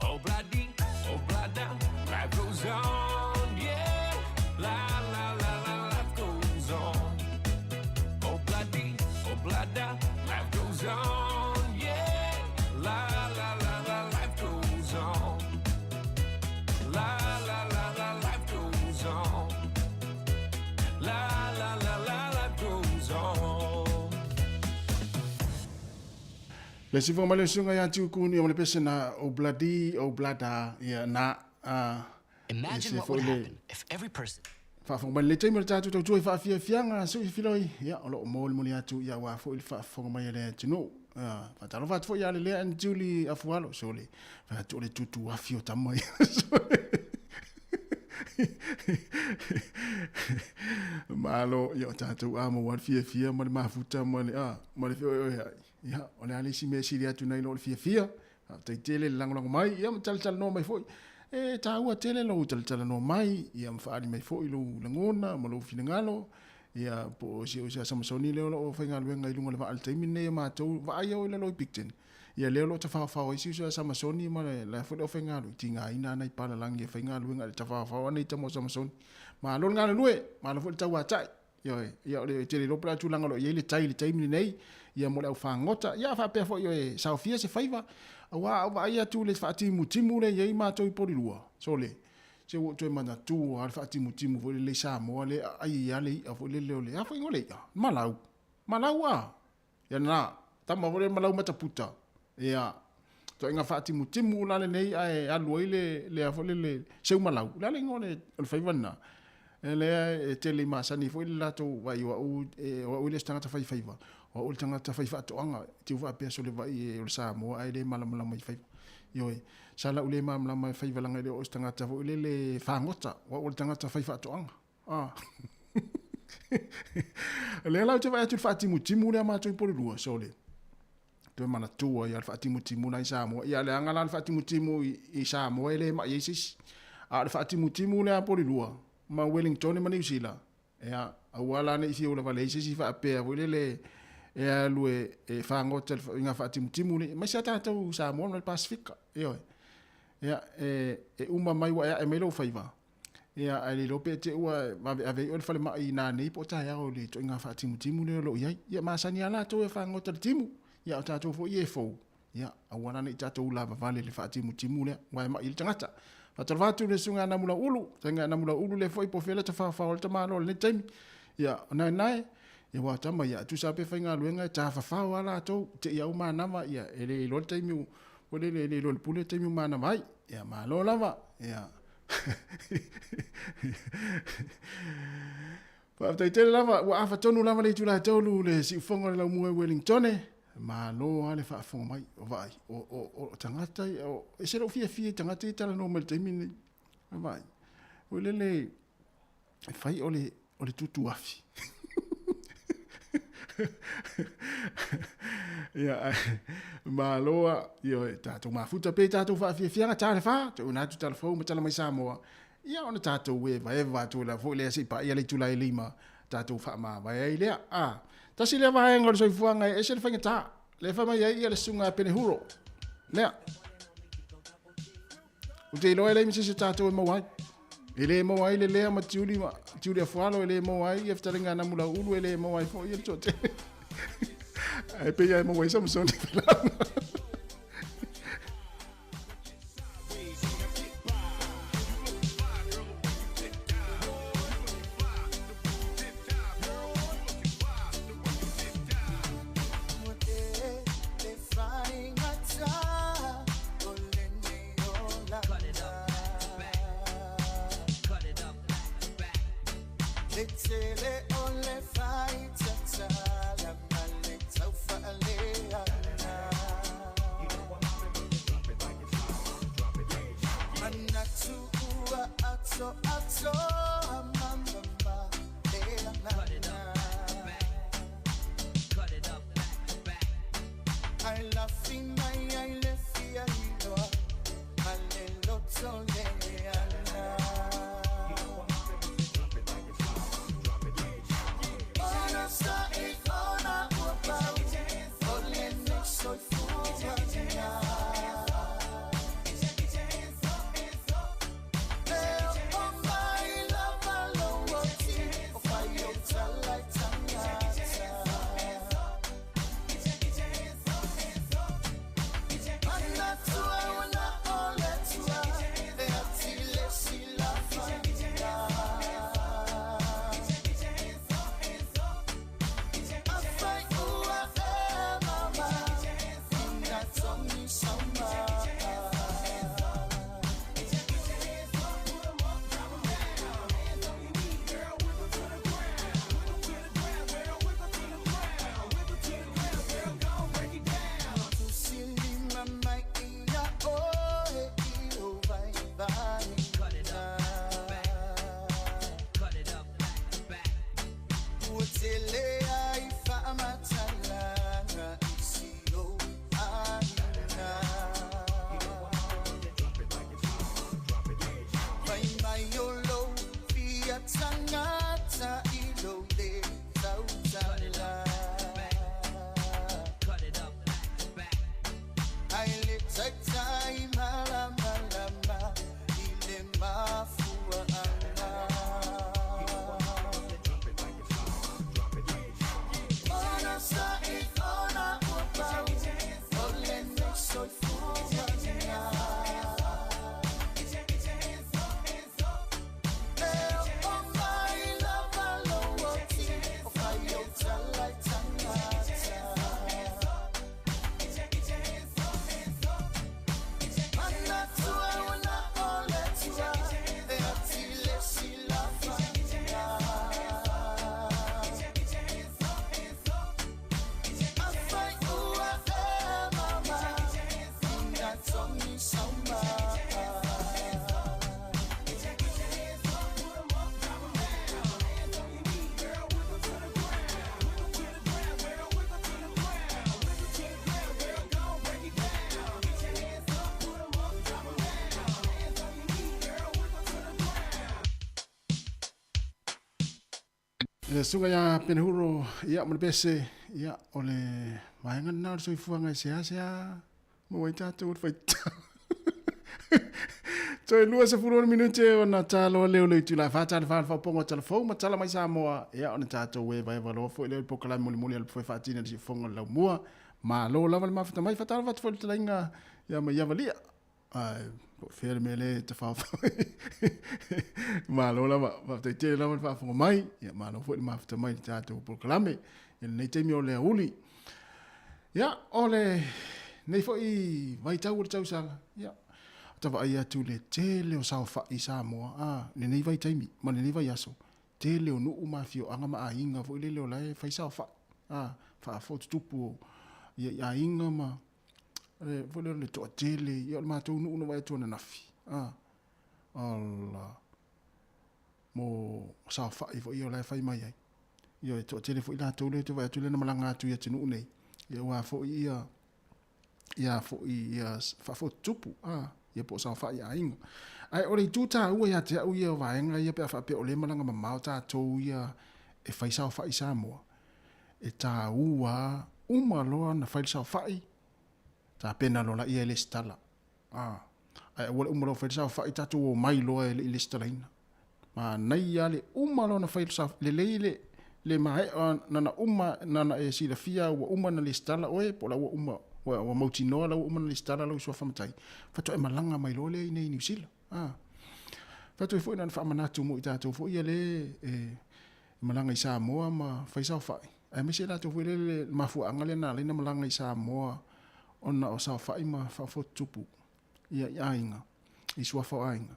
O: Oh, bloody, oh, blada, life goes on, yeah. La, la, la, la, life goes on. Oh, bloody, oh, blada, life goes on, yeah. La, la, la, la, life goes on. La, la, la, la, life goes on. La, la, la, la, life goes on.
N: Le si fo male sunga ya tu kuni o le pese na o bladi o blada ya na
P: Imagine what would happen if every person
N: fa fo male te mer tatu to fa fia fianga so filoi ya o mo mo ya tu ya wa fo il fa fo mai le tu no fa talo fa fo ya le an Julie afualo so le fa tu le tutu wa fio tamai malo yo tatu amo wa fia mo ma futa mo le mo le fio ya ona ali si me si dia tu nei lo fia te tele lang mai ya tal no mai foi e ta ua tele lo tal no mai ya mfa ali mai foi lo langona mo lo finangalo ya po si o sa soni le lo fa ngal wenga ilunga le va alta mine ma to va ya o le lo picten ya le lo ta fa si sa soni ma la fo fa ngalo tinga ina nai pala lang ya fa ngal wenga ta fa ni ta mo soni ma lo ngalo lue ma lo fo ta wa tai yo ya le tele lo pra tu lang lo ye le tai mine nei ya mo le fa ngota ya fa pe fo yo sa fia se faiva wa ia tu le fa timu le ye ma to po lua so le se wo to mana tu al fa timu vo le Samoa le ai ya le a vo le le a fo ngole ya malau ya na ta ma vo le malau mata puta ya to inga fa timu la le nei ai a lo le a vo le se malau la le ngole al fa ivana le tele ma sani fo la to wa o le stanga ta fa faiva o le tanga ta fa to anga ti va pe so le va i o Samoa ai le mala mai fa yo sala ule ma mai fa langa le o stanga ta fo le fa ngota o le tanga ta fa to anga le la te va tu fa timu le ma to po lu so le to mana tu ya fa timu na Samoa ya le anga la fa timu i Samoa le ma yesis a fa timu le po lu ma Wellington ma New Zealand ya awala ne si o la vale si fa pe a le e lue e fa ngotel nga fa timu ni ma sa ta tu Samoa no Pacific yo ya e uma mai wa e melo faiva ya ali lo pe te wa ave o fa le mai na nei po ta ya o le to nga fa timu le lo ya ma sa ni ala to e fa ngotel timu ya ta to fo ye fo ya awana ni ta to la vale le fa timu le wa ma il tangata fa ta va tu le sunga na mula ulu le foi po fele ta fa o ta ma lo le time ya nai ya wa tama ya tu sa pe fa nga luenga ta fa wala to te ya uma na ma ya ele lo time o le lo pule time ma na mai ya ma lo lava ya fa ta te lava wa fa tonu lava le tu la tolu le si fonga la mu Wellington ma lo ale fa fonga mai vai o tangata o e se lo fia tangata ta no mal time vai o le fai o le tutu afi ya maloa yo tato mafuta pe tato fa fia ta le fa to na tu telefon ma tala mai Samoa ya ona tato we va tu la fo le si pa ya le tu la lima tato fa ma va ya ile ta si le va ngol so fuanga e se le fa ta le fa ma ya le sunga pe ne huro le u te lo ele mi si tato mo wa Ele mo ai le ma tiuli afualo ele mo ai e ftalinga na mula ulu ele mo ai fo il tote. Ai pe ai mo wai Samson. Sunga ya penhuro ya mo bese ya ole vaenga na so ifuanga sia mo waita tu faita. So lua se furu minute ona talo le tu la fata fa pongo telefon ma tala mai Samoa ya ona tato we vai valo fo le pokala muli al fo fatina di fongo la mua ma lo la ma fata mai fata fo tlinga ya ma ya valia ai fer mele te fa ma lo la ma te la ma fa mai ya ma lo fo ma fata mai tato pokala me nei te mi ole uli ya ole nei fo I vai tau sala ya tava ai atu le tele o sao fa I Samoa le nei vai taimi ma le nei vai aso tele o nu mafio anga ma ainga fo le o lai fa sao fa fa fo tupu ya inga ma fo le to tele yo ma to nu vai to na nafi alla mo sao fa fo yo lai fa mai ai yo to tele fo ila to le to vai to le na malanga tu ya tinu nei yo wa fo ia fo ia fa fo tupu ia po sa fa ia inga ai ore tu ta u ia te u ia vaenga ia pe fa pe ole malanga ma ta to ia e fa sa fa Samoa e ta ua uma lo na fa sa fa ta pena lo la ia le stala ai ole uma lo fa sa fa ta to mai lo le stala ina Ma nei ya le lo na fai sa le mai na na e sila fia wa na le stala oe po la wa mauti no la na le stala lo so famtai. Fato e malanga mai lo le nei New Zealand. Fato e fo na fa manatu mo ita to fo ia le malanga i Samoa ma fai sa fai. Ai me se la to fo le mafu angale na le na malanga i Samoa ona o sa fai ma fa fo tupu. Ia ainga. I sua fo ainga.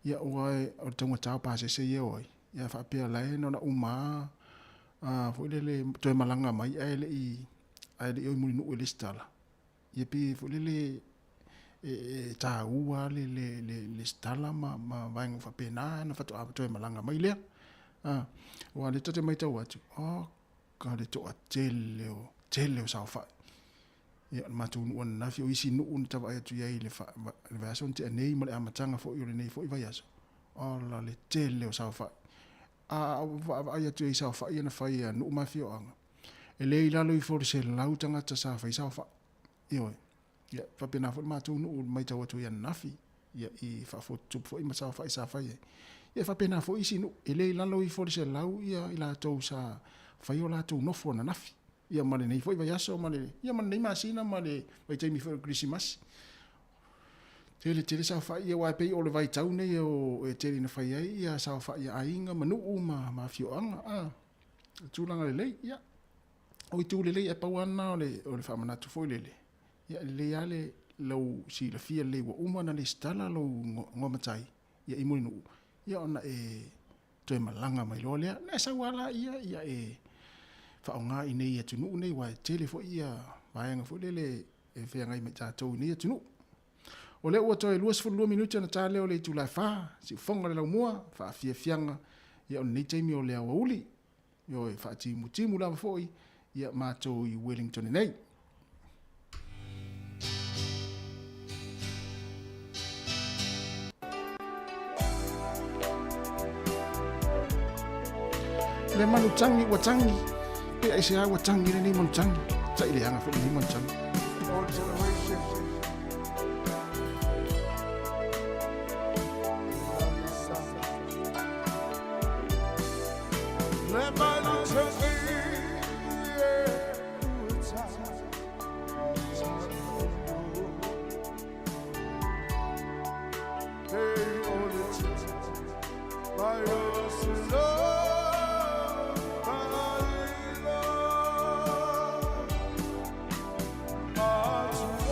N: Ia oai o tonga tau pa se ia oi. Ia fa pia lai no na fo le to malanga mai ai le o mulinu o le stala. Ia pi fo le ta ua le stala ma vainga fa pena na fa to malanga mai le. Wa le tote mai tau atu. Ka le to tele o sa fa. Ia matu un na fi o isi nu un tava atu ia le version te nei mo le amatanga fo i nei fo i vai aso. Ala le tele o sa fa. Ai atu i sa fa ia na fa ia nu ma fi o anga. E le ila lo i fo se lau tanga ta sa fa i sa fa. Ia ia fa pena fo matu nu mai tau atu ia nafi. Ia i fa fo tup fo i ma sa fa i sa fa ia. Ia fa pena fo isi nu e le ila lo i fo se lau ia ila tau sa fa i o la tau no fo na nafi. Ia male nei foi vai aso male ia male nei masina male vai tei mi for Christmas tele sa fa ia wa pe o le vai tau nei o tele na fai ai ia sa fa ia ainga manu ma fio anga tulanga le ia o tu le e pa wana o le fa mana tu foi le ia le ale lo si la fia le wa na le stala lo ngomatai ia imunu ia ona to malanga mai lo le na sa wala ia whaonga i nei atunu nei wa tele fo ia vaenga fo le e whenga i me tātou nei atunu. O le ua toi luas fo 2 minuti na tā leo le tu lai wha, si whonga le lau mua, wha fia fianga, ia o nei teimi o le awa uli,io e wha timu lava fo ia mātou i Wellington nei. Le manu tangi wa tangi. Ai se agua tangi ni mon tangi sai le anga fo ni mon tangi
C: Hearts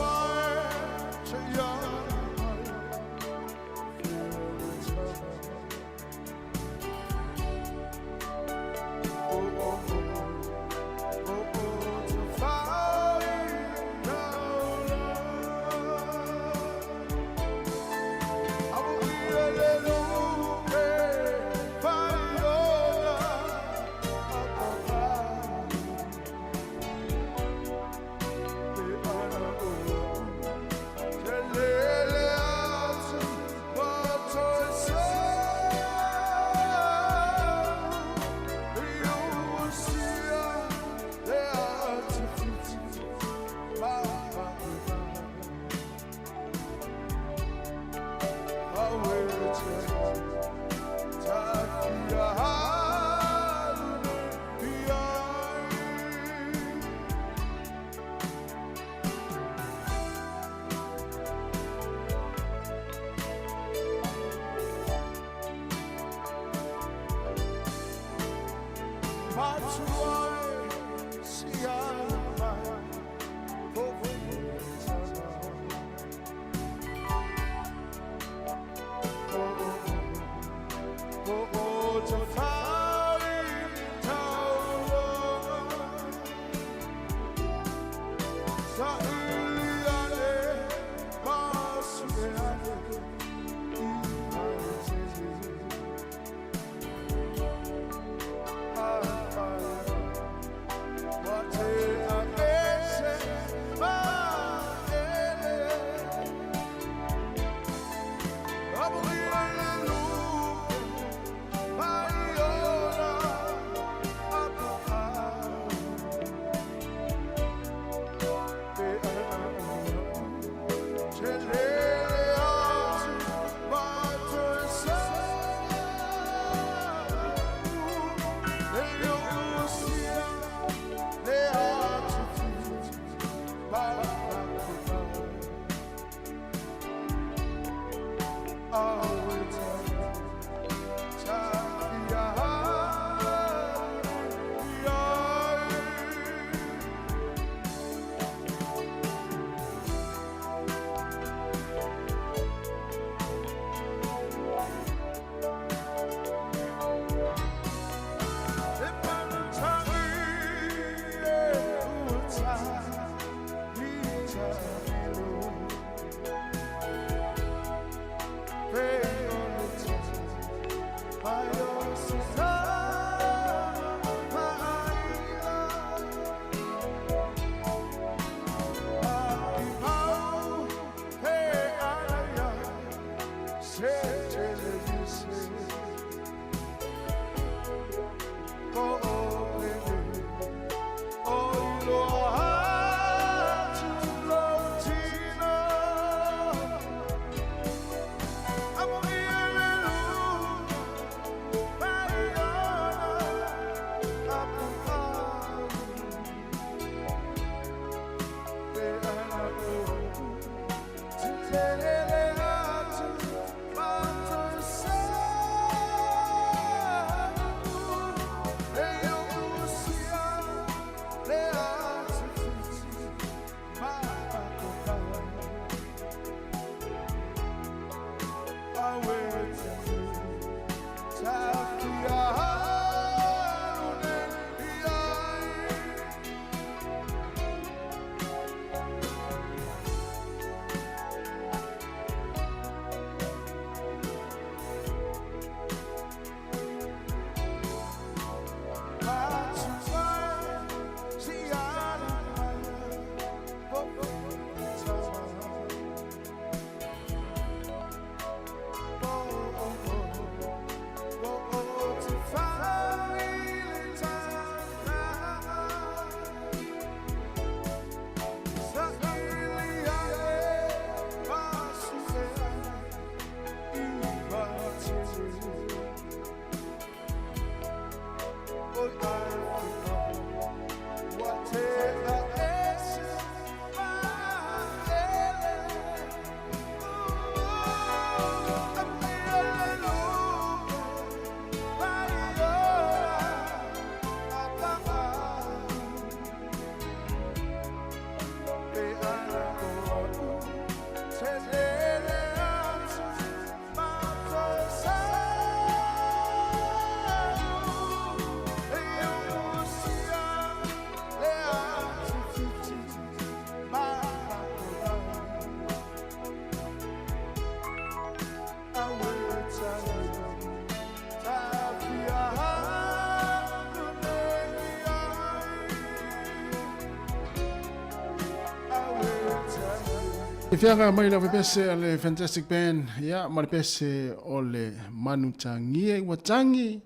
N: E fianga mai la pese ale Fantastic Band ya ma pese ole manutangi e watangi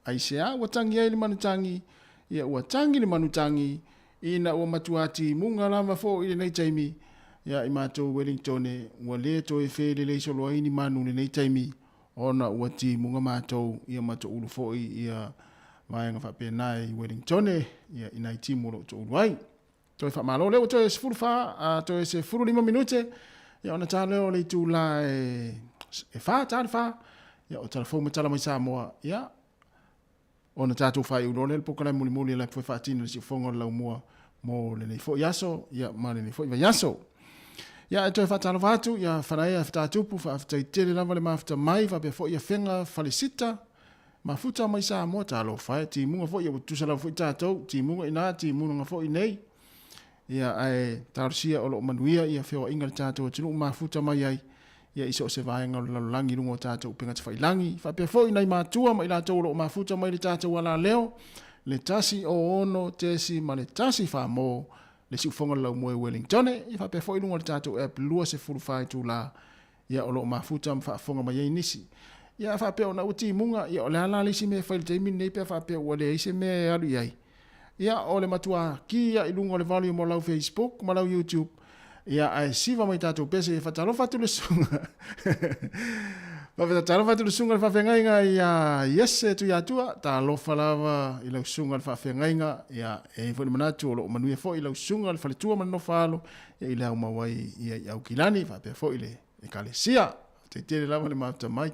N: aisea watangi e manutangi ya watangi le manutangi ina o matuati munga lava fo ile nei taimi ya imato Wellington e wale to e fe le solo ini manu le nei taimi ona wati munga mato ia mato ulu fo ia mai nga fa penai Wellington ya ina timu lo to wai to fa malo le to es fulfa to es fulu 5 minute ya ona tale o le tu la e fa tal fa ya o telefon tala mai Samoa ya ona tatu fa u le pokola muli muli la fa tino si fongo la mo mo le nei fo yaso ya ma le nei fo yaso ya to fa tala fatu ya fa ya fa tupu fa fa tele la vale ma fa mai fa be fo ya fenga felicita mafuta mai Samoa talo fa ti mu fo ya tu sala fo tato ti mu ina ti mu nga fo nei ia ai tarsia o lo manuia ia feo ingal tato tunu mafuta mai ai ia iso se vai ngal langi lungo tato pinga te failangi fa pe foi nai matua mai la to lo mafuta mai le tato wala leo le tasi o ono tesi ma le tasi fa mo le si fonga la mo Wellington e fa pe foi lungo tato e lua se fulu fai tu la ia o lo mafuta fa fonga mai ai nisi ia fa pe ona uti munga ia o le ala le si me fail te min nei pe fa pe o le ise me alu ai ia o le matua ki ia ilungo le value mo lau Facebook, mo lau YouTube. Ia ai siva mai tatou pese e fatalo fatu le sunga. Ma fatalo fatu le sunga le whawhengainga ia yese tu ia tua, ta lofa lava i lau sunga le whawhengainga, ia e fwere manatu o lo manuia fo i lau sunga le whaletua mano whalo, ia i lau mawai ia i au kilani, whapea fo i le e kalesia, te tere lava le mafta mai.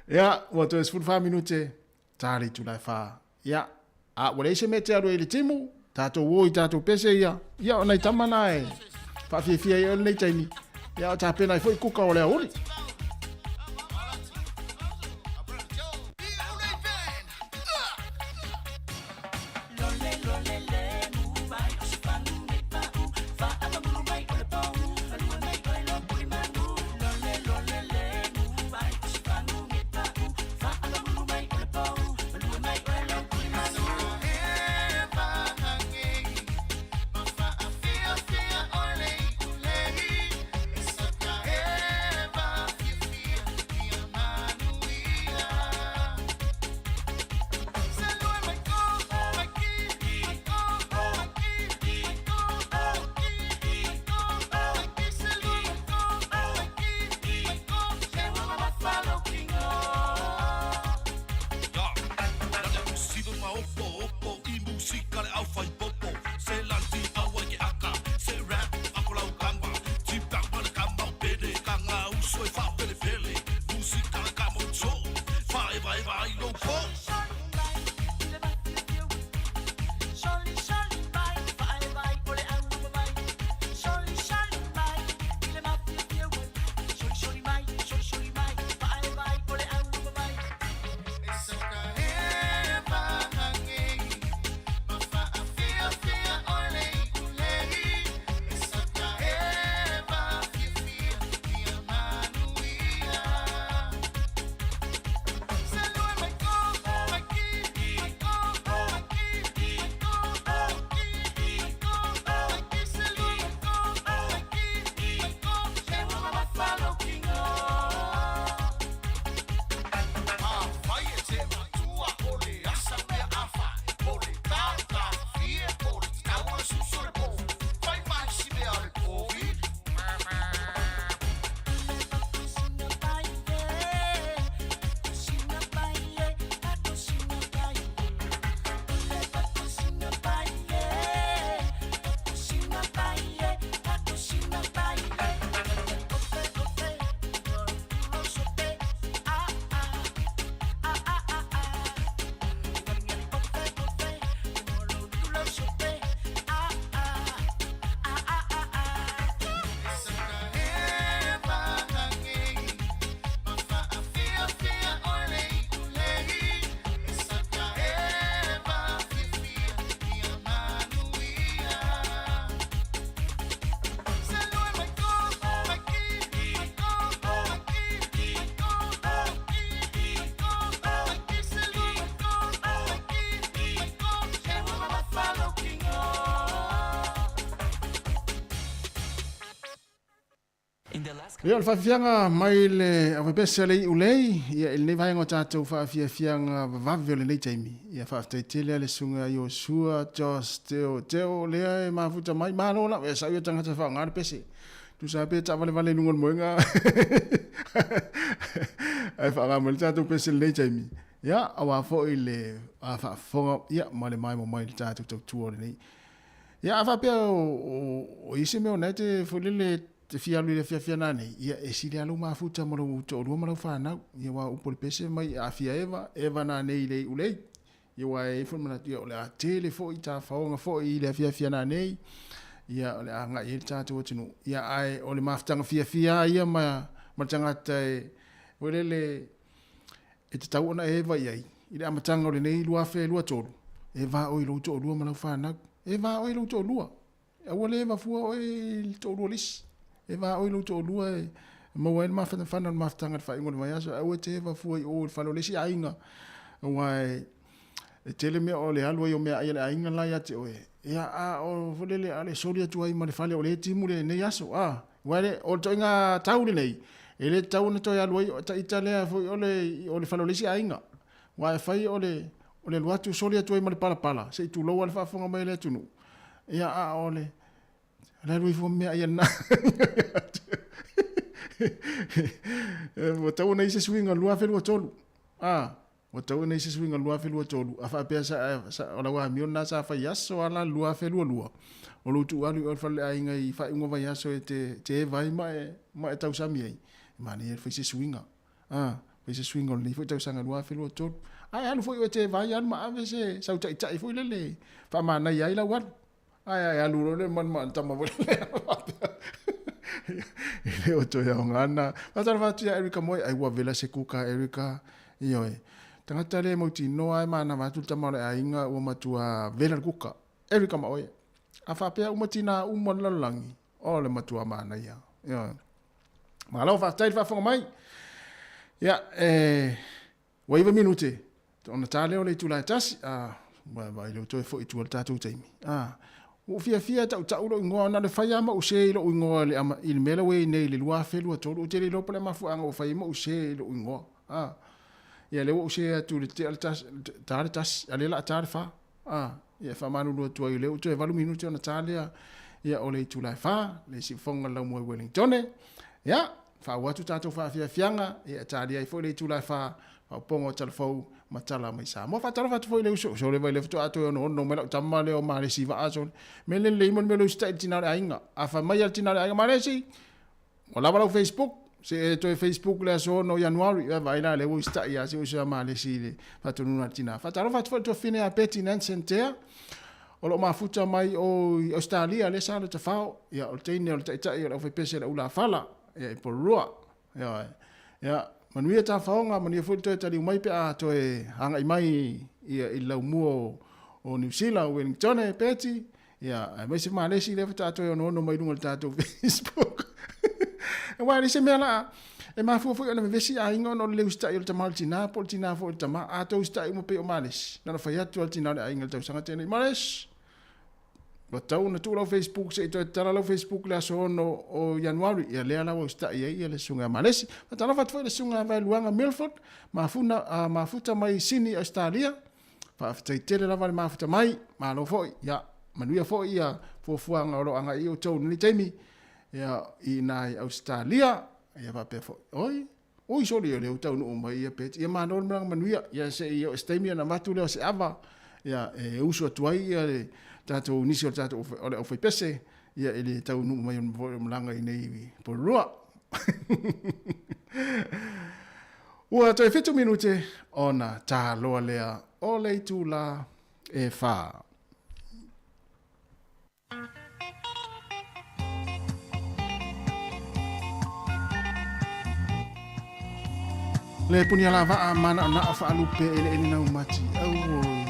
N: Ia, wato e 5 minute, tari tu lai wha. Ya, wale se mete aro ele timu, tato woi tato pese ia, ia onai tamana e, whawhiawhia ia nei taimi, ia o tapena i fwoi kuka o lea uri.
H: Eva
N: Ia le whawhianga mai le awa besa le ulei, ia il nei vaenga o tātou whawhianga vavawe o le nei taimi. Ia whawhtai tele le sunga i o sua, Jos, Teo, lea e mafuta mai, mālola, e sa ia tangata whaongare pese. Tu sa pe ta vale nungon moenga. Ai whaongare le tātou pese le nei taimi. Ia, awa fo i le whafonga, ia, male mai mo mai le tātou tau tua le nei. Ia, awa pia o isi meo nei te fulile te fialu le fia nane ia e sile alu mafuta mo lo to lo mo fa ia wa upo le pese mai a fia eva na nei le ulei ia wa e fo mana ia le tele fo i ta faonga fo i le fia nane ia le anga i ta to tinu ia ai o le mafuta fia ia ma tanga te wele le e te tau ona eva ia i le amatanga o le nei lua fe lua tolu eva o i lo to lua mo fa eva o i lo to lua e wole eva fu o i to lua lis e va o luto lua e mo e ma fa na ma tanga fa ingol mai aso e te va fu o fa lo lesi ainga wai e tele me o le alwa yo me ai le ainga la ya te o ia a o volele ale solia tu ai ma le fale o le timu le nei aso wai o to inga taule nei e le tau na to ya alwa ta italia fu o le fa lo lesi ainga wai fai o le lua tu solia tu ai ma le pala se tu lo al fa fonga mai le tunu ia a o le la lui fo me ai na o tau nei se swinga lua fe lua tolu o tau nei se swinga lua fe lua tolu a fa pe sa o la wa mi ona sa fa yaso ala lua fe lua o lu tu alu o fa le ai ngai fa ngo va yaso te vai ma e tau sa mi ai ma ni fe se swinga fe se swinga ni fo tau sanga lua fe lua tolu ai alu fo o te vai an ma ave se sa tai tai fo le fa ma na ai la wa ai alu le man tama vole ile o to ya ngana patar va tia Erika moi ai wa vela se kuka Erika io tangata le mo ti no ai mana va tu tama le ainga o matua vela kuka Erika mo a fa pe o matina o mo lalangi o le matua mana ia ma lo fa tai fa fo mai ya wa iva minute ona tale o le tu la tas va ile to fo i tu ta tu taimi o fia ta ulo ngo na le faya ma o se lo ngo le ama il mele we nei le lua fe lua tolu te le lo pole ma fu anga o fai ma o se lo ngo ya le o se tu le te tas ale la tar fa ya fa manu lo tu ile o te valu minuti ona talia ya o le tu la fa le si fonga la mo Wellington ya fa wa tu tato fa fianga ya talia i fo le tu la fa o pongo telefon matala mai sa mo fa tala fa tu le so le vai le tu ato no mela tama le o mare si va aso me le mon me lo sta tina ainga a fa mai tina ainga mare si o la va Facebook se to Facebook le so no January vai la le o sta ya si o sa mare si le fa tu no tina fa tala fa tu fine a pertinent center o lo mafuta mai o Australia le sa le te fa ya o te ne o te tai o fa pese la ula fala ya po rua ya manuia ta faonga mania fu to tali mai pe a to e hanga mai i lau muo o New Zealand Wellington e peti ya mai se male si le ta to no mai lunga ta to Facebook e wa ri se mela e ma fu ona me vesi a ingo no le usta il tamaltina poltina fo tama a to usta mo pe o males na fa ya to altina a ingo to sanga tene males ba tau na tu lo Facebook se to tala lo Facebook la so no o January ya le ala o sta ia le sunga malesi tala fa le sunga va luanga Milford ma futa mai sini Australia fa fa tele la va ma futa mai ma lo fo ya manuia fo ia fo fuanga lo anga i o tau ni temi ya i nai Australia ya va pe fo oi so le o tau no mai ia pet ia ma no manuia ya se i Australia na matu le se ava ya e uso tuai ia tato nisi o tato o fai pese ia ele tau nu mai mlanga i nei po rua ua toi fitu minute ona ta loa lea o lei tu la e fa le punia lava a mana na fa alupe ele na umati au
Q: to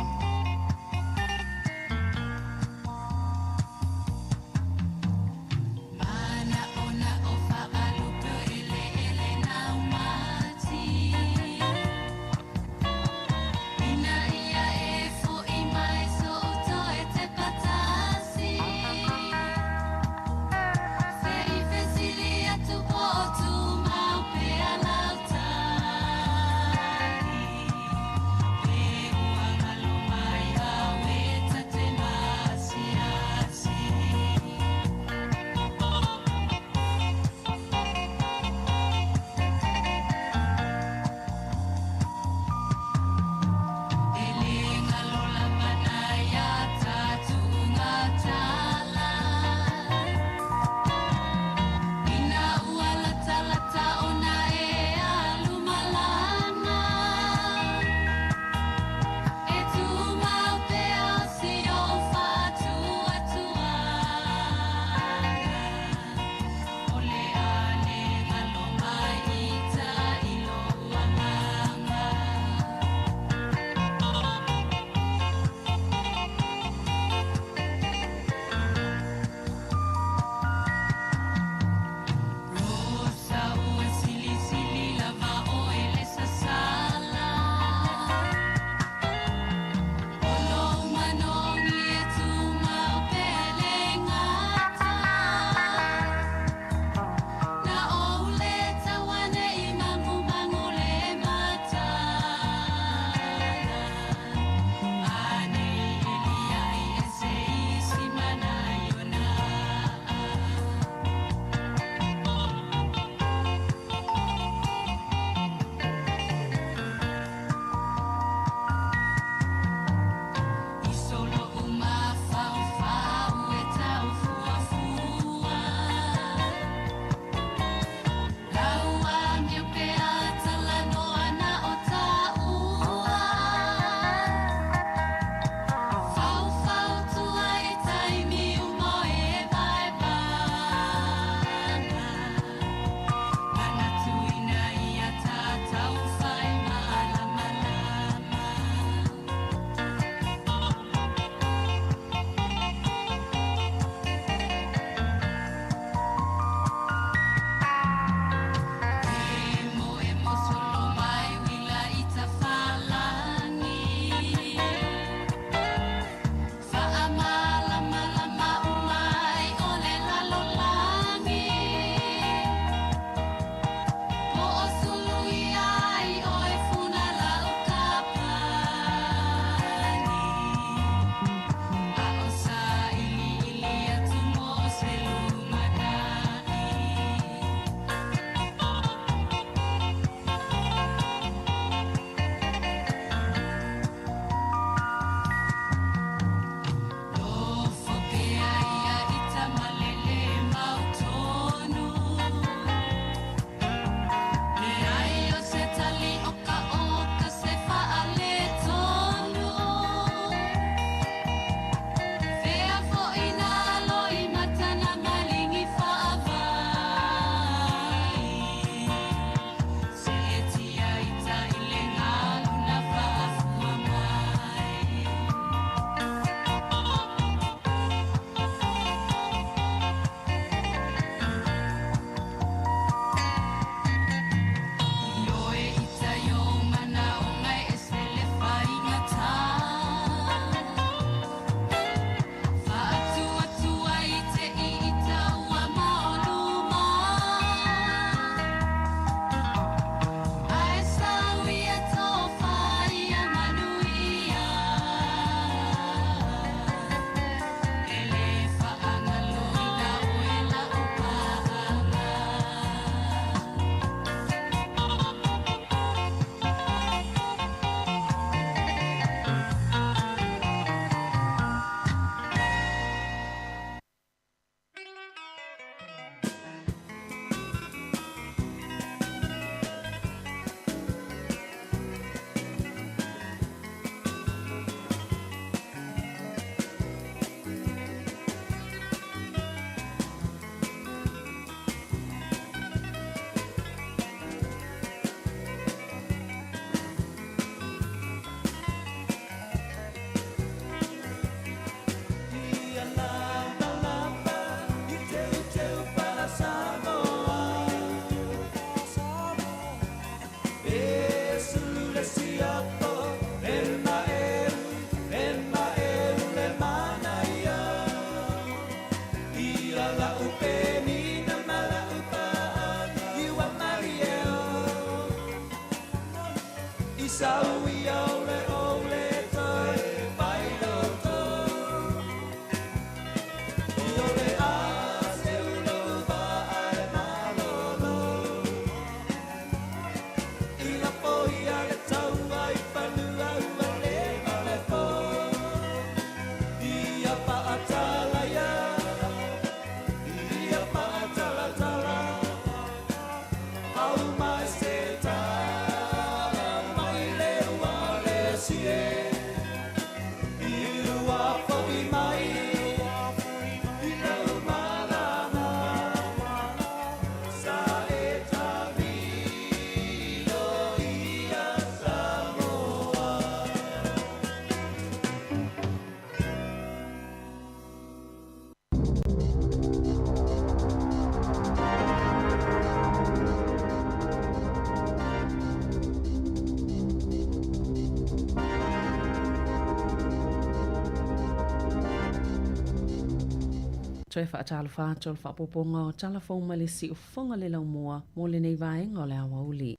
I: toe whaatalo whātua o whapoponga o talafong malisi o whonga le laumua mo le nei vaenga o le awauli.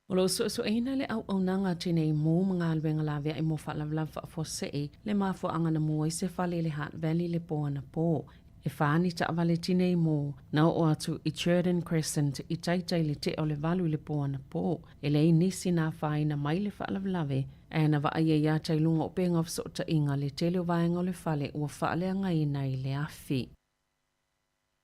I: O lo so eina le au nanga tine mo mga alwenga lawe ai mo whaalawlaw whaafosei le mafo anga na mua i se whale le Hutt Valley le poa na po. E whaani ta awale tine mo na o atu i Churden Crescent i taitai le te o le valu le poa na po. E le nisi na whai na mai le whaalawlawe e na wa aia ia tai lunga o penga wsota inga le tele o vaenga o le whale ua whaale anga ina i le afi.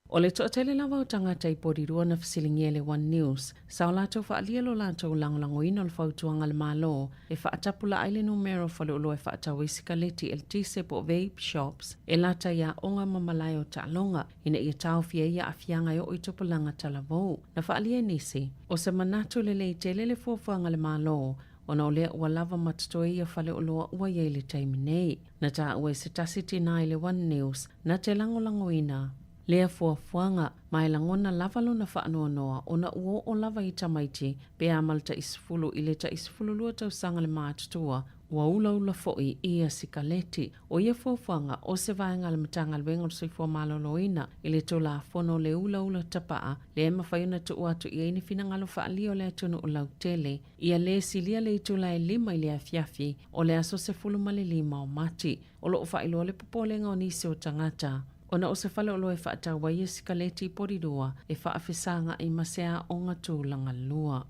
I: O le toa lawa o tangata i porirua na fisilingia le One News, sao lato whaalia lo lato langolango ina le whautuanga le malo, e whaatapula aile numero whale ulo e whaatawa isika leti el tise po vape shops, e lata ia onga mamalai o ta'alonga, ina ia tau fia ia afianga o i tupulanga talavou. Na whaalia nisi, o se manatu le le tele le fuafuanga le malo, ona o lea ua lava matatoe ia whale o loa ua iei le taiminei. Na ta ue se tasiti na i le One News, na te langolango ina, lea fuafuanga, mai langona lava lona whaanoa noa, ona uo o lava i tamaiti, pe amalta isfulu i le ta isfulu lua tau sanga le mātutua, ua ula foi ia sikaleti. O ia fuafuanga, o se vaenga le matanga le wenga soifua maloloina, i le tola fono le ula tapaa, le ema whaiuna tu uatu ia ini fina ngalo whaalio le atunu o lau tele, ia le silia le itula e lima i le afiafi, o le aso se fulu male lima o mati, o lo whailo le popolenga o nisi o tangata. Ona o se whale o loe whaatawa ia sikaleti porirua e whaafisanga i masea o ngā tūlanga lua.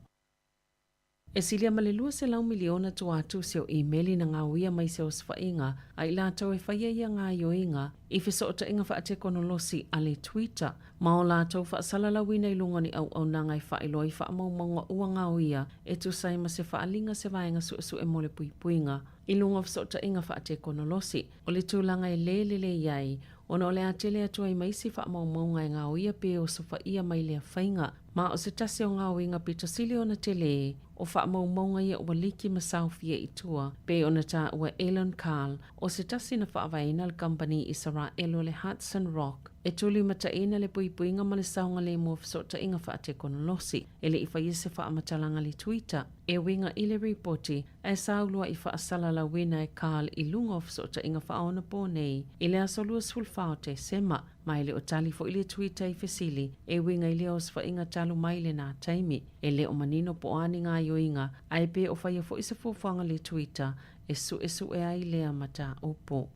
I: E silia malelua se lau miliona tu atu se o e-maili na ngā uia mai se o swainga a i lātou e whaia ia ngā ioinga i whisoota inga whaate konolosi a le Twitter. Ma o lātou whaasala wina i lunga ni au nanga i whaeloi whaamaumaunga ua ngā uia e tu saima se whaalinga se vaenga su e mole puipuinga. I lunga whisoota inga whaate konolosi o le tūlanga e le iai. Ona o le atele atua i maisi whaamaumaunga e ngā uia pe o sofa ia mai lea whainga. Ma o se tase o ngā uinga pita sili o na tele o whaamaumaunga ia ua liki masauwhia i tua. Pe o na tā ua Elon Carl o se tase na whaavaina le company i Saraelo le Hudson Rock. E tuli mataina le puipuinga ma le saunga le mua whaasota inga whaate konolosi. E le i whaiese whaamatalanga le Twitter. E winga i le reporti e saulua i whaasala la wina e Carl i lunga o whaasota inga whaona po nei. I le asolua sulfao te sema. Mai le o tali fo i le Twitter i fesili. E winga i le o sfa inga talu mai le nā taimi. E le o manino po ani ngā yoinga. Ai pe o whaia fo isa fuafanga le Twitter. E su e ai lea mata opo.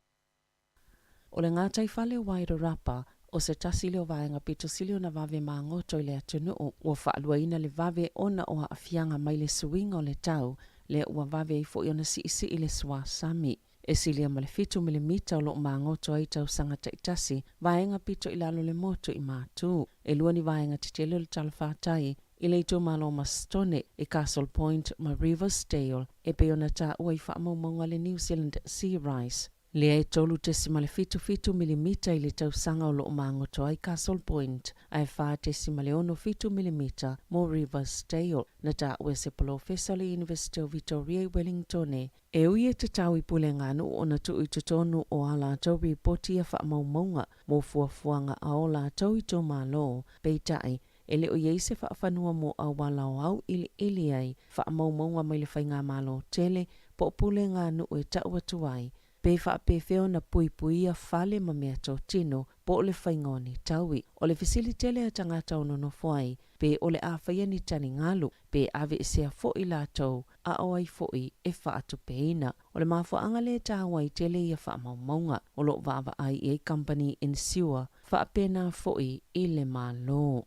I: O le ngātai whale o wairo rapa, o se tasile o vaenga pito silio na vave maa ngoto i le atunu o ua whaaluaina le vave ona o afianga mai le suinga o le tau, le ua vave i fo i ona si i le swa sami. E silia ma le 5 mm o lo maa ngoto ai tau sangata itasi, vaenga pito i lalo le moto i mātū. E lua ni vaenga titele le talawhātai, i le ito malo mastone e Castle Point ma Riversdale, e pe ona ta ua i whaamaumaunga le New Zealand Sea Rise. Lea e tolu tesima le 5 mm i le tausanga o loo mangoto ai Castle Point, ai wha tesima le 5 mm mo Riversdale, na ta ue se professor le University of Victoria i Wellington. E ui e te tau i pule ngānu o na tu i tutonu o a lātou ripoti a whaamaumaunga mo fuafuanga a o lātou i tō malo, peitai, e le o iei se whaafanua mo a walao au ili ai, whaamaumaunga mai le whainga malo tele, po pule ngānu e tau atuai, pe whaapewheo na puipuia whale ma mea tō tino po o le whaingoni taui. O le fasilitele a tangata o nono whai, pe o le awhaia ni tani ngalu, pe ave e sea fo i lātou, a oai fo i e whaatu peina. O le mawhaanga le tāua i tele i a whaamaumaunga, o lo vava ai e company in sewer, whaapena fo i le malo.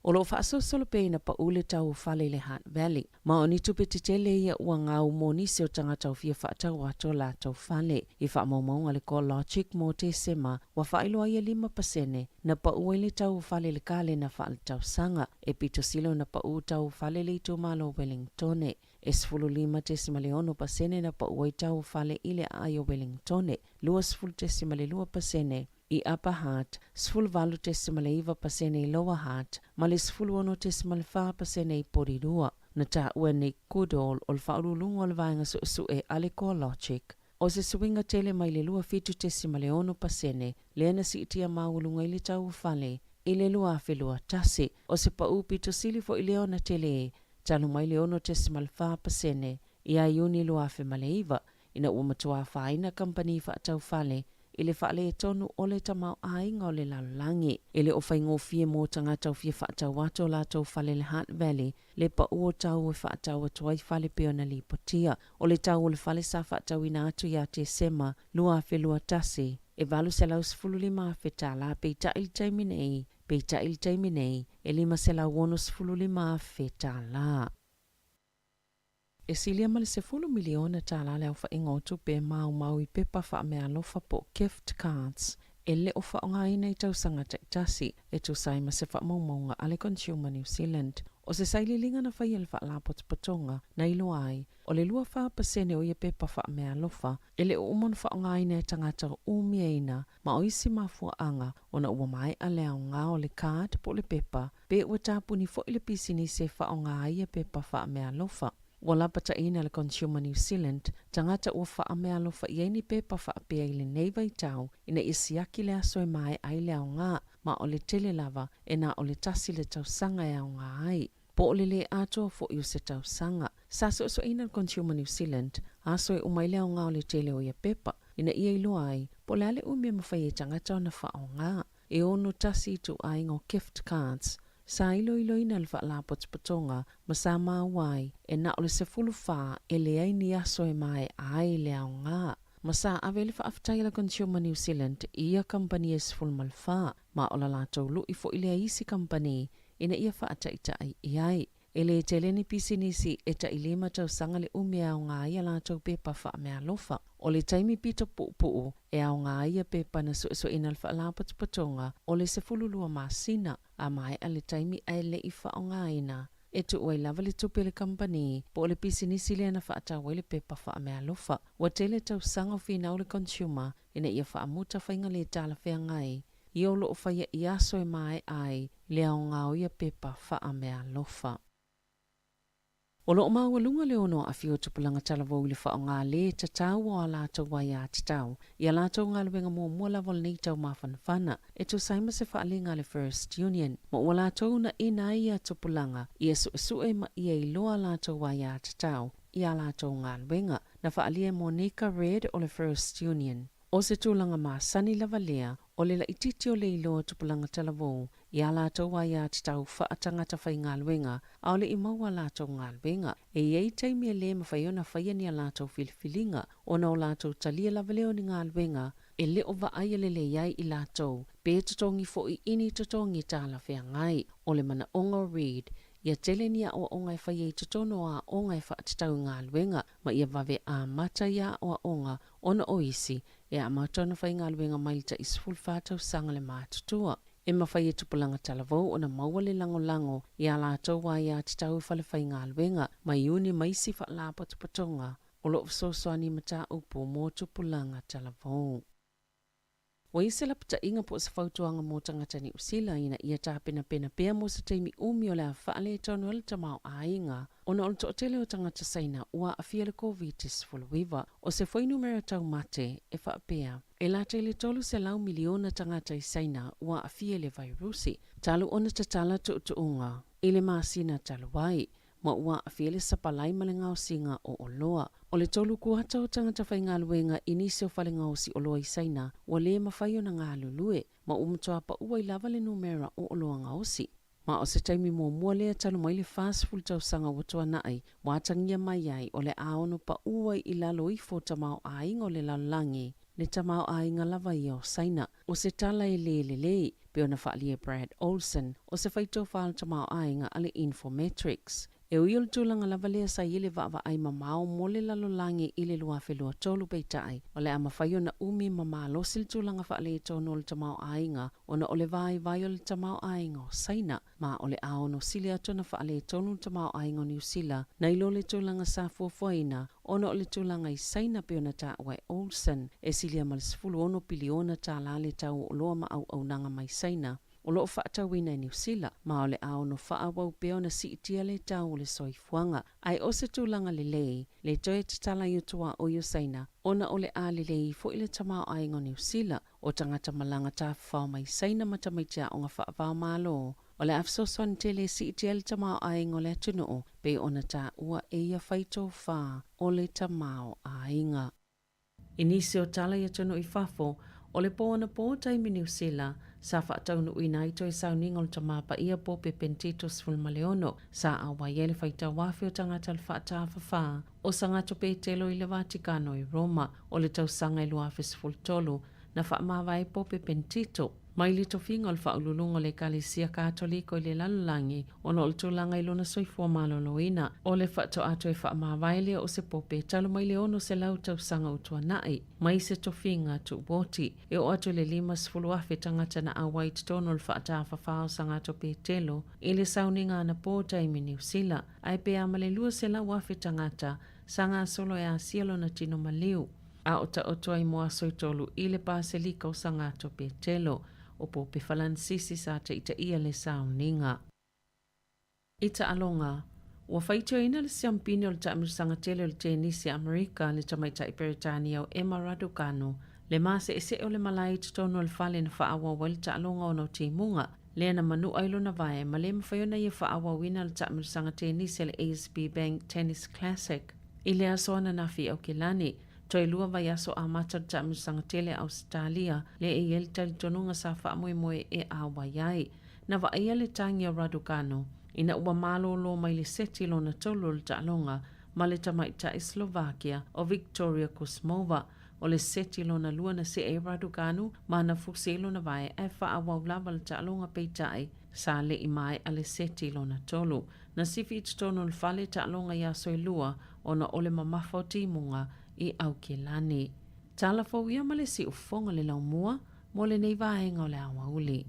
I: O lo whaasosolo peina pa ule tau whale le Hutt Valley. Ma o ni tupe te tele ia ua ngau mo nisi o tangata o fia whaatau ato la tau whale. I whaamaumaunga le ko logic mo te sema, wa whailoa ia 5% na pa ue le tau whale le kale na whaale tau sanga. E pito silo na pa u tau whale le ito malo Wellington. E 15% na pa ue tau whale ile aio Wellington. 2% i Upper Hutt, 15% i Lower Hutt, ma le 15% i Porirua. Na ta ua nei Goodall o le whaurulunga o le vaenga su e Aleko Logic. O se suinga tele mai le 2.1%, le ana si itia maulunga i le tau whale, i le lua awhelua tasi. O se pa upito sili fo i leo na tele, tanu mai le 1.5%, i a iuni lua awhe male iwa, ina ua matua whaina company whaatau whale, ili whaale tonu o le tamau ainga o le lalangi. Ili o whaingofie mō tangata o fia whaatau ato lātou whale le Hunt Valley, le pa ua tau e whaatau atu ai whale peona li potia. O le tau o le whale sa whaatau ina atu ia te sema, lua whelua tasi. E valu se lau sifulu lima wheta la peita ili taiminei, peita ili taiminei, e lima se lau wono sifulu lima wheta la. E silia male se fulu miliona tala le au whaingotu pe mau I pepa wha mea lofa po gift cards. E le o whaonga ina I tausanga taitasi, e tu saima se wha maumaunga ale Consumer New Zealand. O se saililinga na whai ele wha la potonga, na ilo ai, o le lua wha pasene o ia pepa wha mea lofa, e le o umon whaonga ina e tangata umia ina, ma o isi mafua anga, o na ua mai a leo ngā o le card po le pepa, pe ua tāpuni fo ile pisini se whaonga ia pepa wha mea lofa. Wala pata ina le Consumer New Zealand, tangata ua wha mea lofa I ni pepa wha pia I le neiva I tau, ina isiaki le aso e mai ai leo ngā, ma o le tele lava, e na o le tasi le tausanga e au ngā ai. Po o le ato fo I o se tausanga. Sa so ina le Consumer New Zealand, aso e umai leo ngā o le tele o ia pepa, ina ia ilo ai, po le ale umia mawhai e tangata o na wha o ngā, e ono tasi tu ai ngō gift cards. Sa ilo ina le wha potonga, ma sa mawai, e na o le se fulu wha e le aini aso e mai ai le au ngā. Ma sa ave le wha aftai la Consumer New Zealand, ia company e se fulu mal wha, ma o la lātou lu I fo I le isi company, ina ia wha ataita ai ai. E le teleni pisinisi e ta ilima tau sanga le umea au ngā ia lātou pepa wha mea lofa. O le taimi pita puu e au ngā ia pepa na so ina le wha la potonga, o le se fululua masina, a mai a le taimi ai le I wha o ngā ina. E tu oi lava le tupe le company, po o le pisinisi le na wha atau le pepa wha mea lofa. Wa tele tau sanga o fina o le consumer, ina ia wha amuta whainga le tala whea ngai. I o lo o whaia I aso e mai ai, le au ngā o ia pepa wha mea lofa. O lo maua lunga le ono a fio tupulanga talavou le wha o ngā le tatau o a lātou wai a tatau. I a lātou ngā luenga mua lawal nei tau mawhanawhana. E tu saima se wha alinga le First Union. Mo ua lātou na ina ia tupulanga. I a su e ma ia I loa lātou wai a tatau. I a lātou ngā luenga. Na wha alia Monica Red o le First Union. O se tūlanga mā sani lava lea, o le la ititi o le iloa tupulanga talavou, I a lātou wai a tatau wha atangata whai ngā luenga, a o le I maua lātou ngā luenga. E iei taimi e le ma whai ona whai ani a lātou filifilinga, o na o lātou talia lava leo ni ngā luenga, e le o wa aia le iai I lātou, pe tutongi fo I ini tutongi tāla whea ngai, o le mana onga read, Ia telenia o onga e whai e tutono a onga e whaatatau ngā luenga, ma ia wawe a mata ia o onga, ona o isi, e a matona whai ngā luenga mailita I siful whātau sanga le mātutua. E ma whai e tupulanga talavou o na maua le lango I a lātou wa ia tatau whale whai ngā luenga, ma iuni maisi wha la potonga, o lo soani mata upo mō tupulanga talavou. Wa ise la pata inga po sa whautuanga mō tangata ni usila ina ia tā pena pea mō sa teimi umi o le a whaale tonu ala tamau a inga. Ona o to tele o tangata saina ua a fia le COVID-19 o se foi numero tau mate e whaapea. E la tele tolu se lau miliona tangata I saina ua a fia le virusi. Talu ona tatala tuunga. Ile maasina talu wai. Ma ua a fia le sapalai malenga o singa o oloa. O le tolu kuata o tangata whai ngā luenga inisi o whale ngā o si oloa I saina, wa le mawhai o na ngā lulue, ma umatoa pa ua I lava le numera o oloa ngā osi. Ma o se taimi mua lea talu mai le fast full tau sanga watoa nai, watangia mai ai o le aono pa ua I lalo ifo tamau a inga o le lalangi, le tamau a inga lava I o saina. O se tala e le, pe ona whaali e Brad Olsen, o se whaito whaal tamau a inga ale Infometrics. E ui ol tūlanga lava lea sa ile wa ai mamao mole lalo langi ile lua whelua tolu peitai. O le ama whaio na umi mamalo sil tūlanga whaale e tono o le tamau ainga, o na ole vai o le tamau ainga o saina, ma o le aono sili atona whaale e tono o tamau ainga o New Zealand, na ilo le tūlanga sa fuafuaina, o na o le tūlanga I saina pe ona ta wai Olsen, e sili amal sifulu ono piliona ta lale tau o loa ma au nanga mai saina. O loo whaatawina I New Zealand, ma o le ao no whaawau peo na si itia le tau o le soifuanga. Ai o se tūlanga le toe tatala I utua o Yusaina, ona o le a lei fo I le tamau aingo New Zealand, o tangata malanga ta whao mai saina matamaitia o ngā whaavao malo. O le afsoswan te le si itia le tamau aingo le atunoo, pe ona ta ua eia whaito wha o le tamau ainga. Inisi o tala I atono I whafo, O le po ana po taimi New Zealand, sa whaataunu ina i toi sauninga o le tamapa ia po pe pentito sfulmaleono, sa awa iele whaita wafi o tangata le whaatawhawha, o sangato pe telo i le Vaticano i Roma, o le tausanga i luafi sfultolu, na whaamawai po pe pentito. Mai li tofinga o le whaululunga o le Kalesia Katoliko i le lalulangi, o no le tūlanga i lona soifua maloloina, o le whaato ato e whaamawaile o se pope talo mai le ono se lau tausanga utua nai, mai se tofinga tu boti, e o atu le 5 tangata na awai tono le whaatawhawhao sangato pe telo, i le sauninga ana pōta i New Zealand, ai pe amale lua se lau afe tangata, sanga solo e a sielo na tino maliu, a o ta otua i moa soitolu i le paselika o sangato pe telo, o po pe Falansisi sa te ita ia le sauninga. Ita alonga, ua whaitio ina le siampini o le taamirisanga tele o le tenisi Amerika le tamaita i Peritania o Emma Raducanu, le mase ese o le malai tutono le fale na whaawa wa le ta alonga o no timunga, le na manu ailo na vae, ma le mawhaiona ia whaawa wina le taamirisanga tenisi le ASB Bank Tennis Classic, i le asoana na fi au kilani, toi lua vai aso a mata ta musanga tele Australia le e yel tali tonunga sa wha moe e a waiai. Na wa ia le tangi o Raducanu, ina ua malo lo mai le seti lo na tolo le ta'alonga ma le tamaita i Slovakia o Victoria Kusmova o le seti lo na lua na se e Raducanu ma na fuselo na vai e wha a waulava le ta'alonga peitai sa le i mai a le seti lo na tolo. Na sifi tono le fale ta'alonga ia soi lua o na ole mamafo timunga i Aukilani. Tala fau ia ma le si ufonga le laumua mo le nei vaenga o le awa uli.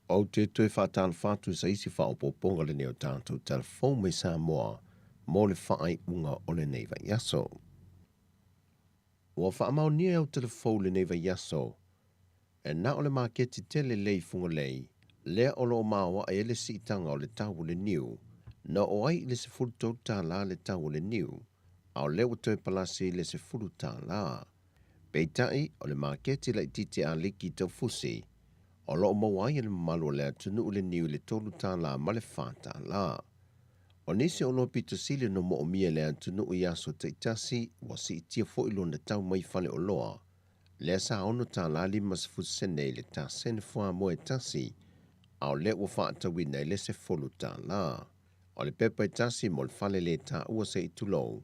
J: O te tue whātāna whātu sa isi whaopoponga le neo tātou telefon me Samoa mō le whaai unga o le neiva yaso. Ua whaamau nia au telefon le neiva yaso, e na o le maketi tele lei funga lei, lea o lo mawa e ele si itanga o le tau le niu, na o ai le se furu tau tā la le tau le niu, au leo toe palasi le se furu tā la. Peitai o le maketi la itite a liki tau fusi, o lo mawai le malu le tunu le niu le tolu tā la ma le whātā la. O nisi o lo pito sile no mo o mia le tunu i aso te itasi wa si itia fo ilo na tau mai fale o loa. Le sa ono tā la li mas fusene le tā sene fua mo e tasi, au le ua whaata wina le se folu tā la. O le pepa i tasi mo le fale le tā ua se itulou,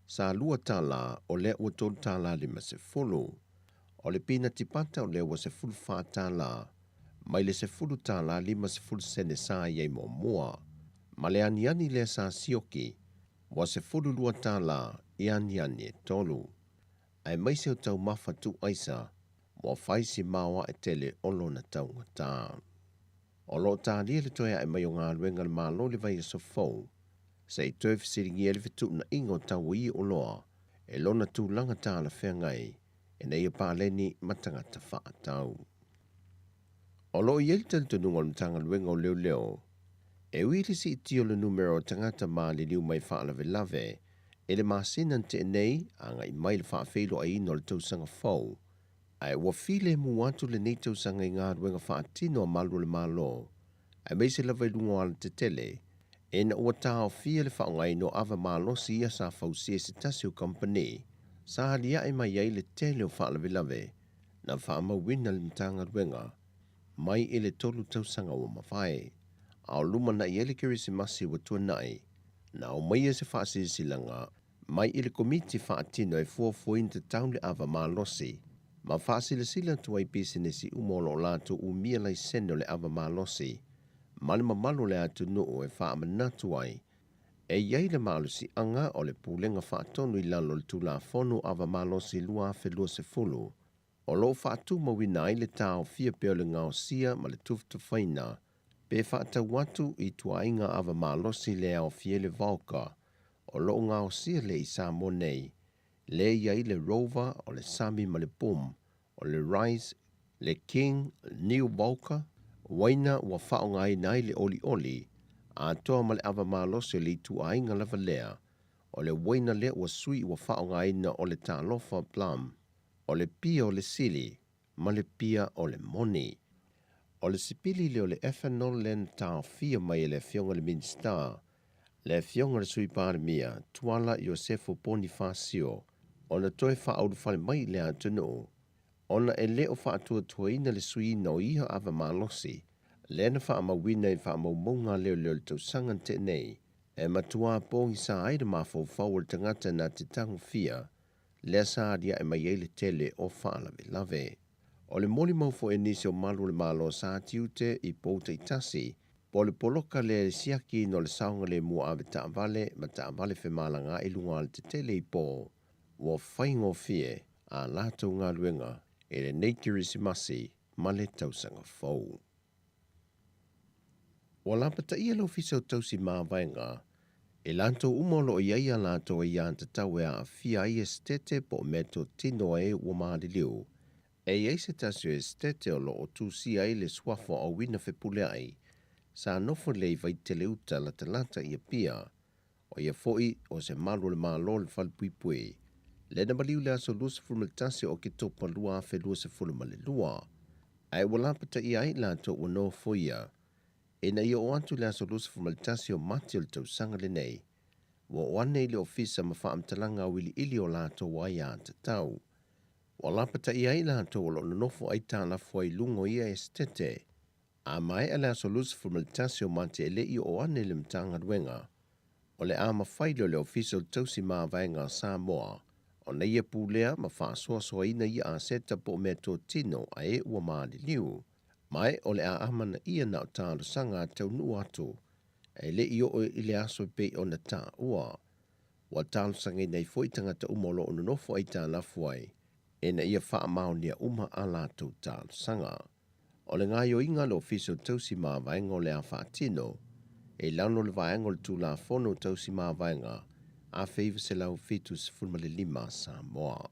J: sa lua tā la o le ua tolu tā la li mas se folu. O le pina tipata o le ua se fulu whaata la, mai le se fulu tā la lima se fulu sene sa iei mo mua. Ma le aniani le sa sioki, wa se fulu lua tā la i aniani e tolu. Ai mai se o tau mafa tu aisa, mo faisi mawa e tele olo na tau ngata. O lo tā lia le toia e mai o ngā luenga le malo le vai e so fau, se i toi fisiringi e le fitu na ingo tau i o loa, e lona tu langa tā la whea ngai, e nei e pāleni matangata wha tau. O lo i elita le tununga o le tanga luenga o leo leo, e uiri si itio le numero tangata maa li liu mai wha lave lave, e le maasinan te nei, a ngai mai le wha feilo a ino le tausanga fau, ai ua file mu atu le nei tausanga i ngā luenga wha atino a malu le malo, ai mei se lava ilungo ala te tele, e na ua tao fia le wha ngai no ava malo si ia sa fau si e se tasio company, sa halia e mai ai le tele o wha lave lave, na wha mawina le tanga luenga, mai ele tolu tausanga o mawhai. Au luma na i ele kirisimasi wa tua nai, na o mai e se whaasi silanga, mai ele komiti whaatino e fuafuin te taun le ava malosi, ma whaasi le sila tua i pisinesi umolo o lato u mia lai seno le ava malosi, mani mamalo le atu nuu e wha amanatu ai, e iei le malusi anga o le pulenga whaatonu i lalo le tula fonu ava malosi lua fe lua se fulu, o lo whaatu mawina ai le tau fia peo le ngao sia ma le tufta whaina, pe whaata watu i tuainga ava malosi le au fie le vauka, o lo ngao sia le i Samoa nei, le iai le Rover o le Sami ma le Boom, o le Rise, le King, New Vauka, waina ua whao ngai nai le oli oli, a toa ma le ava malose le tu ainga lava lea, o le waina lea ua sui ua whaongaina o le tālofa plum, o le pia o le sili, ma le pia o le moni. O le sipili le o le ethanol len tā fia mai le fionga le Minster, le fionga le sui pāre mia, tuala Iosefo Bonifacio, o na toe whaaudu whale mai le atunu, ona e leo whaatua tuaina le sui no iha ava malosi, le na whaamawina i whaamaumonga leo le tausangan te nei, e matua pōngi sa aida mawhau le tangata na te tango fia, le sa dia e mai ele tele o whaalave lave. O le moli maufo e nisi o malu le malo sa tiute i pouta i tasi, po le poloka le siaki no le saunga le mua ave taavale, ma taavale fe malanga i lunga le te tele i pō, ua whaingo fie a lātou ngā luenga e le neitiri si masi ma le tausanga fau. Ua lapata ia lo fisau tausi māwainga, e lanto umolo o iaia lato e ian tatau e a fia i estete po meto tino e ua maadiliu, e iei se tasio estete o lo o tu si ai le swafo o wina fe pule ai, sa nofo lei vai tele uta la talata ia pia, o ia foi o se malu le malo le falpuipui, le na maliu le aso lusa fulmaltasi o ki topa lua fe lua se fulmale lua, ai walapata ia ai lato ua no foia, e na ia o antu le aso lusa fulmaltasi o mati o le tausanga le nei, wa wane ili ofisa ma whaamtalanga wili ili o lato wa ia tatau. Wa lapata ia i lato o lo nofo ai tāna fuai lungo ia estete, a mai ala so lus formaltasi o mante ele i o ane le mtanga ruenga, o le ama whailo le official tausi maa vaenga Samoa, o na ia pūlea ma whaasua soa ina ia a seta po mea tō tino a e ua maa li liu, mai o le a amana ia na o tālo sanga tau nu atu, e le i o i le aso pe o na tā ua, wa tālo sanga i nei foi tangata umolo o nofo ai tā lafuai, e na ia wha mao nia uma a lātou tālo sanga. O le ngā yo inga le official tausi maa vaenga o le a whaatino, e launo le vaenga o le tū la fono tausi maa vaenga, a feiva se lau fitus fulmale lima Samoa.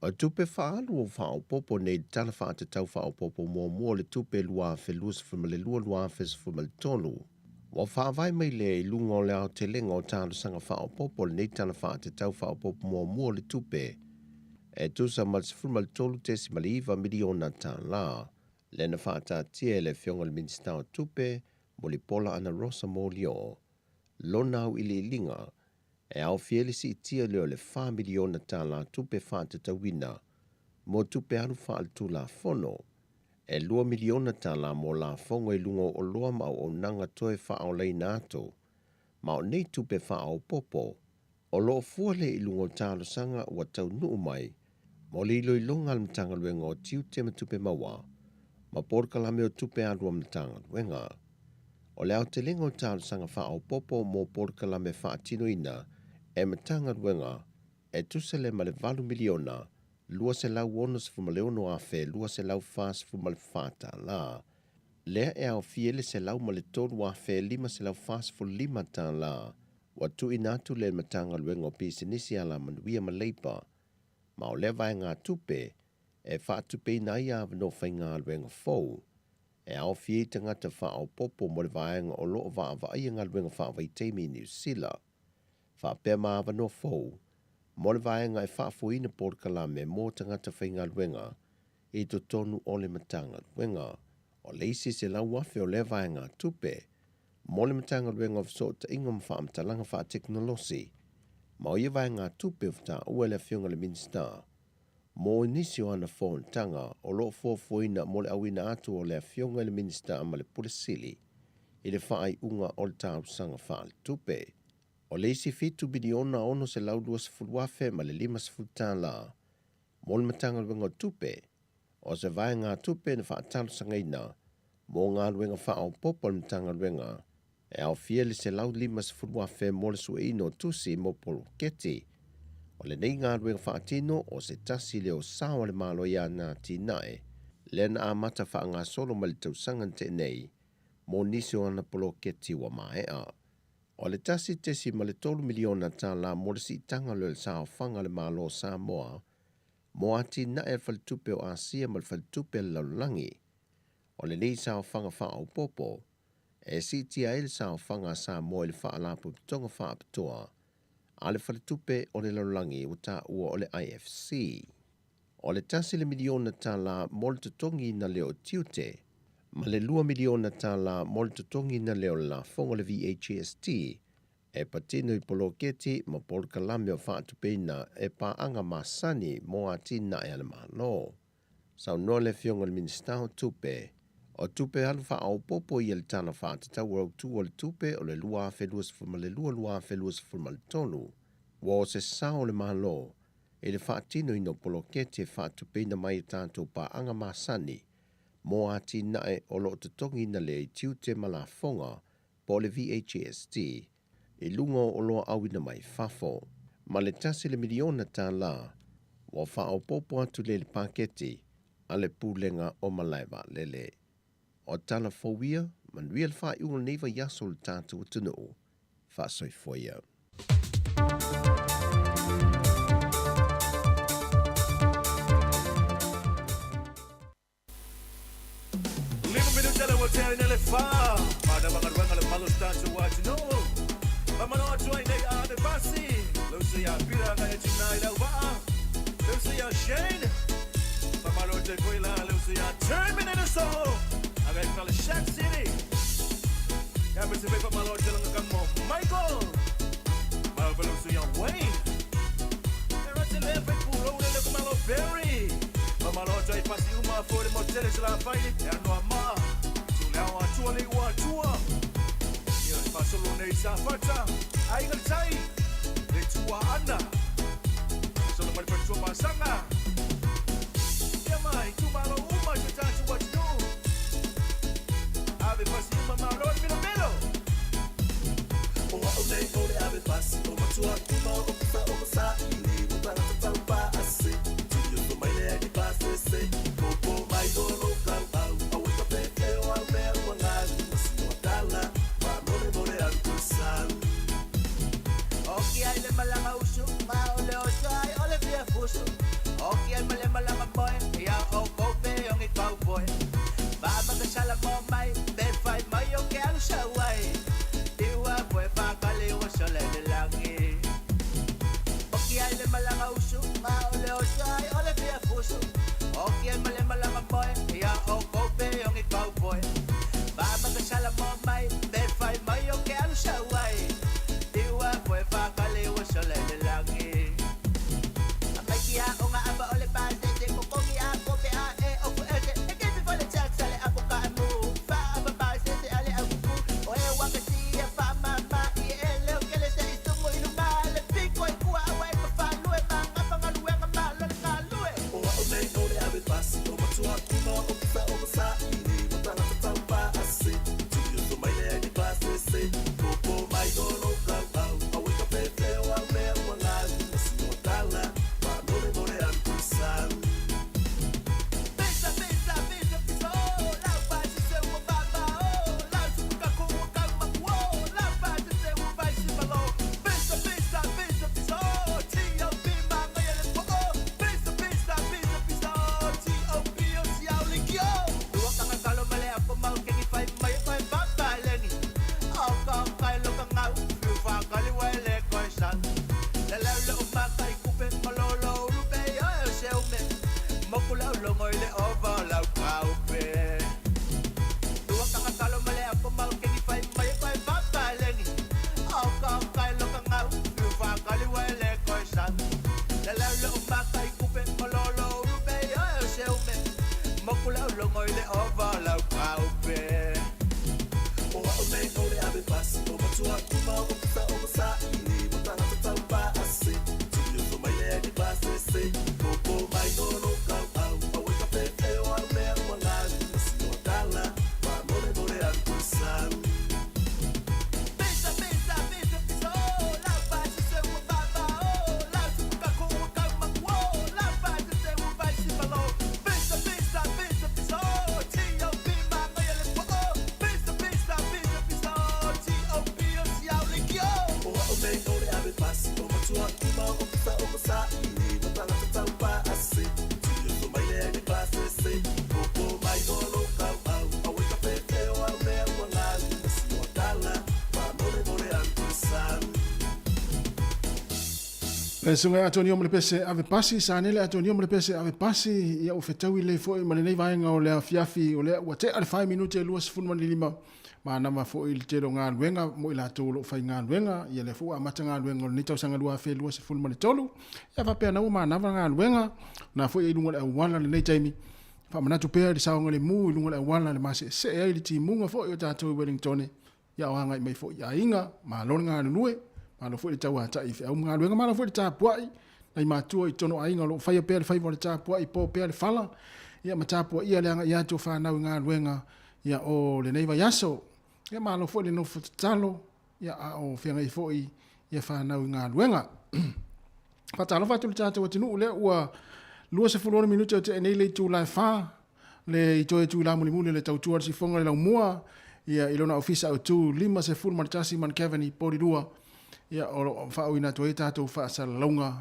J: O tupe whaalu o whao popo nei tala whaata tau whao popo mua le tupe lua fe luas fulmale lua fes fulmale tolu. Wa whaavai mai le i lunga o le ao te lenga o tālu sanga whao popo nei tala whaata tau whao popo mua le tupe, e tusa mal fulmal tolu tesi maliva miliona tā la, le na whaata tia le fionga le minsta o tupe, mo li pola ana rosa mo lio, lonau ili linga, e au fieli si tia leo le 5 miliona tā la tupe whaata tawina, mo tupe alu whaal tu la fono, e 2 miliona tā la mo la fonga i lungo o loa mau o nanga toe whaao lei nato, mau nei tupe whaao popo, o loo fuale i lungo tālo sanga ua tau nuu mai, mo li loi longa al mtanga luenga o tiu te tupe maua, ma porkalame o tupe alua mtanga luenga. O leo te lenga o tālo sanga whaao popo mo porkalame whaatino ina, e mtanga luenga, e tusele ma le 2 miliona, lua se lau onus fumaleono a fe, lua se lau fas fumale fata la. Lea e au fiele se lau ma le tolu a fe, 5 se lau fas fu 5 ta la, wa tu inatu le matanga luenga o pisinisi ala manuia ma leipa, ma o le vai ngā tupe, e whaatupe na ia avano whai ngā luenga fau, e au fie tangata whao popo mo le vaenga o loo vaa vai ngā luenga whaavai teimi New Zealand. Whaapea ma avano fau, mo le vaenga e whaafuina porkalame mo tangata whai ngā luenga, i to tonu o le matanga luenga, o leisi se lau wafe o le vaenga tupe, mo le matanga luenga of sota ingam whaamtalanga wha teknolosi, ma o ia vaenga tupe wta ua le fionga le minsta, mo nisi o ana phone tanga o loo fuafuina mo le awina atu o le fionga le minsta ma le puresili, i le whaai unga o le tau sanga wha le tupe. O leisi fitu biliona ono se lau 2 ma le 5 la, mo le matanga luenga tupe, o se vaenga tupe na whaatalo sangaina, mo ngā luenga whao popo le matanga luenga, e au fiele se lau 5 mo le sueino tusi mo polo keti, o le nei ngā ruenga whaatino o se tasi leo sawa le malo ia nā tinae, le na amata wha ngā solo ma le tausangan te nei, mo nisi o ana polo keti wa maea. O le tasi tesi ma le 3 miliona tā la mo le si tanga le sao whanga le malo Samoa, mo ati na e faltupe o Asia ma le faltupe le laulangi, o le nei sao whanga wha au popo, e si tia ele sa o whanga Samoa le whaalapu tonga whaapatoa, a le whaletupe o le laulangi o ta ua o le IFC. O le tasi le miliona ta la mole tutongi na leo tiute, ma le 2 miliona ta la mole tutongi na leo la fonga le VHST, e patino I poloketi ma pol kalame o whaatupeina e paanga masani mo atina e ale malo. Sau no le fionga le ministao tupe, o tupe alu wha au popo I le tana whaatatau o tu o le tupe o le lua wheluas fuma le lua wheluas fuma le tonu, wa o se sao le malo, e le whaatino ino poloketi e whaatupeina mai tātou paanga masani, mo atina e o lo tutongi na le tiute malafonga po le VHST, I lungo o loa awina mai fafo, ma le tasi le miliona tā la, wa wha au popo atu le paketi, a le pūlenga o malaiwa lele. O tala fowia, manuia le wha iunga neiva yaso le tātou utunu, wha soifoia.
G: Lima minutos le voltean en el fa. Mada bangarwanga le palos tanto what you know. Mamano join they are the bossy. Lucy ya pira ga tonight la wa. Lucy ya Shane. Mamano de Quila Lucy ya turn me in the soul. Avec dans le Shack City. Ya me se ve comme malo de l'angamo Michael. Marvel Lucy ya Wayne. Era te leve pulo le comme malo Perry. Mamano joy passi uma for mo tele la fight. Ya no ama. Tu le wa tuali wa tua. Ya passo lo nei sa fata. Ai ngal tai. Le tua ana. Solo mai per tua masanga. Ya mai tu malo uma tu ta tu what you do. Ave passi uma malo mino mino. O nei ole ave passi uma tua uma o sa ni buta ta pa ase. Tu yo mai le di passe se. Popo mai do lo kau au. Au ka pe e o al me o ngai. Si o tala. Pa more al kusal. Oki ai le malanga usu, ma ole o sai ole fia fuso. Oki ai male malanga boy, ya o kope o ngi cowboy. Ba ma ka sala mo mai, be fai mai o ke alu shawai. Iwa boy pa kale o sole de langi. Oki ai le malanga usu, ma ole o sai ole fia fuso. Oki ai male malanga boy, ya o kope o ngi cowboy. Ba ma ka sala mo mai, be fai mai o ke alu shawai. Iwa boy pa kale o sole de langi. Amakia o nga aba ole pa se ko kongi a ko pe a e o ko e e ke bi vole tax ale a ko ka mu fa aba pa se ale a ku o e wa ka si e fa ma I e le o ke le se istu mo inu ma le piko e ku a wa e fa lu e ma nga fa lu e ma lo ka lu e o me no le ave pasi o ma tu a ku no o sa ni mo ta na ta pa ase tu yo so mai le di pa se po mai do no ka pa o we ka pe te o me o na si o tala pa more al kusal. Pesa, piso, la paz se o baba, la suka ko ka ma wo, la paz se o vai se balo. Pesa, piso, ti o bi ma ngai le po. Pesa, piso, ti o bi o si au likio. Dua kanga kalo male apa mau ke ni fai mai baba lengi. Au ka kai lo ka ngau, fiu fa kali wele ko san. La lo ma kai kupe malolo lupe yo se o me. Mokula lo ngoi le over la kaupe. Dua kanga kalo male apa mau ke ni fai mai baba lengi. Au ka kai lo ka ngau, fiu fa kali wele ko san. La lo ma kai kupe malolo lupe yo se o me. Mokula lo ngoi le over la kaupe. O me no le ave pasi o ma tua kuma o sa ni mo ta na ta pa ase. Tu yo so mai le di passe se. Popo mai no no ka au. O we ka pe e o al me o na si o tala. Pa more al kusal. Pesa, piso, la paz se o baba, la suka ko ka ma wo, la paz se o vai se balo. Pesa, piso, ti o bi ma ngai le po. Pesa, piso, ti o bi o si au likio. O me no le ave pasi o ma tua kuma o sa ni mo ta na ta pa ase. Tu yo so mai le di passe se. Popo mai no lo ka au. O we ka pe o al me o na si
N: Le sunga Antonio mo le pese ave pasi sa nele Antonio mo le pese ave pasi ia o fetau le foi ma le nei vaenga o le afiafi o le wa te al 5 minute e luas fun man lima ma na ma foi il te nga luenga mo ila to lo fai nga luenga ia le fu a mata nga luenga ni tau sanga lua fe luas fun man tolu ia va pe na ma na nga luenga na foi i lunga le wala le nei taimi fa mana tu pe le saunga le mu lunga le wala le mase se e le ti munga foi o tato Wellington ia o hanga mai foi ia inga ma lo nga lue ano foi tau ata if au mga luenga mana foi ta puai nai matua i tono ainga lo fai pe fai vol ta puai po pe fala ia mata puai ia lenga ia to fa na nga luenga ia o le nei vai aso ia malo foi le no futalo ia o fenga i foi ia fa na nga luenga patalo fa tu tata o tinu le ua lua se fulona minuto te nei le tu la fa le i to tu la muli le tau tu si fonga le mua ia ilona ofisa o tu lima se ful martasi man Kevin pori dua ia o fa'u ina to tatou fa'asalauga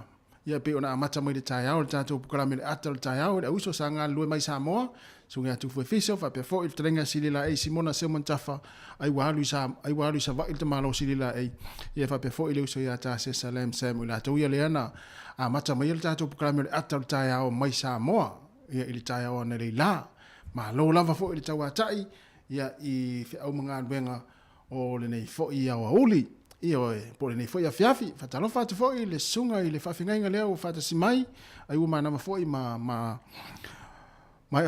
N: ia pe ona amata mai le taiao le tatou pukalame le ata le taiao le auso sa galue mai Samoa suga atu foi fiso fa pe fo il trenga silila e Simona Simon Tafa ai walu sa va il tamalo silila e ia fa pe fo ile uso ia ta se Salem Sam la to ia leana amata mai le tatou pukalame le ata le taiao mai Samoa ia il taiao na le la ma lo lava fo il tawatai ia i fe au mga benga o le nei fo ia wa uli io pole nei foi afiafi fatalo fatu foi le sunga i le fafinga leo fata simai ai uma na foi ma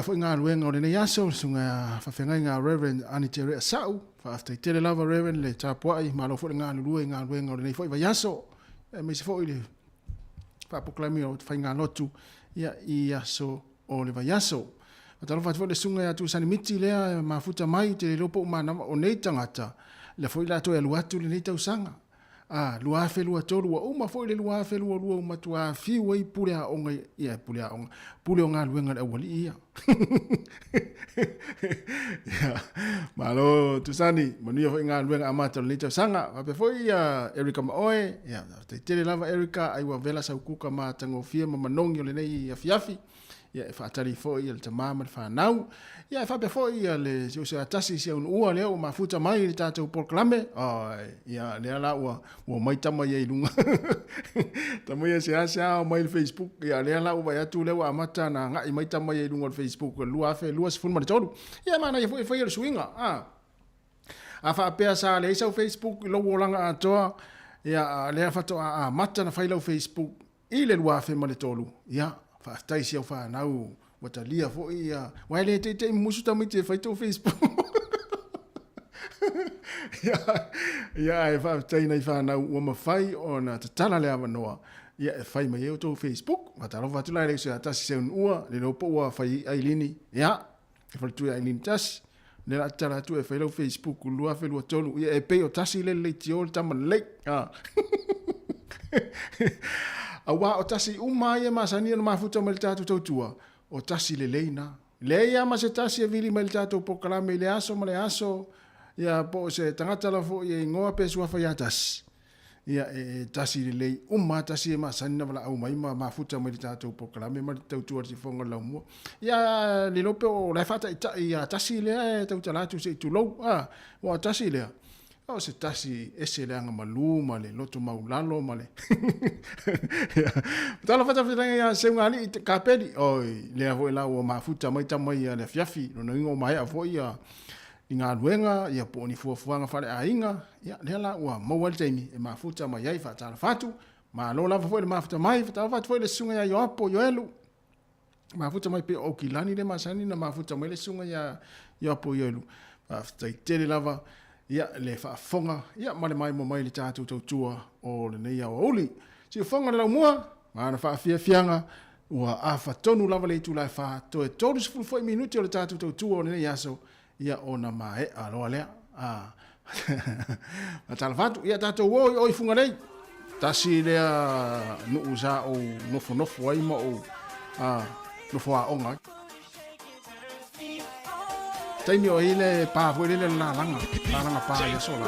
N: foi nga luenga o le nei aso sunga fafinga Reverend Anitere Sau fa after tele lava Reverend le tapuai ma lo foi nga luenga o le nei foi va yaso e me se foi le fa proclami o fainga lotu ia i aso o le va yaso fatalo fatu foi le sunga ya tu sanimiti le ma futa mai te lopo uma na o nei tangata le foi la to e luatu le tau sanga lua fe lua to lua uma foi le lua fe lua uma tua fi wei pule a onga ia pule a onga pule onga luenga le wali ia ya malo tu sani manu foi nga luenga amata le tau sanga pe foi Erika Maoe ya te lava Erika ai wa vela sa kuka ma tango fia ma manongi le nei afiafi ia fa tali foi il tamama fa nau ia fa pe foi le se atasi se un ua le o mafuta mai le tatou proclame ia le ala o mai tama ia ilunga tama ia se asa mai Facebook ia le ala o vai tu le wa mata na ngai mai tama ia ilunga Facebook lua fe lua se fun ma tolu ia mana ia foi le swinga a fa pe sa le sa Facebook lo wolanga atoa ia le fa to mata na fa lo Facebook ile lua fe ma le tolu ia fa taisi au fa nau watalia fo ia wale te musu tamite fa to Facebook ia fa tai nei fa nau o mafai ona tatala le avanoa ia fai mai o to Facebook matalo fa tula le se atasi se un ua le lopo ua fai ailini ia fa tu ailini tas le la tala tu e fai lo Facebook lua fe lua tolu ia e pe o tasi le tiol taman le awa o tasi umai e masani no mafuta mal tatu tautua o tasi le leina le ia ma se tasi e vili mal tatu proclame le aso ia po se tangata la fo ia ngoa pe sua fa yatas ia e tasi le lei umma tasi e masani na wala au mai ma mafuta mal tatu proclame mal tautua si fonga la mo ia le lope o la fata ia tasi le tautala tu se tu lo o tasi le o se tasi ese le anga maluma le loto maulalo male tala fata fita ya se ngali kapeli oi le avo la o mafuta mai tamai ya le fiafi no ngo mai avo ya inga luenga ya poni fuanga fale ainga ya le la o mawal taimi e mafuta mai ai fata fatu ma lo la fo le mafuta mai fata fatu fo le sunga ya yo apo yo elu mafuta mai pe o kilani le masani na mafuta mai le sunga ya yo apo yo elu fata tele lava ia le fonga ia male mai mo mai le tatu tautua o le nei o oli si fonga le mua mana fa fianga ua afa tonu lava le tu la fa to e todos fu foi minuti o le tatu tautua o le nei aso ia ona mai alo ale atalfatu ia tatu o funga nei tasi le no usa o no fo ai mo o no fo a onga taimi o ile pa vo ile la langa pa ya sola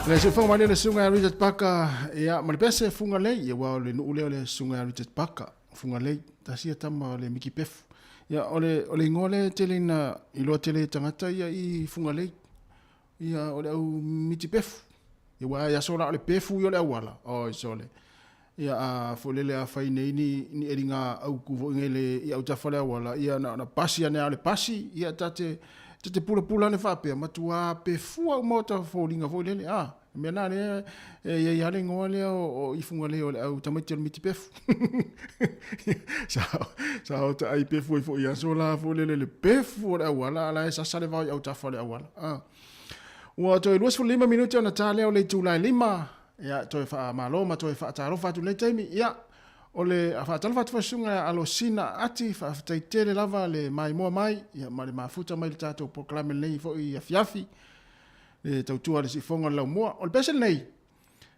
N: Le se fonga le sunga Richard Paka ya malipese funga le ya wa le no le sunga Richard Paka funga le tasia tama le Miki Pef ya ole ngole telina ilo tele tangata ya I funga le ya ole au Miki Pef ya wa ya sola ole pefu yo le wala o sole ya folele a fai nei ni eringa au kuvo ngele ya utafale wala ya na pasi ana ole pasi ya tate te pula ne fa pe matua pe fua mota folinga folele me na le ya le ngole o ifunga le o tamete miti pef sa ta ai pe fo ya sola folele le pef wala la sa sale va ya utafale wala wa to luas fo 5 minutos na tale o le tulai 5 ya to fa maloma to fa taro fa tu le temi ya ole afa talo fa sunga alo sina ati fa taitele lava le mai mo mai ya male mafuta mai tato proclame nei fo ia fiafi le tautua le sifonga la mo ol pesen nei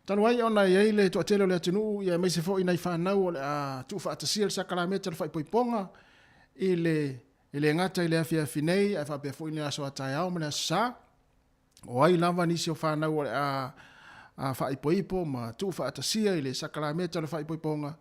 N: tanu ai ona ye le to tele le tunu ya me se fo ina fa na o tu fa tasil sakalamete fa poiponga ile ngata ile fiafi nei fa pe fo ina so ataya mo na sa o ai lava ni se fa na o fa ipoipo ma tu fa tasia ile sakalamete fa poiponga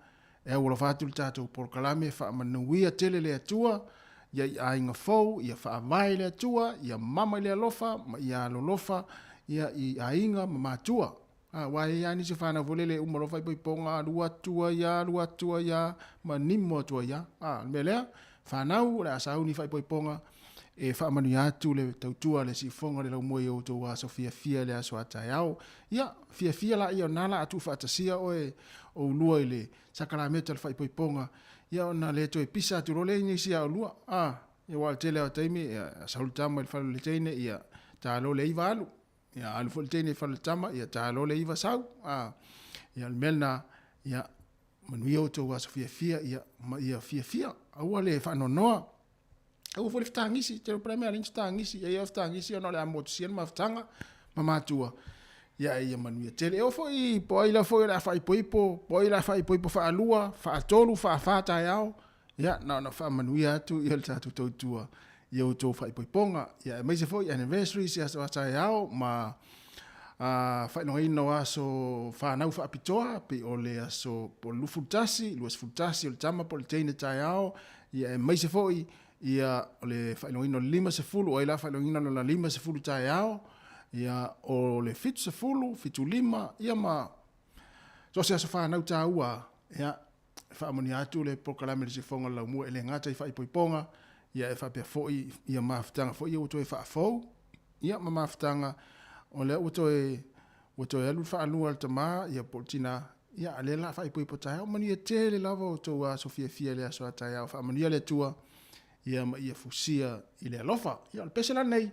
N: e ula fatu tatou proclame fa manuia tele le atua ia ainga fou ia fa mai le atua ia mama le alofa ia lolofa ia I ainga matua wa ia ni se fa na volele umalofa iponga lua tua ia manimo tua ia melea fa nau la sauni fa iponga e fa manuia tu le tautua le sifonga le mo yo to wa Sofia fia le aso atayao ia fia la ia nala atu fa tasia o lua ile sakalamete le fai poiponga ia ona le to pisa tu role ni sia lua ia wal tele o taimi saultama il falu le tene ia talo le ivalu ia al fol tene falu tama ia talo le iva sau ia melna ia manuia to wa Sofia fia ia fia au le fa no noa au fol ftangisi te premier link ftangisi ia ftangisi ona le amotien maftanga mamatua ia manuia tele o foi poila foi la fai poipo fa alua fa tolu fa fata yao ia na fa manuia tu ia tatu totua ia o to fai poiponga ia mai se foi anniversary sia sa yao ma fa no ino aso fa na fa pitoa pe ole aso po lufutasi luas futasi o tama po tene tayao ia mai se foi ia ole fa no ino lima se fulu o ila fa no ino la lima se fulu tayao ia o le fitu lima ia ma so se fa na ta ua ia fa moni atu le proclame le sifonga la mo ele ngata fa ipoiponga ia fa pe foi ia maftanga foi ia to fa fo ia ma maftanga o le to alu fa alu altama ia portina ia ale la fa ipoipota o moni tele lava to wa Sofia fia le so ata ia fa moni le tua ia ma ia fusia ile lofa ia le pesela nei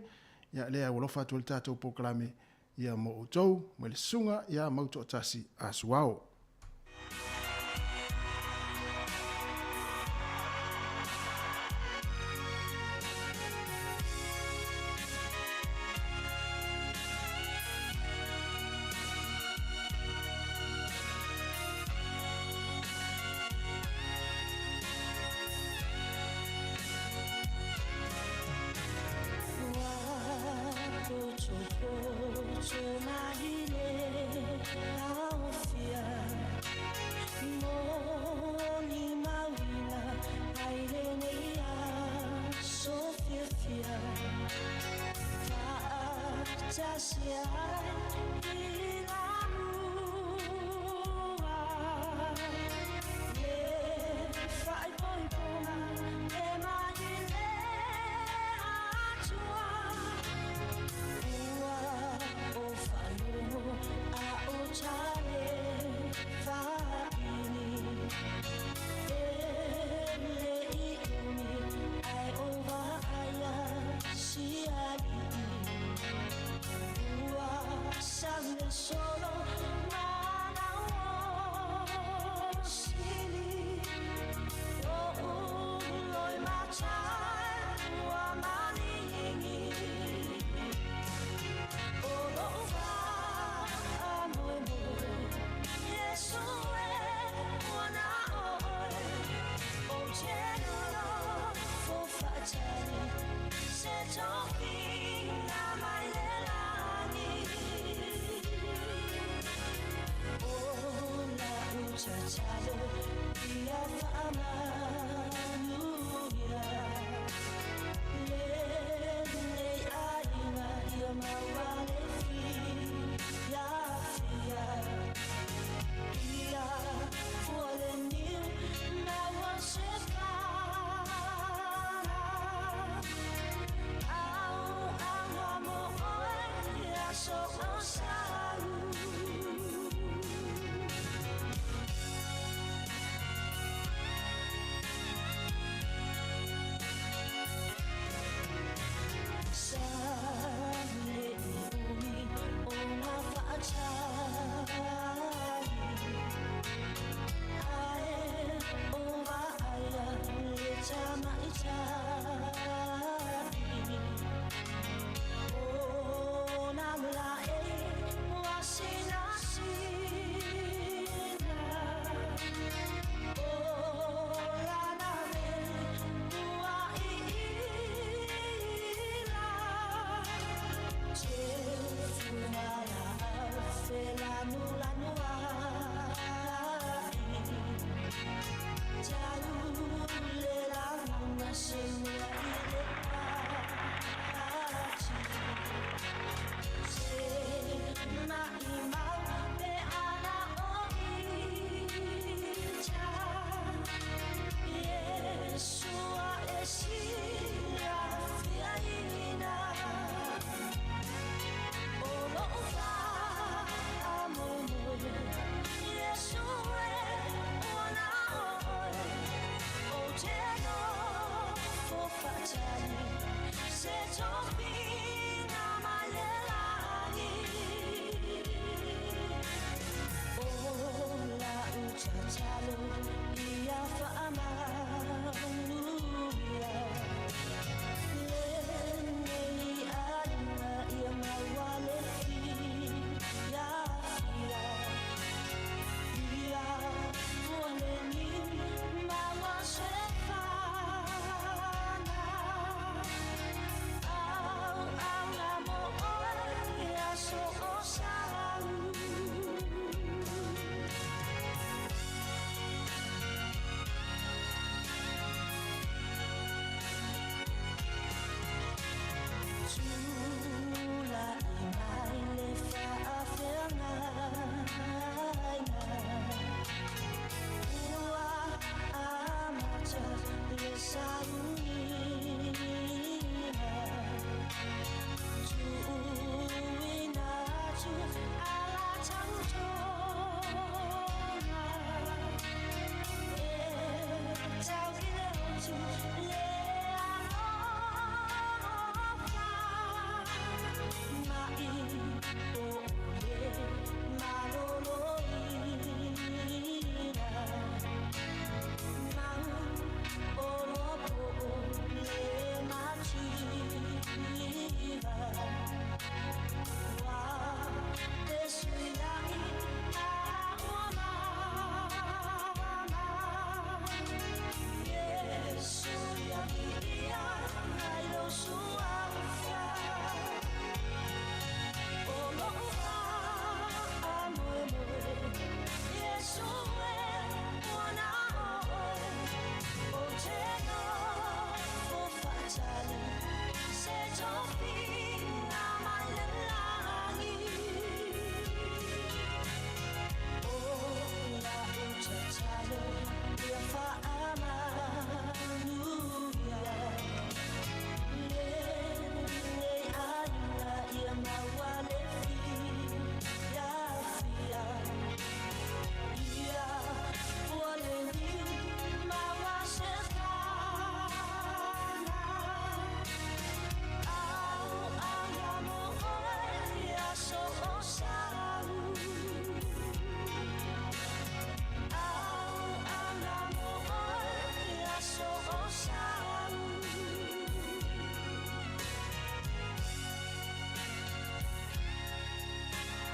N: ia lea wolofa tu le tatou proclame ia mo utou mo le sunga ia mauto tasi asuao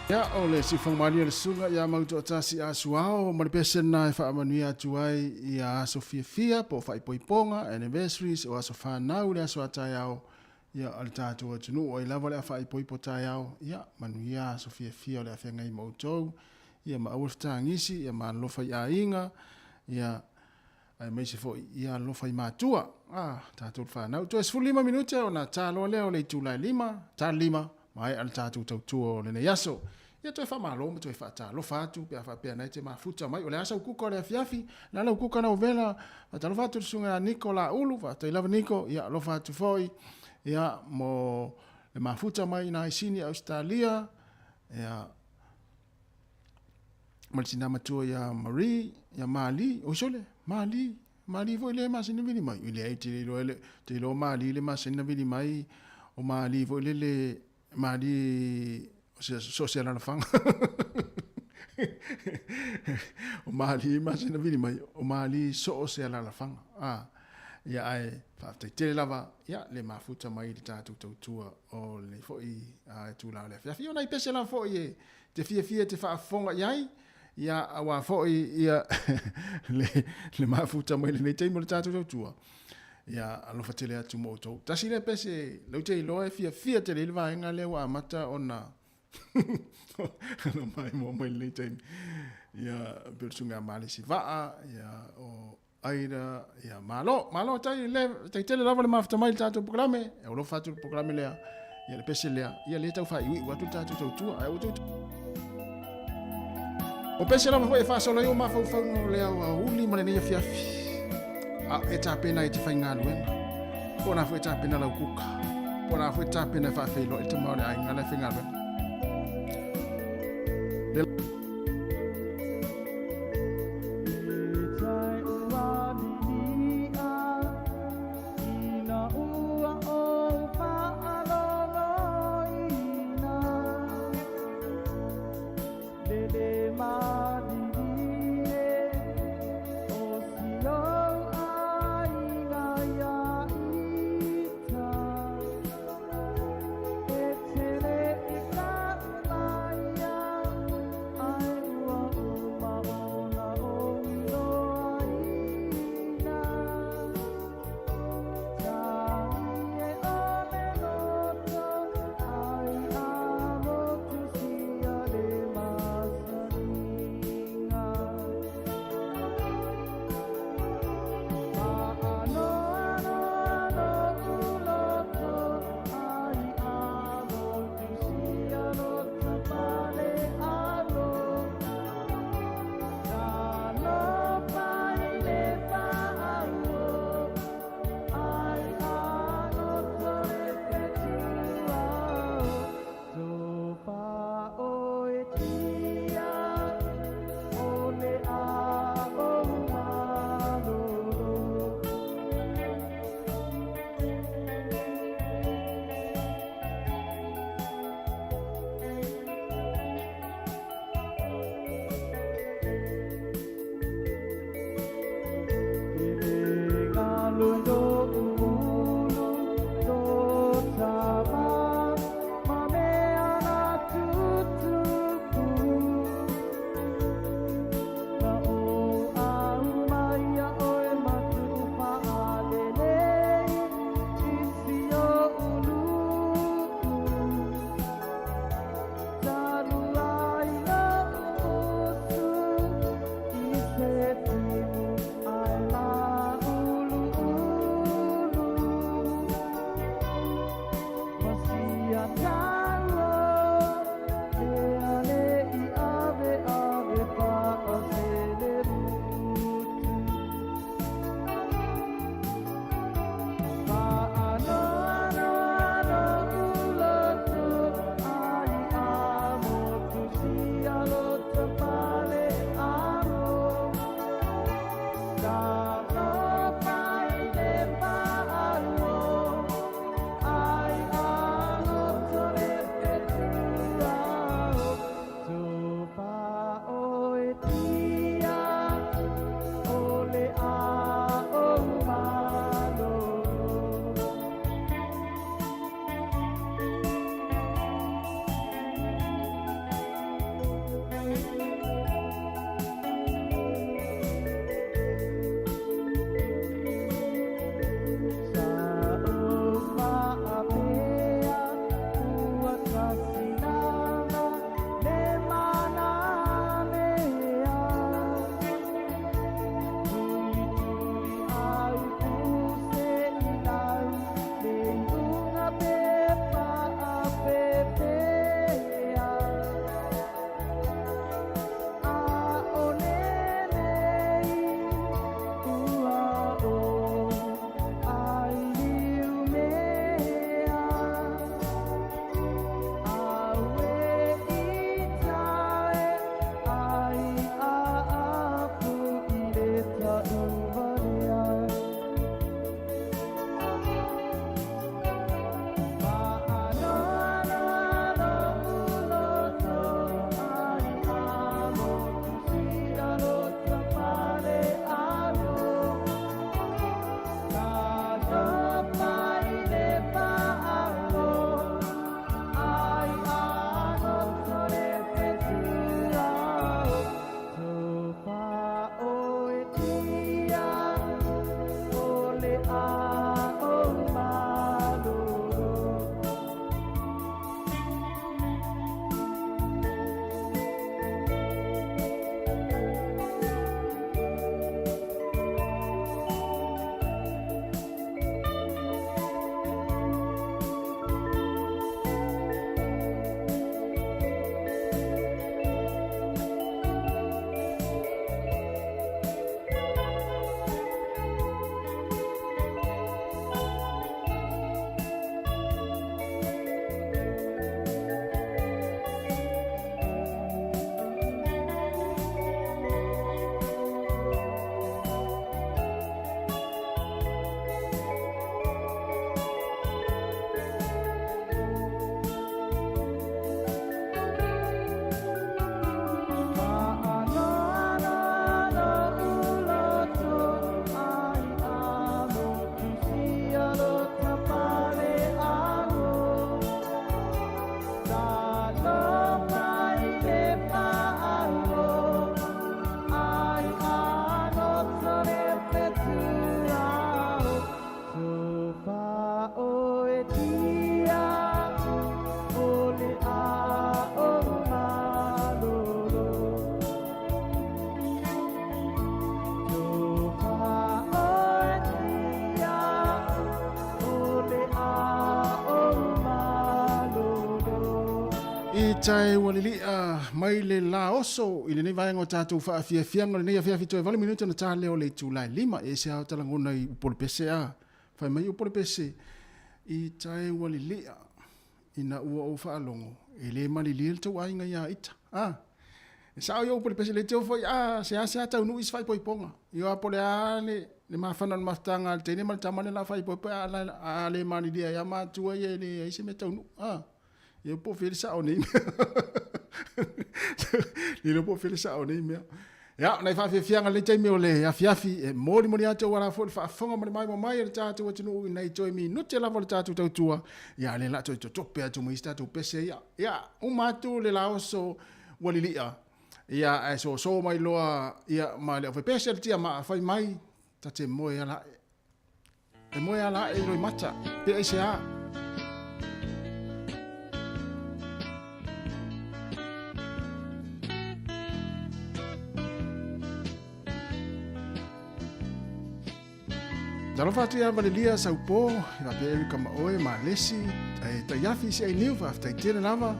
N: Ya o le sifang mani le sunga ya mau to tasi asuao ma le pesen na fa manuia tuai ya Sofia Fia po fa ipoiponga anniversaries o aso fa na ule aso atayao ya al tatu tunu o lava le fa ipoipota yao ya manuia Sofia Fia le afenga i mautou ia maauafetagisi ia malolofa i aiga ia ai mai se foʻi ia alofa i matua tatou le fanau toe 15 minute ona taloa lea o le itulai 5 ma ai ala tatou tautua o lenei aso ia toe faamalo ma toe faatalofa atu pe a faapea nai te mafuta mai o le asa ukuka o le afiafi la la ukuka na uvela faatalofa atu le suga niko la ulu faatailava niko ia alofa atu foʻi ia mo le mafuta mai na isini Australia ia ma le tinama tua ia Marie ia Mali o sole Mali vo le masina vili mai ile ai te lo Mali le masina vili mai o Mali vo le Mali social la fang o Mali masina vili mai o Mali social la fang ia ai fa te lava ia le mafuta mai le tatu tua o le foi tu la le fia ona i pese la foi te fia te fa fonga iai ia awa foi ia le mafuta mai le te mo tatu tua ia alo fatele atu mo to tasi le pese lo te lo fia te le va nga le wa mata ona no mai le te ia bersunga malisi va ia o aira ia malo tai le tele lava le mafuta mai tatu programe e lo fatu programe le ia le pese le ia le tau fa i wa tu tatu tua ai o tu o pese lava foi fa solo yo ma fa le uli ma le fiafi e tapena e te whainga luena. Pona fwe tapena lau kuka. Pona fwe tapena whawhelo e te maore ai ngale whainga luena.
F: o e tia o le a o malolo yo pa o e tia o le a o malolo
N: I tai walilia mai le la oso i le nei vaenga o tātou whaafiafianga le nei a whiawhi toi 20 minuta na tā leo le tūlai 5 e se au talangona i upolipese a whai mai upolipese i tai walilia i na ua o whaalongo e le mali lia le tau ainga ia ita e sao i upolipese le teo foi se a tau nui si whai poiponga i o apole a le mawhana na maftanga le teine mali tamane la whai poiponga a le mali lia ia mātua i e le eise me tau nu eu po fele sa o nei ni lo po fele sa o nei mea ya na fa fianga le taimi o le afiafi e moli ate wala fo fa fonga mai le tatu o tunu nei toi mi no te lava le tatu tau tua ya le la toi tope atu mo ista tu pese ya un matu le laoso walilia ya so mai loa ya ma le fa pese tia ma fa mai tate mo ya la e lo mata pe ese Dalo fatia valelia sau po, va pe kama oe ma lesi, ta yafi si ai niu va ta tira lava.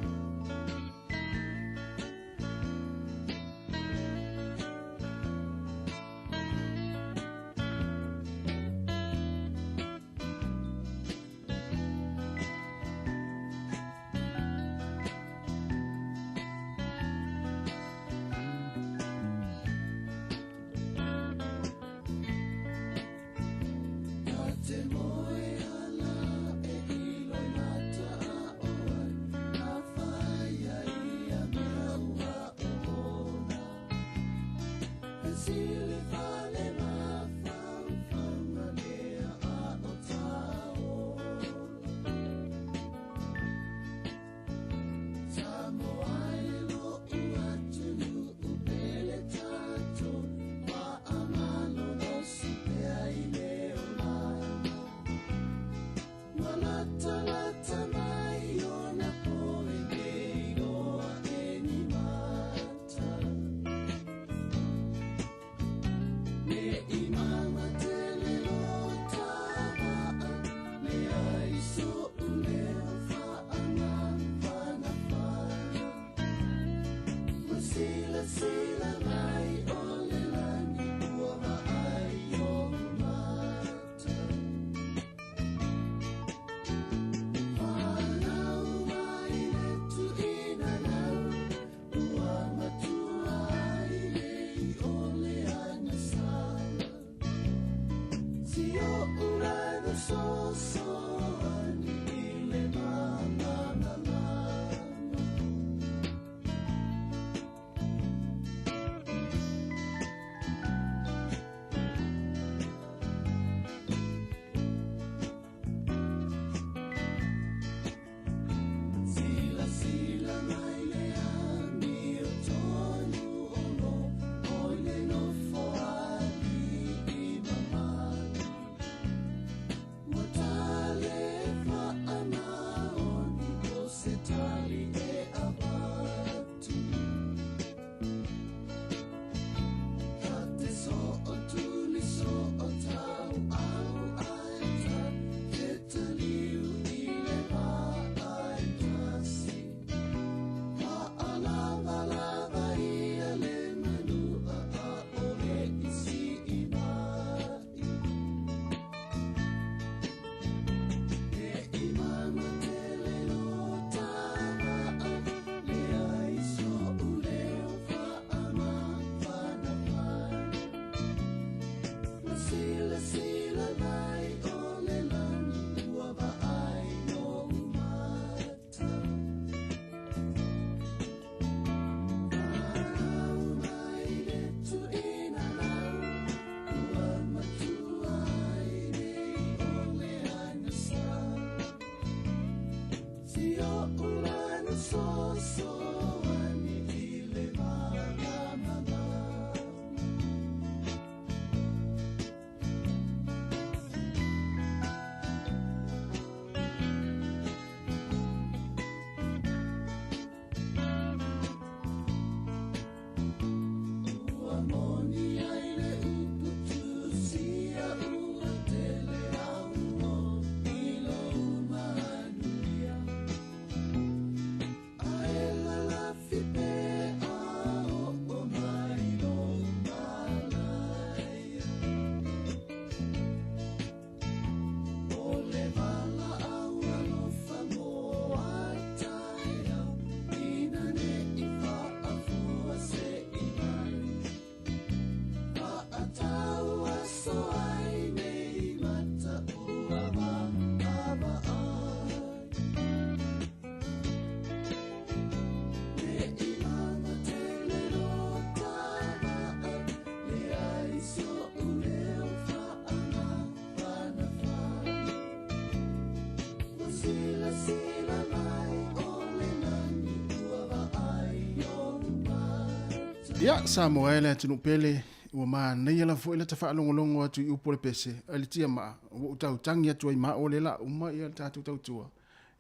N: Ia Samoa le tunu pele ua ma nei ala fo ile tafa longo atu i upole pese ali tia ma o tau tangi atu ai ma o le la uma ia tatu tau tua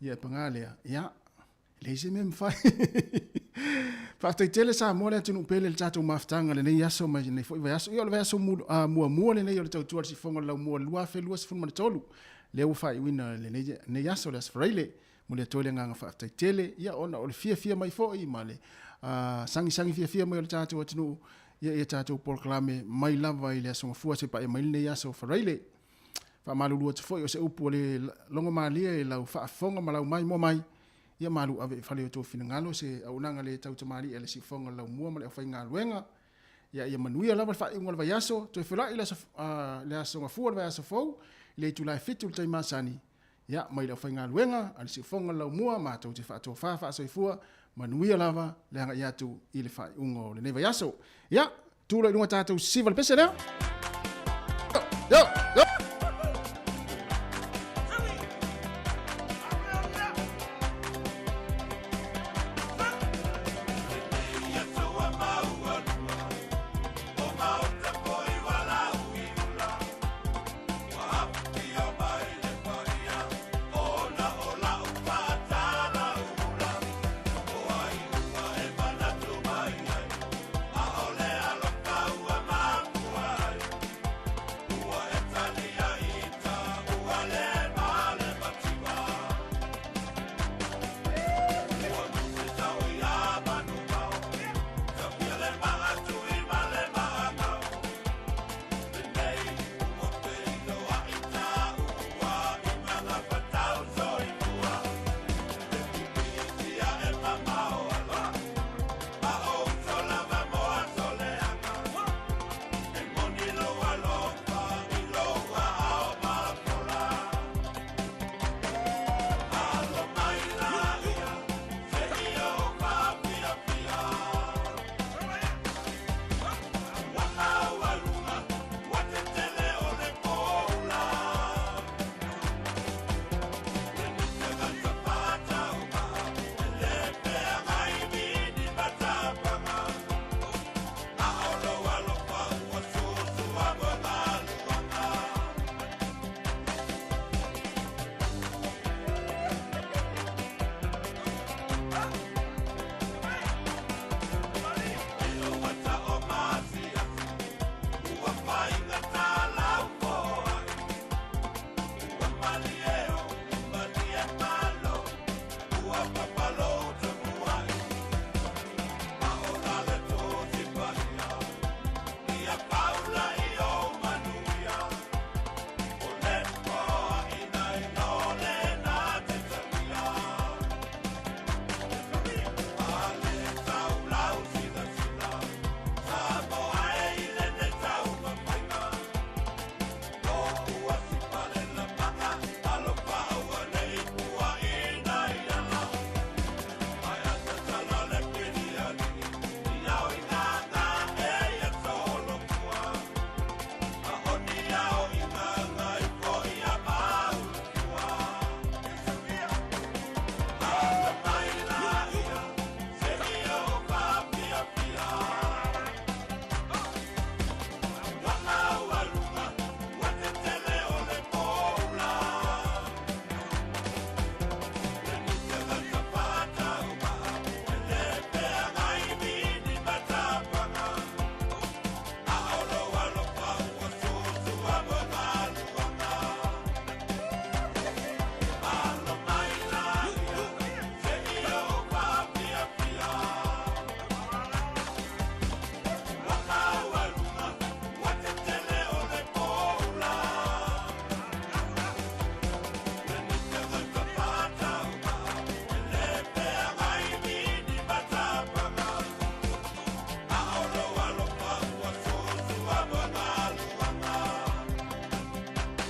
N: ia pangalea ia le se mem fai fa te tele Samoa le tunu pele le tatu maftanga le nei aso mai nei fo i aso ia le aso mua le nei o tau tua si fonga la mua lua fe lua se fun ma tolu le u fai wina le nei aso le sfraile mo le tole nga fa te tele ia ona o le fia mai fo i male sangi fia mai o le tatu atunu ia tatu proclame mai lava i le aso fua se pa e mai le aso faraile fa malu te foi o se upu le longo malia e lau fa fonga malau mai mo mai ia malu ave fale o to fina ngalo se au nanga le tau tamari ele si fonga lau mua ma le fa ngaluenga ia manuia lava fa ingol va yaso to fela ile le aso fua va yaso fo le tu lai fitu te masani ia mai le fa ngaluenga al si fonga lau mua ma to te fa so fua manuia lava le hanga iatu i le fai ungo le neva yaso. Ia, tūla i runga tātou siva le pese leo. Yo.